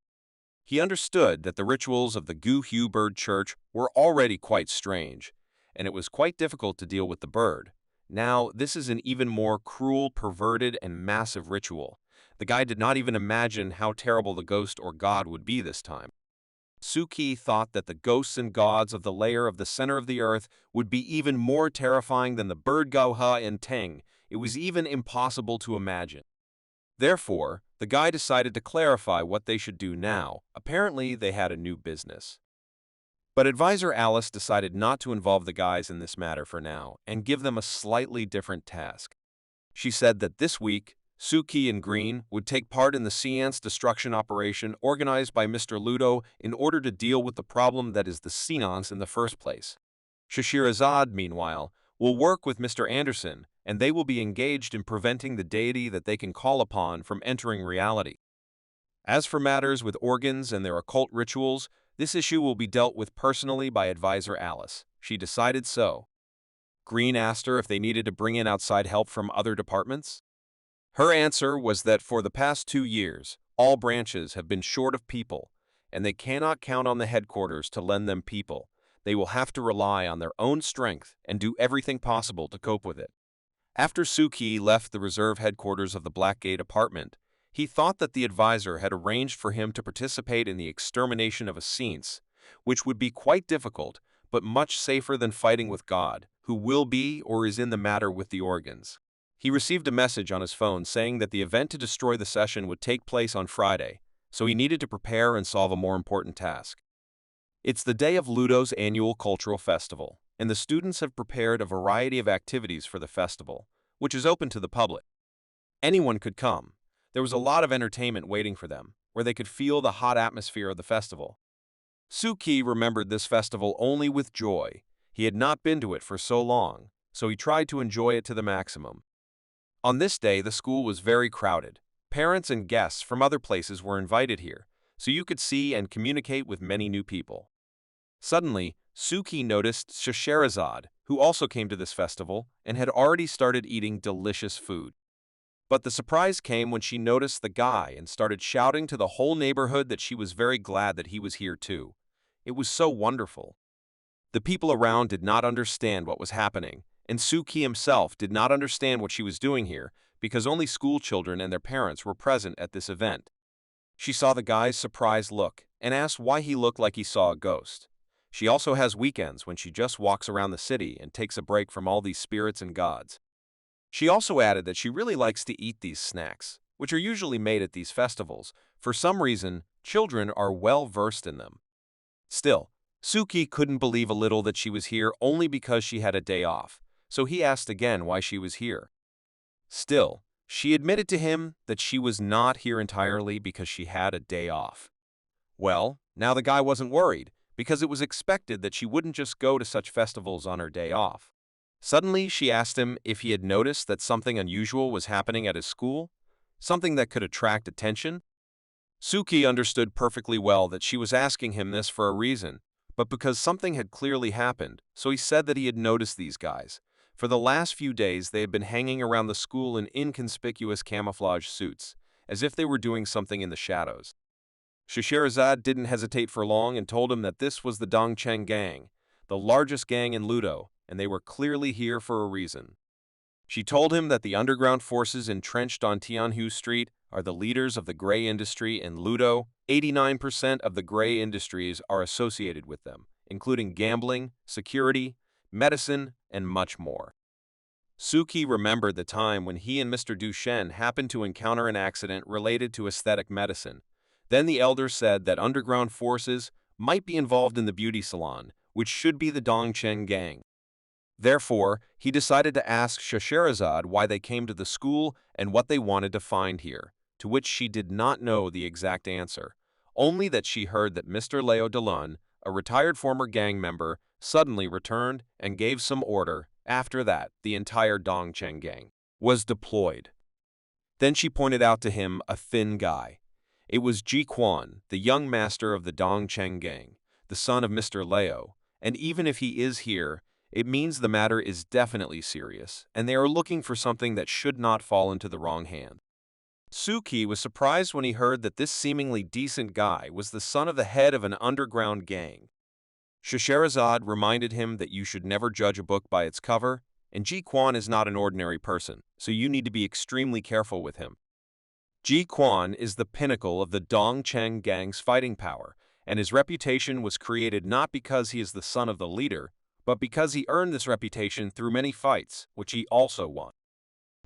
He understood that the rituals of the Guhu Bird Church were already quite strange, and it was quite difficult to deal with the bird. Now, this is an even more cruel, perverted, and massive ritual. The guy did not even imagine how terrible the ghost or god would be this time. Suki thought that the ghosts and gods of the layer of the center of the earth would be even more terrifying than the bird Gauha and Teng. It was even impossible to imagine. Therefore, the guy decided to clarify what they should do now. Apparently, they had a new business. But advisor Alice decided not to involve the guys in this matter for now and give them a slightly different task. She said that this week, Suki and Green would take part in the Seance destruction operation organized by Mr. Ludo in order to deal with the problem that is the Seance in the first place. Shashirazad, meanwhile, will work with Mr. Anderson, and they will be engaged in preventing the deity that they can call upon from entering reality. As for matters with organs and their occult rituals, this issue will be dealt with personally by advisor Alice. She decided so. Green asked her if they needed to bring in outside help from other departments. Her answer was that for the past 2 years, all branches have been short of people, and they cannot count on the headquarters to lend them people. They will have to rely on their own strength and do everything possible to cope with it. After Suki left the reserve headquarters of the Blackgate apartment, he thought that the advisor had arranged for him to participate in the extermination of a Seance, which would be quite difficult, but much safer than fighting with God, who will be or is in the matter with the organs. He received a message on his phone saying that the event to destroy the session would take place on Friday, so he needed to prepare and solve a more important task. It's the day of Ludo's annual cultural festival, and the students have prepared a variety of activities for the festival, which is open to the public. Anyone could come. There was a lot of entertainment waiting for them, where they could feel the hot atmosphere of the festival. Suki remembered this festival only with joy. He had not been to it for so long, so he tried to enjoy it to the maximum. On this day, the school was very crowded. Parents and guests from other places were invited here, so you could see and communicate with many new people. Suddenly, Suki noticed Shasherazad, who also came to this festival and had already started eating delicious food. But the surprise came when she noticed the guy and started shouting to the whole neighborhood that she was very glad that he was here too. It was so wonderful. The people around did not understand what was happening, and Suki himself did not understand what she was doing here because only school children and their parents were present at this event. She saw the guy's surprised look and asked why he looked like he saw a ghost. She also has weekends when she just walks around the city and takes a break from all these spirits and gods. She also added that she really likes to eat these snacks, which are usually made at these festivals. For some reason, children are well versed in them. Still, Suki couldn't believe a little that she was here only because she had a day off, so he asked again why she was here. Still, she admitted to him that she was not here entirely because she had a day off. Well, now the guy wasn't worried, because it was expected that she wouldn't just go to such festivals on her day off. Suddenly, she asked him if he had noticed that something unusual was happening at his school, something that could attract attention. Suki understood perfectly well that she was asking him this for a reason, but because something had clearly happened, so he said that he had noticed these guys. For the last few days, they had been hanging around the school in inconspicuous camouflage suits, as if they were doing something in the shadows. Shasherazad didn't hesitate for long and told him that this was the Dongcheng gang, the largest gang in Ludo, and they were clearly here for a reason. She told him that the underground forces entrenched on Tianhu Street are the leaders of the gray industry in Ludo. 89% of the gray industries are associated with them, including gambling, security, medicine, and much more. Suki remembered the time when he and Mr. Duchenne happened to encounter an accident related to aesthetic medicine. Then the elder said that underground forces might be involved in the beauty salon, which should be the Dongcheng gang. Therefore, he decided to ask Shasherazad why they came to the school and what they wanted to find here, to which she did not know the exact answer, only that she heard that Mr. Leo Delun, a retired former gang member, suddenly returned and gave some order. After that, the entire Dongcheng gang was deployed. Then she pointed out to him a thin guy. It was Ji Quan, the young master of the Dongcheng gang, the son of Mr. Leo, and even if he is here, it means the matter is definitely serious, and they are looking for something that should not fall into the wrong hand. Suki was surprised when he heard that this seemingly decent guy was the son of the head of an underground gang. Shasherazad reminded him that you should never judge a book by its cover, and Ji Quan is not an ordinary person, so you need to be extremely careful with him. Ji Quan is the pinnacle of the Dongcheng gang's fighting power, and his reputation was created not because he is the son of the leader, but because he earned this reputation through many fights, which he also won.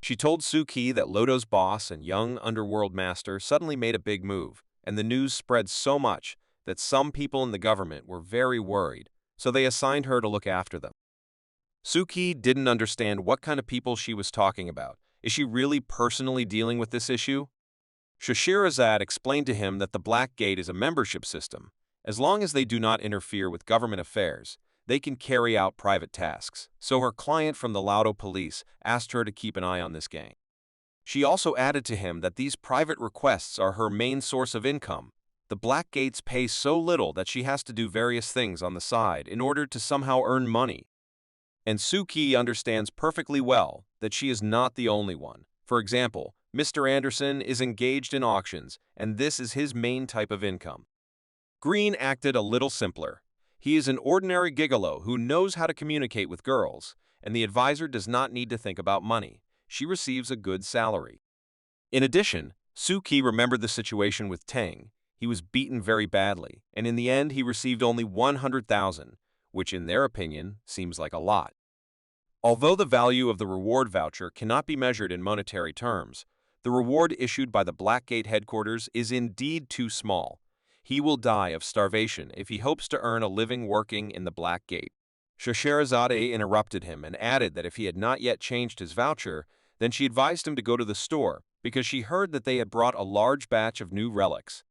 She told Suki that Lodo's boss and young underworld master suddenly made a big move, and the news spread so much that some people in the government were very worried, so they assigned her to look after them. Suki didn't understand what kind of people she was talking about, Is she really personally dealing with this issue? Shahrazad explained to him that the Black Gate is a membership system. As long as they do not interfere with government affairs, they can carry out private tasks. So her client from the Laudo police asked her to keep an eye on this gang. She also added to him that these private requests are her main source of income. The Black Gates pay so little that she has to do various things on the side in order to somehow earn money. And Suki understands perfectly well that she is not the only one. For example, Mr. Anderson is engaged in auctions, and this is his main type of income. Green acted a little simpler. He is an ordinary gigolo who knows how to communicate with girls, and the advisor does not need to think about money. She receives a good salary. In addition, Suki remembered the situation with Tang. He was beaten very badly, and in the end he received only 100,000, which in their opinion seems like a lot. Although the value of the reward voucher cannot be measured in monetary terms, the reward issued by the Blackgate headquarters is indeed too small. He will die of starvation if he hopes to earn a living working in the Blackgate. Shahrazad interrupted him and added that if he had not yet changed his voucher, then she advised him to go to the store because she heard that they had brought a large batch of new relics.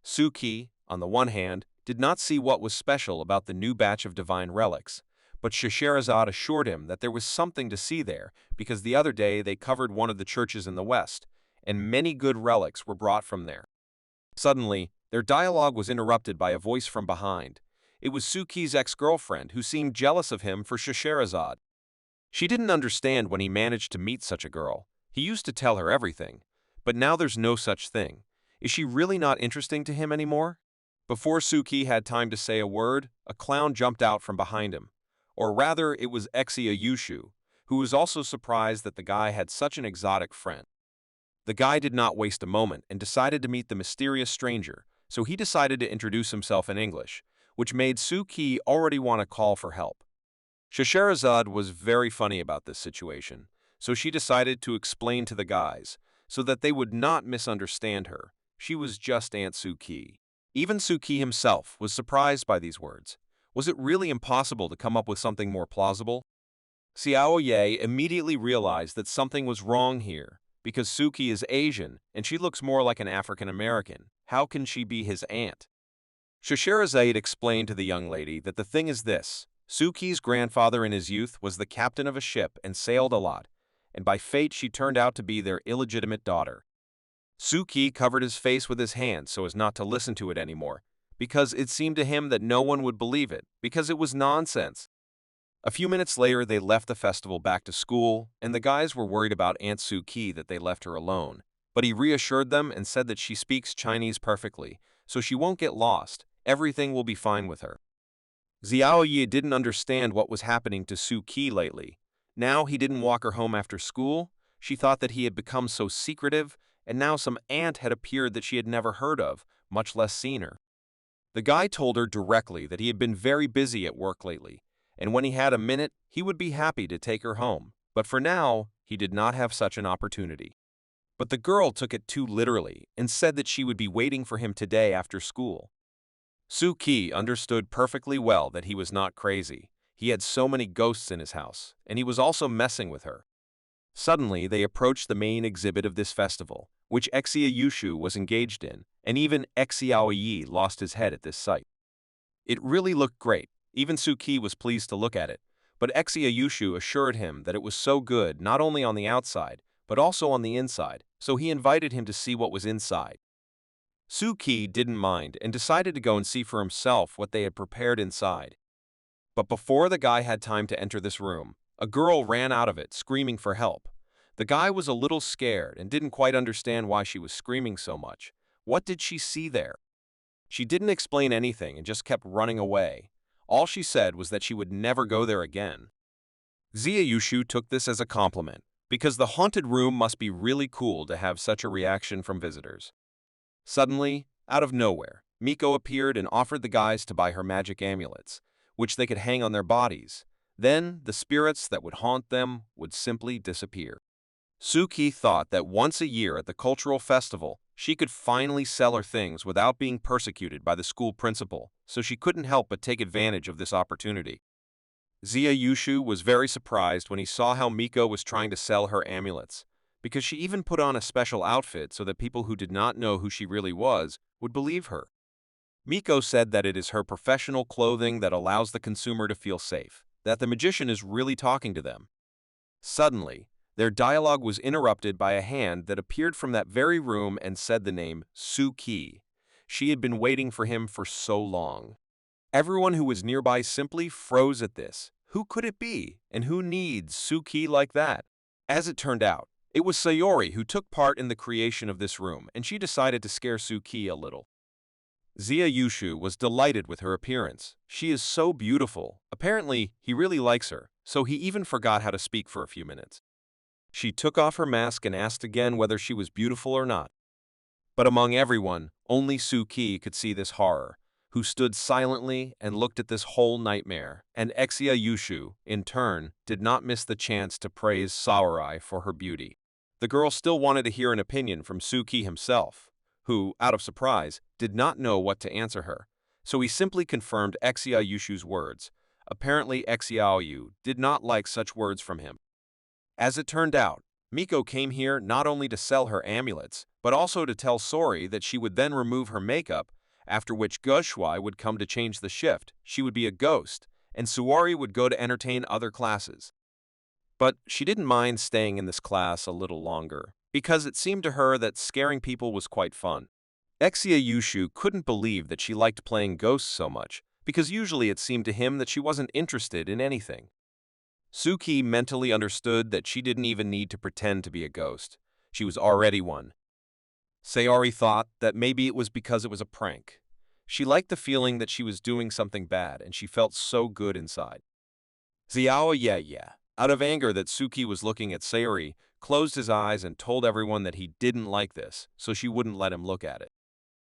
Suki, on the one hand, did not see what was special about the new batch of divine relics, but Shahrazad assured him that there was something to see there because the other day they covered one of the churches in the west, and many good relics were brought from there. Suddenly, their dialogue was interrupted by a voice from behind. It was Suki's ex-girlfriend who seemed jealous of him for Shahrazad. She didn't understand when he managed to meet such a girl. He used to tell her everything, but now there's no such thing. Is she really not interesting to him anymore? Before Suki had time to say a word, a clown jumped out from behind him. Or rather, it was Exia Yushu, who was also surprised that the guy had such an exotic friend. The guy did not waste a moment and decided to meet the mysterious stranger, so he decided to introduce himself in English, which made Suki already want to call for help. Shahrazad was very funny about this situation, so she decided to explain to the guys, so that they would not misunderstand her. She was just Aunt Suki. Even Suki himself was surprised by these words. Was it really impossible to come up with something more plausible? Xiao Ye immediately realized that something was wrong here, because Suki is Asian and she looks more like an African American. How can she be his aunt? Shahrazad explained to the young lady that the thing is this. Suki's grandfather in his youth was the captain of a ship and sailed a lot, and by fate she turned out to be their illegitimate daughter. Suki covered his face with his hand so as not to listen to it anymore, because it seemed to him that no one would believe it, because it was nonsense. A few minutes later, they left the festival back to school, and the guys were worried about Aunt Suki that they left her alone. But he reassured them and said that she speaks Chinese perfectly, so she won't get lost. Everything will be fine with her. Xiao Yi didn't understand what was happening to Suki lately. Now he didn't walk her home after school. She thought that he had become so secretive, and now some aunt had appeared that she had never heard of, much less seen her. The guy told her directly that he had been very busy at work lately, and when he had a minute, he would be happy to take her home. But for now, he did not have such an opportunity. But the girl took it too literally and said that she would be waiting for him today after school. Suki understood perfectly well that he was not crazy. He had so many ghosts in his house, and he was also messing with her. Suddenly, they approached the main exhibit of this festival, which Exia Yushu was engaged in, and even Xiao Yi lost his head at this sight. It really looked great. Even Suki was pleased to look at it, but Exia Yushu assured him that it was so good not only on the outside, but also on the inside, so he invited him to see what was inside. Suki didn't mind and decided to go and see for himself what they had prepared inside. But before the guy had time to enter this room, a girl ran out of it, screaming for help. The guy was a little scared and didn't quite understand why she was screaming so much. What did she see there? She didn't explain anything and just kept running away. All she said was that she would never go there again. Xia Yushu took this as a compliment, because the haunted room must be really cool to have such a reaction from visitors. Suddenly, out of nowhere, Miko appeared and offered the guys to buy her magic amulets, which they could hang on their bodies. Then, the spirits that would haunt them would simply disappear. Suki thought that once a year at the cultural festival, she could finally sell her things without being persecuted by the school principal, so she couldn't help but take advantage of this opportunity. Xia Yushu was very surprised when he saw how Miko was trying to sell her amulets, because she even put on a special outfit so that people who did not know who she really was would believe her. Miko said that it is her professional clothing that allows the consumer to feel safe, that the magician is really talking to them. Suddenly, their dialogue was interrupted by a hand that appeared from that very room and said the name Suki. She had been waiting for him for so long. Everyone who was nearby simply froze at this. Who could it be, and who needs Suki like that? As it turned out, it was Sayori who took part in the creation of this room, and she decided to scare Suki a little. Zia Yushu was delighted with her appearance. She is so beautiful. Apparently, he really likes her, so he even forgot how to speak for a few minutes. She took off her mask and asked again whether she was beautiful or not. But among everyone, only Suki could see this horror, who stood silently and looked at this whole nightmare, and Exia Yushu, in turn, did not miss the chance to praise Saorai for her beauty. The girl still wanted to hear an opinion from Suki himself, who, out of surprise, did not know what to answer her, so he simply confirmed Exia Yushu's words. Apparently Exiaoyu did not like such words from him. As it turned out, Miko came here not only to sell her amulets, but also to tell Sori that she would then remove her makeup, after which Gushui would come to change the shift, she would be a ghost, and Suwari would go to entertain other classes. But she didn't mind staying in this class a little longer, because it seemed to her that scaring people was quite fun. Exia Yushu couldn't believe that she liked playing ghosts so much, because usually it seemed to him that she wasn't interested in anything. Suki mentally understood that she didn't even need to pretend to be a ghost. She was already one. Sayori thought that maybe it was because it was a prank. She liked the feeling that she was doing something bad, and she felt so good inside. Xiao Ye, out of anger that Suki was looking at Sayori, closed his eyes and told everyone that he didn't like this, so she wouldn't let him look at it.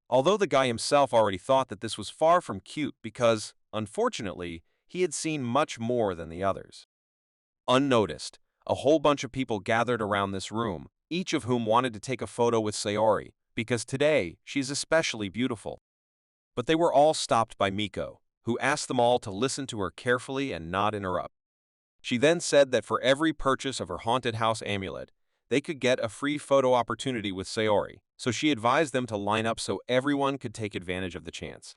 Although the guy himself already thought that this was far from cute because, unfortunately, he had seen much more than the others. Unnoticed, a whole bunch of people gathered around this room, each of whom wanted to take a photo with Sayori, because today she's especially beautiful. But they were all stopped by Miko, who asked them all to listen to her carefully and not interrupt. She then said that for every purchase of her haunted house amulet, they could get a free photo opportunity with Sayori, so she advised them to line up so everyone could take advantage of the chance.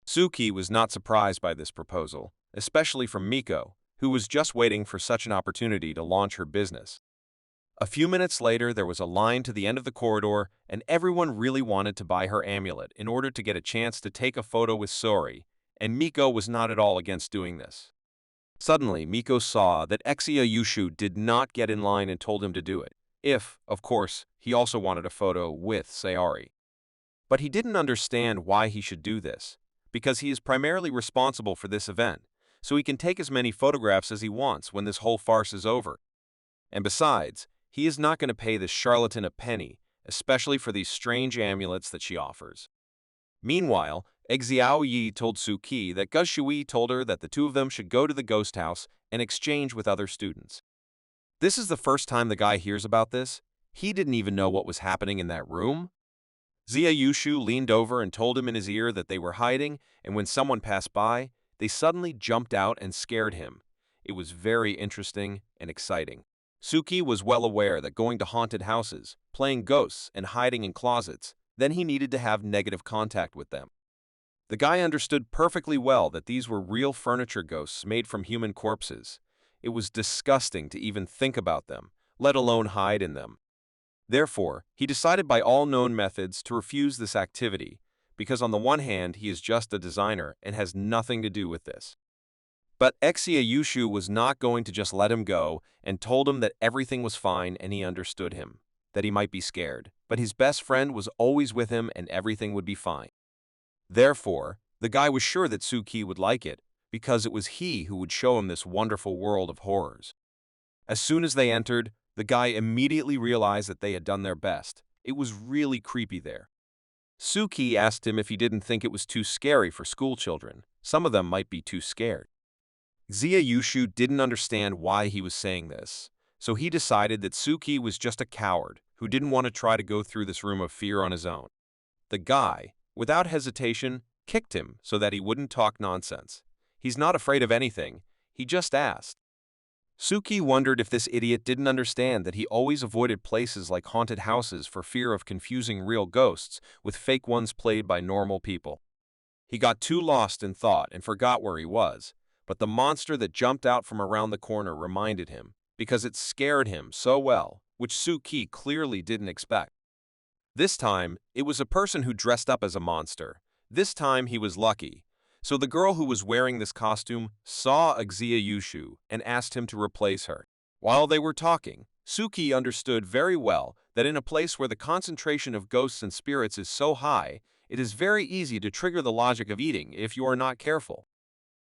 Suki was not surprised by this proposal, especially from Miko, who was just waiting for such an opportunity to launch her business. A few minutes later, there was a line to the end of the corridor, and everyone really wanted to buy her amulet in order to get a chance to take a photo with Sori, and Miko was not at all against doing this. Suddenly, Miko saw that Exia Yushu did not get in line and told him to do it, if, of course, he also wanted a photo with Sayori. But he didn't understand why he should do this, because he is primarily responsible for this event, so he can take as many photographs as he wants when this whole farce is over. And besides, he is not going to pay this charlatan a penny, especially for these strange amulets that she offers. Meanwhile, Exiao Yi told Suki that Gushui told her that the two of them should go to the ghost house and exchange with other students. This is the first time the guy hears about this. He didn't even know what was happening in that room. Zia Yushu leaned over and told him in his ear that they were hiding, and when someone passed by, they suddenly jumped out and scared him. It was very interesting and exciting. Suki was well aware that going to haunted houses, playing ghosts, and hiding in closets, then he needed to have negative contact with them. The guy understood perfectly well that these were real furniture ghosts made from human corpses. It was disgusting to even think about them, let alone hide in them. Therefore, he decided by all known methods to refuse this activity, because on the one hand he is just a designer and has nothing to do with this. But Exia Yushu was not going to just let him go and told him that everything was fine and he understood him, that he might be scared, but his best friend was always with him and everything would be fine. Therefore, the guy was sure that Suki would like it, because it was he who would show him this wonderful world of horrors. As soon as they entered, the guy immediately realized that they had done their best. It was really creepy there. Suki asked him if he didn't think it was too scary for school children. Some of them might be too scared. Zia Yushu didn't understand why he was saying this, so he decided that Suki was just a coward who didn't want to try to go through this room of fear on his own. The guy, without hesitation, kicked him so that he wouldn't talk nonsense. He's not afraid of anything, he just asked. Suki wondered if this idiot didn't understand that he always avoided places like haunted houses for fear of confusing real ghosts with fake ones played by normal people. He got too lost in thought and forgot where he was, but the monster that jumped out from around the corner reminded him, because it scared him so well, which Suki clearly didn't expect. This time, it was a person who dressed up as a monster. This time he was lucky. So the girl who was wearing this costume saw Xia Yushu and asked him to replace her. While they were talking, Suki understood very well that in a place where the concentration of ghosts and spirits is so high, it is very easy to trigger the logic of eating if you are not careful.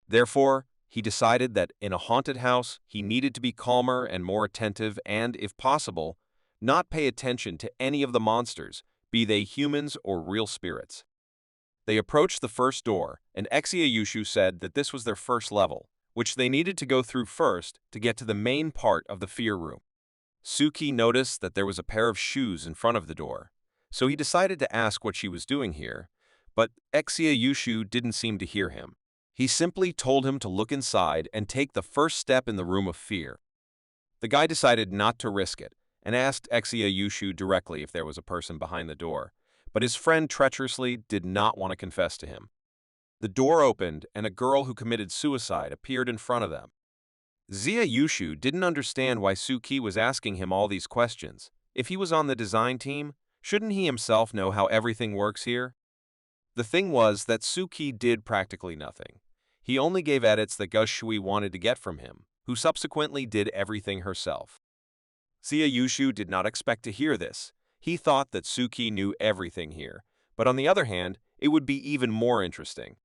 Therefore, he decided that in a haunted house, he needed to be calmer and more attentive and, if possible, not pay attention to any of the monsters, be they humans or real spirits. They approached the first door, and Exia Yushu said that this was their first level, which they needed to go through first to get to the main part of the fear room. Suki noticed that there was a pair of shoes in front of the door, so he decided to ask what she was doing here, but Exia Yushu didn't seem to hear him. He simply told him to look inside and take the first step in the room of fear. The guy decided not to risk it, and asked Exia Yushu directly if there was a person behind the door, but his friend treacherously did not want to confess to him. The door opened, and a girl who committed suicide appeared in front of them. Xia Yushu didn't understand why Suki was asking him all these questions. If he was on the design team, shouldn't he himself know how everything works here? The thing was that Suki did practically nothing. He only gave edits that Gus Shui wanted to get from him, who subsequently did everything herself. Xia Yushu did not expect to hear this. He thought that Suki knew everything here, but on the other hand, it would be even more interesting.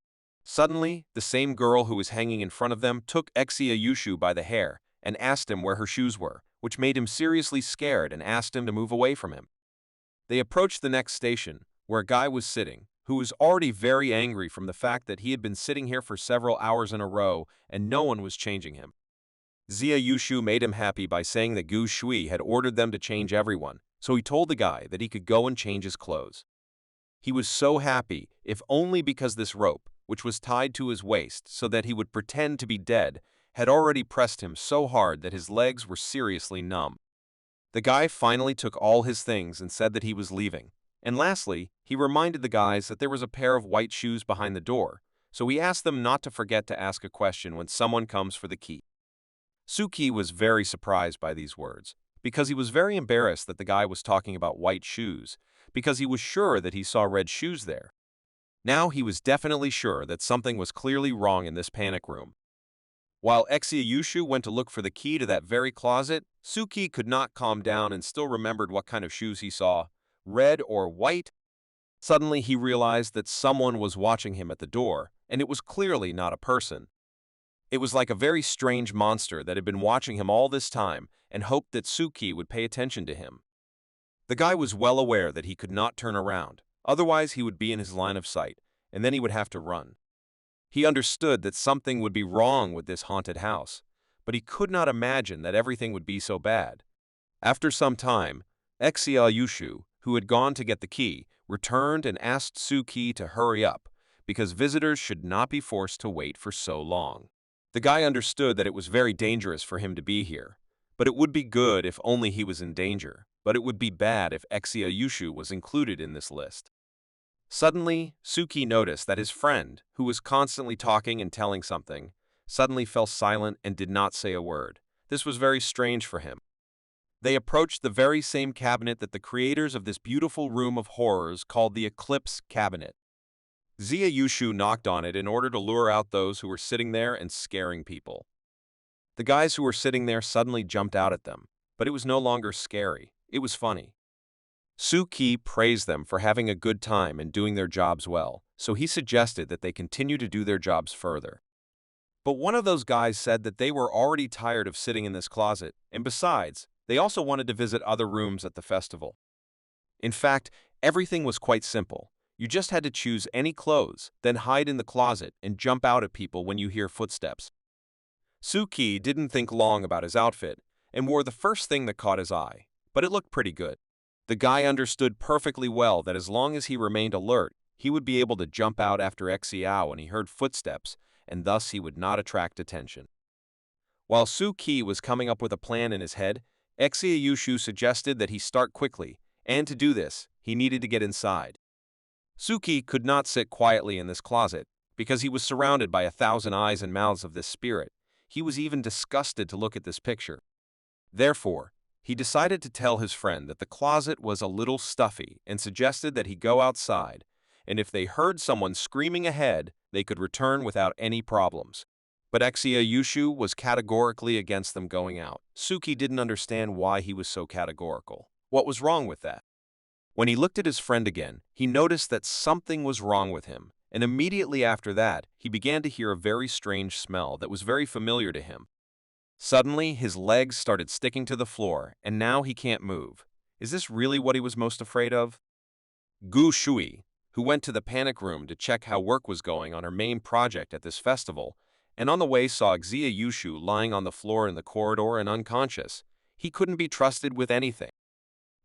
Suddenly, the same girl who was hanging in front of them took Exia Yushu by the hair and asked him where her shoes were, which made him seriously scared and asked him to move away from him. They approached the next station, where a guy was sitting, who was already very angry from the fact that he had been sitting here for several hours in a row and no one was changing him. Xia Yushu made him happy by saying that Gu Shui had ordered them to change everyone, so he told the guy that he could go and change his clothes. He was so happy, if only because this rope, which was tied to his waist so that he would pretend to be dead, had already pressed him so hard that his legs were seriously numb. The guy finally took all his things and said that he was leaving. And lastly, he reminded the guys that there was a pair of white shoes behind the door, so he asked them not to forget to ask a question when someone comes for the key. Suki was very surprised by these words, because he was very embarrassed that the guy was talking about white shoes, because he was sure that he saw red shoes there. Now he was definitely sure that something was clearly wrong in this panic room. While Exia Yushu went to look for the key to that very closet, Suki could not calm down and still remembered what kind of shoes he saw, red or white. Suddenly he realized that someone was watching him at the door, and it was clearly not a person. It was like a very strange monster that had been watching him all this time and hoped that Suki would pay attention to him. The guy was well aware that he could not turn around, otherwise he would be in his line of sight, and then he would have to run. He understood that something would be wrong with this haunted house, but he could not imagine that everything would be so bad. After some time, Exia Yushu, who had gone to get the key, returned and asked Suki to hurry up, because visitors should not be forced to wait for so long. The guy understood that it was very dangerous for him to be here, but it would be good if only he was in danger, but it would be bad if Exia Yushu was included in this list. Suddenly, Suki noticed that his friend, who was constantly talking and telling something, suddenly fell silent and did not say a word. This was very strange for him. They approached the very same cabinet that the creators of this beautiful room of horrors called the Eclipse Cabinet. Xia Yushu knocked on it in order to lure out those who were sitting there and scaring people. The guys who were sitting there suddenly jumped out at them, but it was no longer scary, it was funny. Suki praised them for having a good time and doing their jobs well, so he suggested that they continue to do their jobs further. But one of those guys said that they were already tired of sitting in this closet, and besides, they also wanted to visit other rooms at the festival. In fact, everything was quite simple. You just had to choose any clothes, then hide in the closet and jump out at people when you hear footsteps. Suki didn't think long about his outfit and wore the first thing that caught his eye, but it looked pretty good. The guy understood perfectly well that as long as he remained alert, he would be able to jump out after Xiao when he heard footsteps, and thus he would not attract attention. While Su-ki was coming up with a plan in his head, Exia suggested that he start quickly, and to do this, he needed to get inside. Suki could not sit quietly in this closet, because he was surrounded by 1,000 eyes and mouths of this spirit. He was even disgusted to look at this picture. Therefore, he decided to tell his friend that the closet was a little stuffy and suggested that he go outside, and if they heard someone screaming ahead, they could return without any problems. But Exia was categorically against them going out. Suki didn't understand why he was so categorical. What was wrong with that? When he looked at his friend again, he noticed that something was wrong with him, and immediately after that, he began to hear a very strange smell that was very familiar to him. Suddenly, his legs started sticking to the floor, and now he can't move. Is this really what he was most afraid of? Gu Shui, who went to the panic room to check how work was going on her main project at this festival, and on the way saw Xia Yushu lying on the floor in the corridor and unconscious. He couldn't be trusted with anything.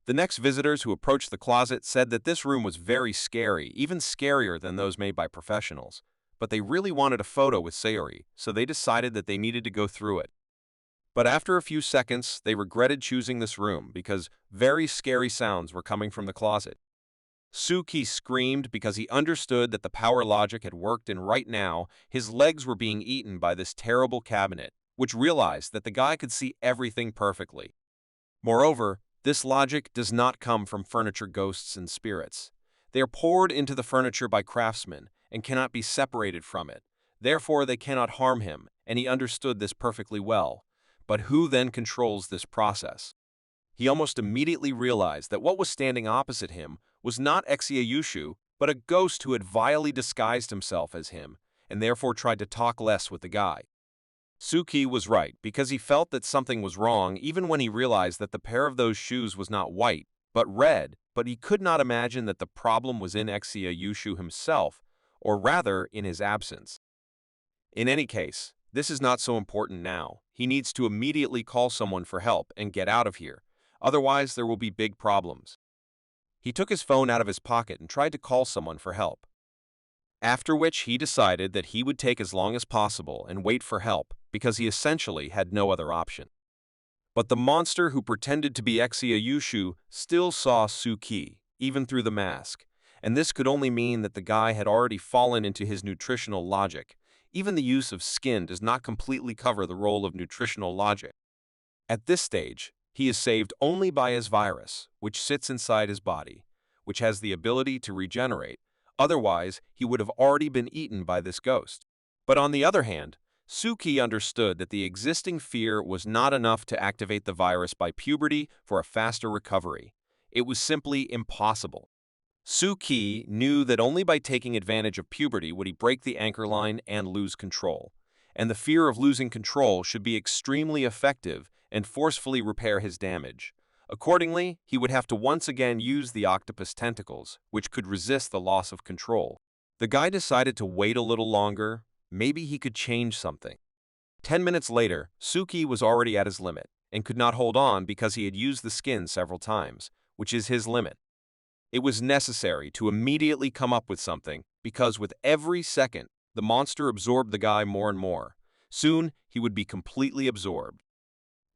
The next visitors who approached the closet said that this room was very scary, even scarier than those made by professionals. But they really wanted a photo with Sayori, so they decided that they needed to go through it. But after a few seconds, they regretted choosing this room because very scary sounds were coming from the closet. Suki screamed because he understood that the power logic had worked, and right now, his legs were being eaten by this terrible cabinet, which realized that the guy could see everything perfectly. Moreover, this logic does not come from furniture ghosts and spirits. They are poured into the furniture by craftsmen and cannot be separated from it. Therefore, they cannot harm him, and he understood this perfectly well. But who then controls this process? He almost immediately realized that what was standing opposite him was not Exia but a ghost who had vilely disguised himself as him, and therefore tried to talk less with the guy. Suki was right, because he felt that something was wrong even when he realized that the pair of those shoes was not white, but red, but he could not imagine that the problem was in Exia himself, or rather in his absence. In any case, this is not so important now. He needs to immediately call someone for help and get out of here, otherwise there will be big problems. He took his phone out of his pocket and tried to call someone for help. After which he decided that he would take as long as possible and wait for help, because he essentially had no other option. But the monster who pretended to be Exia still saw Suki, even through the mask, and this could only mean that the guy had already fallen into his nutritional logic. Even the use of skin does not completely cover the role of nutritional logic. At this stage, he is saved only by his virus, which sits inside his body, which has the ability to regenerate. Otherwise, he would have already been eaten by this ghost. But on the other hand, Suki understood that the existing fear was not enough to activate the virus by puberty for a faster recovery. It was simply impossible. Suki knew that only by taking advantage of puberty would he break the anchor line and lose control. And the fear of losing control should be extremely effective and forcefully repair his damage. Accordingly, he would have to once again use the octopus tentacles, which could resist the loss of control. The guy decided to wait a little longer. Maybe he could change something. 10 minutes later, Suki was already at his limit and could not hold on because he had used the skin several times, which is his limit. It was necessary to immediately come up with something because with every second, the monster absorbed the guy more and more. Soon, he would be completely absorbed.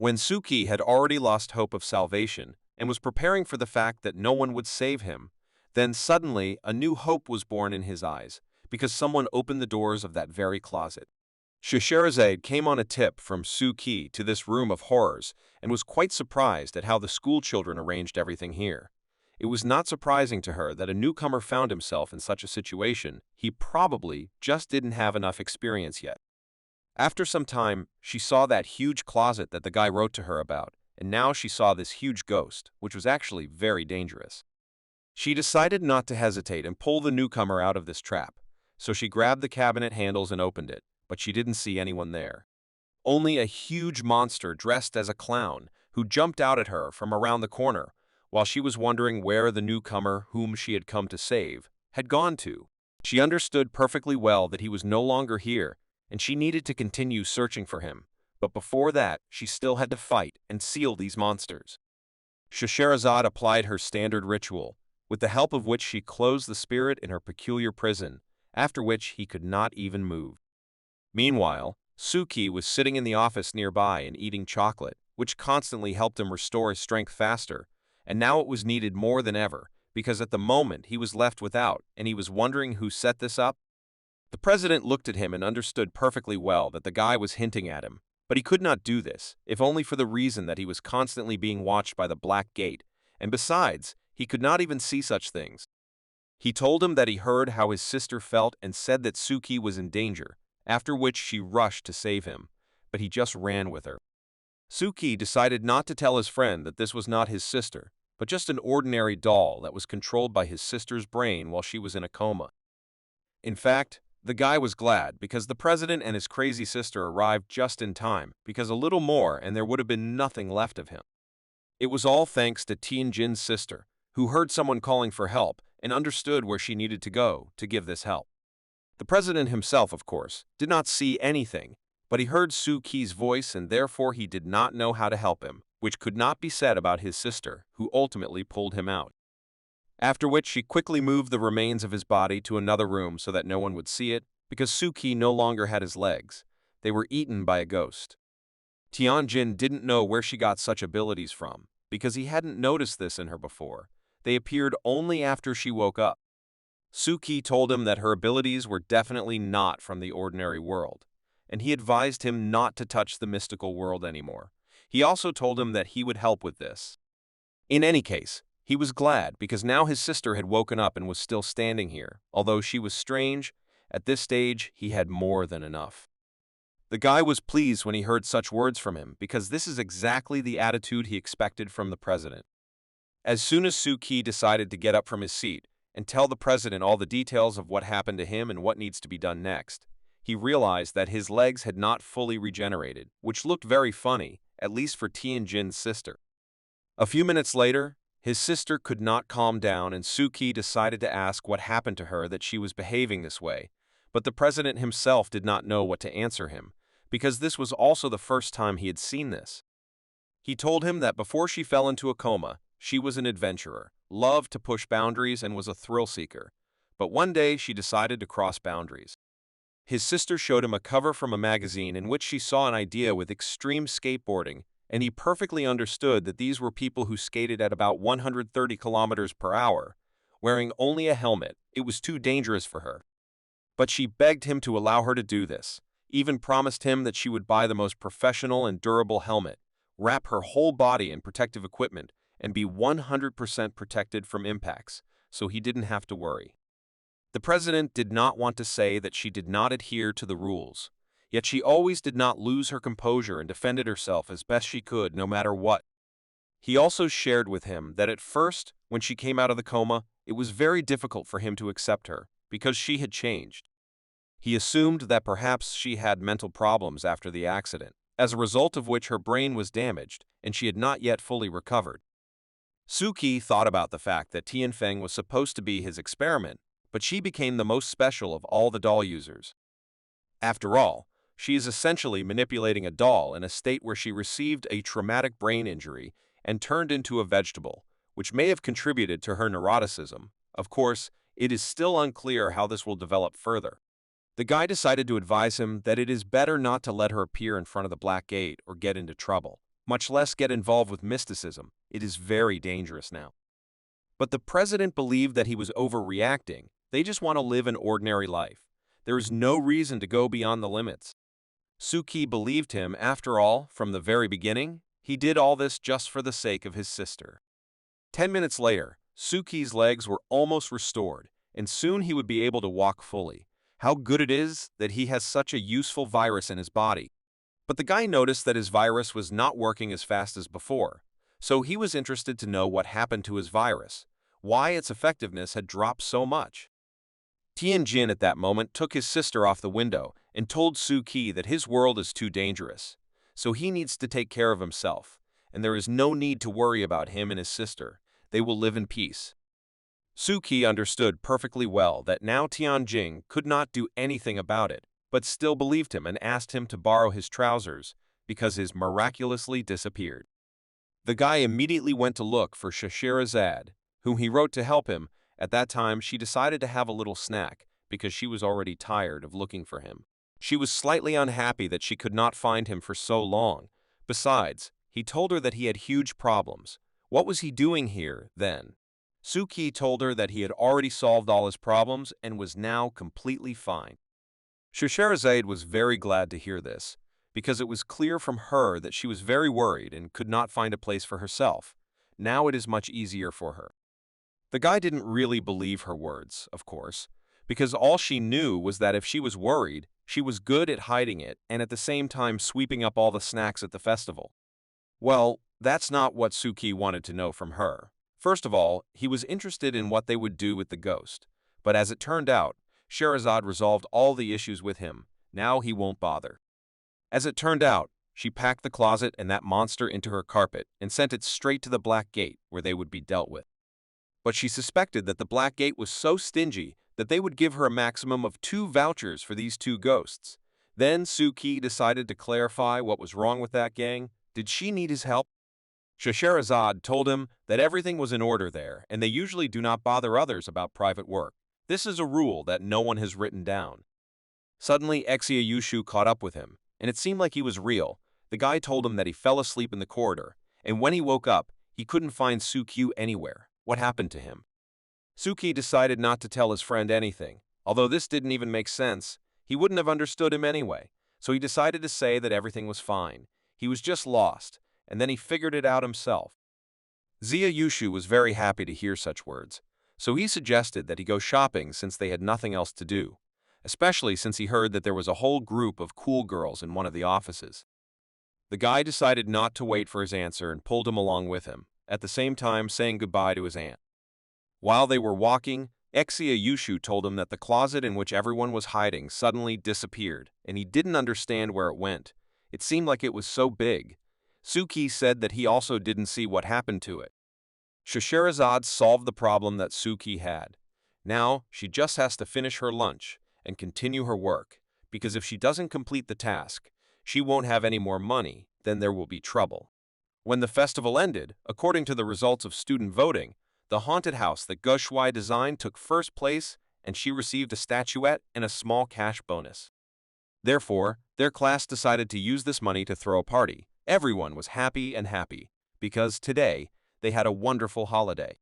When Suki had already lost hope of salvation and was preparing for the fact that no one would save him, then suddenly a new hope was born in his eyes, because someone opened the doors of that very closet. Scheherazade came on a tip from Suki to this room of horrors and was quite surprised at how the school children arranged everything here. It was not surprising to her that a newcomer found himself in such a situation. He probably just didn't have enough experience yet. After some time, she saw that huge closet that the guy wrote to her about, and now she saw this huge ghost, which was actually very dangerous. She decided not to hesitate and pull the newcomer out of this trap, so she grabbed the cabinet handles and opened it, but she didn't see anyone there. Only a huge monster dressed as a clown who jumped out at her from around the corner, while she was wondering where the newcomer whom she had come to save had gone to. She understood perfectly well that he was no longer here, and she needed to continue searching for him, but before that, she still had to fight and seal these monsters. Scheherazade applied her standard ritual, with the help of which she closed the spirit in her peculiar prison, after which he could not even move. Meanwhile, Suki was sitting in the office nearby and eating chocolate, which constantly helped him restore his strength faster, and now it was needed more than ever, because at the moment he was left without, and he was wondering who set this up. The president looked at him and understood perfectly well that the guy was hinting at him, but he could not do this, if only for the reason that he was constantly being watched by the Black Gate, and besides, he could not even see such things. He told him that he heard how his sister felt and said that Suki was in danger, after which she rushed to save him, but he just ran with her. Suki decided not to tell his friend that this was not his sister, but just an ordinary doll that was controlled by his sister's brain while she was in a coma. In fact, the guy was glad because the president and his crazy sister arrived just in time, because a little more and there would have been nothing left of him. It was all thanks to Tianjin's sister, who heard someone calling for help and understood where she needed to go to give this help. The president himself, of course, did not see anything, but he heard Suki's voice and therefore he did not know how to help him, which could not be said about his sister, who ultimately pulled him out. After which she quickly moved the remains of his body to another room so that no one would see it, because Suki no longer had his legs. They were eaten by a ghost. Tianjin didn't know where she got such abilities from, because he hadn't noticed this in her before. They appeared only after she woke up. Suki told him that her abilities were definitely not from the ordinary world, and he advised him not to touch the mystical world anymore. He also told him that he would help with this. In any case, he was glad because now his sister had woken up and was still standing here. Although she was strange, at this stage he had more than enough. The guy was pleased when he heard such words from him because this is exactly the attitude he expected from the president. As soon as Suki decided to get up from his seat and tell the president all the details of what happened to him and what needs to be done next, he realized that his legs had not fully regenerated, which looked very funny, at least for Tianjin's sister. A few minutes later, his sister could not calm down and Suki decided to ask what happened to her that she was behaving this way, but the president himself did not know what to answer him, because this was also the first time he had seen this. He told him that before she fell into a coma, she was an adventurer, loved to push boundaries and was a thrill seeker, but one day she decided to cross boundaries. His sister showed him a cover from a magazine in which she saw an idea with extreme skateboarding, and he perfectly understood that these were people who skated at about 130 kilometers per hour, wearing only a helmet. It was too dangerous for her. But she begged him to allow her to do this, even promised him that she would buy the most professional and durable helmet, wrap her whole body in protective equipment, and be 100% protected from impacts, so he didn't have to worry. The president did not want to say that she did not adhere to the rules, yet she always did not lose her composure and defended herself as best she could no matter what. He also shared with him that at first, when she came out of the coma, it was very difficult for him to accept her, because she had changed. He assumed that perhaps she had mental problems after the accident, as a result of which her brain was damaged and she had not yet fully recovered. Suki thought about the fact that Tianfeng was supposed to be his experiment, but she became the most special of all the doll users. After all, she is essentially manipulating a doll in a state where she received a traumatic brain injury and turned into a vegetable, which may have contributed to her neuroticism. Of course, it is still unclear how this will develop further. The guy decided to advise him that it is better not to let her appear in front of the Black Gate or get into trouble, much less get involved with mysticism. It is very dangerous now. But the president believed that he was overreacting. They just want to live an ordinary life. There is no reason to go beyond the limits. Suki believed him. After all, from the very beginning, he did all this just for the sake of his sister. 10 minutes later, Suki's legs were almost restored, and soon he would be able to walk fully. How good it is that he has such a useful virus in his body. But the guy noticed that his virus was not working as fast as before, so he was interested to know what happened to his virus, why its effectiveness had dropped so much. Tianjin at that moment took his sister off the window and told Suki that his world is too dangerous, so he needs to take care of himself, and there is no need to worry about him and his sister. They will live in peace. Suki understood perfectly well that now Tianjin could not do anything about it, but still believed him and asked him to borrow his trousers because his miraculously disappeared. The guy immediately went to look for Scheherazade, whom he wrote to help him. At that time, she decided to have a little snack because she was already tired of looking for him. She was slightly unhappy that she could not find him for so long. Besides, he told her that he had huge problems. What was he doing here, then? Suki told her that he had already solved all his problems and was now completely fine. Scheherazade was very glad to hear this, because it was clear from her that she was very worried and could not find a place for herself. Now it is much easier for her. The guy didn't really believe her words, of course, because all she knew was that if she was worried, she was good at hiding it and at the same time sweeping up all the snacks at the festival. Well, that's not what Suki wanted to know from her. First of all, he was interested in what they would do with the ghost. But as it turned out, Scheherazade resolved all the issues with him. Now he won't bother. As it turned out, she packed the closet and that monster into her carpet and sent it straight to the Black Gate, where they would be dealt with. But she suspected that the Black Gate was so stingy that they would give her a maximum of 2 vouchers for these 2 ghosts. Then Suki decided to clarify what was wrong with that gang. Did she need his help? Scheherazade told him that everything was in order there, and they usually do not bother others about private work. This is a rule that no one has written down. Suddenly, Yushu caught up with him, and it seemed like he was real. The guy told him that he fell asleep in the corridor, and when he woke up, he couldn't find Suki anywhere. What happened to him? Suki decided not to tell his friend anything. Although this didn't even make sense, he wouldn't have understood him anyway, so he decided to say that everything was fine. He was just lost, and then he figured it out himself. Yushu was very happy to hear such words, so he suggested that he go shopping since they had nothing else to do, especially since he heard that there was a whole group of cool girls in one of the offices. The guy decided not to wait for his answer and pulled him along with him, at the same time saying goodbye to his aunt. While they were walking, Yushu told him that the closet in which everyone was hiding suddenly disappeared, and he didn't understand where it went. It seemed like it was so big. Suki said that he also didn't see what happened to it. Scheherazade solved the problem that Suki had. Now, she just has to finish her lunch and continue her work, because if she doesn't complete the task, she won't have any more money, then there will be trouble. When the festival ended, according to the results of student voting, the haunted house that Gushwai designed took first place, and she received a statuette and a small cash bonus. Therefore, their class decided to use this money to throw a party. Everyone was happy, because today they had a wonderful holiday.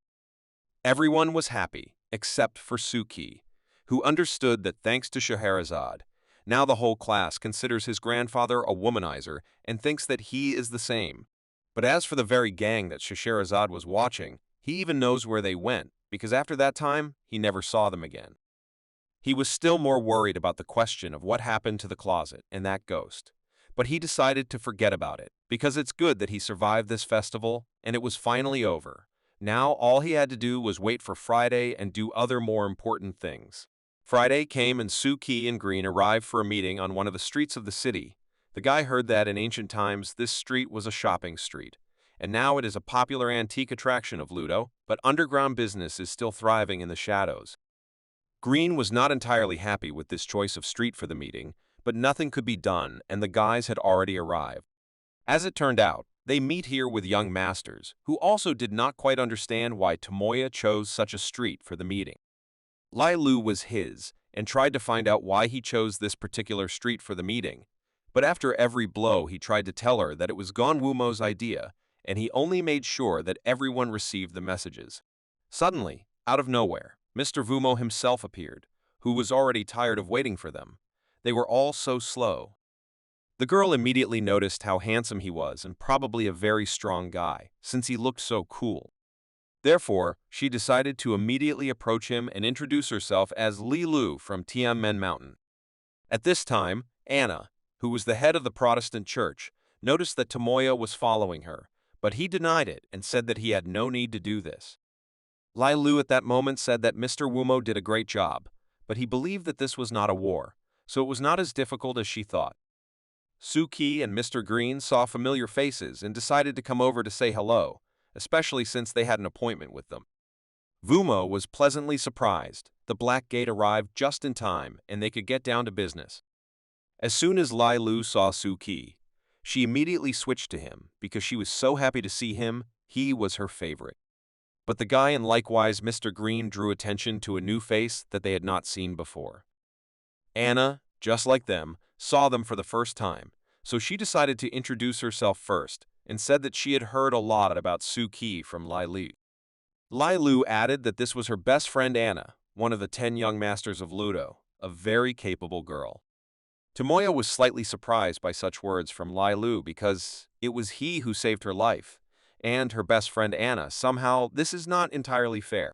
Everyone was happy, except for Suki, who understood that thanks to Scheherazade, now the whole class considers his grandfather a womanizer and thinks that he is the same. But as for the very gang that Scheherazade was watching, he even knows where they went, because after that time, he never saw them again. He was still more worried about the question of what happened to the closet and that ghost. But he decided to forget about it, because it's good that he survived this festival, and it was finally over. Now all he had to do was wait for Friday and do other more important things. Friday came and Suki and Green arrived for a meeting on one of the streets of the city. The guy heard that in ancient times this street was a shopping street, and now it is a popular antique attraction of Ludo, but underground business is still thriving in the shadows. Green was not entirely happy with this choice of street for the meeting, but nothing could be done, and the guys had already arrived. As it turned out, they meet here with young masters, who also did not quite understand why Tomoya chose such a street for the meeting. Lai Lu was his, and tried to find out why he chose this particular street for the meeting, but after every blow he tried to tell her that it was Gon Wumo's idea, and he only made sure that everyone received the messages. Suddenly, out of nowhere, Mr. Vumo himself appeared, who was already tired of waiting for them. They were all so slow. The girl immediately noticed how handsome he was and probably a very strong guy, since he looked so cool. Therefore, she decided to immediately approach him and introduce herself as Li Lu from Tianmen Mountain. At this time, Anna, who was the head of the Protestant church, noticed that Tomoya was following her, but he denied it and said that he had no need to do this. Lai Lu at that moment said that Mr. Wumo did a great job, but he believed that this was not a war, so it was not as difficult as she thought. Suki and Mr. Green saw familiar faces and decided to come over to say hello, especially since they had an appointment with them. Vumo was pleasantly surprised. The Black Gate arrived just in time, and they could get down to business. As soon as Lai Lu saw Suki, she immediately switched to him because she was so happy to see him. He was her favorite. But the guy and likewise Mr. Green drew attention to a new face that they had not seen before. Anna, just like them, saw them for the first time, so she decided to introduce herself first and said that she had heard a lot about Suki from Lai Lu. Lai Lu added that this was her best friend Anna, one of the 10 young masters of Ludo, a very capable girl. Tomoya was slightly surprised by such words from Lai Lu because it was he who saved her life, and her best friend Anna. Somehow, this is not entirely fair.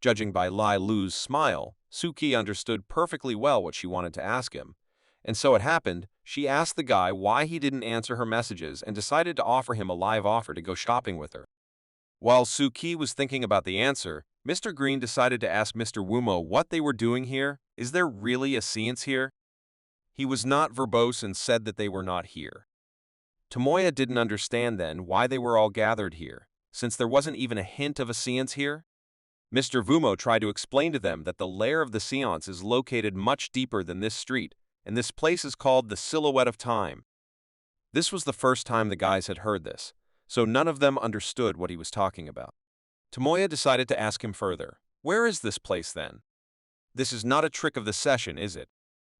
Judging by Lai Lu's smile, Suki understood perfectly well what she wanted to ask him, and so it happened, she asked the guy why he didn't answer her messages and decided to offer him a live offer to go shopping with her. While Suki was thinking about the answer, Mr. Green decided to ask Mr. Wumo what they were doing here. Is there really a seance here? He was not verbose and said that they were not here. Tomoya didn't understand then why they were all gathered here, since there wasn't even a hint of a seance here. Mr. Vumo tried to explain to them that the lair of the seance is located much deeper than this street, and this place is called the Silhouette of Time. This was the first time the guys had heard this, so none of them understood what he was talking about. Tomoya decided to ask him further, "Where is this place then? This is not a trick of the session, is it?"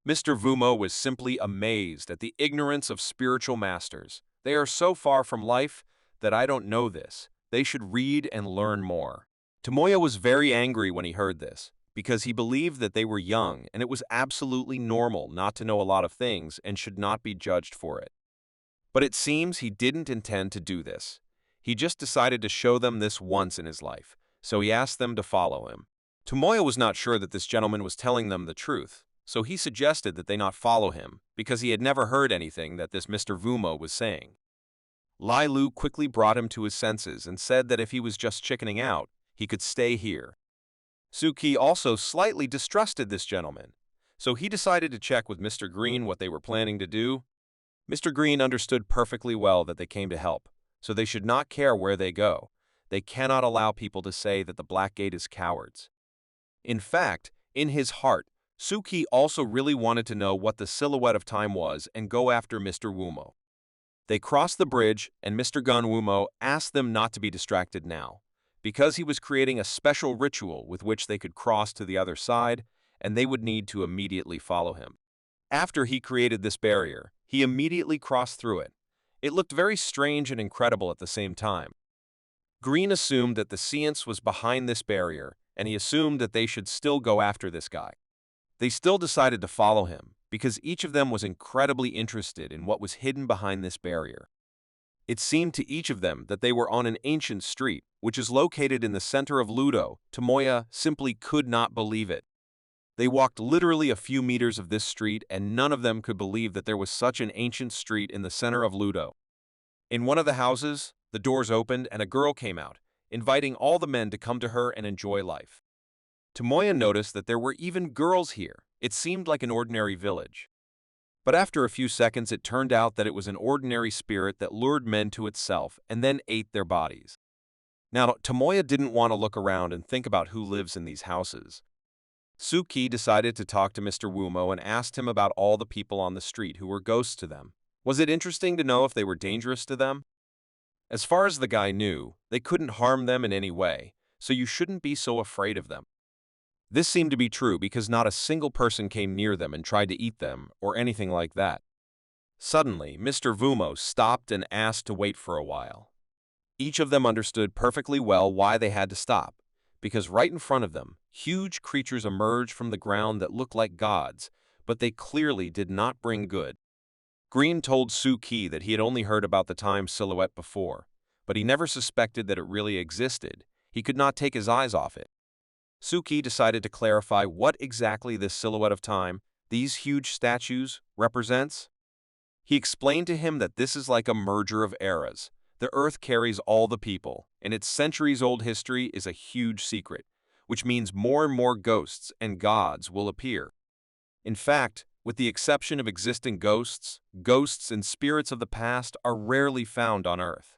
Mr. Vumo was simply amazed at the ignorance of spiritual masters. They are so far from life that I don't know this. They should read and learn more. Tomoya was very angry when he heard this, because he believed that they were young and it was absolutely normal not to know a lot of things and should not be judged for it. But it seems he didn't intend to do this. He just decided to show them this once in his life, so he asked them to follow him. Tomoya was not sure that this gentleman was telling them the truth, so he suggested that they not follow him, because he had never heard anything that this Mr. Vumo was saying. Lai Lu quickly brought him to his senses and said that if he was just chickening out, he could stay here. Suki also slightly distrusted this gentleman, so he decided to check with Mr. Green what they were planning to do. Mr. Green understood perfectly well that they came to help, so they should not care where they go. They cannot allow people to say that the Black Gate is cowards. In fact, in his heart, Suki also really wanted to know what the Silhouette of Time was and go after Mr. Wumo. They crossed the bridge, and Mr. Gun Wumo asked them not to be distracted now, because he was creating a special ritual with which they could cross to the other side, and they would need to immediately follow him. After he created this barrier, he immediately crossed through it. It looked very strange and incredible at the same time. Green assumed that the seance was behind this barrier, and he assumed that they should still go after this guy. They still decided to follow him, because each of them was incredibly interested in what was hidden behind this barrier. It seemed to each of them that they were on an ancient street, which is located in the center of Ludo. Tomoya simply could not believe it. They walked literally a few meters of this street, and none of them could believe that there was such an ancient street in the center of Ludo. In one of the houses, the doors opened and a girl came out, inviting all the men to come to her and enjoy life. Tomoya noticed that there were even girls here. It seemed like an ordinary village. But after a few seconds, it turned out that it was an ordinary spirit that lured men to itself and then ate their bodies. Now, Tomoya didn't want to look around and think about who lives in these houses. Suki decided to talk to Mr. Wumo and asked him about all the people on the street who were ghosts to them. Was it interesting to know if they were dangerous to them? As far as the guy knew, they couldn't harm them in any way, so you shouldn't be so afraid of them. This seemed to be true because not a single person came near them and tried to eat them or anything like that. Suddenly, Mr. Vumo stopped and asked to wait for a while. Each of them understood perfectly well why they had to stop, because right in front of them, huge creatures emerged from the ground that looked like gods, but they clearly did not bring good. Green told Suki that he had only heard about the time silhouette before, but he never suspected that it really existed. He could not take his eyes off it. Suki decided to clarify what exactly this silhouette of time, these huge statues, represents. He explained to him that this is like a merger of eras. The Earth carries all the people, and its centuries-old history is a huge secret, which means more and more ghosts and gods will appear. In fact, with the exception of existing ghosts, ghosts and spirits of the past are rarely found on Earth.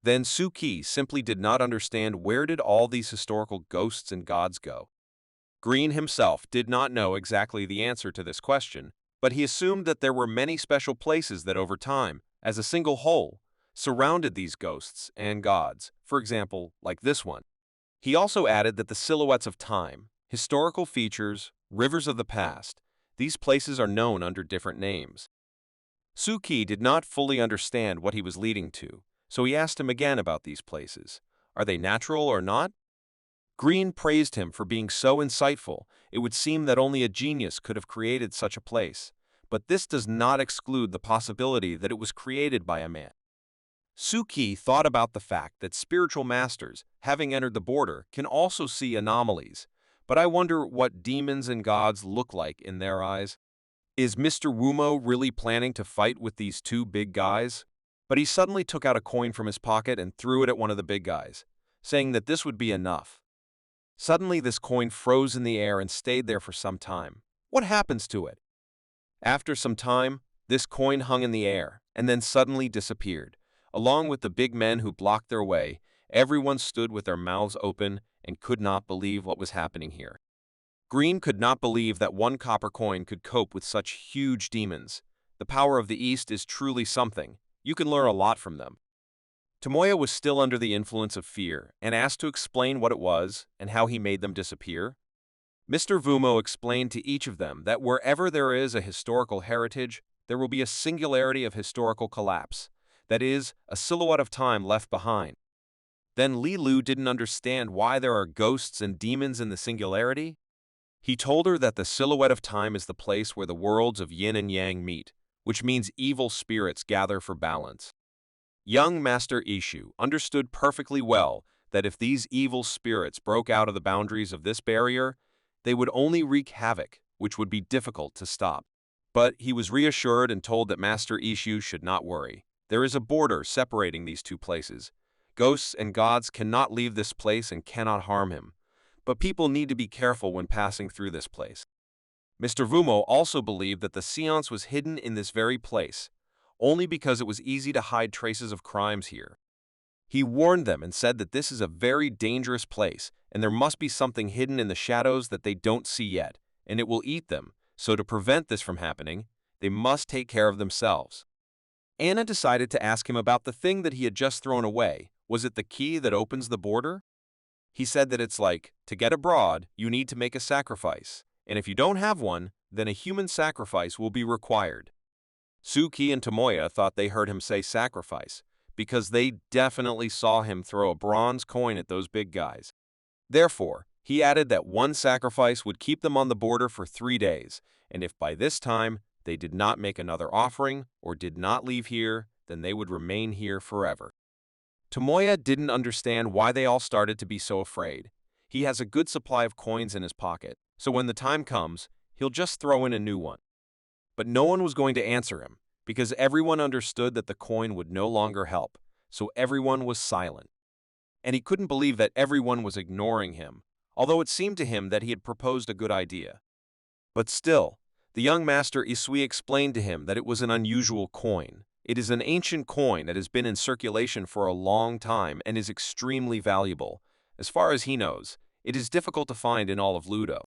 Then Suki simply did not understand where did all these historical ghosts and gods go. Green himself did not know exactly the answer to this question, but he assumed that there were many special places that over time, as a single whole, surrounded these ghosts and gods, for example, like this one. He also added that the silhouettes of time, historical features, rivers of the past, These places are known under different names. Suki did not fully understand what he was leading to, so he asked him again about these places. Are they natural or not? Green praised him for being so insightful. It would seem that only a genius could have created such a place, but this does not exclude the possibility that it was created by a man. Suki thought about the fact that spiritual masters, having entered the border, can also see anomalies, but I wonder what demons and gods look like in their eyes. Is Mr. Wumo really planning to fight with these two big guys? But he suddenly took out a coin from his pocket and threw it at one of the big guys, saying that this would be enough. Suddenly, this coin froze in the air and stayed there for some time. What happens to it? After some time, this coin hung in the air and then suddenly disappeared. Along with the big men who blocked their way, everyone stood with their mouths open and could not believe what was happening here. Green could not believe that one copper coin could cope with such huge demons. The power of the East is truly something. You can learn a lot from them. Tomoya was still under the influence of fear and asked to explain what it was and how he made them disappear. Mr. Vumo explained to each of them that wherever there is a historical heritage, there will be a singularity of historical collapse, that is, a silhouette of time left behind. Then Li Lu didn't understand why there are ghosts and demons in the singularity. He told her that the silhouette of time is the place where the worlds of yin and yang meet, which means evil spirits gather for balance. Young Master Ishu understood perfectly well that if these evil spirits broke out of the boundaries of this barrier, they would only wreak havoc, which would be difficult to stop. But he was reassured and told that Master Ishu should not worry. There is a border separating these two places. Ghosts and gods cannot leave this place and cannot harm him. But people need to be careful when passing through this place. Mr. Vumo also believed that the seance was hidden in this very place, only because it was easy to hide traces of crimes here. He warned them and said that this is a very dangerous place, and there must be something hidden in the shadows that they don't see yet, and it will eat them, so to prevent this from happening, they must take care of themselves. Anna decided to ask him about the thing that he had just thrown away. Was it the key that opens the border? He said that it's like, to get abroad, you need to make a sacrifice, and if you don't have one, then a human sacrifice will be required. Suki and Tomoya thought they heard him say sacrifice, because they definitely saw him throw a bronze coin at those big guys. Therefore, he added that one sacrifice would keep them on the border for 3 days, and if by this time they did not make another offering or did not leave here, then they would remain here forever. Tomoya didn't understand why they all started to be so afraid. He has a good supply of coins in his pocket, so when the time comes, he'll just throw in a new one. But no one was going to answer him, because everyone understood that the coin would no longer help, so everyone was silent. And he couldn't believe that everyone was ignoring him, although it seemed to him that he had proposed a good idea. But still, the young master Isui explained to him that it was an unusual coin. It is an ancient coin that has been in circulation for a long time and is extremely valuable. As far as he knows, it is difficult to find in all of Ludo.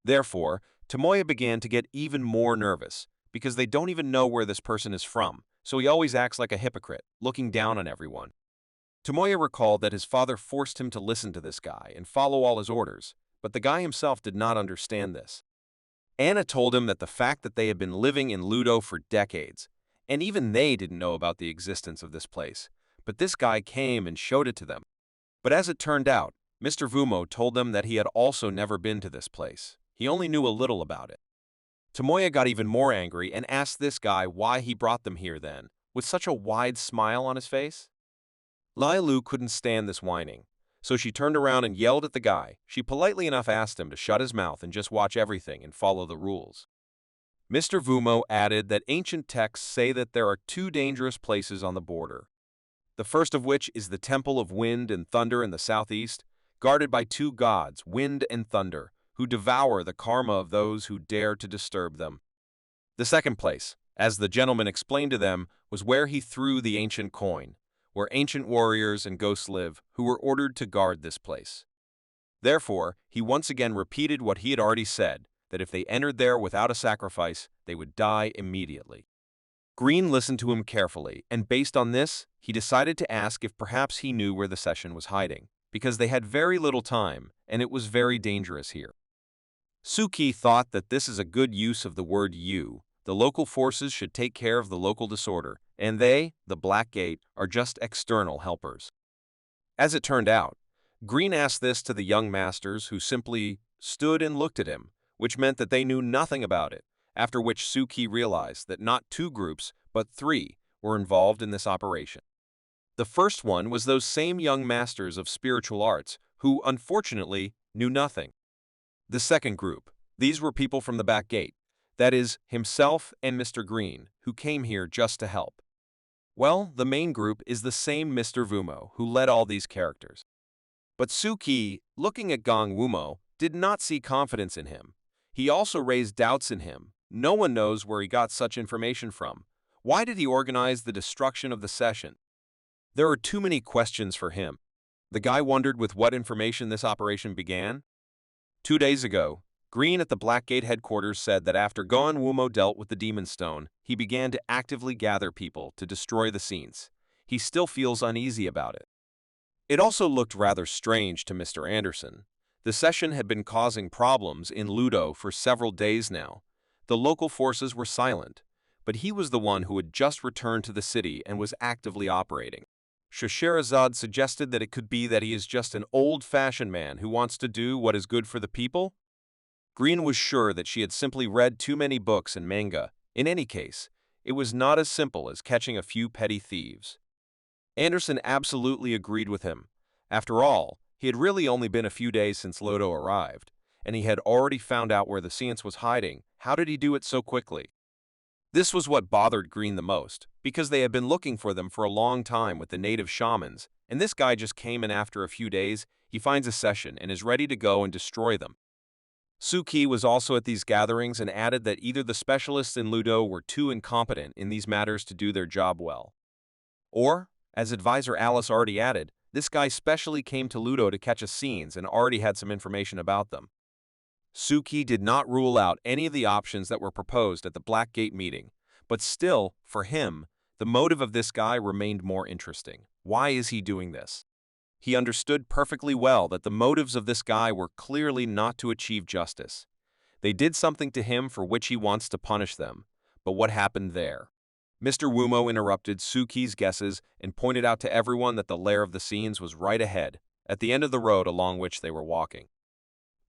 Therefore, Tomoya began to get even more nervous, because they don't even know where this person is from, so he always acts like a hypocrite, looking down on everyone. Tomoya recalled that his father forced him to listen to this guy and follow all his orders, but the guy himself did not understand this. Anna told him that the fact that they had been living in Ludo for decades, and even they didn't know about the existence of this place, but this guy came and showed it to them. But as it turned out, Mr. Vumo told them that he had also never been to this place. He only knew a little about it. Tomoya got even more angry and asked this guy why he brought them here then, with such a wide smile on his face. Lai Lu couldn't stand this whining, so she turned around and yelled at the guy. She politely enough asked him to shut his mouth and just watch everything and follow the rules. Mr. Vumo added that ancient texts say that there are 2 dangerous places on the border. The first of which is the Temple of Wind and Thunder in the southeast, guarded by 2 gods, Wind and Thunder, who devour the karma of those who dare to disturb them. The second place, as the gentleman explained to them, was where he threw the ancient coin, where ancient warriors and ghosts live, who were ordered to guard this place. Therefore, he once again repeated what he had already said, that if they entered there without a sacrifice, they would die immediately. Green listened to him carefully, and based on this, he decided to ask if perhaps he knew where the session was hiding, because they had very little time, and it was very dangerous here. Suki thought that this is a good use of the word you. The local forces should take care of the local disorder, and they, the Black Gate, are just external helpers. As it turned out, Green asked this to the young masters who simply stood and looked at him, which meant that they knew nothing about it, after which Suki realized that not two groups, but three, were involved in this operation. The first one was those same young masters of spiritual arts who, unfortunately, knew nothing. The second group, these were people from the back gate, that is, himself and Mr. Green, who came here just to help. Well, the main group is the same Mr. Vumo who led all these characters. But Suki, looking at Gong Wumo, did not see confidence in him. He also raised doubts in him. No one knows where he got such information from. Why did he organize the destruction of the session? There are too many questions for him. The guy wondered with what information this operation began. 2 days ago, Green at the Blackgate headquarters said that after Gohan Wumo dealt with the Demon Stone, he began to actively gather people to destroy the scenes. He still feels uneasy about it. It also looked rather strange to Mr. Anderson. The session had been causing problems in Ludo for several days now. The local forces were silent, but he was the one who had just returned to the city and was actively operating. Scheherazade suggested that it could be that he is just an old-fashioned man who wants to do what is good for the people. Green was sure that she had simply read too many books and manga. In any case, it was not as simple as catching a few petty thieves. Anderson absolutely agreed with him. After all, he had really only been a few days since Lodo arrived, and he had already found out where the science was hiding. How did he do it so quickly? This was what bothered Green the most, because they had been looking for them for a long time with the native shamans, and this guy just came in after a few days. He finds a session and is ready to go and destroy them. Suki was also at these gatherings and added that either the specialists in Ludo were too incompetent in these matters to do their job well, or, as advisor Alice already added, this guy specially came to Ludo to catch us scenes and already had some information about them. Suki did not rule out any of the options that were proposed at the Blackgate meeting, but still, for him, the motive of this guy remained more interesting. Why is he doing this? He understood perfectly well that the motives of this guy were clearly not to achieve justice. They did something to him for which he wants to punish them. But what happened there? Mr. Wumo interrupted Suki's guesses and pointed out to everyone that the lair of the scenes was right ahead, at the end of the road along which they were walking.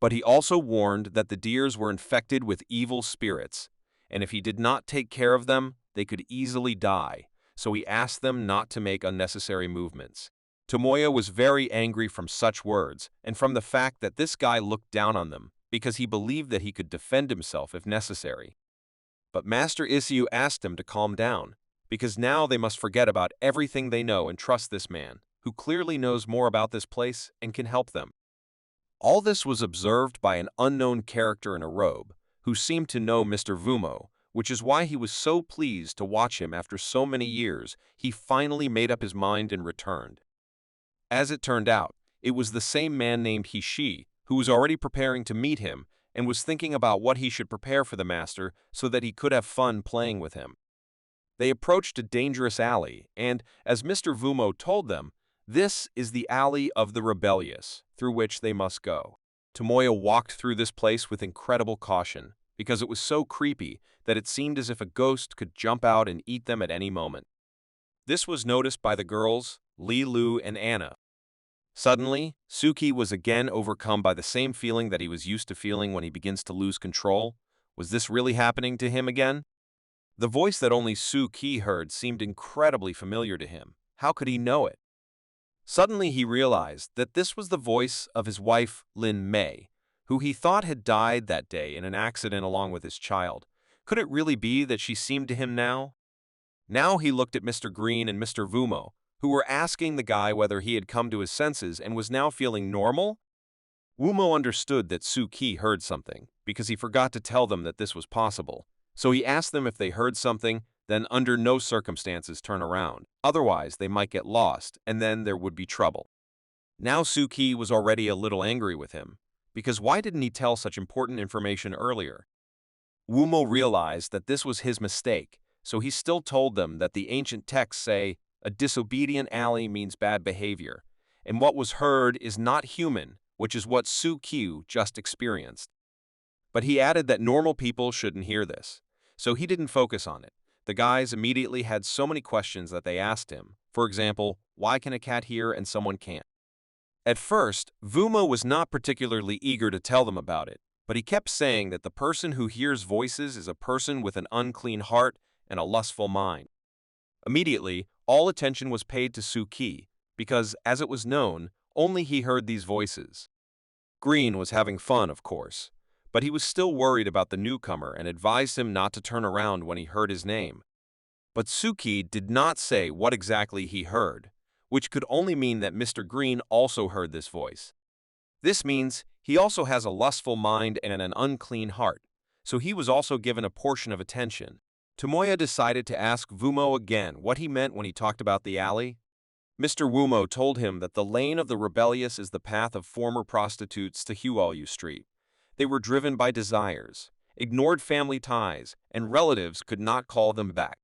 But he also warned that the deers were infected with evil spirits, and if he did not take care of them, they could easily die, so he asked them not to make unnecessary movements. Tomoya was very angry from such words, and from the fact that this guy looked down on them, because he believed that he could defend himself if necessary. But Master Issyu asked him to calm down, because now they must forget about everything they know and trust this man, who clearly knows more about this place and can help them. All this was observed by an unknown character in a robe, who seemed to know Mr. Vumo, which is why he was so pleased to watch him after so many years. He finally made up his mind and returned. As it turned out, it was the same man named Hishi, who was already preparing to meet him and was thinking about what he should prepare for the master so that he could have fun playing with him. They approached a dangerous alley, and, as Mr. Vumo told them, this is the alley of the rebellious, through which they must go. Tomoya walked through this place with incredible caution, because it was so creepy that it seemed as if a ghost could jump out and eat them at any moment. This was noticed by the girls, Li Lu and Anna. Suddenly, Suki was again overcome by the same feeling that he was used to feeling when he begins to lose control. Was this really happening to him again? The voice that only Suki heard seemed incredibly familiar to him. How could he know it? Suddenly he realized that this was the voice of his wife, Lin Mei, who he thought had died that day in an accident along with his child. Could it really be that she seemed to him now? Now he looked at Mr. Green and Mr. Vumo, who were asking the guy whether he had come to his senses and was now feeling normal. Wumo understood that Suki heard something, because he forgot to tell them that this was possible. So he asked them if they heard something, then under no circumstances turn around. Otherwise, they might get lost, and then there would be trouble. Now Suki was already a little angry with him, because why didn't he tell such important information earlier? Wumo realized that this was his mistake, so he still told them that the ancient texts say, a disobedient ally means bad behavior, and what was heard is not human, which is what Suki just experienced. But he added that normal people shouldn't hear this, so he didn't focus on it. The guys immediately had so many questions that they asked him. For example, why can a cat hear and someone can't? At first, Vuma was not particularly eager to tell them about it, but he kept saying that the person who hears voices is a person with an unclean heart and a lustful mind. Immediately, all attention was paid to Suki, because, as it was known, only he heard these voices. Green was having fun, of course, but he was still worried about the newcomer and advised him not to turn around when he heard his name. But Suki did not say what exactly he heard, which could only mean that Mr. Green also heard this voice. This means he also has a lustful mind and an unclean heart, so he was also given a portion of attention. Tomoya decided to ask Vumo again what he meant when he talked about the alley. Mr. Wumo told him that the lane of the rebellious is the path of former prostitutes to Huayu Street. They were driven by desires, ignored family ties, and relatives could not call them back.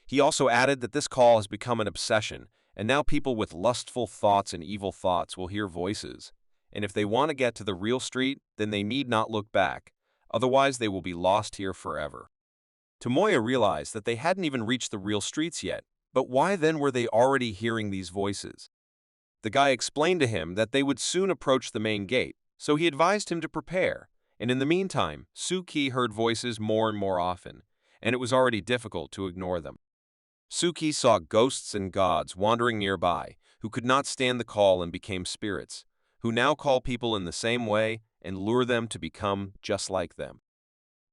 He also added that this call has become an obsession, and now people with lustful thoughts and evil thoughts will hear voices. And if they want to get to the real street, then they need not look back, otherwise they will be lost here forever. Tomoya realized that they hadn't even reached the real streets yet, but why then were they already hearing these voices? The guy explained to him that they would soon approach the main gate, so he advised him to prepare, and in the meantime, Suki heard voices more and more often, and it was already difficult to ignore them. Suki saw ghosts and gods wandering nearby, who could not stand the call and became spirits, who now call people in the same way and lure them to become just like them.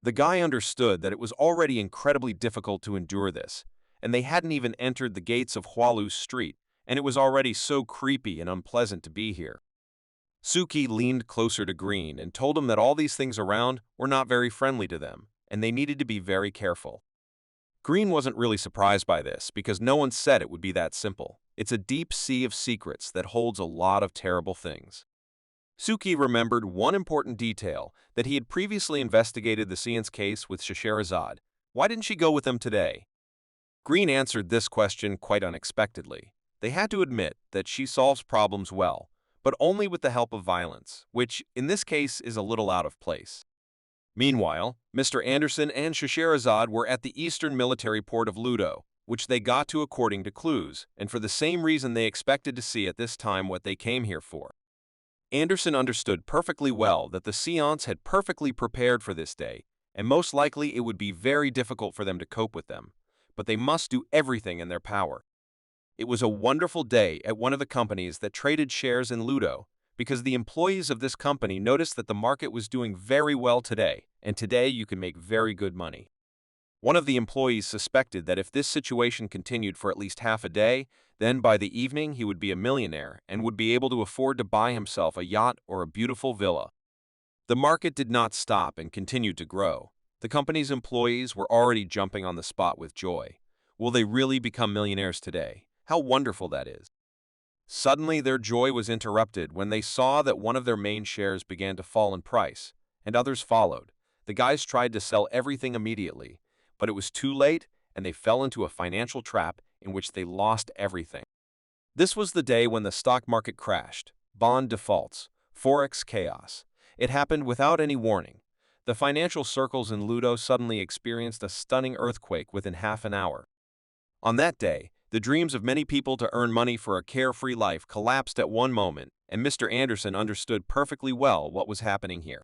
The guy understood that it was already incredibly difficult to endure this, and they hadn't even entered the gates of Hualu Street, and it was already so creepy and unpleasant to be here. Suki leaned closer to Green and told him that all these things around were not very friendly to them, and they needed to be very careful. Green wasn't really surprised by this, because no one said it would be that simple. It's a deep sea of secrets that holds a lot of terrible things. Suki remembered one important detail, that he had previously investigated the Seance case with Scheherazade. Why didn't she go with them today? Green answered this question quite unexpectedly. They had to admit that she solves problems well, but only with the help of violence, which, in this case, is a little out of place. Meanwhile, Mr. Anderson and Scheherazade were at the eastern military port of Ludo, which they got to according to clues, and for the same reason they expected to see at this time what they came here for. Anderson understood perfectly well that the Seance had perfectly prepared for this day, and most likely it would be very difficult for them to cope with them, but they must do everything in their power. It was a wonderful day at one of the companies that traded shares in Ludo, because the employees of this company noticed that the market was doing very well today, and today you can make very good money. One of the employees suspected that if this situation continued for at least half a day, then by the evening he would be a millionaire and would be able to afford to buy himself a yacht or a beautiful villa. The market did not stop and continued to grow. The company's employees were already jumping on the spot with joy. Will they really become millionaires today? How wonderful that is. Suddenly their joy was interrupted when they saw that one of their main shares began to fall in price, and others followed. The guys tried to sell everything immediately, but it was too late and they fell into a financial trap in which they lost everything. This was the day when the stock market crashed, bond defaults, forex chaos. It happened without any warning. The financial circles in Ludo suddenly experienced a stunning earthquake within half an hour. On that day, the dreams of many people to earn money for a carefree life collapsed at one moment, and Mr. Anderson understood perfectly well what was happening here.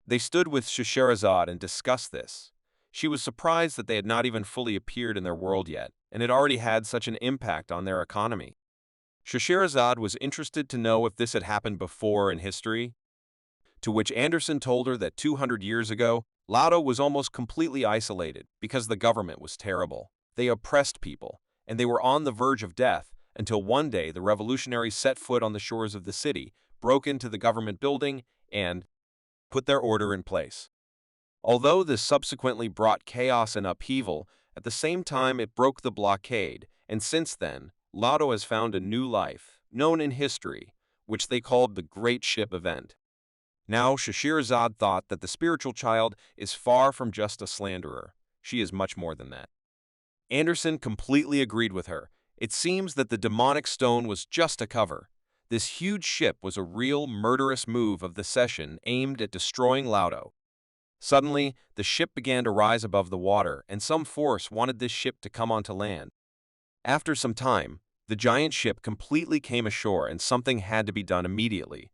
They stood with Scheherazade and discussed this. She was surprised that they had not even fully appeared in their world yet, and had already had such an impact on their economy. Scheherazade was interested to know if this had happened before in history, to which Anderson told her that 200 years ago, Laudo was almost completely isolated because the government was terrible. They oppressed people, and they were on the verge of death until one day the revolutionaries set foot on the shores of the city, broke into the government building, and put their order in place. Although this subsequently brought chaos and upheaval, at the same time it broke the blockade, and since then, Laudo has found a new life, known in history, which they called the Great Ship Event. Now, Scheherazade thought that the spiritual child is far from just a slanderer. She is much more than that. Anderson completely agreed with her. It seems that the demonic stone was just a cover. This huge ship was a real murderous move of the session aimed at destroying Laudo. Suddenly, the ship began to rise above the water, and some force wanted this ship to come onto land. After some time, the giant ship completely came ashore and something had to be done immediately.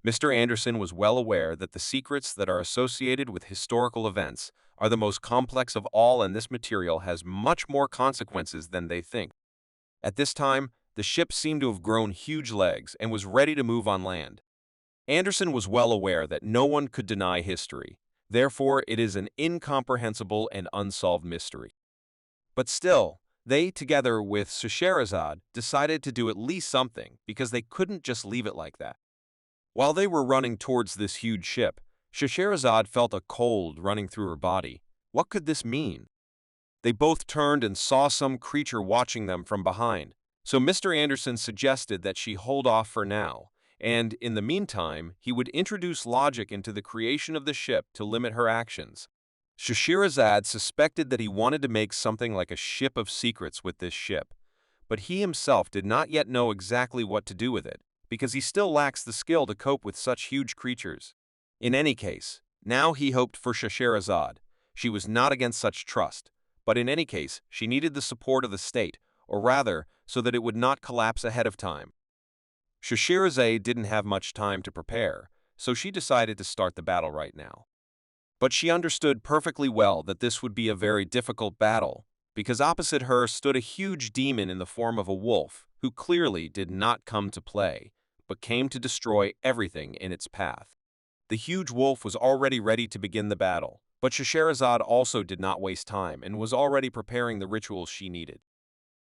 Mr. Anderson was well aware that the secrets that are associated with historical events are the most complex of all, and this material has much more consequences than they think. At this time, the ship seemed to have grown huge legs and was ready to move on land. Anderson was well aware that no one could deny history. Therefore, it is an incomprehensible and unsolved mystery. But still, they, together with Scheherazade, decided to do at least something because they couldn't just leave it like that. While they were running towards this huge ship, Scheherazade felt a cold running through her body. What could this mean? They both turned and saw some creature watching them from behind, so Mr. Anderson suggested that she hold off for now, and in the meantime, he would introduce logic into the creation of the ship to limit her actions. Scheherazade suspected that he wanted to make something like a ship of secrets with this ship, but he himself did not yet know exactly what to do with it, because he still lacks the skill to cope with such huge creatures. In any case, now he hoped for Scheherazade. She was not against such trust, but in any case, she needed the support of the state, or rather, so that it would not collapse ahead of time. Scheherazade didn't have much time to prepare, so she decided to start the battle right now. But she understood perfectly well that this would be a very difficult battle, because opposite her stood a huge demon in the form of a wolf, who clearly did not come to play, but came to destroy everything in its path. The huge wolf was already ready to begin the battle, but Scheherazade also did not waste time and was already preparing the rituals she needed.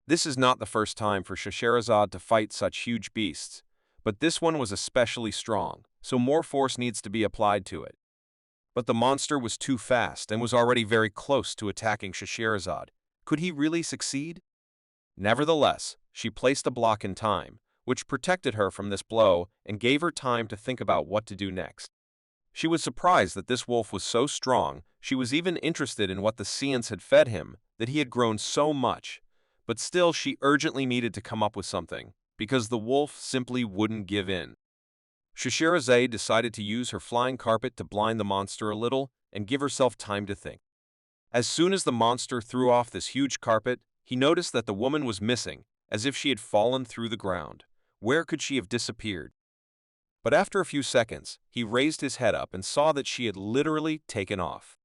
This is not the first time for Scheherazade to fight such huge beasts, but this one was especially strong, so more force needs to be applied to it. But the monster was too fast and was already very close to attacking Scheherazade. Could he really succeed? Nevertheless, she placed a block in time, which protected her from this blow and gave her time to think about what to do next. She was surprised that this wolf was so strong. She was even interested in what the Seance had fed him, that he had grown so much. But still, she urgently needed to come up with something, because the wolf simply wouldn't give in. Scheherazade decided to use her flying carpet to blind the monster a little and give herself time to think. As soon as the monster threw off this huge carpet, he noticed that the woman was missing, as if she had fallen through the ground. Where could she have disappeared? But after a few seconds, he raised his head up and saw that she had literally taken off.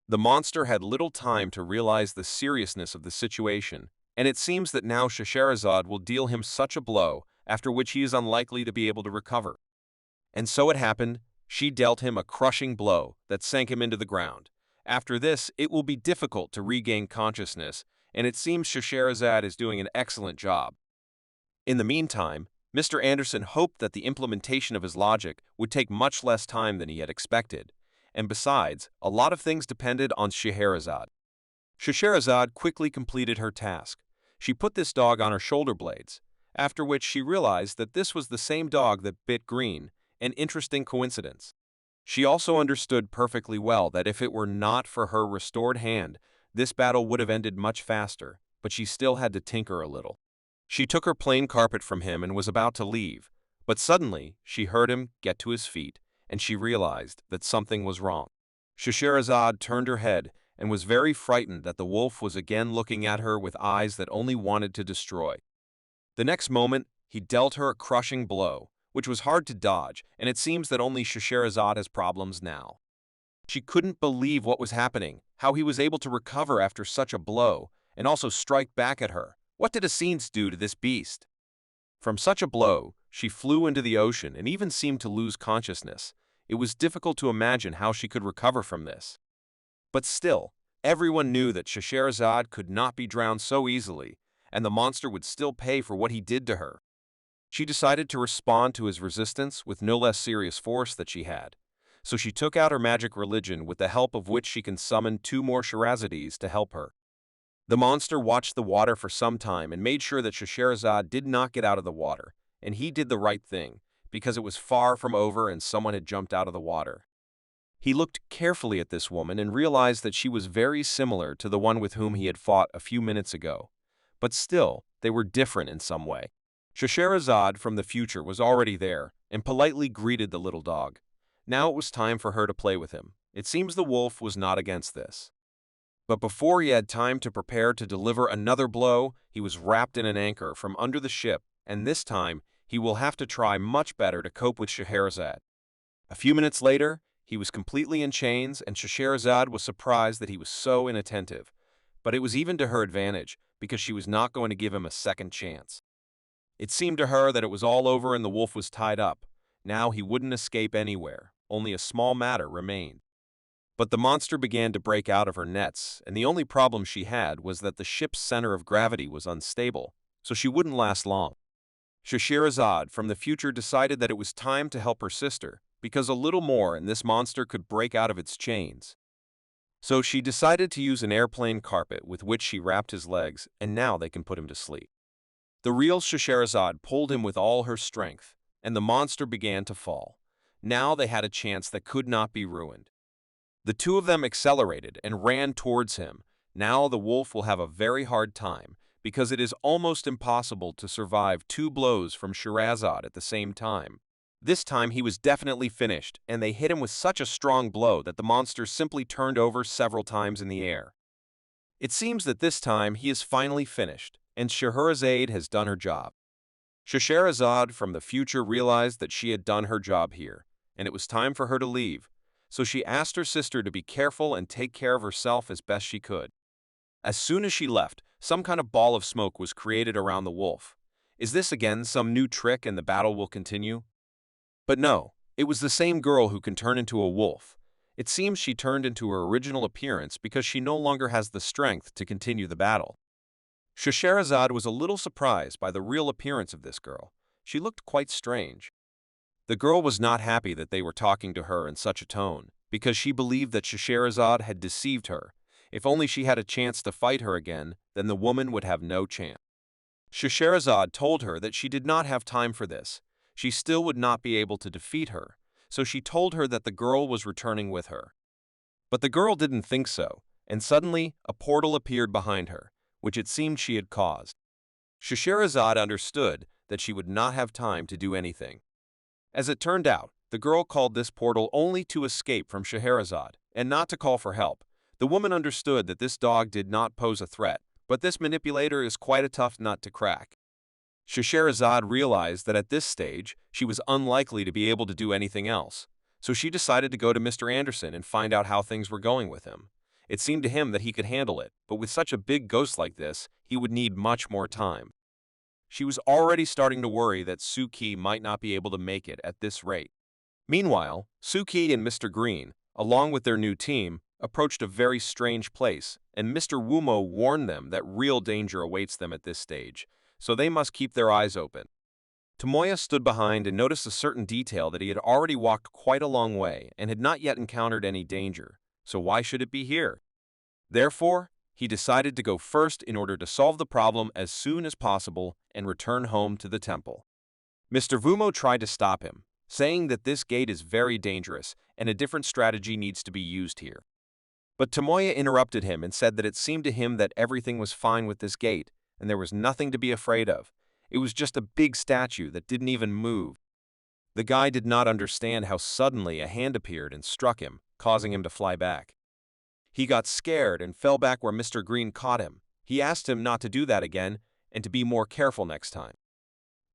The monster had little time to realize the seriousness of the situation, and it seems that now Scheherazade will deal him such a blow, after which he is unlikely to be able to recover. And so it happened. She dealt him a crushing blow that sank him into the ground. After this, it will be difficult to regain consciousness, and it seems Scheherazade is doing an excellent job. In the meantime, Mr. Anderson hoped that the implementation of his logic would take much less time than he had expected, and besides, a lot of things depended on Scheherazade. Scheherazade quickly completed her task. She put this dog on her shoulder blades, after which she realized that this was the same dog that bit Green, an interesting coincidence. She also understood perfectly well that if it were not for her restored hand, this battle would have ended much faster, but she still had to tinker a little. She took her plain carpet from him and was about to leave, but suddenly she heard him get to his feet, and she realized that something was wrong. Scheherazade turned her head and was very frightened that the wolf was again looking at her with eyes that only wanted to destroy. The next moment, he dealt her a crushing blow, which was hard to dodge, and it seems that only Scheherazade has problems now. She couldn't believe what was happening, how he was able to recover after such a blow, and also strike back at her. What did a Seance do to this beast? From such a blow, she flew into the ocean and even seemed to lose consciousness. It was difficult to imagine how she could recover from this. But still, everyone knew that Scheherazade could not be drowned so easily, and the monster would still pay for what he did to her. She decided to respond to his resistance with no less serious force that she had. So she took out her magic religion, with the help of which she can summon 2 more Scheherazades to help her. The monster watched the water for some time and made sure that Scheherazade did not get out of the water, and he did the right thing, because it was far from over and someone had jumped out of the water. He looked carefully at this woman and realized that she was very similar to the one with whom he had fought a few minutes ago. But still, they were different in some way. Scheherazade from the future was already there and politely greeted the little dog. Now it was time for her to play with him, It seems the wolf was not against this. But before he had time to prepare to deliver another blow, he was wrapped in an anchor from under the ship, and this time he will have to try much better to cope with Scheherazade. A few minutes later, he was completely in chains, and Scheherazade was surprised that he was so inattentive. But it was even to her advantage, because she was not going to give him a second chance. It seemed to her that it was all over and the wolf was tied up. Now he wouldn't escape anywhere, only a small matter remained. But the monster began to break out of her nets, and the only problem she had was that the ship's center of gravity was unstable, so she wouldn't last long. Scheherazade from the future decided that it was time to help her sister, because a little more and this monster could break out of its chains. So she decided to use an airplane carpet with which she wrapped his legs, and now they can put him to sleep. The real Scheherazade pulled him with all her strength, and the monster began to fall. Now they had a chance that could not be ruined. The two of them accelerated and ran towards him. Now the wolf will have a very hard time, because it is almost impossible to survive two blows from Scheherazade at the same time. This time he was definitely finished, and they hit him with such a strong blow that the monster simply turned over several times in the air. It seems that this time he is finally finished, and Scheherazade has done her job. Scheherazade from the future realized that she had done her job here, and it was time for her to leave, so she asked her sister to be careful and take care of herself as best she could. As soon as she left, some kind of ball of smoke was created around the wolf. Is this again some new trick and the battle will continue? But no, it was the same girl who can turn into a wolf. It seems she turned into her original appearance because she no longer has the strength to continue the battle. Scheherazade was a little surprised by the real appearance of this girl. She looked quite strange. The girl was not happy that they were talking to her in such a tone, because she believed that Scheherazade had deceived her. If only she had a chance to fight her again, then the woman would have no chance. Scheherazade told her that she did not have time for this. She still would not be able to defeat her, so she told her that the girl was returning with her. But the girl didn't think so, and suddenly a portal appeared behind her, which it seemed she had caused. Scheherazade understood that she would not have time to do anything. As it turned out, the girl called this portal only to escape from Scheherazade, and not to call for help. The woman understood that this dog did not pose a threat, but this manipulator is quite a tough nut to crack. Scheherazade realized that at this stage, she was unlikely to be able to do anything else, so she decided to go to Mr. Anderson and find out how things were going with him. It seemed to him that he could handle it, but with such a big ghost like this, he would need much more time. She was already starting to worry that Suki might not be able to make it at this rate. Meanwhile, Suki and Mr. Green, along with their new team, approached a very strange place, and Mr. Wumo warned them that real danger awaits them at this stage, so they must keep their eyes open. Tomoya stood behind and noticed a certain detail that he had already walked quite a long way and had not yet encountered any danger, so why should it be here? Therefore, he decided to go first in order to solve the problem as soon as possible and return home to the temple. Mr. Vumo tried to stop him, saying that this gate is very dangerous and a different strategy needs to be used here. But Tomoya interrupted him and said that it seemed to him that everything was fine with this gate, and there was nothing to be afraid of. It was just a big statue that didn't even move. The guy did not understand how suddenly a hand appeared and struck him, causing him to fly back. He got scared and fell back where Mr. Green caught him. He asked him not to do that again and to be more careful next time.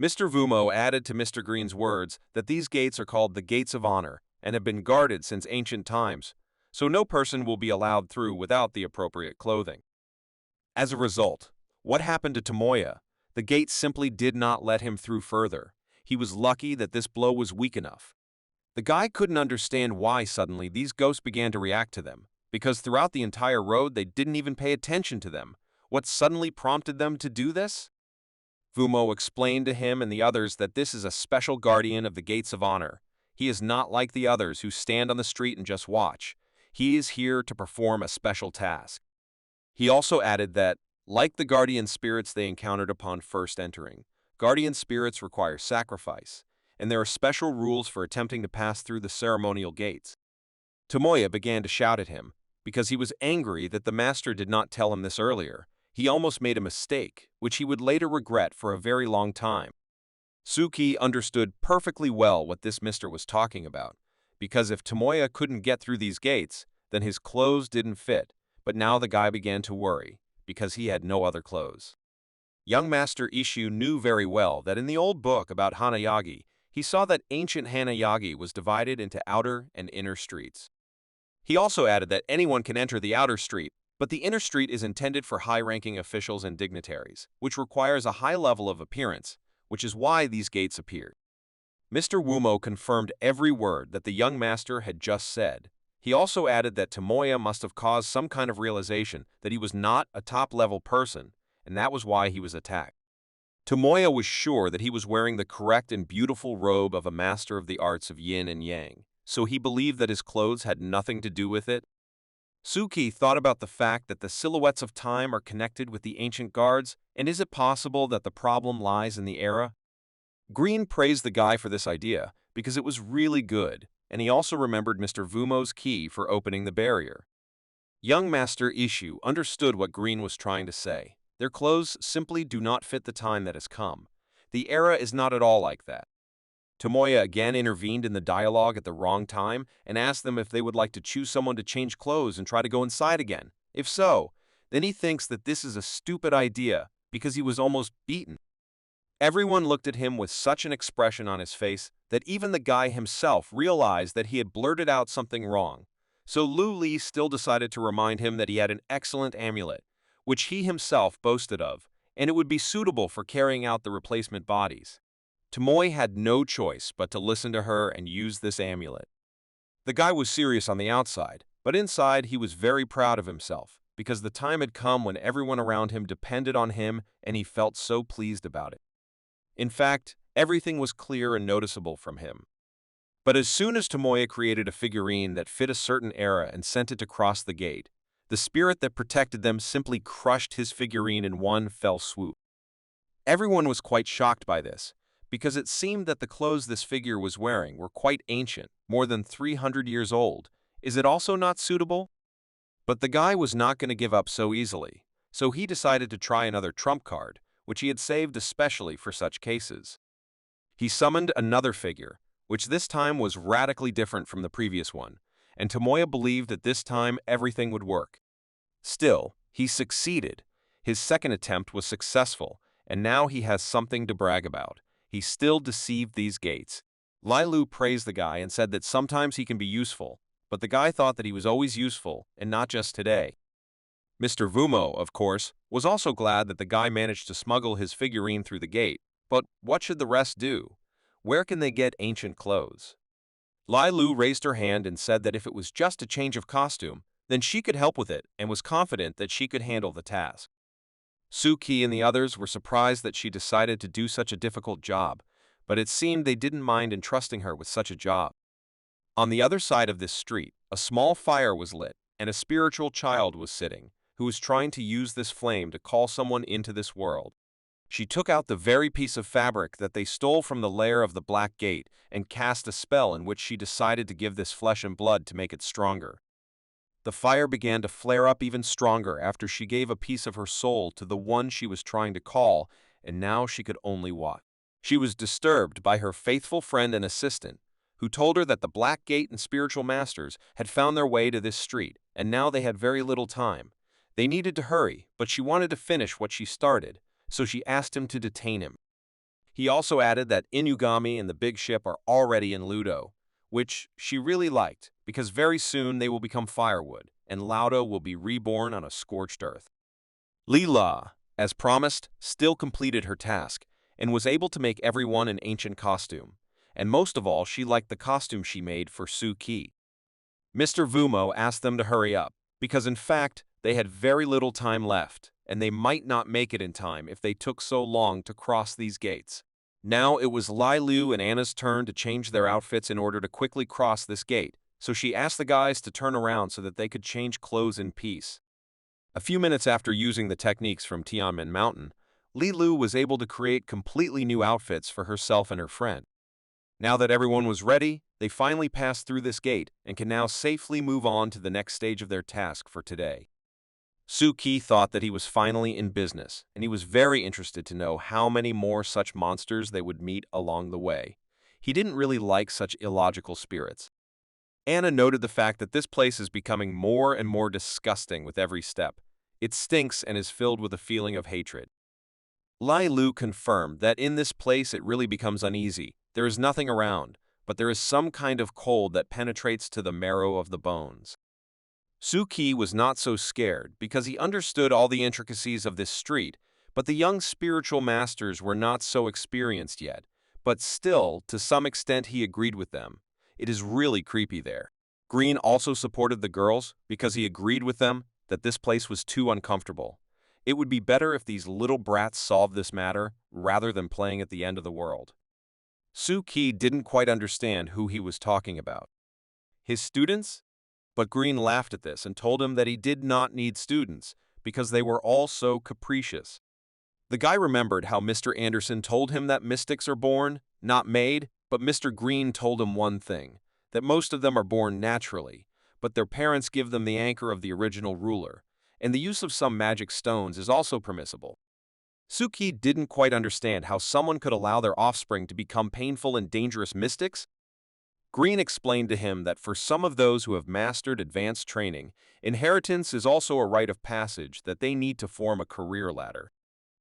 Mr. Vumo added to Mr. Green's words that these gates are called the Gates of Honor and have been guarded since ancient times, so no person will be allowed through without the appropriate clothing. As a result, what happened to Tomoya? The gate simply did not let him through further. He was lucky that this blow was weak enough. The guy couldn't understand why suddenly these ghosts began to react to them, because throughout the entire road they didn't even pay attention to them. What suddenly prompted them to do this? Vumo explained to him and the others that this is a special guardian of the Gates of Honor. He is not like the others who stand on the street and just watch. He is here to perform a special task. He also added that, like the guardian spirits they encountered upon first entering, guardian spirits require sacrifice, and there are special rules for attempting to pass through the ceremonial gates. Tomoya began to shout at him, because he was angry that the master did not tell him this earlier. He almost made a mistake, which he would later regret for a very long time. Suki understood perfectly well what this mister was talking about, because if Tomoya couldn't get through these gates, then his clothes didn't fit. But now the guy began to worry, because he had no other clothes. Young Master Ishu knew very well that in the old book about Hanayagi, he saw that ancient Hanayagi was divided into outer and inner streets. He also added that anyone can enter the outer street, but the inner street is intended for high-ranking officials and dignitaries, which requires a high level of appearance, which is why these gates appeared. Mr. Wumo confirmed every word that the young master had just said. He also added that Tomoya must have caused some kind of realization that he was not a top-level person, and that was why he was attacked. Tomoya was sure that he was wearing the correct and beautiful robe of a master of the arts of yin and yang, so he believed that his clothes had nothing to do with it. Suki thought about the fact that the silhouettes of time are connected with the ancient guards, and is it possible that the problem lies in the era? Green praised the guy for this idea because it was really good, and he also remembered Mr. Vumo's key for opening the barrier. Young Master Ishu understood what Green was trying to say. Their clothes simply do not fit the time that has come. The era is not at all like that. Tomoya again intervened in the dialogue at the wrong time and asked them if they would like to choose someone to change clothes and try to go inside again. If so, then he thinks that this is a stupid idea because he was almost beaten. Everyone looked at him with such an expression on his face that even the guy himself realized that he had blurted out something wrong. So Lu Li still decided to remind him that he had an excellent amulet, which he himself boasted of, and it would be suitable for carrying out the replacement bodies. Tomoy had no choice but to listen to her and use this amulet. The guy was serious on the outside, but inside he was very proud of himself, because the time had come when everyone around him depended on him and he felt so pleased about it. In fact, everything was clear and noticeable from him. But as soon as Tomoya created a figurine that fit a certain era and sent it to cross the gate, the spirit that protected them simply crushed his figurine in one fell swoop. Everyone was quite shocked by this, because it seemed that the clothes this figure was wearing were quite ancient, more than 300 years old. Is it also not suitable? But the guy was not going to give up so easily, so he decided to try another trump card, which he had saved especially for such cases. He summoned another figure, which this time was radically different from the previous one, and Tomoya believed that this time everything would work. Still, he succeeded. His second attempt was successful, and now he has something to brag about. He still deceived these gates. Lai Lu praised the guy and said that sometimes he can be useful, but the guy thought that he was always useful, and not just today. Mr. Vumo, of course, was also glad that the guy managed to smuggle his figurine through the gate, but what should the rest do? Where can they get ancient clothes? Lai Lu raised her hand and said that if it was just a change of costume, then she could help with it and was confident that she could handle the task. Suki and the others were surprised that she decided to do such a difficult job, but it seemed they didn't mind entrusting her with such a job. On the other side of this street, a small fire was lit, and a spiritual child was sitting, who was trying to use this flame to call someone into this world. She took out the very piece of fabric that they stole from the lair of the Black Gate and cast a spell in which she decided to give this flesh and blood to make it stronger. The fire began to flare up even stronger after she gave a piece of her soul to the one she was trying to call, and now she could only watch. She was disturbed by her faithful friend and assistant, who told her that the Black Gate and spiritual masters had found their way to this street, and now they had very little time. They needed to hurry, but she wanted to finish what she started, so she asked him to detain him. He also added that Inugami and the big ship are already in Ludo, which she really liked, because very soon they will become firewood, and Laudo will be reborn on a scorched earth. Leela, as promised, still completed her task, and was able to make everyone an ancient costume, and most of all she liked the costume she made for Suki. Mr. Vumo asked them to hurry up, because in fact they had very little time left, and they might not make it in time if they took so long to cross these gates. Now it was Lai Lu and Anna's turn to change their outfits in order to quickly cross this gate, so she asked the guys to turn around so that they could change clothes in peace. A few minutes after using the techniques from Tianmen Mountain, Li Lu was able to create completely new outfits for herself and her friend. Now that everyone was ready, they finally passed through this gate and can now safely move on to the next stage of their task for today. Suki thought that he was finally in business, and he was very interested to know how many more such monsters they would meet along the way. He didn't really like such illogical spirits. Anna noted the fact that this place is becoming more and more disgusting with every step. It stinks and is filled with a feeling of hatred. Lai Lu confirmed that in this place it really becomes uneasy. There is nothing around, but there is some kind of cold that penetrates to the marrow of the bones. Suki was not so scared because he understood all the intricacies of this street, but the young spiritual masters were not so experienced yet. But still, to some extent he agreed with them. It is really creepy there. Green also supported the girls because he agreed with them that this place was too uncomfortable. It would be better if these little brats solved this matter rather than playing at the end of the world. Suki didn't quite understand who he was talking about. His students? But Green laughed at this and told him that he did not need students because they were all so capricious. The guy remembered how Mr. Anderson told him that mystics are born, not made, but Mr. Green told him one thing, that most of them are born naturally, but their parents give them the anchor of the original ruler, and the use of some magic stones is also permissible. Suki didn't quite understand how someone could allow their offspring to become painful and dangerous mystics. Green explained to him that for some of those who have mastered advanced training, inheritance is also a rite of passage that they need to form a career ladder.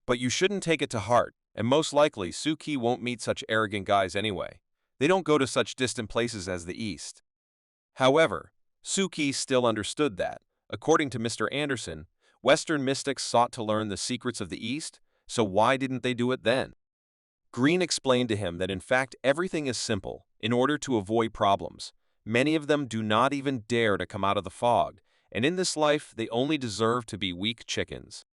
But you shouldn't take it to heart, and most likely Suki won't meet such arrogant guys anyway. They don't go to such distant places as the East. However, Suki still understood that, according to Mr. Anderson, Western mystics sought to learn the secrets of the East, so why didn't they do it then? Green explained to him that in fact everything is simple, in order to avoid problems. Many of them do not even dare to come out of the fog, and in this life they only deserve to be weak chickens.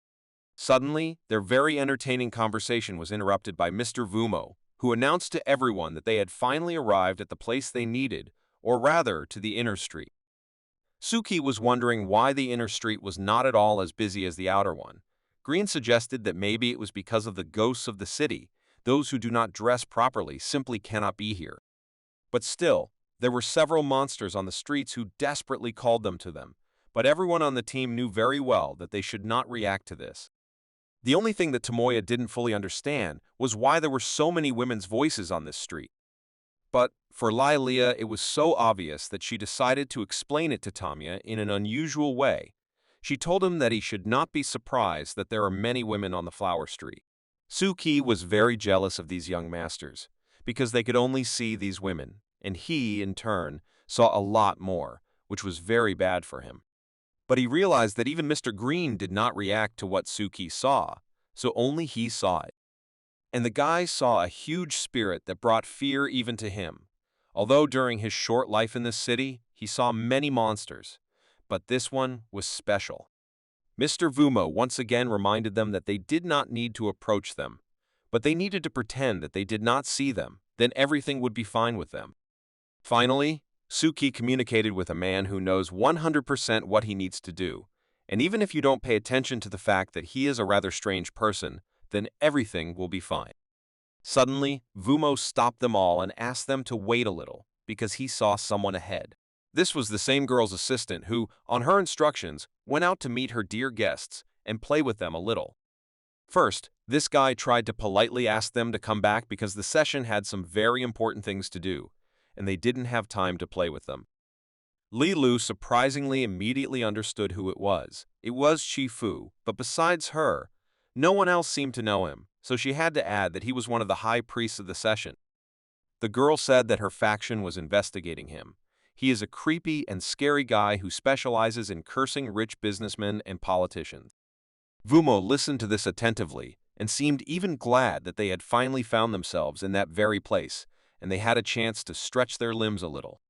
Suddenly, their very entertaining conversation was interrupted by Mr. Vumo, who announced to everyone that they had finally arrived at the place they needed, or rather, to the inner street. Suki was wondering why the inner street was not at all as busy as the outer one. Green suggested that maybe it was because of the ghosts of the city. Those who do not dress properly simply cannot be here. But still, there were several monsters on the streets who desperately called them to them, but everyone on the team knew very well that they should not react to this. The only thing that Tomoya didn't fully understand was why there were so many women's voices on this street. But for Lilia, it was so obvious that she decided to explain it to Tamiya in an unusual way. She told him that he should not be surprised that there are many women on the flower street. Suki was very jealous of these young masters, because they could only see these women, and he, in turn, saw a lot more, which was very bad for him. But he realized that even Mr. Green did not react to what Suki saw, so only he saw it. And the guy saw a huge spirit that brought fear even to him. Although during his short life in this city, he saw many monsters, but this one was special. Mr. Vumo once again reminded them that they did not need to approach them, but they needed to pretend that they did not see them, then everything would be fine with them. Finally, Suki communicated with a man who knows 100% what he needs to do, and even if you don't pay attention to the fact that he is a rather strange person, then everything will be fine. Suddenly, Vumo stopped them all and asked them to wait a little, because he saw someone ahead. This was the same girl's assistant who, on her instructions, went out to meet her dear guests and play with them a little. First, this guy tried to politely ask them to come back because the session had some very important things to do, and they didn't have time to play with them. Li Lu surprisingly immediately understood who it was. It was Chi Fu, but besides her, no one else seemed to know him, so she had to add that he was one of the high priests of the session. The girl said that her faction was investigating him. He is a creepy and scary guy who specializes in cursing rich businessmen and politicians. Vumo listened to this attentively and seemed even glad that they had finally found themselves in that very place, and they had a chance to stretch their limbs a little.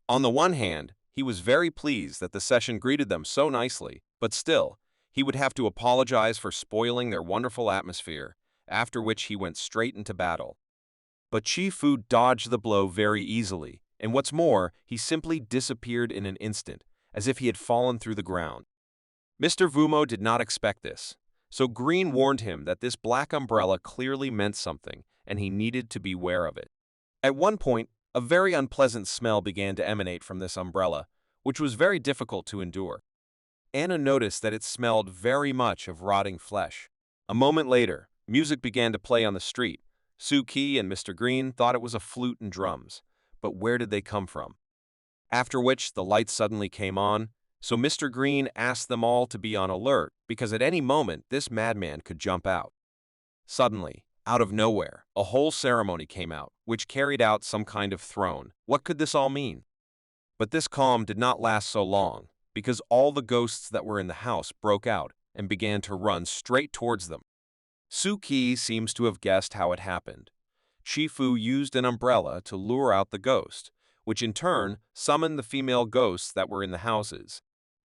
On the one hand, he was very pleased that the session greeted them so nicely, but still, he would have to apologize for spoiling their wonderful atmosphere, after which he went straight into battle. But Chi Fu dodged the blow very easily, and what's more, he simply disappeared in an instant, as if he had fallen through the ground. Mr. Vumo did not expect this, so Green warned him that this black umbrella clearly meant something, and he needed to beware of it. At one point, a very unpleasant smell began to emanate from this umbrella, which was very difficult to endure. Anna noticed that it smelled very much of rotting flesh. A moment later, music began to play on the street. Suki and Mr. Green thought it was a flute and drums, but where did they come from? After which the lights suddenly came on, so Mr. Green asked them all to be on alert because at any moment this madman could jump out. Suddenly, out of nowhere, a whole ceremony came out, which carried out some kind of throne. What could this all mean? But this calm did not last so long, because all the ghosts that were in the house broke out and began to run straight towards them. Suki seems to have guessed how it happened. Shifu used an umbrella to lure out the ghost, which in turn summoned the female ghosts that were in the houses.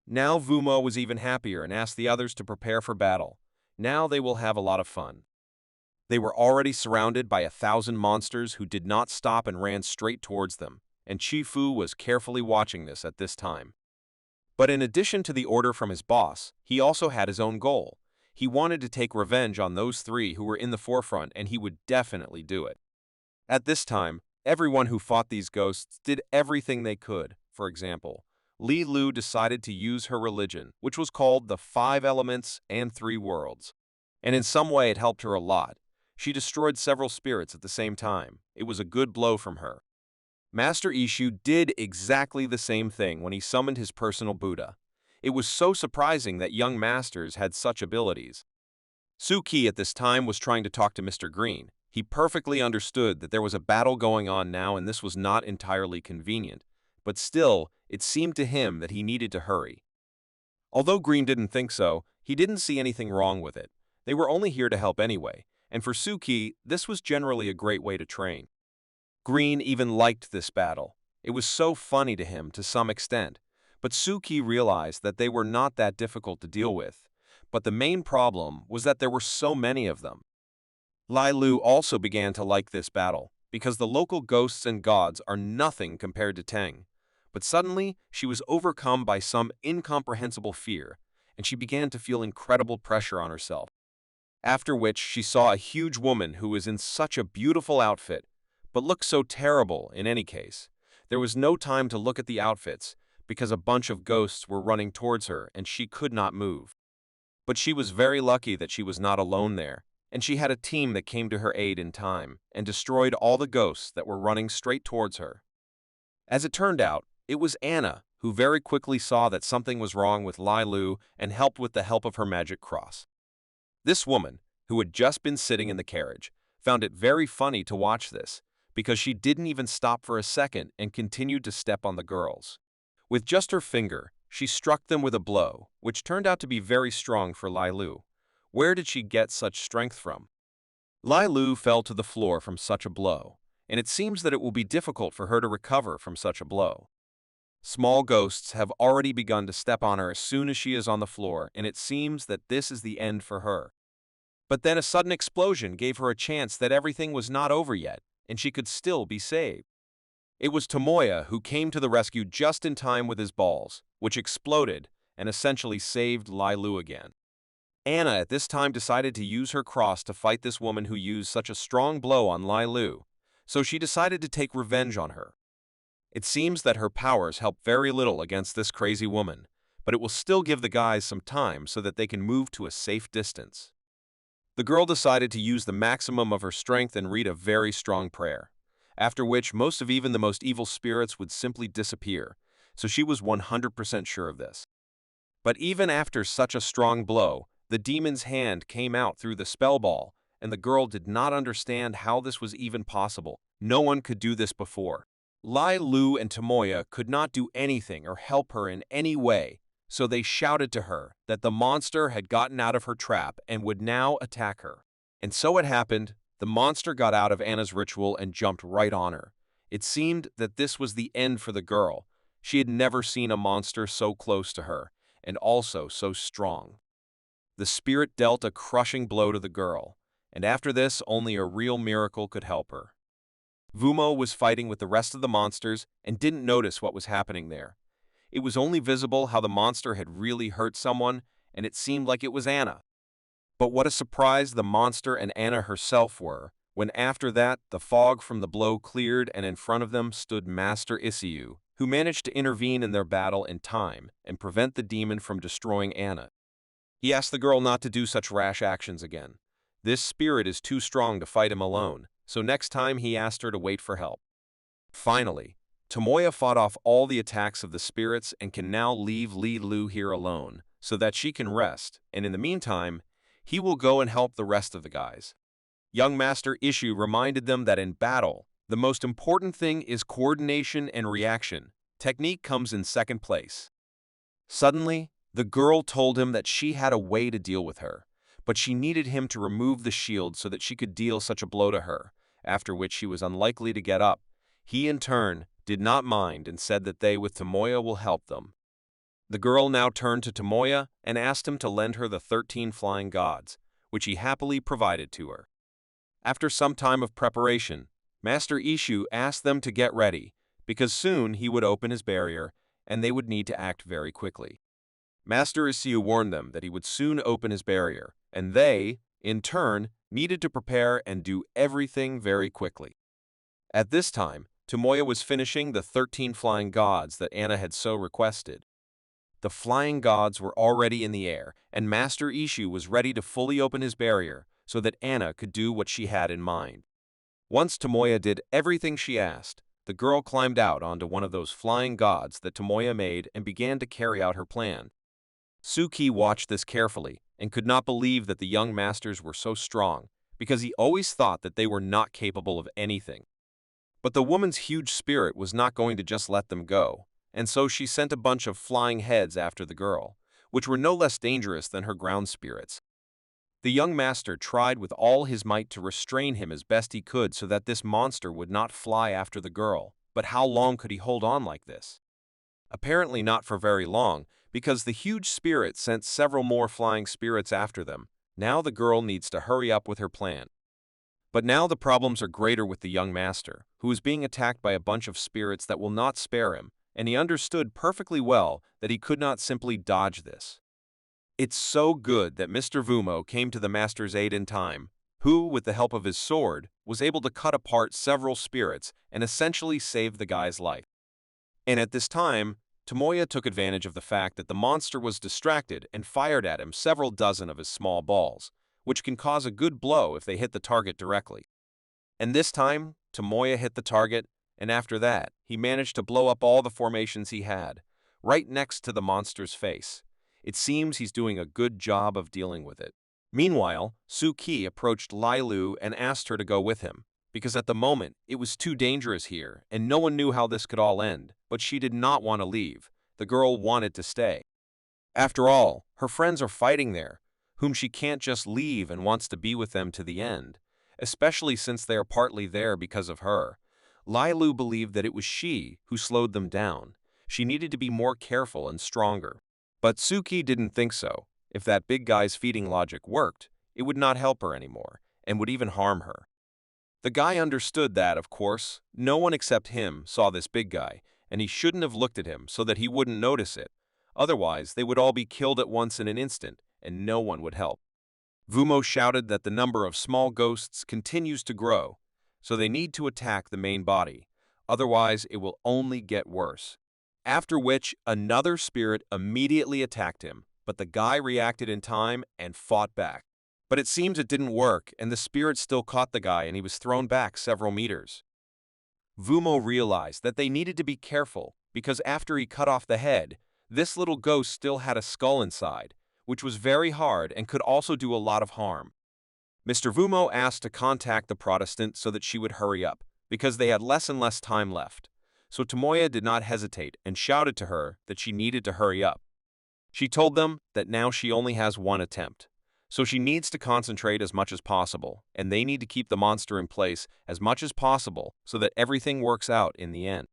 Now Vumo was even happier and asked the others to prepare for battle. Now they will have a lot of fun. They were already surrounded by 1,000 monsters who did not stop and ran straight towards them, and Shifu was carefully watching this at this time. But in addition to the order from his boss, he also had his own goal. He wanted to take revenge on those three who were in the forefront, and he would definitely do it. At this time, everyone who fought these ghosts did everything they could. For example, Li Lu decided to use her religion, which was called the 5 Elements and 3 Worlds. And in some way it helped her a lot. She destroyed several spirits at the same time. It was a good blow from her. Master Ishu did exactly the same thing when he summoned his personal Buddha. It was so surprising that young masters had such abilities. Suki at this time was trying to talk to Mr. Green. He perfectly understood that there was a battle going on now and this was not entirely convenient, but still, it seemed to him that he needed to hurry. Although Green didn't think so, he didn't see anything wrong with it. They were only here to help anyway, and for Suki, this was generally a great way to train. Green even liked this battle. It was so funny to him to some extent, but Suki realized that they were not that difficult to deal with. But the main problem was that there were so many of them. Lai Lu also began to like this battle, because the local ghosts and gods are nothing compared to Teng. But suddenly, she was overcome by some incomprehensible fear, and she began to feel incredible pressure on herself. After which, she saw a huge woman who was in such a beautiful outfit, but looked so terrible in any case. There was no time to look at the outfits, because a bunch of ghosts were running towards her and she could not move. But she was very lucky that she was not alone there, and she had a team that came to her aid in time and destroyed all the ghosts that were running straight towards her. As it turned out, it was Anna who very quickly saw that something was wrong with Lai Lu and helped with the help of her magic cross. This woman, who had just been sitting in the carriage, found it very funny to watch this, because she didn't even stop for a second and continued to step on the girls. With just her finger, she struck them with a blow, which turned out to be very strong for Lai Lu. Where did she get such strength from? Lai Lu fell to the floor from such a blow, and it seems that it will be difficult for her to recover from such a blow. Small ghosts have already begun to step on her as soon as she is on the floor, and it seems that this is the end for her. But then a sudden explosion gave her a chance that everything was not over yet, and she could still be saved. It was Tomoya who came to the rescue just in time with his balls, which exploded and essentially saved Lai Lu again. Anna at this time decided to use her cross to fight this woman who used such a strong blow on Lai Lu, so she decided to take revenge on her. It seems that her powers help very little against this crazy woman, but it will still give the guys some time so that they can move to a safe distance. The girl decided to use the maximum of her strength and read a very strong prayer, after which even the most evil spirits would simply disappear, so she was 100% sure of this. But even after such a strong blow, the demon's hand came out through the spell ball, and the girl did not understand how this was even possible. No one could do this before. Lai Lu and Tomoya could not do anything or help her in any way, so they shouted to her that the monster had gotten out of her trap and would now attack her. And so it happened. The monster got out of Anna's ritual and jumped right on her. It seemed that this was the end for the girl. She had never seen a monster so close to her, and also so strong. The spirit dealt a crushing blow to the girl, and after this, only a real miracle could help her. Vumo was fighting with the rest of the monsters and didn't notice what was happening there. It was only visible how the monster had really hurt someone, and it seemed like it was Anna. But what a surprise the monster and Anna herself were, when after that the fog from the blow cleared and in front of them stood Master Isiu, who managed to intervene in their battle in time and prevent the demon from destroying Anna. He asked the girl not to do such rash actions again. This spirit is too strong to fight him alone, so next time he asked her to wait for help. Finally, Tomoya fought off all the attacks of the spirits and can now leave Li Lu here alone, so that she can rest, and in the meantime, he will go and help the rest of the guys. Young Master Issue reminded them that in battle, the most important thing is coordination and reaction. Technique comes in second place. Suddenly, the girl told him that she had a way to deal with her, but she needed him to remove the shield so that she could deal such a blow to her, after which he was unlikely to get up. He, in turn, did not mind and said that they with Tomoya will help them. The girl now turned to Tomoya and asked him to lend her the 13 flying gods, which he happily provided to her. After some time of preparation, Master Issue asked them to get ready, because soon he would open his barrier, and they would need to act very quickly. Master Issue warned them that he would soon open his barrier, and they, in turn, needed to prepare and do everything very quickly. At this time, Tomoya was finishing the 13 flying gods that Anna had so requested. The flying gods were already in the air, and Master Issue was ready to fully open his barrier so that Anna could do what she had in mind. Once Tomoya did everything she asked, the girl climbed out onto one of those flying gods that Tomoya made and began to carry out her plan. Suki watched this carefully and could not believe that the young masters were so strong, because he always thought that they were not capable of anything. But the woman's huge spirit was not going to just let them go, and so she sent a bunch of flying heads after the girl, which were no less dangerous than her ground spirits. The young master tried with all his might to restrain him as best he could so that this monster would not fly after the girl, but how long could he hold on like this? Apparently not for very long, because the huge spirit sent several more flying spirits after them. Now the girl needs to hurry up with her plan. But now the problems are greater with the young master, who is being attacked by a bunch of spirits that will not spare him, and he understood perfectly well that he could not simply dodge this. It's so good that Mr. Vumo came to the master's aid in time, who, with the help of his sword, was able to cut apart several spirits and essentially save the guy's life. And at this time, Tomoya took advantage of the fact that the monster was distracted and fired at him several dozen of his small balls, which can cause a good blow if they hit the target directly. And this time, Tomoya hit the target, and after that, he managed to blow up all the formations he had, right next to the monster's face. It seems he's doing a good job of dealing with it. Meanwhile, Suki approached Lailu and asked her to go with him, because at the moment, it was too dangerous here, and no one knew how this could all end, but she did not want to leave. The girl wanted to stay. After all, her friends are fighting there, whom she can't just leave and wants to be with them to the end, especially since they are partly there because of her. Lailu believed that it was she who slowed them down. She needed to be more careful and stronger. But Suki didn't think so. If that big guy's feeding logic worked, it would not help her anymore, and would even harm her. The guy understood that, of course, no one except him saw this big guy, and he shouldn't have looked at him so that he wouldn't notice it. Otherwise, they would all be killed at once in an instant, and no one would help. Vumo shouted that the number of small ghosts continues to grow, so they need to attack the main body. Otherwise, it will only get worse. After which, another spirit immediately attacked him, but the guy reacted in time and fought back. But it seems it didn't work, and the spirit still caught the guy and he was thrown back several meters. Vumo realized that they needed to be careful, because after he cut off the head, this little ghost still had a skull inside, which was very hard and could also do a lot of harm. Mr. Vumo asked to contact the Protestant so that she would hurry up, because they had less and less time left. So Tomoya did not hesitate and shouted to her that she needed to hurry up. She told them that now she only has one attempt, so she needs to concentrate as much as possible, and they need to keep the monster in place as much as possible so that everything works out in the end.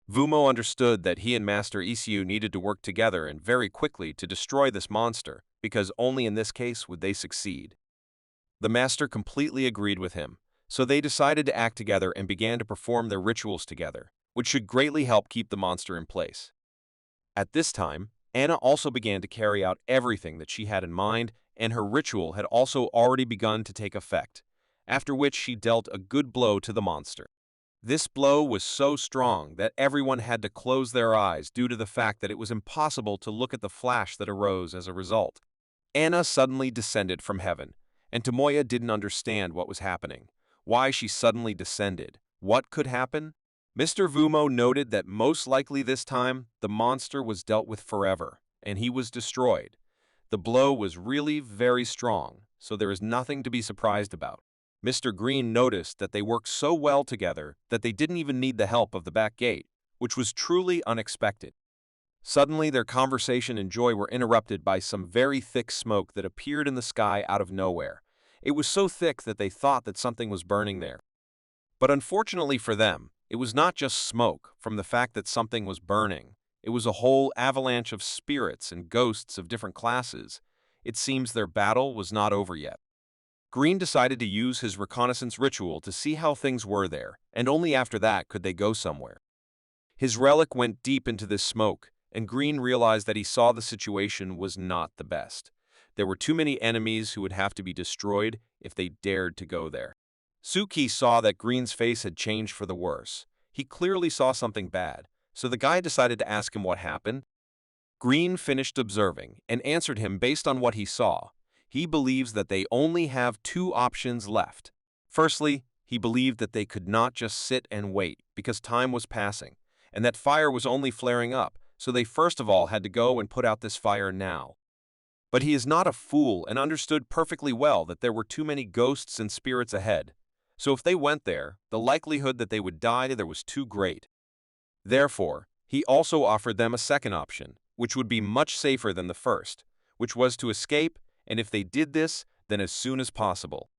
Vumo understood that he and Master Issue needed to work together and very quickly to destroy this monster, because only in this case would they succeed. The master completely agreed with him, so they decided to act together and began to perform their rituals together, which should greatly help keep the monster in place. At this time, Anna also began to carry out everything that she had in mind, and her ritual had also already begun to take effect, after which she dealt a good blow to the monster. This blow was so strong that everyone had to close their eyes due to the fact that it was impossible to look at the flash that arose as a result. Anna suddenly descended from heaven, and Tomoya didn't understand what was happening, why she suddenly descended, what could happen. Mr. Vumo noted that most likely this time, the monster was dealt with forever, and he was destroyed. The blow was really very strong, so there is nothing to be surprised about. Mr. Green noticed that they worked so well together that they didn't even need the help of the back gate, which was truly unexpected. Suddenly, their conversation and joy were interrupted by some very thick smoke that appeared in the sky out of nowhere. It was so thick that they thought that something was burning there. But unfortunately for them, it was not just smoke from the fact that something was burning. It was a whole avalanche of spirits and ghosts of different classes. It seems their battle was not over yet. Green decided to use his reconnaissance ritual to see how things were there, and only after that could they go somewhere. His relic went deep into this smoke, and Green realized that he saw the situation was not the best. There were too many enemies who would have to be destroyed if they dared to go there. Suki saw that Green's face had changed for the worse. He clearly saw something bad, so the guy decided to ask him what happened. Green finished observing and answered him based on what he saw. He believes that they only have two options left. Firstly, he believed that they could not just sit and wait because time was passing, and that fire was only flaring up, so they first of all had to go and put out this fire now. But he is not a fool and understood perfectly well that there were too many ghosts and spirits ahead. So if they went there, the likelihood that they would die there was too great. Therefore, he also offered them a second option, which would be much safer than the first, which was to escape, and if they did this, then as soon as possible.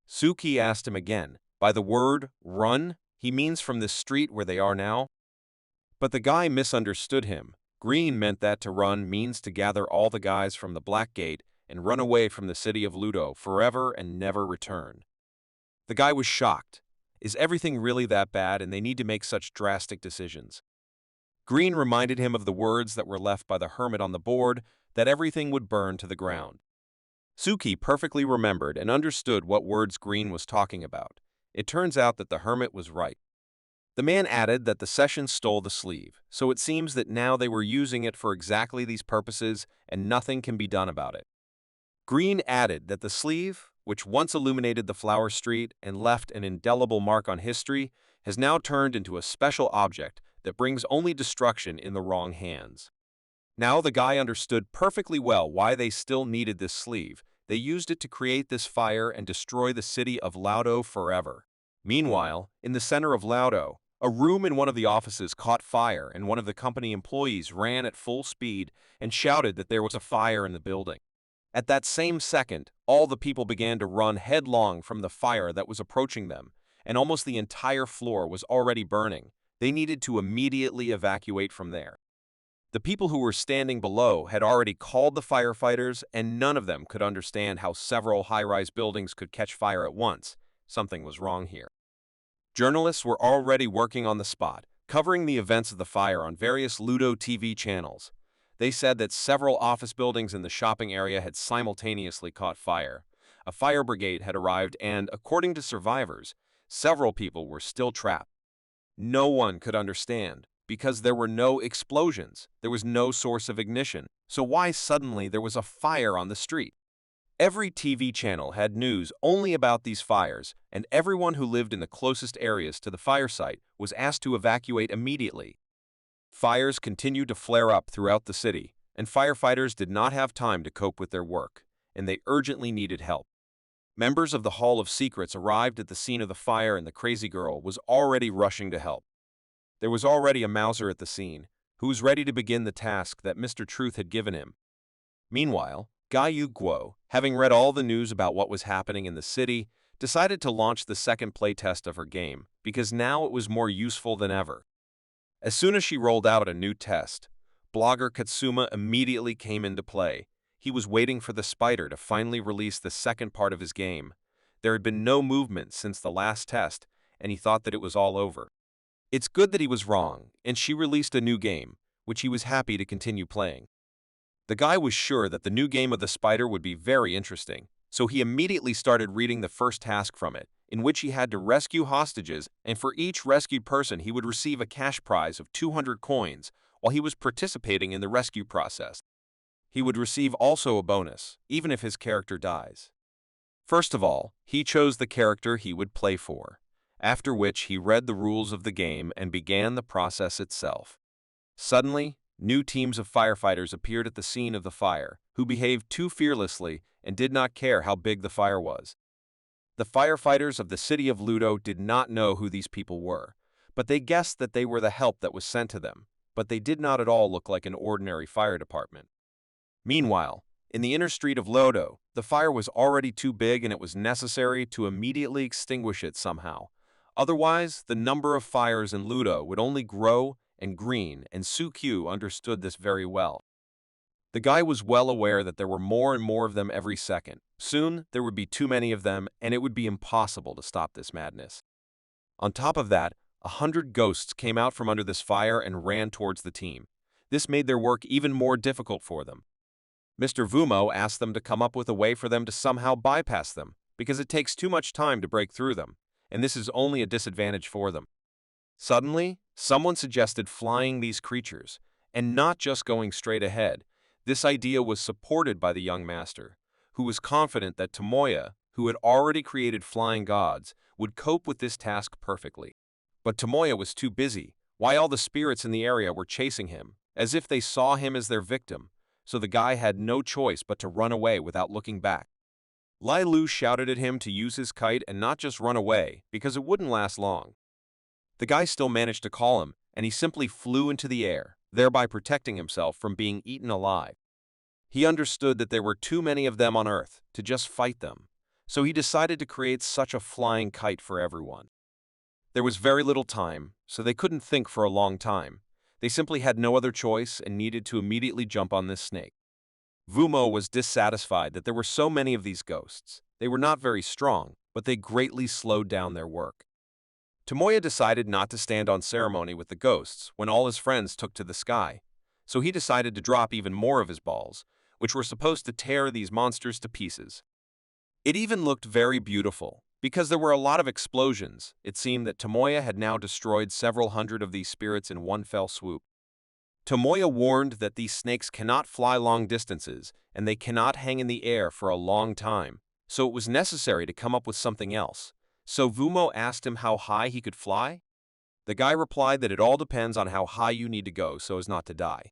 Suki asked him again, by the word run, he means from this street where they are now? But the guy misunderstood him. Green meant that to run means to gather all the guys from the Black Gate and run away from the city of Ludo forever and never return. The guy was shocked. Is everything really that bad and they need to make such drastic decisions? Green reminded him of the words that were left by the hermit on the board, that everything would burn to the ground. Suki perfectly remembered and understood what words Green was talking about. It turns out that the hermit was right. The man added that the session stole the sleeve, so it seems that now they were using it for exactly these purposes and nothing can be done about it. Green added that the sleeve, which once illuminated the flower street and left an indelible mark on history, has now turned into a special object that brings only destruction in the wrong hands. Now the guy understood perfectly well why they still needed this sleeve. They used it to create this fire and destroy the city of Laudo forever. Meanwhile, in the center of Laudo, a room in one of the offices caught fire and one of the company employees ran at full speed and shouted that there was a fire in the building. At that same second, all the people began to run headlong from the fire that was approaching them, and almost the entire floor was already burning. They needed to immediately evacuate from there. The people who were standing below had already called the firefighters, and none of them could understand how several high-rise buildings could catch fire at once. Something was wrong here. Journalists were already working on the spot, covering the events of the fire on various Ludo TV channels. They said that several office buildings in the shopping area had simultaneously caught fire. A fire brigade had arrived and, according to survivors, several people were still trapped. No one could understand, because there were no explosions, there was no source of ignition, so why suddenly there was a fire on the street? Every TV channel had news only about these fires, and everyone who lived in the closest areas to the fire site was asked to evacuate immediately. Fires continued to flare up throughout the city, and firefighters did not have time to cope with their work, and they urgently needed help. Members of the Hall of Secrets arrived at the scene of the fire and the crazy girl was already rushing to help. There was already a Mouser at the scene, who was ready to begin the task that Mr. Truth had given him. Meanwhile, Gai Yu Guo, having read all the news about what was happening in the city, decided to launch the second playtest of her game, because now it was more useful than ever. As soon as she rolled out a new test, blogger Katsuma immediately came into play. He was waiting for the spider to finally release the second part of his game. There had been no movement since the last test, and he thought that it was all over. It's good that he was wrong, and she released a new game, which he was happy to continue playing. The guy was sure that the new game of the spider would be very interesting, so he immediately started reading the first task from it, in which he had to rescue hostages, and for each rescued person he would receive a cash prize of 200 coins while he was participating in the rescue process. He would receive also a bonus, even if his character dies. First of all, he chose the character he would play for. after which he read the rules of the game and began the process itself. Suddenly, new teams of firefighters appeared at the scene of the fire, who behaved too fearlessly and did not care how big the fire was. The firefighters of the city of Ludo did not know who these people were, but they guessed that they were the help that was sent to them, but they did not at all look like an ordinary fire department. Meanwhile, in the inner street of Ludo, the fire was already too big and it was necessary to immediately extinguish it somehow. Otherwise, the number of fires in Ludo would only grow and green, and Sukyu understood this very well. The guy was well aware that there were more and more of them every second. Soon, there would be too many of them, and it would be impossible to stop this madness. On top of that, 100 ghosts came out from under this fire and ran towards the team. This made their work even more difficult for them. Mr. Vumo asked them to come up with a way for them to somehow bypass them, because it takes too much time to break through them, and this is only a disadvantage for them. Suddenly, someone suggested flying these creatures, and not just going straight ahead. This idea was supported by the young master, who was confident that Tomoya, who had already created flying gods, would cope with this task perfectly. But Tomoya was too busy, while all the spirits in the area were chasing him, as if they saw him as their victim, so the guy had no choice but to run away without looking back. Lai Lu shouted at him to use his kite and not just run away, because it wouldn't last long. The guy still managed to call him, and he simply flew into the air, thereby protecting himself from being eaten alive. He understood that there were too many of them on Earth to just fight them, so he decided to create such a flying kite for everyone. There was very little time, so they couldn't think for a long time. They simply had no other choice and needed to immediately jump on this snake. Vumo was dissatisfied that there were so many of these ghosts. They were not very strong, but they greatly slowed down their work. Tomoya decided not to stand on ceremony with the ghosts when all his friends took to the sky, so he decided to drop even more of his balls, which were supposed to tear these monsters to pieces. It even looked very beautiful, because there were a lot of explosions. It seemed that Tomoya had now destroyed several hundred of these spirits in one fell swoop. Tomoya warned that these snakes cannot fly long distances, and they cannot hang in the air for a long time, so it was necessary to come up with something else. So Vumo asked him how high he could fly. The guy replied that it all depends on how high you need to go so as not to die.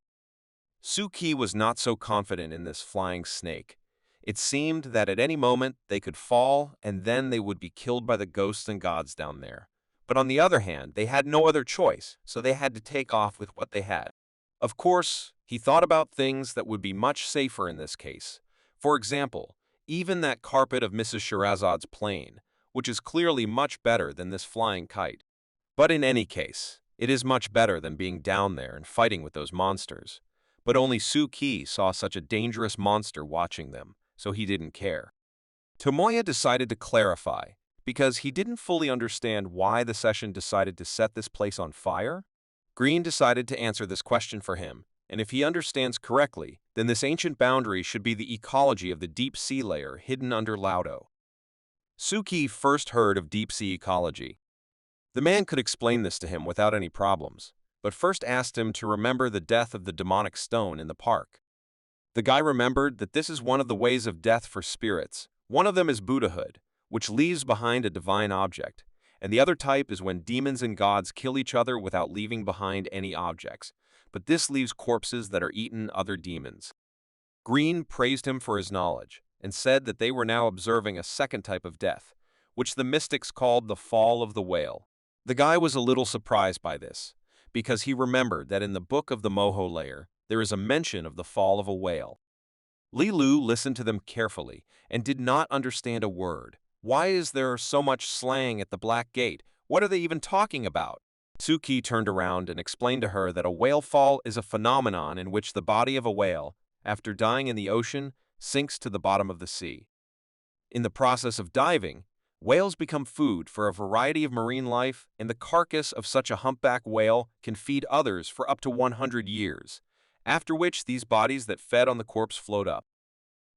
Suki was not so confident in this flying snake. It seemed that at any moment they could fall and then they would be killed by the ghosts and gods down there. But on the other hand, they had no other choice, so they had to take off with what they had. Of course, he thought about things that would be much safer in this case. For example, even that carpet of Mrs. Shirazade's plane, which is clearly much better than this flying kite. But in any case, it is much better than being down there and fighting with those monsters. But only Suki saw such a dangerous monster watching them, so he didn't care. Tomoya decided to clarify, because he didn't fully understand why the session decided to set this place on fire. Green decided to answer this question for him, and if he understands correctly, then this ancient boundary should be the ecology of the deep sea layer hidden under Ludo. Suki first heard of deep-sea ecology. The man could explain this to him without any problems, but first asked him to remember the death of the demonic stone in the park. The guy remembered that this is one of the ways of death for spirits. One of them is Buddhahood, which leaves behind a divine object, and the other type is when demons and gods kill each other without leaving behind any objects, but this leaves corpses that are eaten other demons. Green praised him for his knowledge, and said that they were now observing a second type of death, which the mystics called the fall of the whale. The guy was a little surprised by this, because he remembered that in the book of the Moho layer, there is a mention of the fall of a whale. Li Lu listened to them carefully and did not understand a word. Why is there so much slang at the Black Gate? What are they even talking about? Suki turned around and explained to her that a whale fall is a phenomenon in which the body of a whale, after dying in the ocean, sinks to the bottom of the sea. In the process of diving, whales become food for a variety of marine life, and the carcass of such a humpback whale can feed others for up to 100 years, after which these bodies that fed on the corpse float up.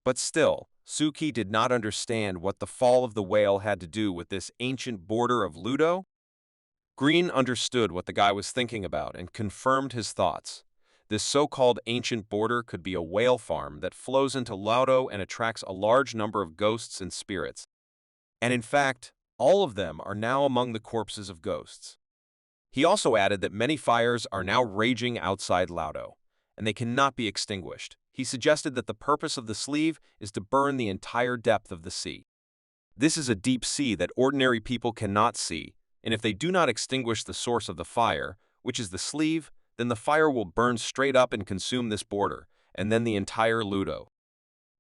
But still, Suki did not understand what the fall of the whale had to do with this ancient border of Ludo. Green understood what the guy was thinking about and confirmed his thoughts. This so-called ancient border could be a whale farm that flows into Ludo and attracts a large number of ghosts and spirits. And in fact, All of them are now among the corpses of ghosts. He also added that many fires are now raging outside Laudo, and they cannot be extinguished. He suggested that the purpose of the sleeve is to burn the entire depth of the sea. This is a deep sea that ordinary people cannot see, and if they do not extinguish the source of the fire, which is the sleeve, then the fire will burn straight up and consume this border, and then the entire Ludo.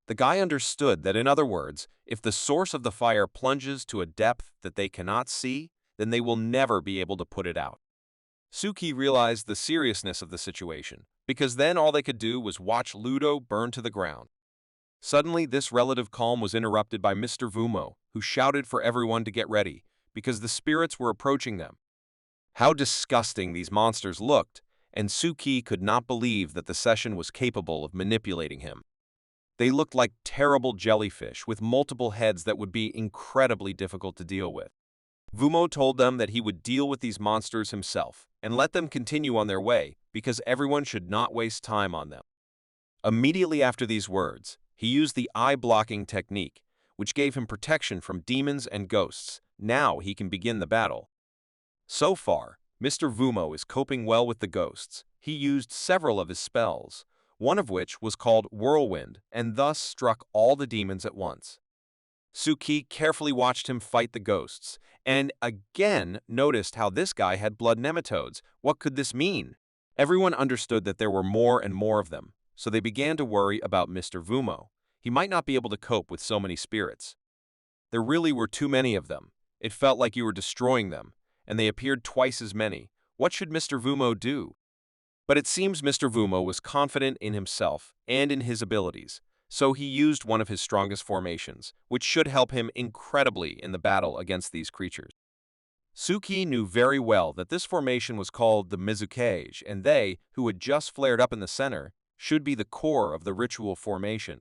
The guy understood that, in other words, if the source of the fire plunges to a depth that they cannot see, then they will never be able to put it out. Suki realized the seriousness of the situation, because then all they could do was watch Ludo burn to the ground. Suddenly, this relative calm was interrupted by Mr. Vumo, who shouted for everyone to get ready, because the spirits were approaching them. How disgusting these monsters looked, and Suki could not believe that the session was capable of manipulating him. They looked like terrible jellyfish with multiple heads that would be incredibly difficult to deal with. Vumo told them that he would deal with these monsters himself and let them continue on their way because everyone should not waste time on them. Immediately after these words, he used the eye-blocking technique, which gave him protection from demons and ghosts. Now he can begin the battle. So far, Mr. Vumo is coping well with the ghosts. He used several of his spells, one of which was called Whirlwind, and thus struck all the demons at once. Suki carefully watched him fight the ghosts, and again noticed how this guy had blood nematodes. What could this mean? Everyone understood that there were more and more of them, so they began to worry about Mr. Vumo. He might not be able to cope with so many spirits. There really were too many of them. It felt like you were destroying them, and they appeared twice as many. What should Mr. Vumo do? But it seems Mr. Vumo was confident in himself and in his abilities, so he used one of his strongest formations, which should help him incredibly in the battle against these creatures. Suki knew very well that this formation was called the Mizukage, and they, who had just flared up in the center, should be the core of the ritual formation.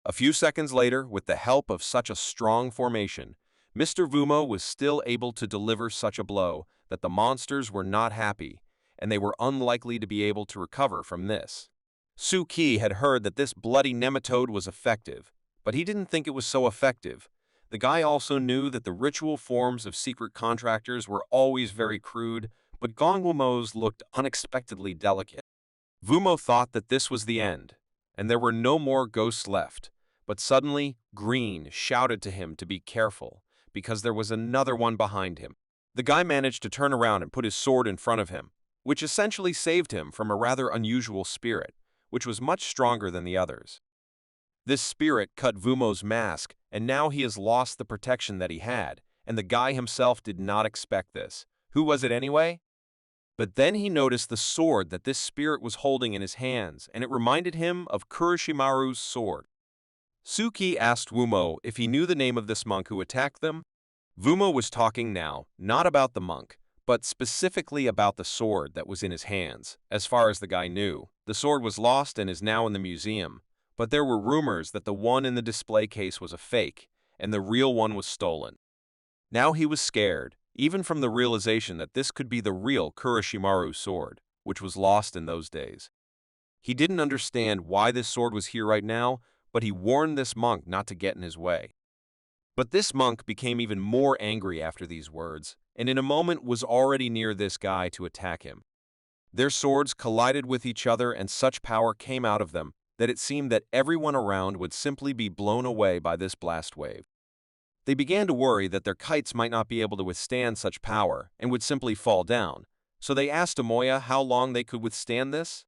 A few seconds later, with the help of such a strong formation, Mr. Vumo was still able to deliver such a blow that the monsters were not happy, and they were unlikely to be able to recover from this. Suki had heard that this bloody nematode was effective, but he didn't think it was so effective. The guy also knew that the ritual forms of secret contractors were always very crude, but Gongwumo's looked unexpectedly delicate. Vumo thought that this was the end, and there were no more ghosts left, but suddenly Green shouted to him to be careful, because there was another one behind him. The guy managed to turn around and put his sword in front of him, which essentially saved him from a rather unusual spirit, which was much stronger than the others. This spirit cut Vumo's mask, and now he has lost the protection that he had, and the guy himself did not expect this. Who was it anyway? But then he noticed the sword that this spirit was holding in his hands, and it reminded him of Kurishimaru's sword. Suki asked Vumo if he knew the name of this monk who attacked them. Vumo was talking now, not about the monk, but specifically about the sword that was in his hands. As far as the guy knew, the sword was lost and is now in the museum, but there were rumors that the one in the display case was a fake, and the real one was stolen. Now he was scared, even from the realization that this could be the real Kurishimaru sword, which was lost in those days. He didn't understand why this sword was here right now, but he warned this monk not to get in his way. But this monk became even more angry after these words, and in a moment was already near this guy to attack him. Their swords collided with each other, and such power came out of them that it seemed that everyone around would simply be blown away by this blast wave. They began to worry that their kites might not be able to withstand such power and would simply fall down, so they asked Tomoya how long they could withstand this.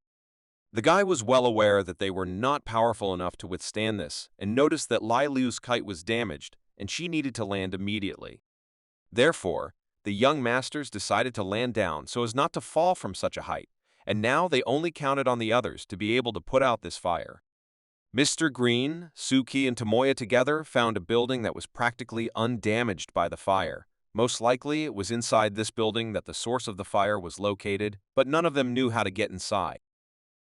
The guy was well aware that they were not powerful enough to withstand this, and noticed that Lai Liu's kite was damaged, and she needed to land immediately. Therefore, the young masters decided to land down so as not to fall from such a height, and now they only counted on the others to be able to put out this fire. Mr. Green, Suki, and Tomoya together found a building that was practically undamaged by the fire. Most likely, it was inside this building that the source of the fire was located, but none of them knew how to get inside.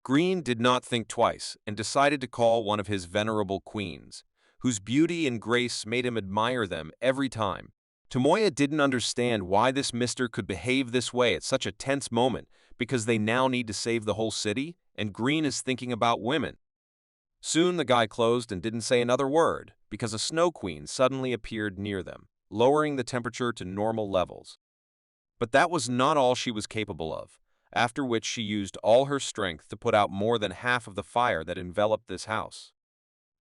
Green did not think twice and decided to call one of his venerable queens, whose beauty and grace made him admire them every time. Tomoya didn't understand why this mister could behave this way at such a tense moment, because they now need to save the whole city, and Green is thinking about women. Soon the guy closed and didn't say another word, because a snow queen suddenly appeared near them. lowering the temperature to normal levels. But that was not all she was capable of, after which she used all her strength to put out more than half of the fire that enveloped this house.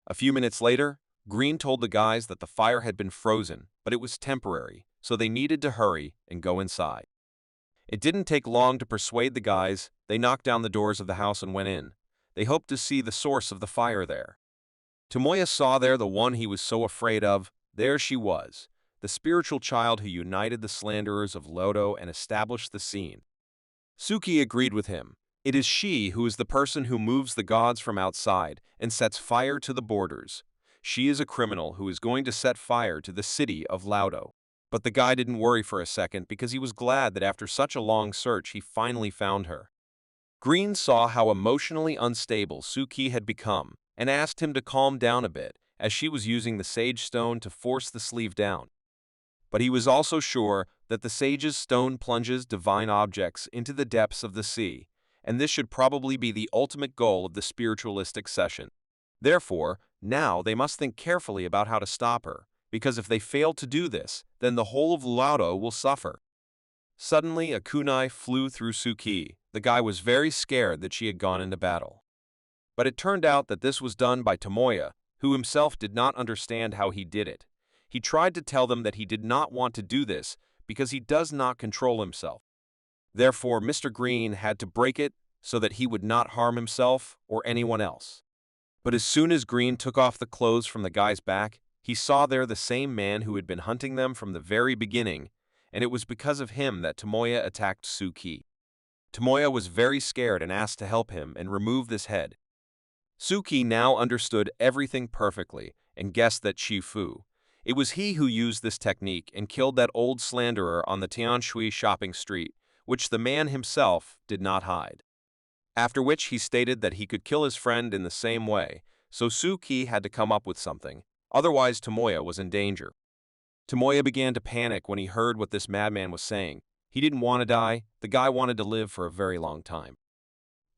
A few minutes later, Green told the guys that the fire had been frozen, but it was temporary, so they needed to hurry and go inside. It didn't take long to persuade the guys. They knocked down the doors of the house and went in. They hoped to see the source of the fire there. Tomoya saw there the one he was so afraid of. There she was, the spiritual child who united the slanderers of Lodo and established the scene. Suki agreed with him. It is she who is the person who moves the gods from outside and sets fire to the borders. She is a criminal who is going to set fire to the city of Laudo. But the guy didn't worry for a second because he was glad that after such a long search he finally found her. Green saw how emotionally unstable Suki had become and asked him to calm down a bit as she was using the sage stone to force the sleeve down. But he was also sure that the sage's stone plunges divine objects into the depths of the sea, and this should probably be the ultimate goal of the spiritualistic session. Therefore, now they must think carefully about how to stop her, because if they fail to do this, then the whole of Laudo will suffer. Suddenly, a kunai flew through Suki. The guy was very scared that she had gone into battle. But it turned out that this was done by Tomoya, who himself did not understand how he did it. He tried to tell them that he did not want to do this because he does not control himself. Therefore, Mr. Green had to break it so that he would not harm himself or anyone else. But as soon as Green took off the clothes from the guy's back, he saw there the same man who had been hunting them from the very beginning, and it was because of him that Tomoya attacked Suki. Tomoya was very scared and asked to help him and remove this head. Suki now understood everything perfectly and guessed that Shifu. It was he who used this technique and killed that old slanderer on the Tianshui shopping street, which the man himself did not hide. After which he stated that he could kill his friend in the same way, so Suki had to come up with something, otherwise Tomoya was in danger. Tomoya began to panic when he heard what this madman was saying. He didn't want to die, the guy wanted to live for a very long time.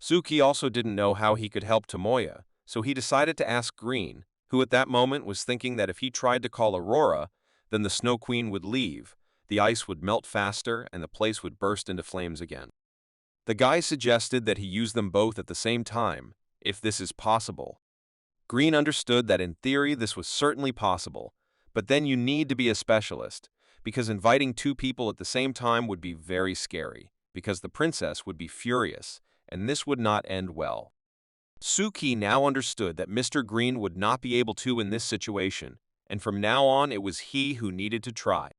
Suki also didn't know how he could help Tomoya, so he decided to ask Green, who at that moment was thinking that if he tried to call Aurora, then the Snow Queen would leave, the ice would melt faster, and the place would burst into flames again. The guy suggested that he use them both at the same time, if this is possible. Green understood that in theory this was certainly possible, but then you need to be a specialist, because inviting two people at the same time would be very scary, because the princess would be furious, and this would not end well. Suki now understood that Mr. Green would not be able to in this situation, and from now on it was he who needed to try.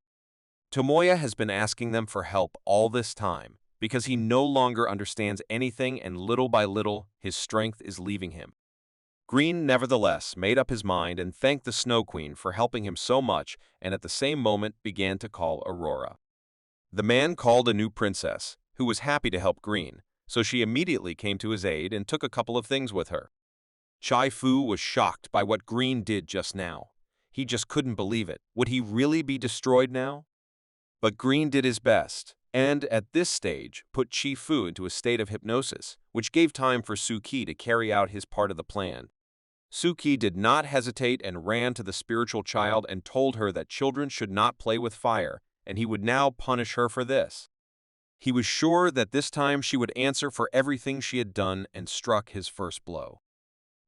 Tomoya has been asking them for help all this time, because he no longer understands anything and little by little his strength is leaving him. Green nevertheless made up his mind and thanked the Snow Queen for helping him so much and at the same moment began to call Aurora. The man called a new princess, who was happy to help Green, so she immediately came to his aid and took a couple of things with her. Chai Fu was shocked by what Green did just now. He just couldn't believe it. Would he really be destroyed now? But Green did his best, and at this stage put Chi Fu into a state of hypnosis, which gave time for Suki to carry out his part of the plan. Suki did not hesitate and ran to the spiritual child and told her that children should not play with fire, and he would now punish her for this. He was sure that this time she would answer for everything she had done and struck his first blow.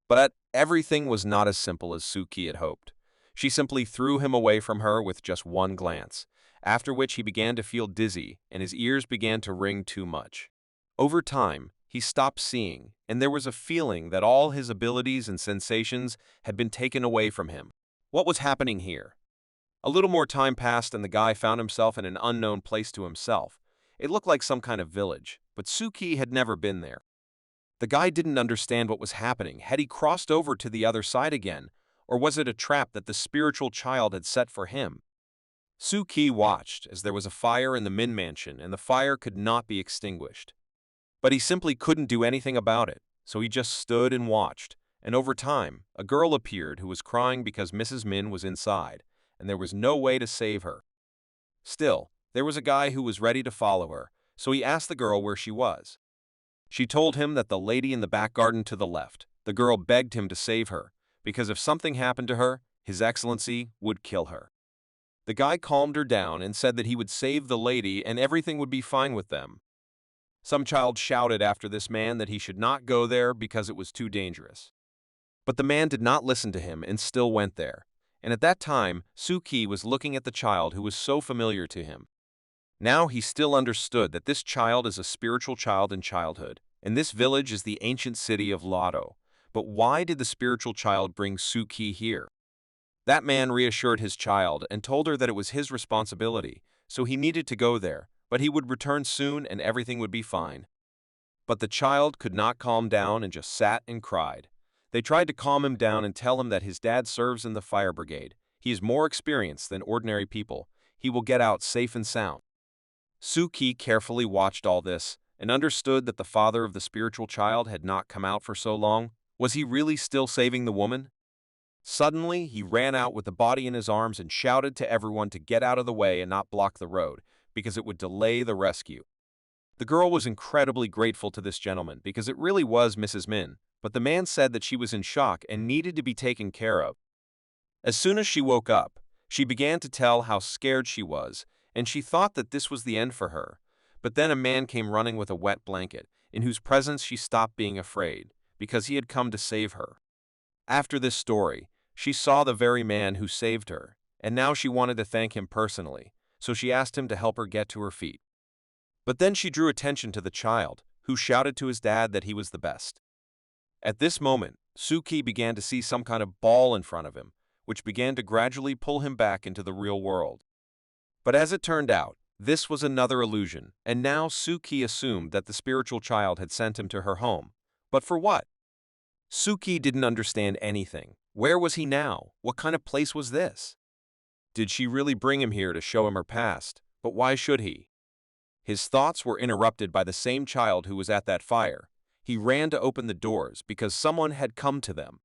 But everything was not as simple as Suki had hoped. She simply threw him away from her with just one glance, after which he began to feel dizzy and his ears began to ring too much. Over time, he stopped seeing, and there was a feeling that all his abilities and sensations had been taken away from him. What was happening here? A little more time passed and the guy found himself in an unknown place to himself. It looked like some kind of village, but Suki had never been there. The guy didn't understand what was happening. Had he crossed over to the other side again, or was it a trap that the spiritual child had set for him? Suki watched as there was a fire in the Min mansion and the fire could not be extinguished. But he simply couldn't do anything about it, so he just stood and watched, and over time, a girl appeared who was crying because Mrs. Min was inside, and there was no way to save her. Still, there was a guy who was ready to follow her, so he asked the girl where she was. She told him that the lady in the back garden to the left. The girl begged him to save her, because if something happened to her, His Excellency would kill her. The guy calmed her down and said that he would save the lady and everything would be fine with them. Some child shouted after this man that he should not go there because it was too dangerous. But the man did not listen to him and still went there. And at that time, Suki was looking at the child who was so familiar to him. Now he still understood that this child is a spiritual child in childhood, and this village is the ancient city of Lotto. But why did the spiritual child bring Suki here? That man reassured his child and told her that it was his responsibility, so he needed to go there, but he would return soon and everything would be fine. But the child could not calm down and just sat and cried. They tried to calm him down and tell him that his dad serves in the fire brigade. He is more experienced than ordinary people. He will get out safe and sound. Suki carefully watched all this and understood that the father of the spiritual child had not come out for so long. Was he really still saving the woman? Suddenly, he ran out with the body in his arms and shouted to everyone to get out of the way and not block the road, because it would delay the rescue. The girl was incredibly grateful to this gentleman because it really was Mrs. Min, but the man said that she was in shock and needed to be taken care of. As soon as she woke up, she began to tell how scared she was, and she thought that this was the end for her. But then a man came running with a wet blanket, in whose presence she stopped being afraid, because he had come to save her. After this story, she saw the very man who saved her, and now she wanted to thank him personally, so she asked him to help her get to her feet. But then she drew attention to the child, who shouted to his dad that he was the best. At this moment, Suki began to see some kind of ball in front of him, which began to gradually pull him back into the real world. But as it turned out, this was another illusion, and now Suki assumed that the spiritual child had sent him to her home. But for what? Suki didn't understand anything. Where was he now? What kind of place was this? Did she really bring him here to show him her past? But why should he? His thoughts were interrupted by the same child who was at that fire. He ran to open the doors because someone had come to them.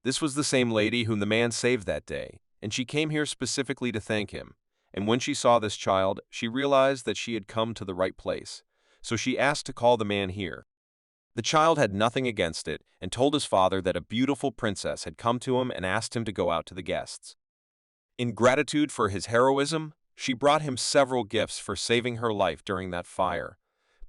This was the same lady whom the man saved that day, and she came here specifically to thank him. And when she saw this child, she realized that she had come to the right place, so she asked to call the man here. The child had nothing against it and told his father that a beautiful princess had come to him and asked him to go out to the guests. In gratitude for his heroism, she brought him several gifts for saving her life during that fire.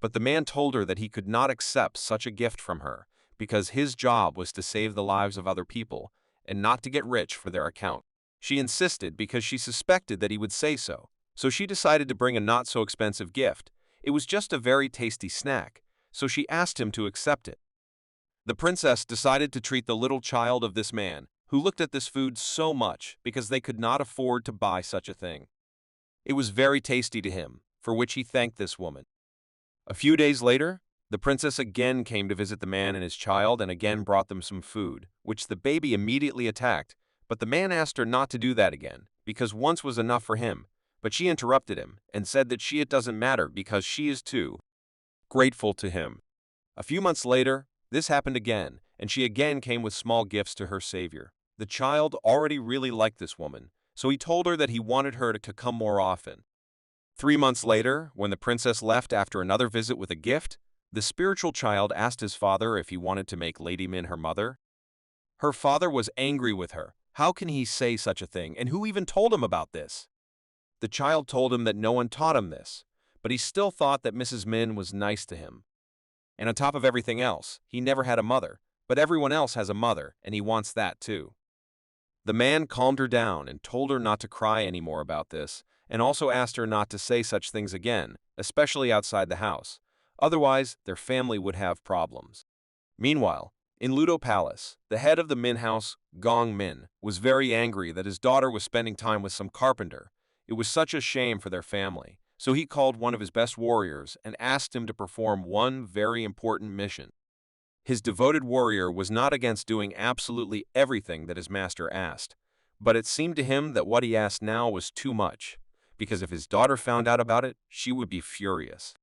But the man told her that he could not accept such a gift from her, because his job was to save the lives of other people and not to get rich for their account. She insisted because she suspected that he would say so, so she decided to bring a not-so-expensive gift. It was just a very tasty snack, so she asked him to accept it. The princess decided to treat the little child of this man, who looked at this food so much because they could not afford to buy such a thing. It was very tasty to him, for which he thanked this woman. A few days later, the princess again came to visit the man and his child and again brought them some food, which the baby immediately attacked. But the man asked her not to do that again, because once was enough for him. But she interrupted him and said that it doesn't matter because she is too grateful to him. A few months later, this happened again, and she again came with small gifts to her savior. The child already really liked this woman, so he told her that he wanted her to come more often. 3 months later, when the princess left after another visit with a gift, the spiritual child asked his father if he wanted to make Lady Min her mother. Her father was angry with her. How can he say such a thing, and who even told him about this? The child told him that no one taught him this, but he still thought that Mrs. Min was nice to him. And on top of everything else, he never had a mother, but everyone else has a mother, and he wants that too. The man calmed her down and told her not to cry anymore about this, and also asked her not to say such things again, especially outside the house. Otherwise, their family would have problems. Meanwhile, in Ludo Palace, the head of the Min house, Gong Min, was very angry that his daughter was spending time with some carpenter. It was such a shame for their family, so he called one of his best warriors and asked him to perform one very important mission. His devoted warrior was not against doing absolutely everything that his master asked, but it seemed to him that what he asked now was too much, because if his daughter found out about it, she would be furious.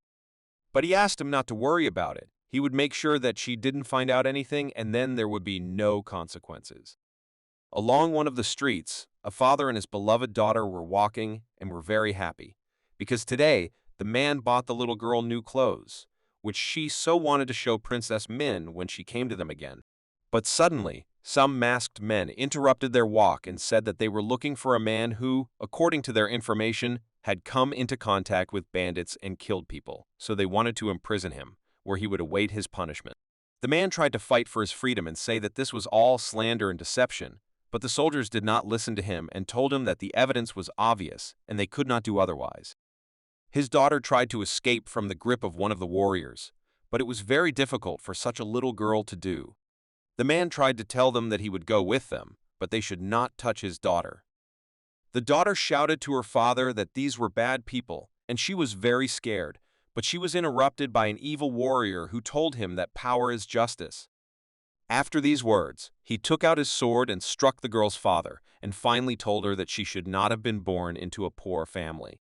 But he asked him not to worry about it. He would make sure that she didn't find out anything, and then there would be no consequences. Along one of the streets, a father and his beloved daughter were walking and were very happy, because today the man bought the little girl new clothes, which she so wanted to show Princess Min when she came to them again. But suddenly, some masked men interrupted their walk and said that they were looking for a man who, according to their information, had come into contact with bandits and killed people, so they wanted to imprison him, where he would await his punishment. The man tried to fight for his freedom and say that this was all slander and deception, but the soldiers did not listen to him and told him that the evidence was obvious and they could not do otherwise. His daughter tried to escape from the grip of one of the warriors, but it was very difficult for such a little girl to do. The man tried to tell them that he would go with them, but they should not touch his daughter. The daughter shouted to her father that these were bad people, and she was very scared, but she was interrupted by an evil warrior who told him that power is justice. After these words, he took out his sword and struck the girl's father, and finally told her that she should not have been born into a poor family.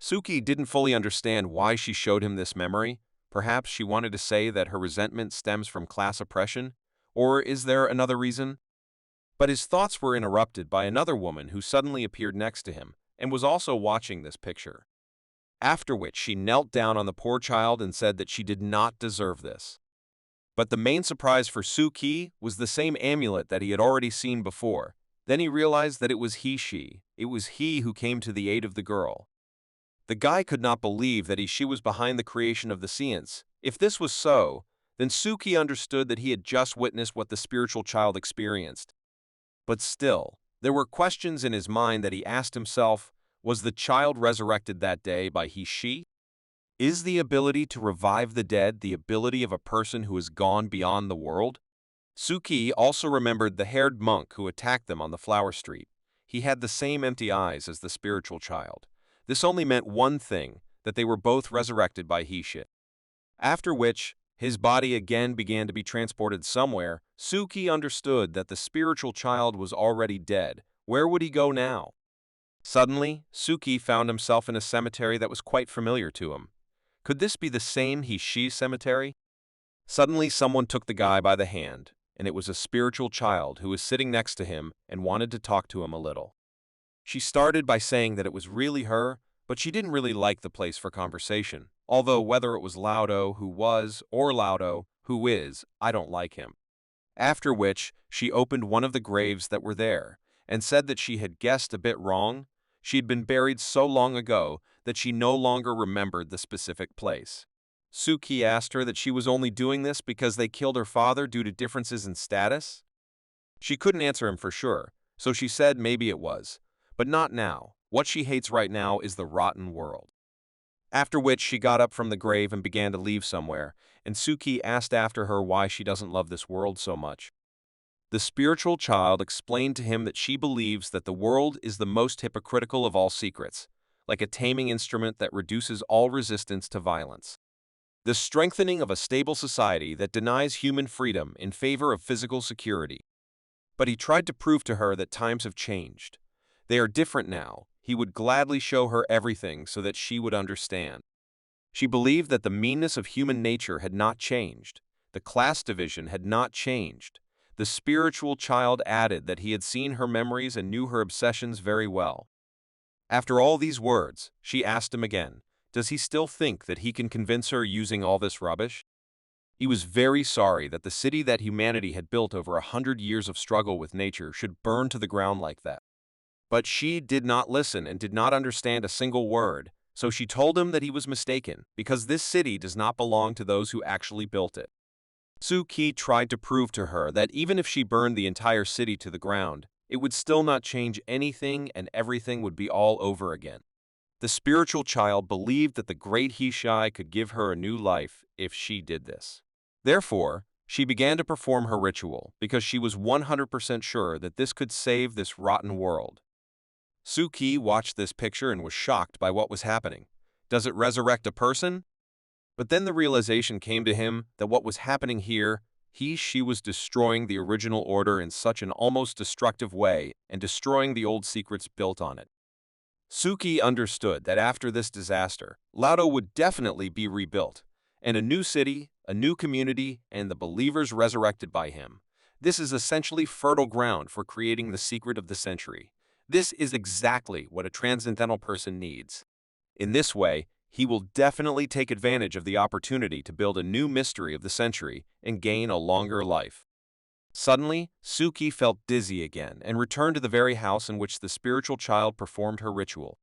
Suki didn't fully understand why she showed him this memory. Perhaps she wanted to say that her resentment stems from class oppression, or is there another reason? But his thoughts were interrupted by another woman who suddenly appeared next to him and was also watching this picture. After which she knelt down on the poor child and said that she did not deserve this. But the main surprise for Suki was the same amulet that he had already seen before. Then he realized that it was it was he who came to the aid of the girl. The guy could not believe that she was behind the creation of the science. If this was so, then Suki understood that he had just witnessed what the spiritual child experienced. But still, there were questions in his mind that he asked himself. Was the child resurrected that day by she? Is the ability to revive the dead the ability of a person who has gone beyond the world? Suki also remembered the haired monk who attacked them on the flower street. He had the same empty eyes as the spiritual child. This only meant one thing, that they were both resurrected by he. After which, his body again began to be transported somewhere. Suki understood that the spiritual child was already dead. Where would he go now? Suddenly, Suki found himself in a cemetery that was quite familiar to him. Could this be the same he cemetery? Suddenly, someone took the guy by the hand, and it was a spiritual child who was sitting next to him and wanted to talk to him a little. She started by saying that it was really her, but she didn't really like the place for conversation, although whether it was Laudo who was or Laudo who is, I don't like him. After which, she opened one of the graves that were there, and said that she had guessed a bit wrong. She had been buried so long ago that she no longer remembered the specific place. Suki asked her that she was only doing this because they killed her father due to differences in status. She couldn't answer him for sure, so she said maybe it was, but not now. What she hates right now is the rotten world. After which she got up from the grave and began to leave somewhere, and Suki asked after her why she doesn't love this world so much. The spiritual child explained to him that she believes that the world is the most hypocritical of all secrets, like a taming instrument that reduces all resistance to violence. The strengthening of a stable society that denies human freedom in favor of physical security. But he tried to prove to her that times have changed. They are different now. He would gladly show her everything so that she would understand. She believed that the meanness of human nature had not changed. The class division had not changed. The spiritual child added that he had seen her memories and knew her obsessions very well. After all these words, she asked him again, does he still think that he can convince her using all this rubbish? He was very sorry that the city that humanity had built over 100 years of struggle with nature should burn to the ground like that. But she did not listen and did not understand a single word, so she told him that he was mistaken, because this city does not belong to those who actually built it. Suki tried to prove to her that even if she burned the entire city to the ground, it would still not change anything and everything would be all over again. The spiritual child believed that the great He could give her a new life if she did this. Therefore, she began to perform her ritual because she was 100% sure that this could save this rotten world. Suki watched this picture and was shocked by what was happening. Does it resurrect a person? But then the realization came to him that what was happening here, she was destroying the original order in such an almost destructive way and destroying the old secrets built on it. Suki understood that after this disaster, Laudo would definitely be rebuilt, and a new city, a new community, and the believers resurrected by him. This is essentially fertile ground for creating the secret of the century. This is exactly what a transcendental person needs. In this way, he will definitely take advantage of the opportunity to build a new mystery of the century and gain a longer life. Suddenly, Suki felt dizzy again and returned to the very house in which the spiritual child performed her ritual.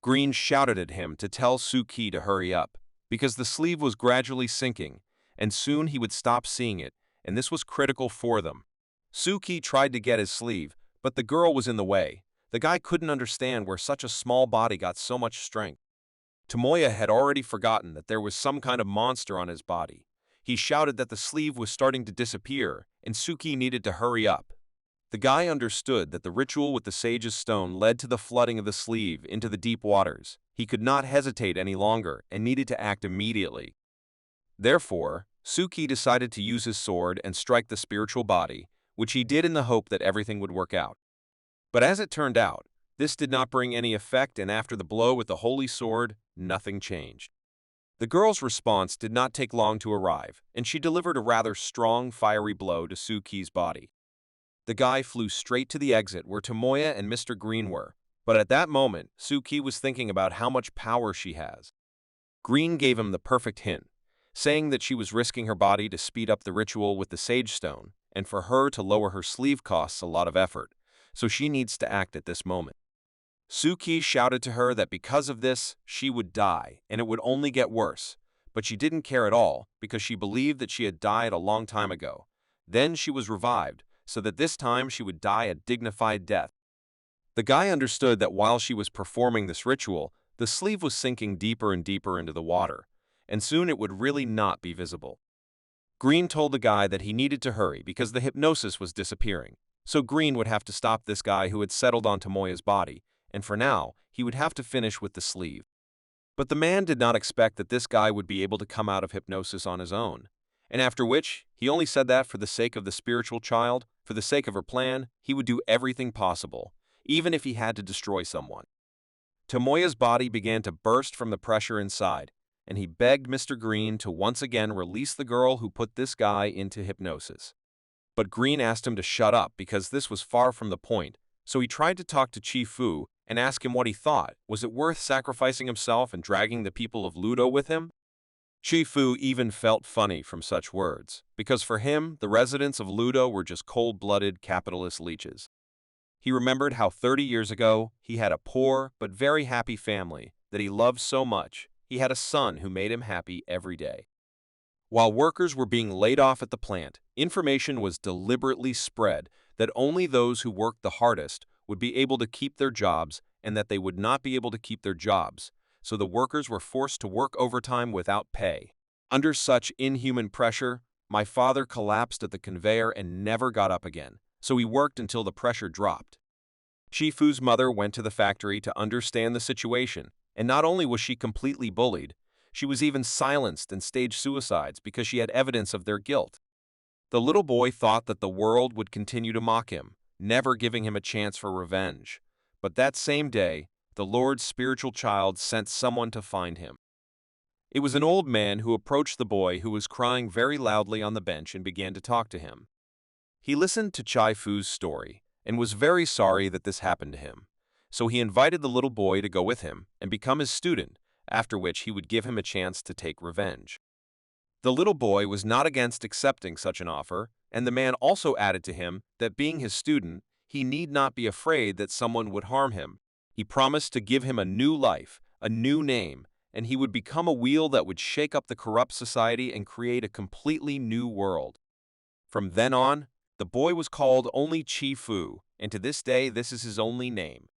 Green shouted at him to tell Suki to hurry up, because the sleeve was gradually sinking, and soon he would stop seeing it, and this was critical for them. Suki tried to get his sleeve, but the girl was in the way. The guy couldn't understand where such a small body got so much strength. Tomoya had already forgotten that there was some kind of monster on his body. He shouted that the sleeve was starting to disappear, and Suki needed to hurry up. The guy understood that the ritual with the sage's stone led to the flooding of the sleeve into the deep waters. He could not hesitate any longer and needed to act immediately. Therefore, Suki decided to use his sword and strike the spiritual body, which he did in the hope that everything would work out. But as it turned out, this did not bring any effect, and after the blow with the holy sword, nothing changed. The girl's response did not take long to arrive, and she delivered a rather strong, fiery blow to Suki's body. The guy flew straight to the exit where Tomoya and Mr. Green were, but at that moment, Suki was thinking about how much power she has. Green gave him the perfect hint, saying that she was risking her body to speed up the ritual with the sage stone, and for her to lower her sleeve costs a lot of effort, so she needs to act at this moment. Suki shouted to her that because of this, she would die, and it would only get worse, but she didn't care at all because she believed that she had died a long time ago. Then she was revived, so that this time she would die a dignified death. The guy understood that while she was performing this ritual, the sleeve was sinking deeper and deeper into the water, and soon it would really not be visible. Green told the guy that he needed to hurry because the hypnosis was disappearing, so Green would have to stop this guy who had settled on Tomoya's body, and for now, he would have to finish with the sleeve. But the man did not expect that this guy would be able to come out of hypnosis on his own, and after which, he only said that for the sake of the spiritual child, for the sake of her plan, he would do everything possible, even if he had to destroy someone. Tomoya's body began to burst from the pressure inside, and he begged Mr. Green to once again release the girl who put this guy into hypnosis. But Green asked him to shut up because this was far from the point, so he tried to talk to Chi Fu and ask him what he thought. Was it worth sacrificing himself and dragging the people of Ludo with him? Chi Fu even felt funny from such words, because for him, the residents of Ludo were just cold-blooded capitalist leeches. He remembered how 30 years ago, he had a poor but very happy family that he loved so much. He had a son who made him happy every day. While workers were being laid off at the plant, information was deliberately spread that only those who worked the hardest would be able to keep their jobs and that they would not be able to keep their jobs, so the workers were forced to work overtime without pay. Under such inhuman pressure, my father collapsed at the conveyor and never got up again, so he worked until the pressure dropped. Shifu's mother went to the factory to understand the situation, and not only was she completely bullied, she was even silenced and staged suicides because she had evidence of their guilt. The little boy thought that the world would continue to mock him, never giving him a chance for revenge. But that same day, the Lord's spiritual child sent someone to find him. It was an old man who approached the boy who was crying very loudly on the bench and began to talk to him. He listened to Chai Fu's story and was very sorry that this happened to him, so he invited the little boy to go with him and become his student, after which he would give him a chance to take revenge. The little boy was not against accepting such an offer, and the man also added to him that being his student, he need not be afraid that someone would harm him. He promised to give him a new life, a new name, and he would become a wheel that would shake up the corrupt society and create a completely new world. From then on, the boy was called only Chi Fu, and to this day this is his only name.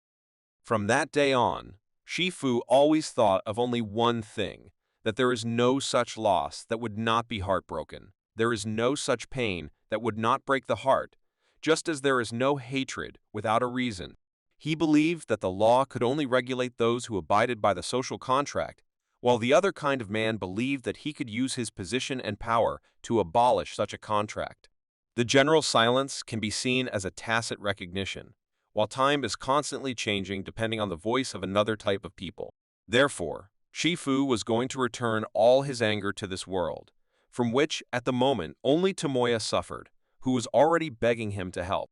From that day on, Chi Fu always thought of only one thing, that there is no such loss that would not be heartbroken. There is no such pain that would not break the heart, just as there is no hatred without a reason. He believed that the law could only regulate those who abided by the social contract, while the other kind of man believed that he could use his position and power to abolish such a contract. The general silence can be seen as a tacit recognition, while time is constantly changing depending on the voice of another type of people. Therefore, Shifu was going to return all his anger to this world, from which, at the moment, only Tomoya suffered, who was already begging him to help.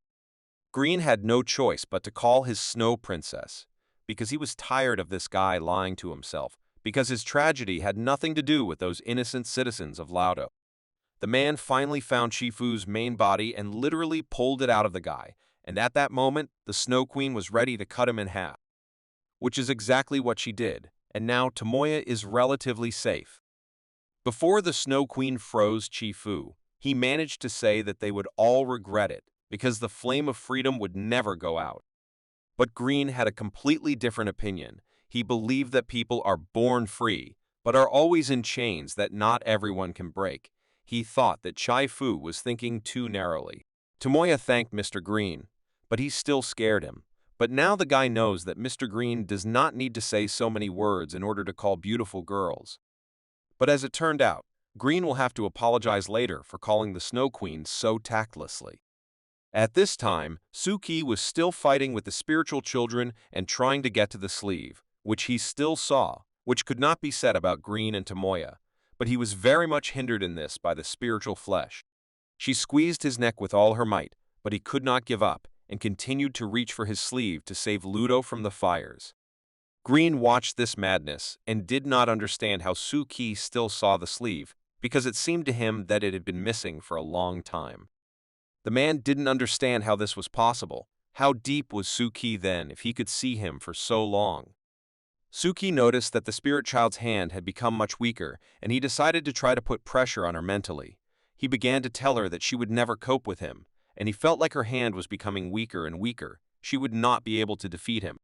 Green had no choice but to call his Snow Princess, because he was tired of this guy lying to himself, because his tragedy had nothing to do with those innocent citizens of Laudo. The man finally found Shifu's main body and literally pulled it out of the guy, and at that moment, the Snow Queen was ready to cut him in half. Which is exactly what she did, and now Tomoya is relatively safe. Before the Snow Queen froze Shifu, he managed to say that they would all regret it, because the flame of freedom would never go out. But Green had a completely different opinion. He believed that people are born free, but are always in chains that not everyone can break. He thought that Shifu was thinking too narrowly. Tomoya thanked Mr. Green, but he still scared him. But now the guy knows that Mr. Green does not need to say so many words in order to call beautiful girls. But as it turned out, Green will have to apologize later for calling the Snow Queen so tactlessly. At this time, Suki was still fighting with the spiritual children and trying to get to the sleeve, which he still saw, which could not be said about Green and Tomoya, but he was very much hindered in this by the spiritual flesh. She squeezed his neck with all her might, but he could not give up, and continued to reach for his sleeve to save Ludo from the fires. Green watched this madness and did not understand how Suki still saw the sleeve, because it seemed to him that it had been missing for a long time. The man didn't understand how this was possible. How deep was Suki then if he could see him for so long? Suki noticed that the spirit child's hand had become much weaker, and he decided to try to put pressure on her mentally. He began to tell her that she would never cope with him, and he felt like her hand was becoming weaker and weaker. She would not be able to defeat him.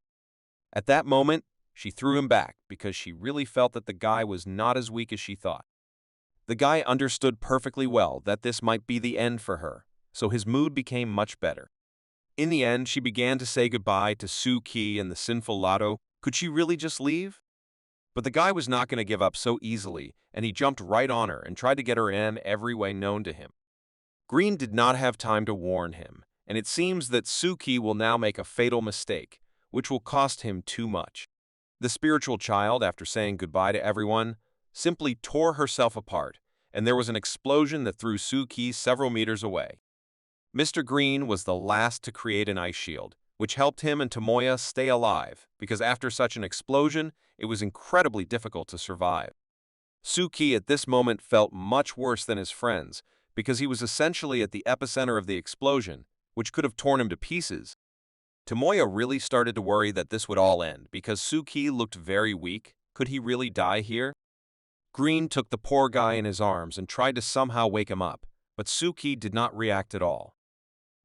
At that moment, she threw him back because she really felt that the guy was not as weak as she thought. The guy understood perfectly well that this might be the end for her, so his mood became much better. In the end, she began to say goodbye to Suki and the sinful Lotto. Could she really just leave? But the guy was not going to give up so easily, and he jumped right on her and tried to get her in every way known to him. Green did not have time to warn him, and it seems that Suki will now make a fatal mistake, which will cost him too much. The spiritual child, after saying goodbye to everyone, simply tore herself apart, and there was an explosion that threw Suki several meters away. Mr. Green was the last to create an ice shield, which helped him and Tomoya stay alive, because after such an explosion, it was incredibly difficult to survive. Suki at this moment felt much worse than his friends, because he was essentially at the epicenter of the explosion, which could have torn him to pieces. Tomoya really started to worry that this would all end, because Suki looked very weak. Could he really die here? Green took the poor guy in his arms and tried to somehow wake him up, but Suki did not react at all.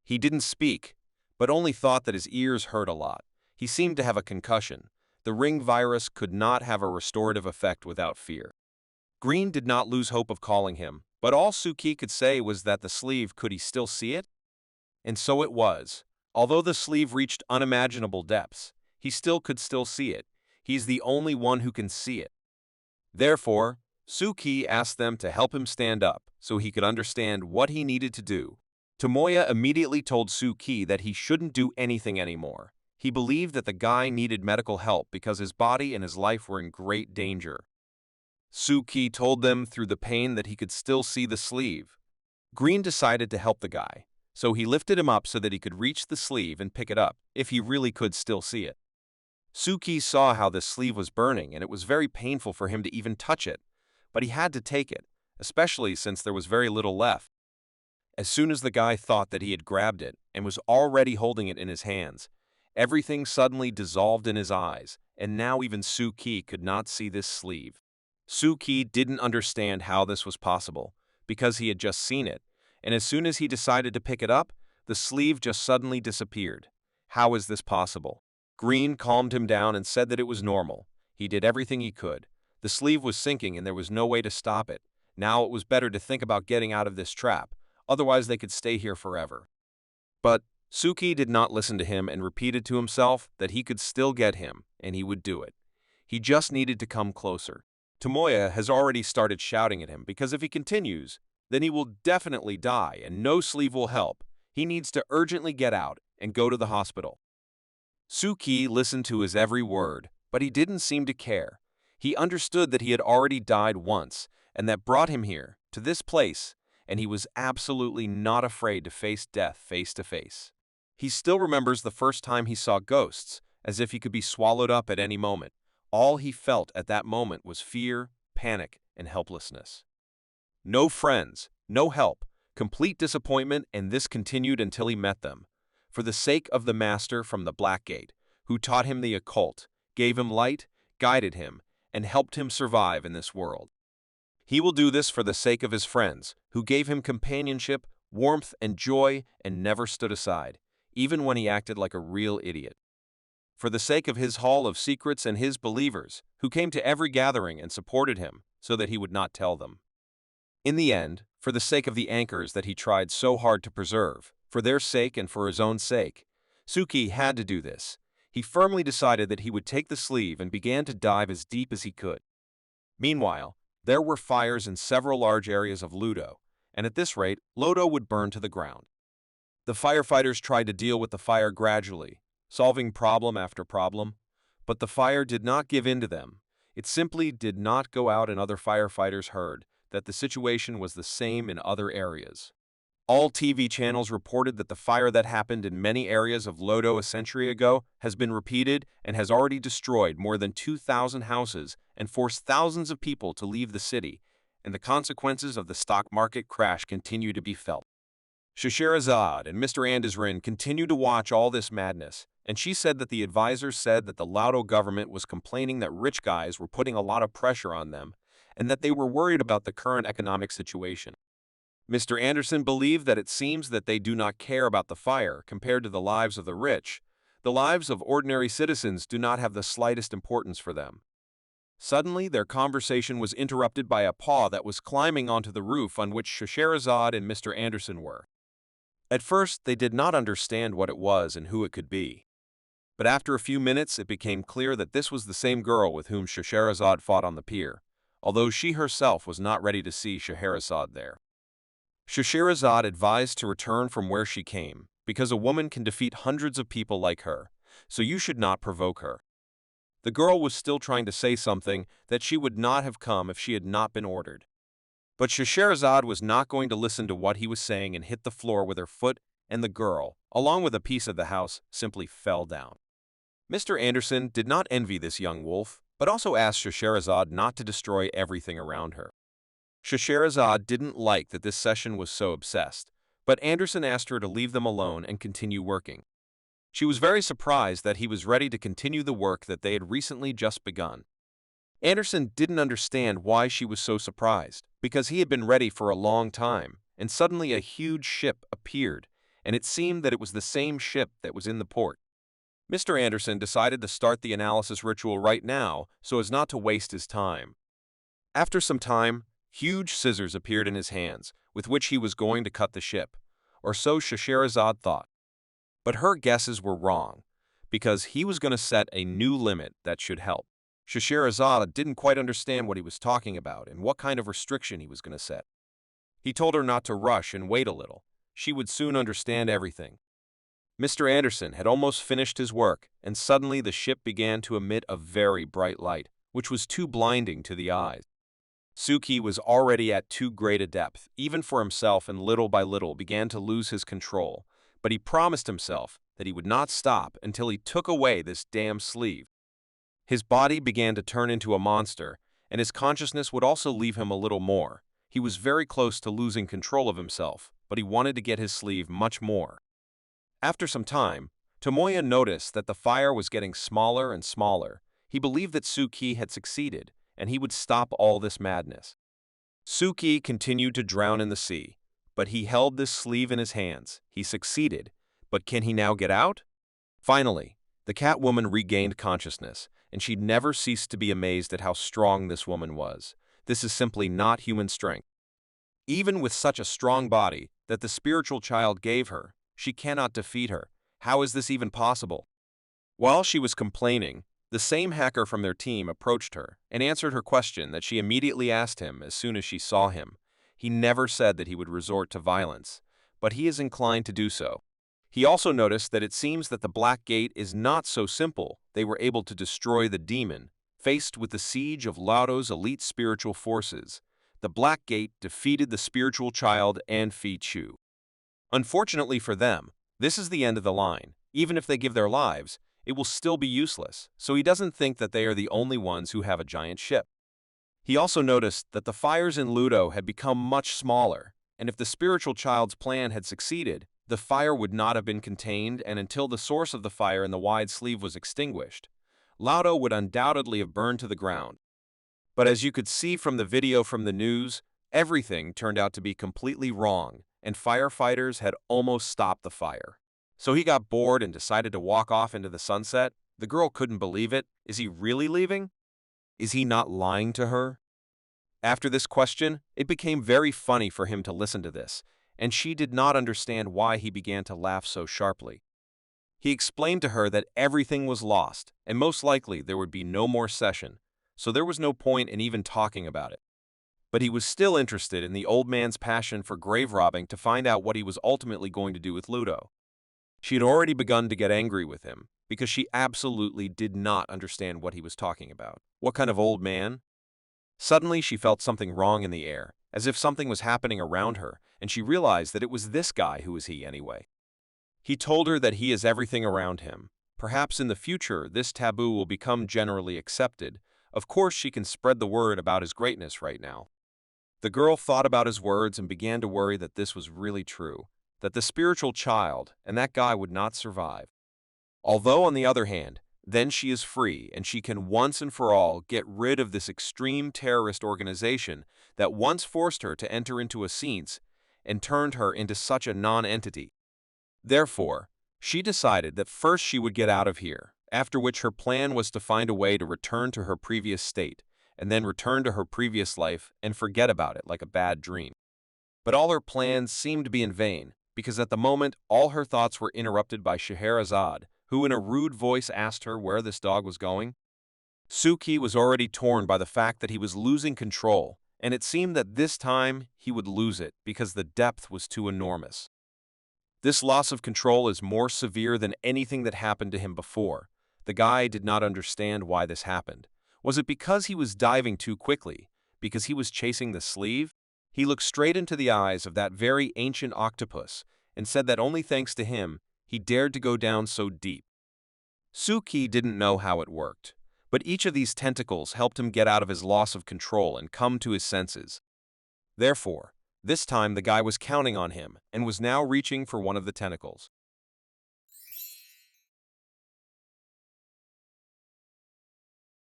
He didn't speak, but only thought that his ears hurt a lot. He seemed to have a concussion. The ring virus could not have a restorative effect without fear. Green did not lose hope of calling him, but all Suki could say was that the sleeve, could he still see it? And so it was. Although the sleeve reached unimaginable depths, he could still see it. He's the only one who can see it. Therefore, Suki asked them to help him stand up so he could understand what he needed to do. Tomoya immediately told Suki that he shouldn't do anything anymore. He believed that the guy needed medical help because his body and his life were in great danger. Suki told them through the pain that he could still see the sleeve. Green decided to help the guy, so he lifted him up so that he could reach the sleeve and pick it up, if he really could still see it. Suki saw how the sleeve was burning, and it was very painful for him to even touch it, but he had to take it, especially since there was very little left. As soon as the guy thought that he had grabbed it and was already holding it in his hands, everything suddenly dissolved in his eyes, and now even Suki could not see this sleeve. Suki didn't understand how this was possible, because he had just seen it, and as soon as he decided to pick it up, the sleeve just suddenly disappeared. How is this possible? Green calmed him down and said that it was normal. He did everything he could. The sleeve was sinking and there was no way to stop it. Now it was better to think about getting out of this trap, otherwise they could stay here forever. But Suki did not listen to him and repeated to himself that he could still get him, and he would do it. He just needed to come closer. Tomoya has already started shouting at him because if he continues, then he will definitely die and no sleeve will help. He needs to urgently get out and go to the hospital. Suki listened to his every word, but he didn't seem to care. He understood that he had already died once, and that brought him here, to this place, and he was absolutely not afraid to face death face to face. He still remembers the first time he saw ghosts, as if he could be swallowed up at any moment. All he felt at that moment was fear, panic, and helplessness. No friends, no help, complete disappointment, and this continued until he met them. For the sake of the master from the Black Gate, who taught him the occult, gave him light, guided him, and helped him survive in this world. He will do this for the sake of his friends, who gave him companionship, warmth, and joy, and never stood aside, even when he acted like a real idiot. For the sake of his Hall of Secrets and his believers, who came to every gathering and supported him, so that he would not tell them. In the end, for the sake of the anchors that he tried so hard to preserve, for their sake and for his own sake, Suki had to do this. He firmly decided that he would take the sleeve and began to dive as deep as he could. Meanwhile, there were fires in several large areas of Ludo, and at this rate, Ludo would burn to the ground. The firefighters tried to deal with the fire gradually, solving problem after problem, but the fire did not give in to them. It simply did not go out, and other firefighters heard that the situation was the same in other areas. All TV channels reported that the fire that happened in many areas of Lodo a century ago has been repeated and has already destroyed more than 2,000 houses and forced thousands of people to leave the city, and the consequences of the stock market crash continue to be felt. Scheherazade and Mr. Andisrin continued to watch all this madness, and she said that the advisors said that the Laudo government was complaining that rich guys were putting a lot of pressure on them, and that they were worried about the current economic situation. Mr. Anderson believed that it seems that they do not care about the fire compared to the lives of the rich. The lives of ordinary citizens do not have the slightest importance for them. Suddenly, their conversation was interrupted by a paw that was climbing onto the roof on which Scheherazade and Mr. Anderson were. At first, they did not understand what it was and who it could be. But after a few minutes, it became clear that this was the same girl with whom Scheherazade fought on the pier, although she herself was not ready to see Scheherazade there. Scheherazade advised to return from where she came, because a woman can defeat hundreds of people like her, so you should not provoke her. The girl was still trying to say something that she would not have come if she had not been ordered. But Scheherazade was not going to listen to what he was saying and hit the floor with her foot, and the girl, along with a piece of the house, simply fell down. Mr. Anderson did not envy this young wolf, but also asked Scheherazade not to destroy everything around her. Scheherazade didn't like that this session was so obsessed, but Anderson asked her to leave them alone and continue working. She was very surprised that he was ready to continue the work that they had recently just begun. Anderson didn't understand why she was so surprised, because he had been ready for a long time, and suddenly a huge ship appeared, and it seemed that it was the same ship that was in the port. Mr. Anderson decided to start the analysis ritual right now so as not to waste his time. After some time, huge scissors appeared in his hands, with which he was going to cut the ship, or so Scheherazade thought. But her guesses were wrong, because he was going to set a new limit that should help. Scheherazade didn't quite understand what he was talking about and what kind of restriction he was going to set. He told her not to rush and wait a little. She would soon understand everything. Mr. Anderson had almost finished his work, and suddenly the ship began to emit a very bright light, which was too blinding to the eyes. Suki was already at too great a depth, even for himself, and little by little began to lose his control, but he promised himself that he would not stop until he took away this damn sleeve. His body began to turn into a monster, and his consciousness would also leave him a little more. He was very close to losing control of himself, but he wanted to get his sleeve much more. After some time, Tomoya noticed that the fire was getting smaller and smaller. He believed that Suki had succeeded, and he would stop all this madness. Suki continued to drown in the sea, but he held this sleeve in his hands. He succeeded, but can he now get out? Finally, the Catwoman regained consciousness, and she never ceased to be amazed at how strong this woman was. This is simply not human strength. Even with such a strong body that the spiritual child gave her, she cannot defeat her. How is this even possible? While she was complaining, the same hacker from their team approached her and answered her question that she immediately asked him as soon as she saw him. He never said that he would resort to violence, but he is inclined to do so. He also noticed that it seems that the Black Gate is not so simple. They were able to destroy the demon. Faced with the siege of Laudo's elite spiritual forces, the Black Gate defeated the spiritual child and Fi Chu. Unfortunately for them, this is the end of the line. Even if they give their lives, it will still be useless, so he doesn't think that they are the only ones who have a giant ship. He also noticed that the fires in Ludo had become much smaller, and if the spiritual child's plan had succeeded, the fire would not have been contained, and until the source of the fire in the wide sleeve was extinguished, Ludo would undoubtedly have burned to the ground. But as you could see from the video from the news, everything turned out to be completely wrong, and firefighters had almost stopped the fire. So he got bored and decided to walk off into the sunset. The girl couldn't believe it. Is he really leaving? Is he not lying to her? After this question, it became very funny for him to listen to this, and she did not understand why he began to laugh so sharply. He explained to her that everything was lost, and most likely there would be no more session, so there was no point in even talking about it. But he was still interested in the old man's passion for grave robbing to find out what he was ultimately going to do with Ludo. She had already begun to get angry with him, because she absolutely did not understand what he was talking about. What kind of old man? Suddenly she felt something wrong in the air, as if something was happening around her, and she realized that it was this guy who was he anyway. He told her that he is everything around him. Perhaps in the future this taboo will become generally accepted. Of course she can spread the word about his greatness right now. The girl thought about his words and began to worry that this was really true, that the spiritual child and that guy would not survive. Although, on the other hand, then she is free and she can once and for all get rid of this extreme terrorist organization that once forced her to enter into a scenes and turned her into such a non-entity. Therefore, she decided that first she would get out of here, after which her plan was to find a way to return to her previous state, and then return to her previous life and forget about it like a bad dream. But all her plans seemed to be in vain, because at the moment all her thoughts were interrupted by Scheherazade, who in a rude voice asked her where this dog was going. Suki was already torn by the fact that he was losing control, and it seemed that this time he would lose it because the depth was too enormous. This loss of control is more severe than anything that happened to him before. The guy did not understand why this happened. Was it because he was diving too quickly? Because he was chasing the sleeve? He looked straight into the eyes of that very ancient octopus and said that only thanks to him, he dared to go down so deep. Suki didn't know how it worked, but each of these tentacles helped him get out of his loss of control and come to his senses. Therefore, this time the guy was counting on him and was now reaching for one of the tentacles.